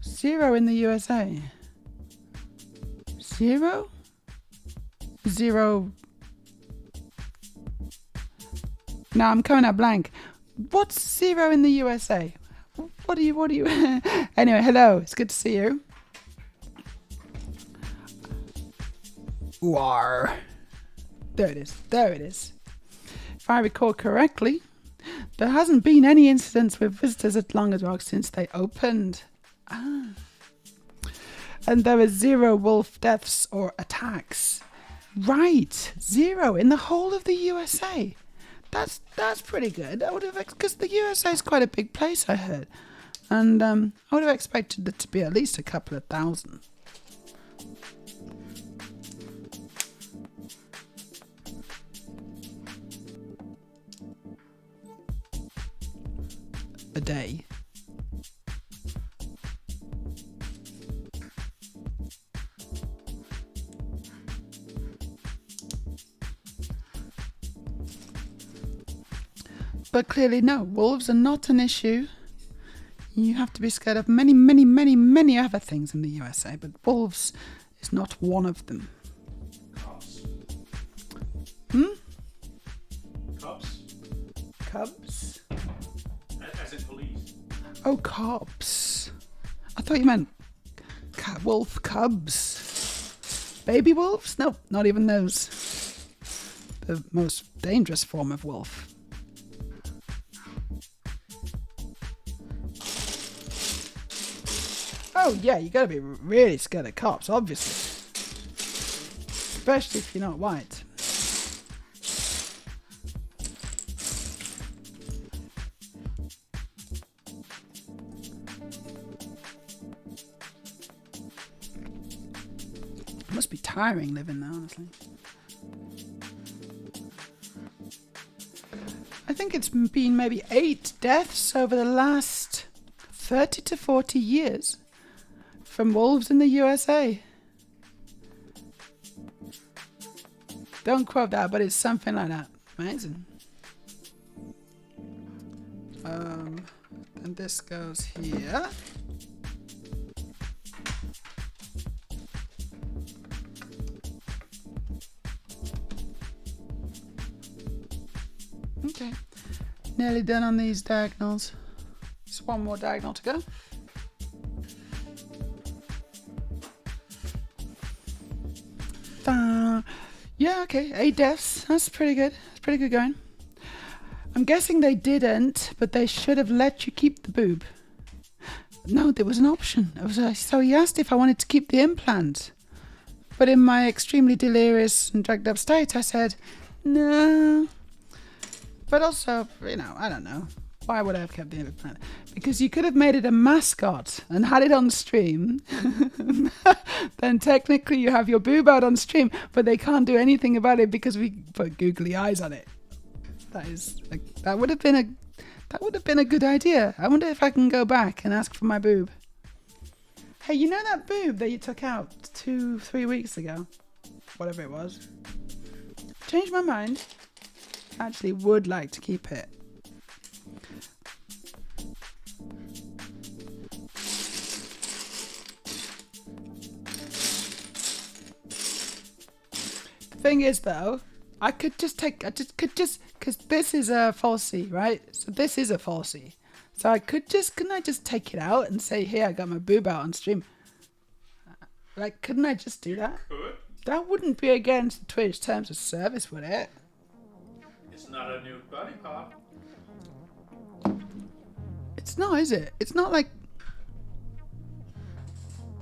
0 in the USA. 0? 0. No, I'm coming out blank. What's 0 in the USA? What do you... Anyway, hello. It's good to see you. War. There it is. If I recall correctly, there hasn't been any incidents with visitors at Longers Rock since they opened. And there are 0 wolf deaths or attacks. Right, 0 in the whole of the USA. That's pretty good. I would have, because the USA is quite a big place, I heard, and I would have expected it to be at least a couple of thousand. A day. But clearly, no, wolves are not an issue. You have to be scared of many, many, many, many other things in the USA, but wolves is not one of them. Cubs. Cubs? As in police. Oh, cubs. I thought you meant wolf cubs. Baby wolves? No, not even those. The most dangerous form of wolf. Oh yeah, you gotta be really scared of cops, obviously. Especially if you're not white. It must be tiring living there, honestly. I think it's been maybe 8 deaths over the last 30 to 40 years from wolves in the USA. Don't quote that, but it's something like that. Amazing. And this goes here. Okay, nearly done on these diagonals. Just one more diagonal to go. Yeah, okay, 8 deaths. That's pretty good. That's pretty good going. I'm guessing they didn't, but they should have let you keep the boob. No, there was an option. So he asked if I wanted to keep the implant. But in my extremely delirious and drugged up state, I said, no. But also, you know, I don't know. Why would I have kept the implant? Because you could have made it a mascot and had it on stream. Then technically you have your boob out on stream, but they can't do anything about it because we put googly eyes on it. That would have been a good idea. I wonder if I can go back and ask for my boob. Hey, you know that boob that you took out 2-3 weeks ago? Whatever it was. Changed my mind. Actually would like to keep it. The thing is though, because this is a falsie, right? So this is a falsie. So couldn't I just take it out and say, here, I got my boob out on stream? Like, couldn't I just do that? Could. That wouldn't be against the Twitch terms of service, would it? It's not a nude body part. It's not, is it? It's not like...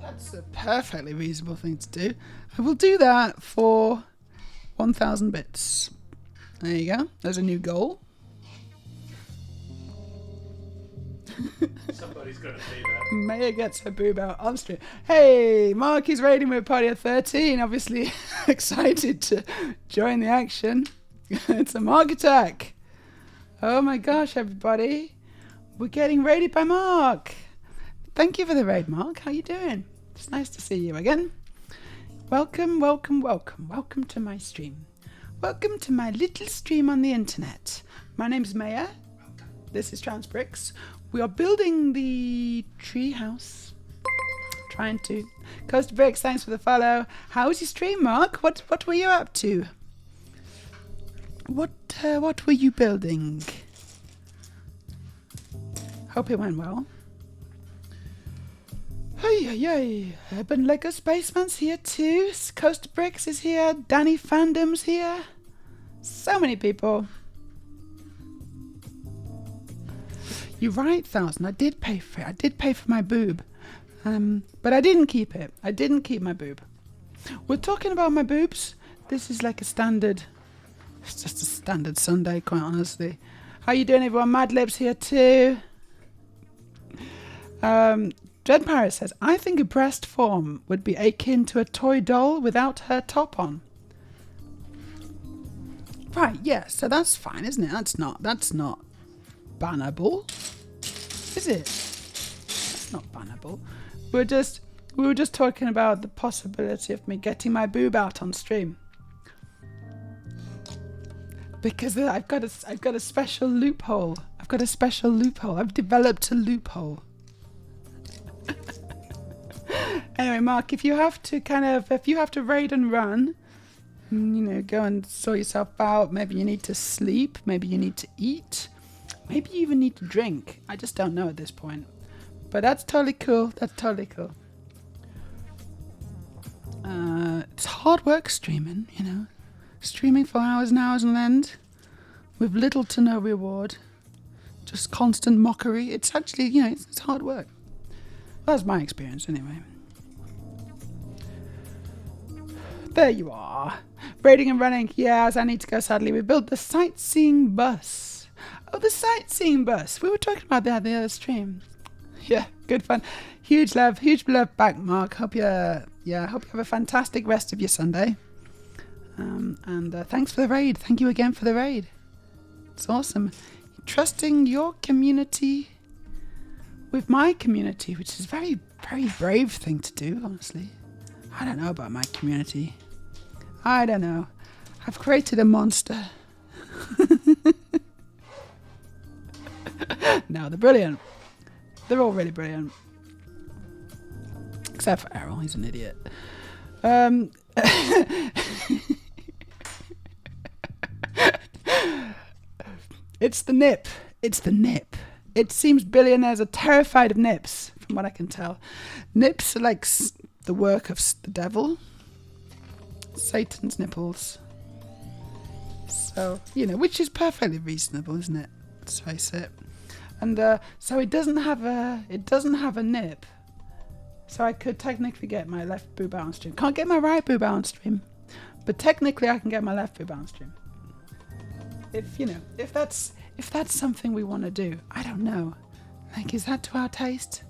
That's a perfectly reasonable thing to do. I will do that for 1,000 bits. There you go. There's a new goal. Somebody's gonna pay that. Meja gets her boob out on stream. Hey, Mark is raiding with Party of 13. Obviously excited to join the action. It's a Mark attack. Oh my gosh, everybody. We're getting raided by Mark. Thank you for the raid, Mark. How you doing? It's nice to see you again. Welcome, welcome, welcome. Welcome to my stream. Welcome to my little stream on the internet. My name's Meja. This is Transbricks. We are building the tree house. Trying to. Coast Bricks, thanks for the follow. How was your stream, Mark? What were you up to? What were you building? Hope it went well. Hey, Urban Lego Spaceman's here too. Coast Bricks is here. Danny Fandom's here. So many people. You're right, 1,000. I did pay for it. I did pay for my boob. But I didn't keep it. I didn't keep my boob. We're talking about my boobs. This is like a standard... It's just a standard Sunday, quite honestly. How you doing, everyone? Mad Lips here too. Dread Paris says, I think a breast form would be akin to a toy doll without her top on. Right, yeah, so that's fine, isn't it? That's not bannable. Is it? That's not bannable. We were just talking about the possibility of me getting my boob out on stream. Because I've got a special loophole. I've developed a loophole. Anyway, Mark, if you have to raid and run, go and sort yourself out. Maybe you need to sleep. Maybe you need to eat. Maybe you even need to drink. I just don't know at this point. But that's totally cool. It's hard work streaming, Streaming for hours and hours on end with little to no reward. Just constant mockery. It's actually, it's hard work. That's my experience anyway. There you are. Raiding and running. Yes, I need to go sadly. We built the sightseeing bus. Oh, the sightseeing bus. We were talking about that the other stream. Yeah, good fun. Huge love back, Mark. Hope you have a fantastic rest of your Sunday. And thanks for the raid. Thank you again for the raid. It's awesome. Trusting your community with my community, which is a very, very brave thing to do, honestly. I don't know about my community. I don't know. I've created a monster. No, they're brilliant. They're all really brilliant. Except for Errol, he's an idiot. It's the nip. It's the nip. It seems billionaires are terrified of nips, from what I can tell. Nips are like the work of the devil. Satan's nipples. So, which is perfectly reasonable, isn't it? Let's face it. And so it doesn't have a nip. So I could technically get my left boob out on stream. Can't get my right boob out on stream. But technically I can get my left boob out on stream. If that's something we want to do. I don't know. Like, is that to our taste?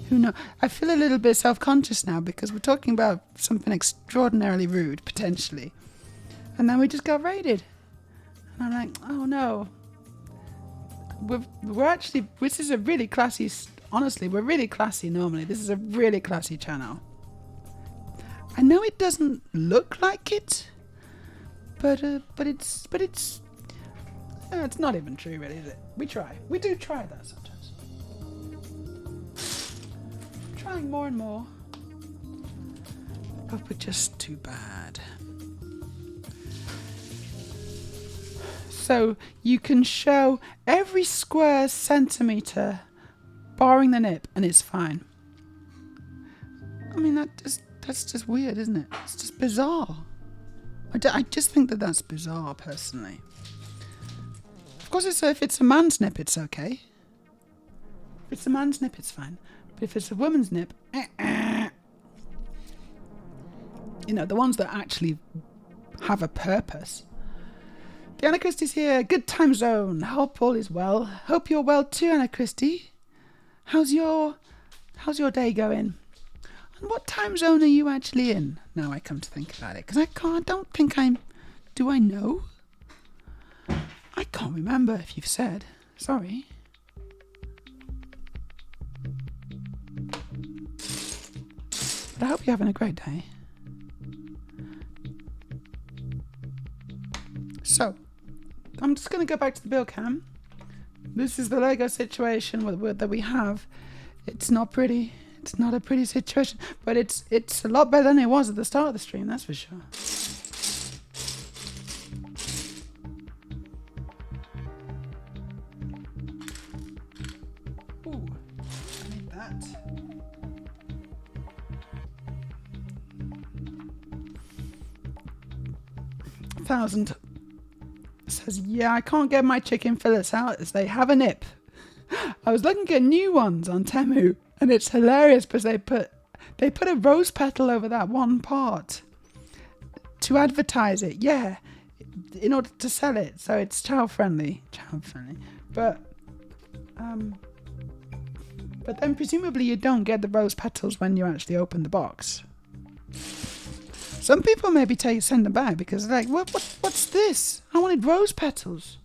Who knows? I feel a little bit self-conscious now because we're talking about something extraordinarily rude, potentially. And then we just got raided. And I'm like, oh no. We're actually, this is a really classy, honestly, we're really classy normally. This is a really classy channel. I know it doesn't look like it, but it's not even true really, is it? We try. We do try that sometimes. Trying more and more. But we're just too bad. So you can show every square centimetre barring the nip and it's fine. I mean, that's just weird, isn't it? It's just bizarre. I just think that's bizarre, personally. Of course, if it's a man's nip, it's okay. If it's a man's nip, it's fine. But if it's a woman's nip, the ones that actually have a purpose. The Anna Christie's here. Good time zone. Hope all is well. Hope you're well too, Anna Christie. How's your day going? And what time zone are you actually in? Now I come to think about it, because I don't think I'm. Do I know? I can't remember if you've said. Sorry. But I hope you're having a great day. So, I'm just going to go back to the build cam. This is the Lego situation that we have. It's not pretty. It's not a pretty situation. But it's a lot better than it was at the start of the stream, that's for sure. Ooh, I need that. $1,000 says, yeah, I can't get my chicken fillets out as they have a nip. I was looking at new ones on Temu and it's hilarious because they put a rose petal over that one part to advertise it, yeah, in order to sell it, so it's child friendly. But then presumably you don't get the rose petals when you actually open the box. Some people maybe send them back because they're like, what's this? I wanted rose petals.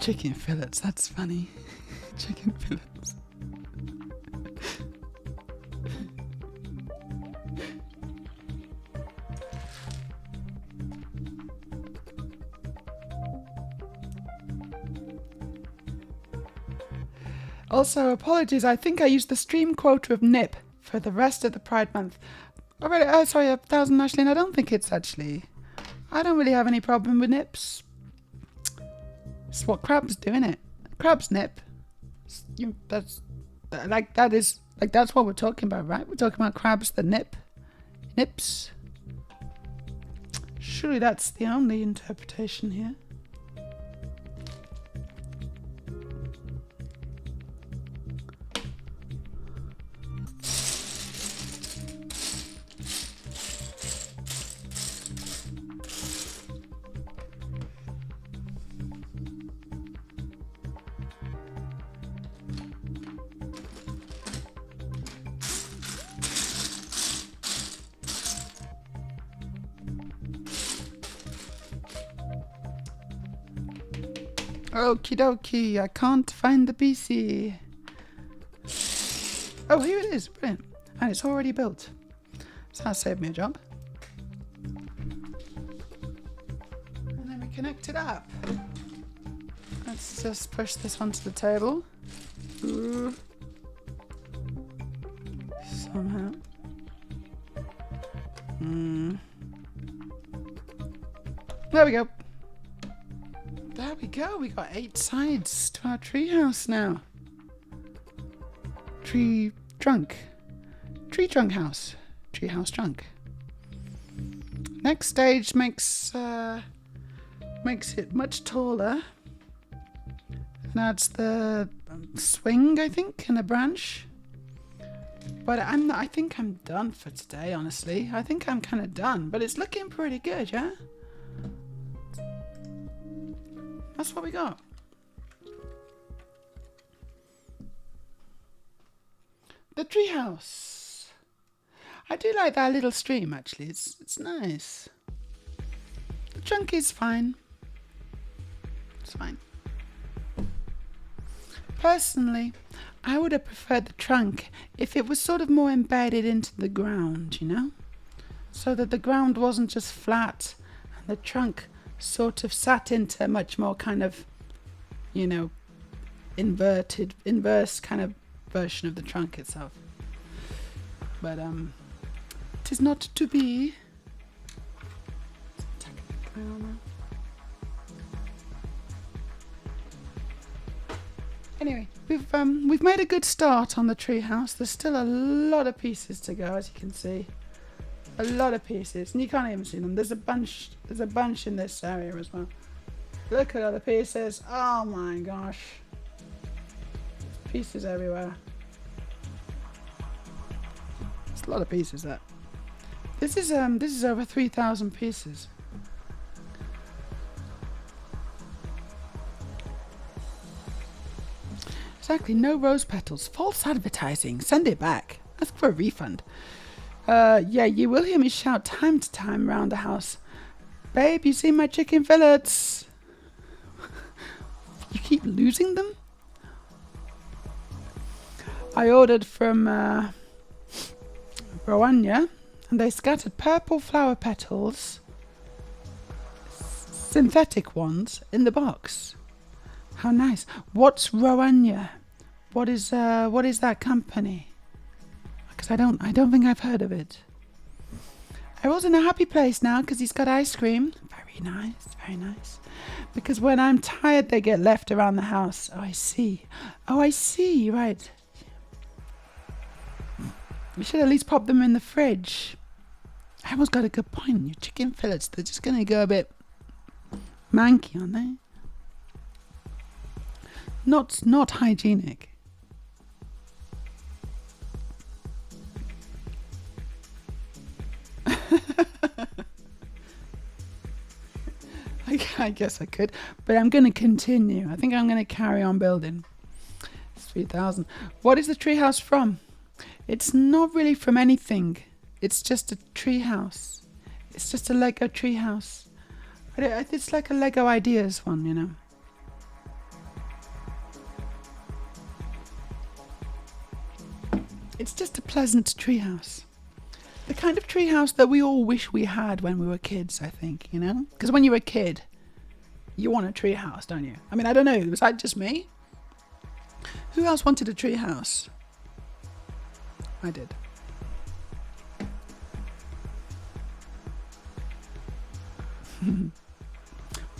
Chicken fillets, that's funny. Chicken fillets. Also, apologies, I think I used the stream quota of nip for the rest of the Pride Month. Oh, really? Oh, sorry, 1,000 Ashley, I don't think it's actually... I don't really have any problem with nips. It's what crabs do, innit? Crabs nip. That's what we're talking about, right? We're talking about crabs that nip. Nips. Surely that's the only interpretation here. Okie dokie, I can't find the PC. Oh, here it is. Brilliant. And it's already built. So that saved me a job. And then we connect it up. Let's just push this onto the table. Ooh. Somehow. There we go. There we go. We got 8 sides to our treehouse now. Tree trunk house. Treehouse trunk. Next stage makes it much taller. And adds the swing, I think, and a branch. But I think I'm done for today, honestly. I think I'm kind of done, but it's looking pretty good, yeah? That's what we got. The treehouse. I do like that little stream, actually. It's nice. The trunk is fine. It's fine. Personally, I would have preferred the trunk if it was sort of more embedded into the ground, you know? So that the ground wasn't just flat and the trunk sort of sat into a much more kind of, you know, inverse kind of version of the trunk itself. But, it is not to be. Anyway, we've made a good start on the treehouse. There's still a lot of pieces to go, as you can see. A lot of pieces, and you can't even see them. There's a bunch in this area as well. Look at all the pieces. Oh my gosh. Pieces everywhere. It's a lot of pieces that. This is over 3,000 pieces. Exactly, no rose petals. False advertising. Send it back. Ask for a refund. Yeah, you will hear me shout time to time round the house. Babe, you see my chicken fillets? You keep losing them? I ordered from Rwanda, and they scattered purple flower petals, synthetic ones, in the box. How nice. What's Rwanda? What is that company? Because I don't think I've heard of it. Errol's in a happy place now because he's got ice cream. Very nice, very nice. Because when I'm tired, they get left around the house. Oh, I see. Oh, I see. Right. We should at least pop them in the fridge. Errol's got a good point. Your chicken fillets, they're just going to go a bit manky, aren't they? Not hygienic. I guess I could, but I'm going to continue. I think I'm going to carry on building. 3,000. What is the treehouse from? It's not really from anything. It's just a treehouse. It's just a Lego treehouse. It's like a Lego Ideas one, you know. It's just a pleasant treehouse. The kind of treehouse that we all wish we had when we were kids, I think, you know? Because when you're a kid, you want a treehouse, don't you? I mean, I don't know. Was that just me? Who else wanted a treehouse? I did.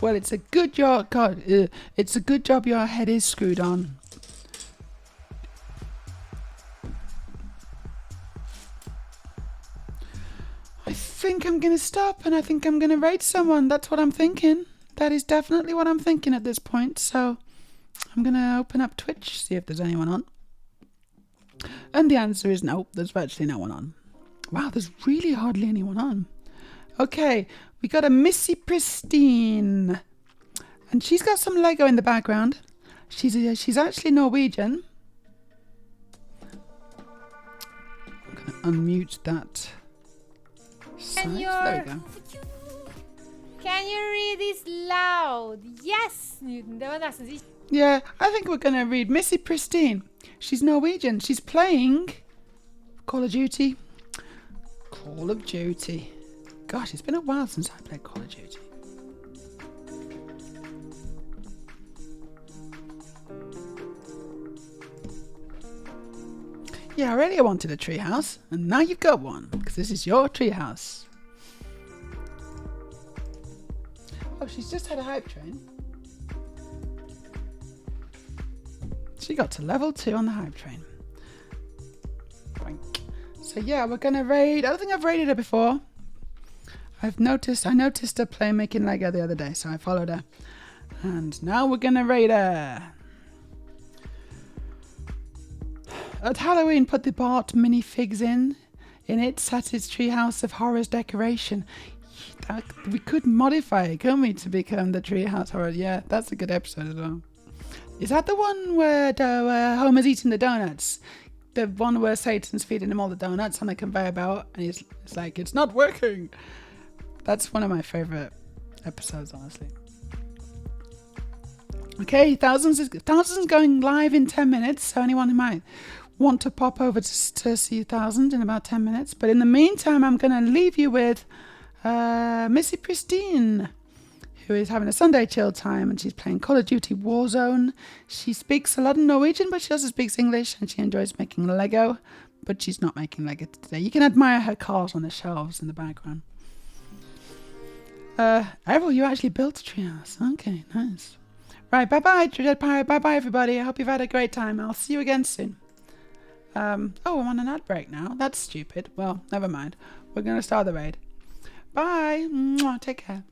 Well, it's a good job. God, it's a good job your head is screwed on. I think I'm going to stop and I think I'm going to raid someone. That's what I'm thinking. That is definitely what I'm thinking at this point. So I'm going to open up Twitch, see if there's anyone on. And the answer is no, there's virtually no one on. Wow, there's really hardly anyone on. Okay, we got a Missy Pristine. And she's got some Lego in the background. She's actually Norwegian. I'm going to unmute that. There we go. Can you read this loud? Yes, Newton. Det var nästan så. Yeah, I think we're gonna read Missy Pristine. She's Norwegian. She's playing Call of Duty. Call of Duty. Gosh, it's been a while since I played Call of Duty. Yeah, I really wanted a treehouse, and now you've got one, because this is your treehouse. Oh, she's just had a hype train. She got to level 2 on the hype train. Boink. So yeah, we're gonna raid. I don't think I've raided her before. I noticed her play making Lego the other day, so I followed her. And now we're gonna raid her. At Halloween, put the Bart minifigs in it, set its Treehouse of Horrors decoration. We could modify it, couldn't we, to become the Treehouse Horror? Yeah, that's a good episode as well. Is that the one where Homer's eating the donuts? The one where Satan's feeding him all the donuts on the conveyor belt, and it's like, it's not working. That's one of my favourite episodes, honestly. Okay, thousands is going live in 10 minutes, so anyone who might want to pop over to see 1000 in about 10 minutes. But in the meantime, I'm going to leave you with Missy Pristine, who is having a Sunday chill time, and she's playing Call of Duty Warzone. She speaks a lot of Norwegian, but she also speaks English, and she enjoys making Lego, but she's not making Lego today. You can admire her cars on the shelves in the background. Errol, you actually built a treehouse. Okay, nice. Right, bye-bye, bye-bye, everybody. I hope you've had a great time. I'll see you again soon. Oh, I'm on an ad break now. That's stupid. Well, never mind. We're going to start the raid. Bye. Mwah, take care.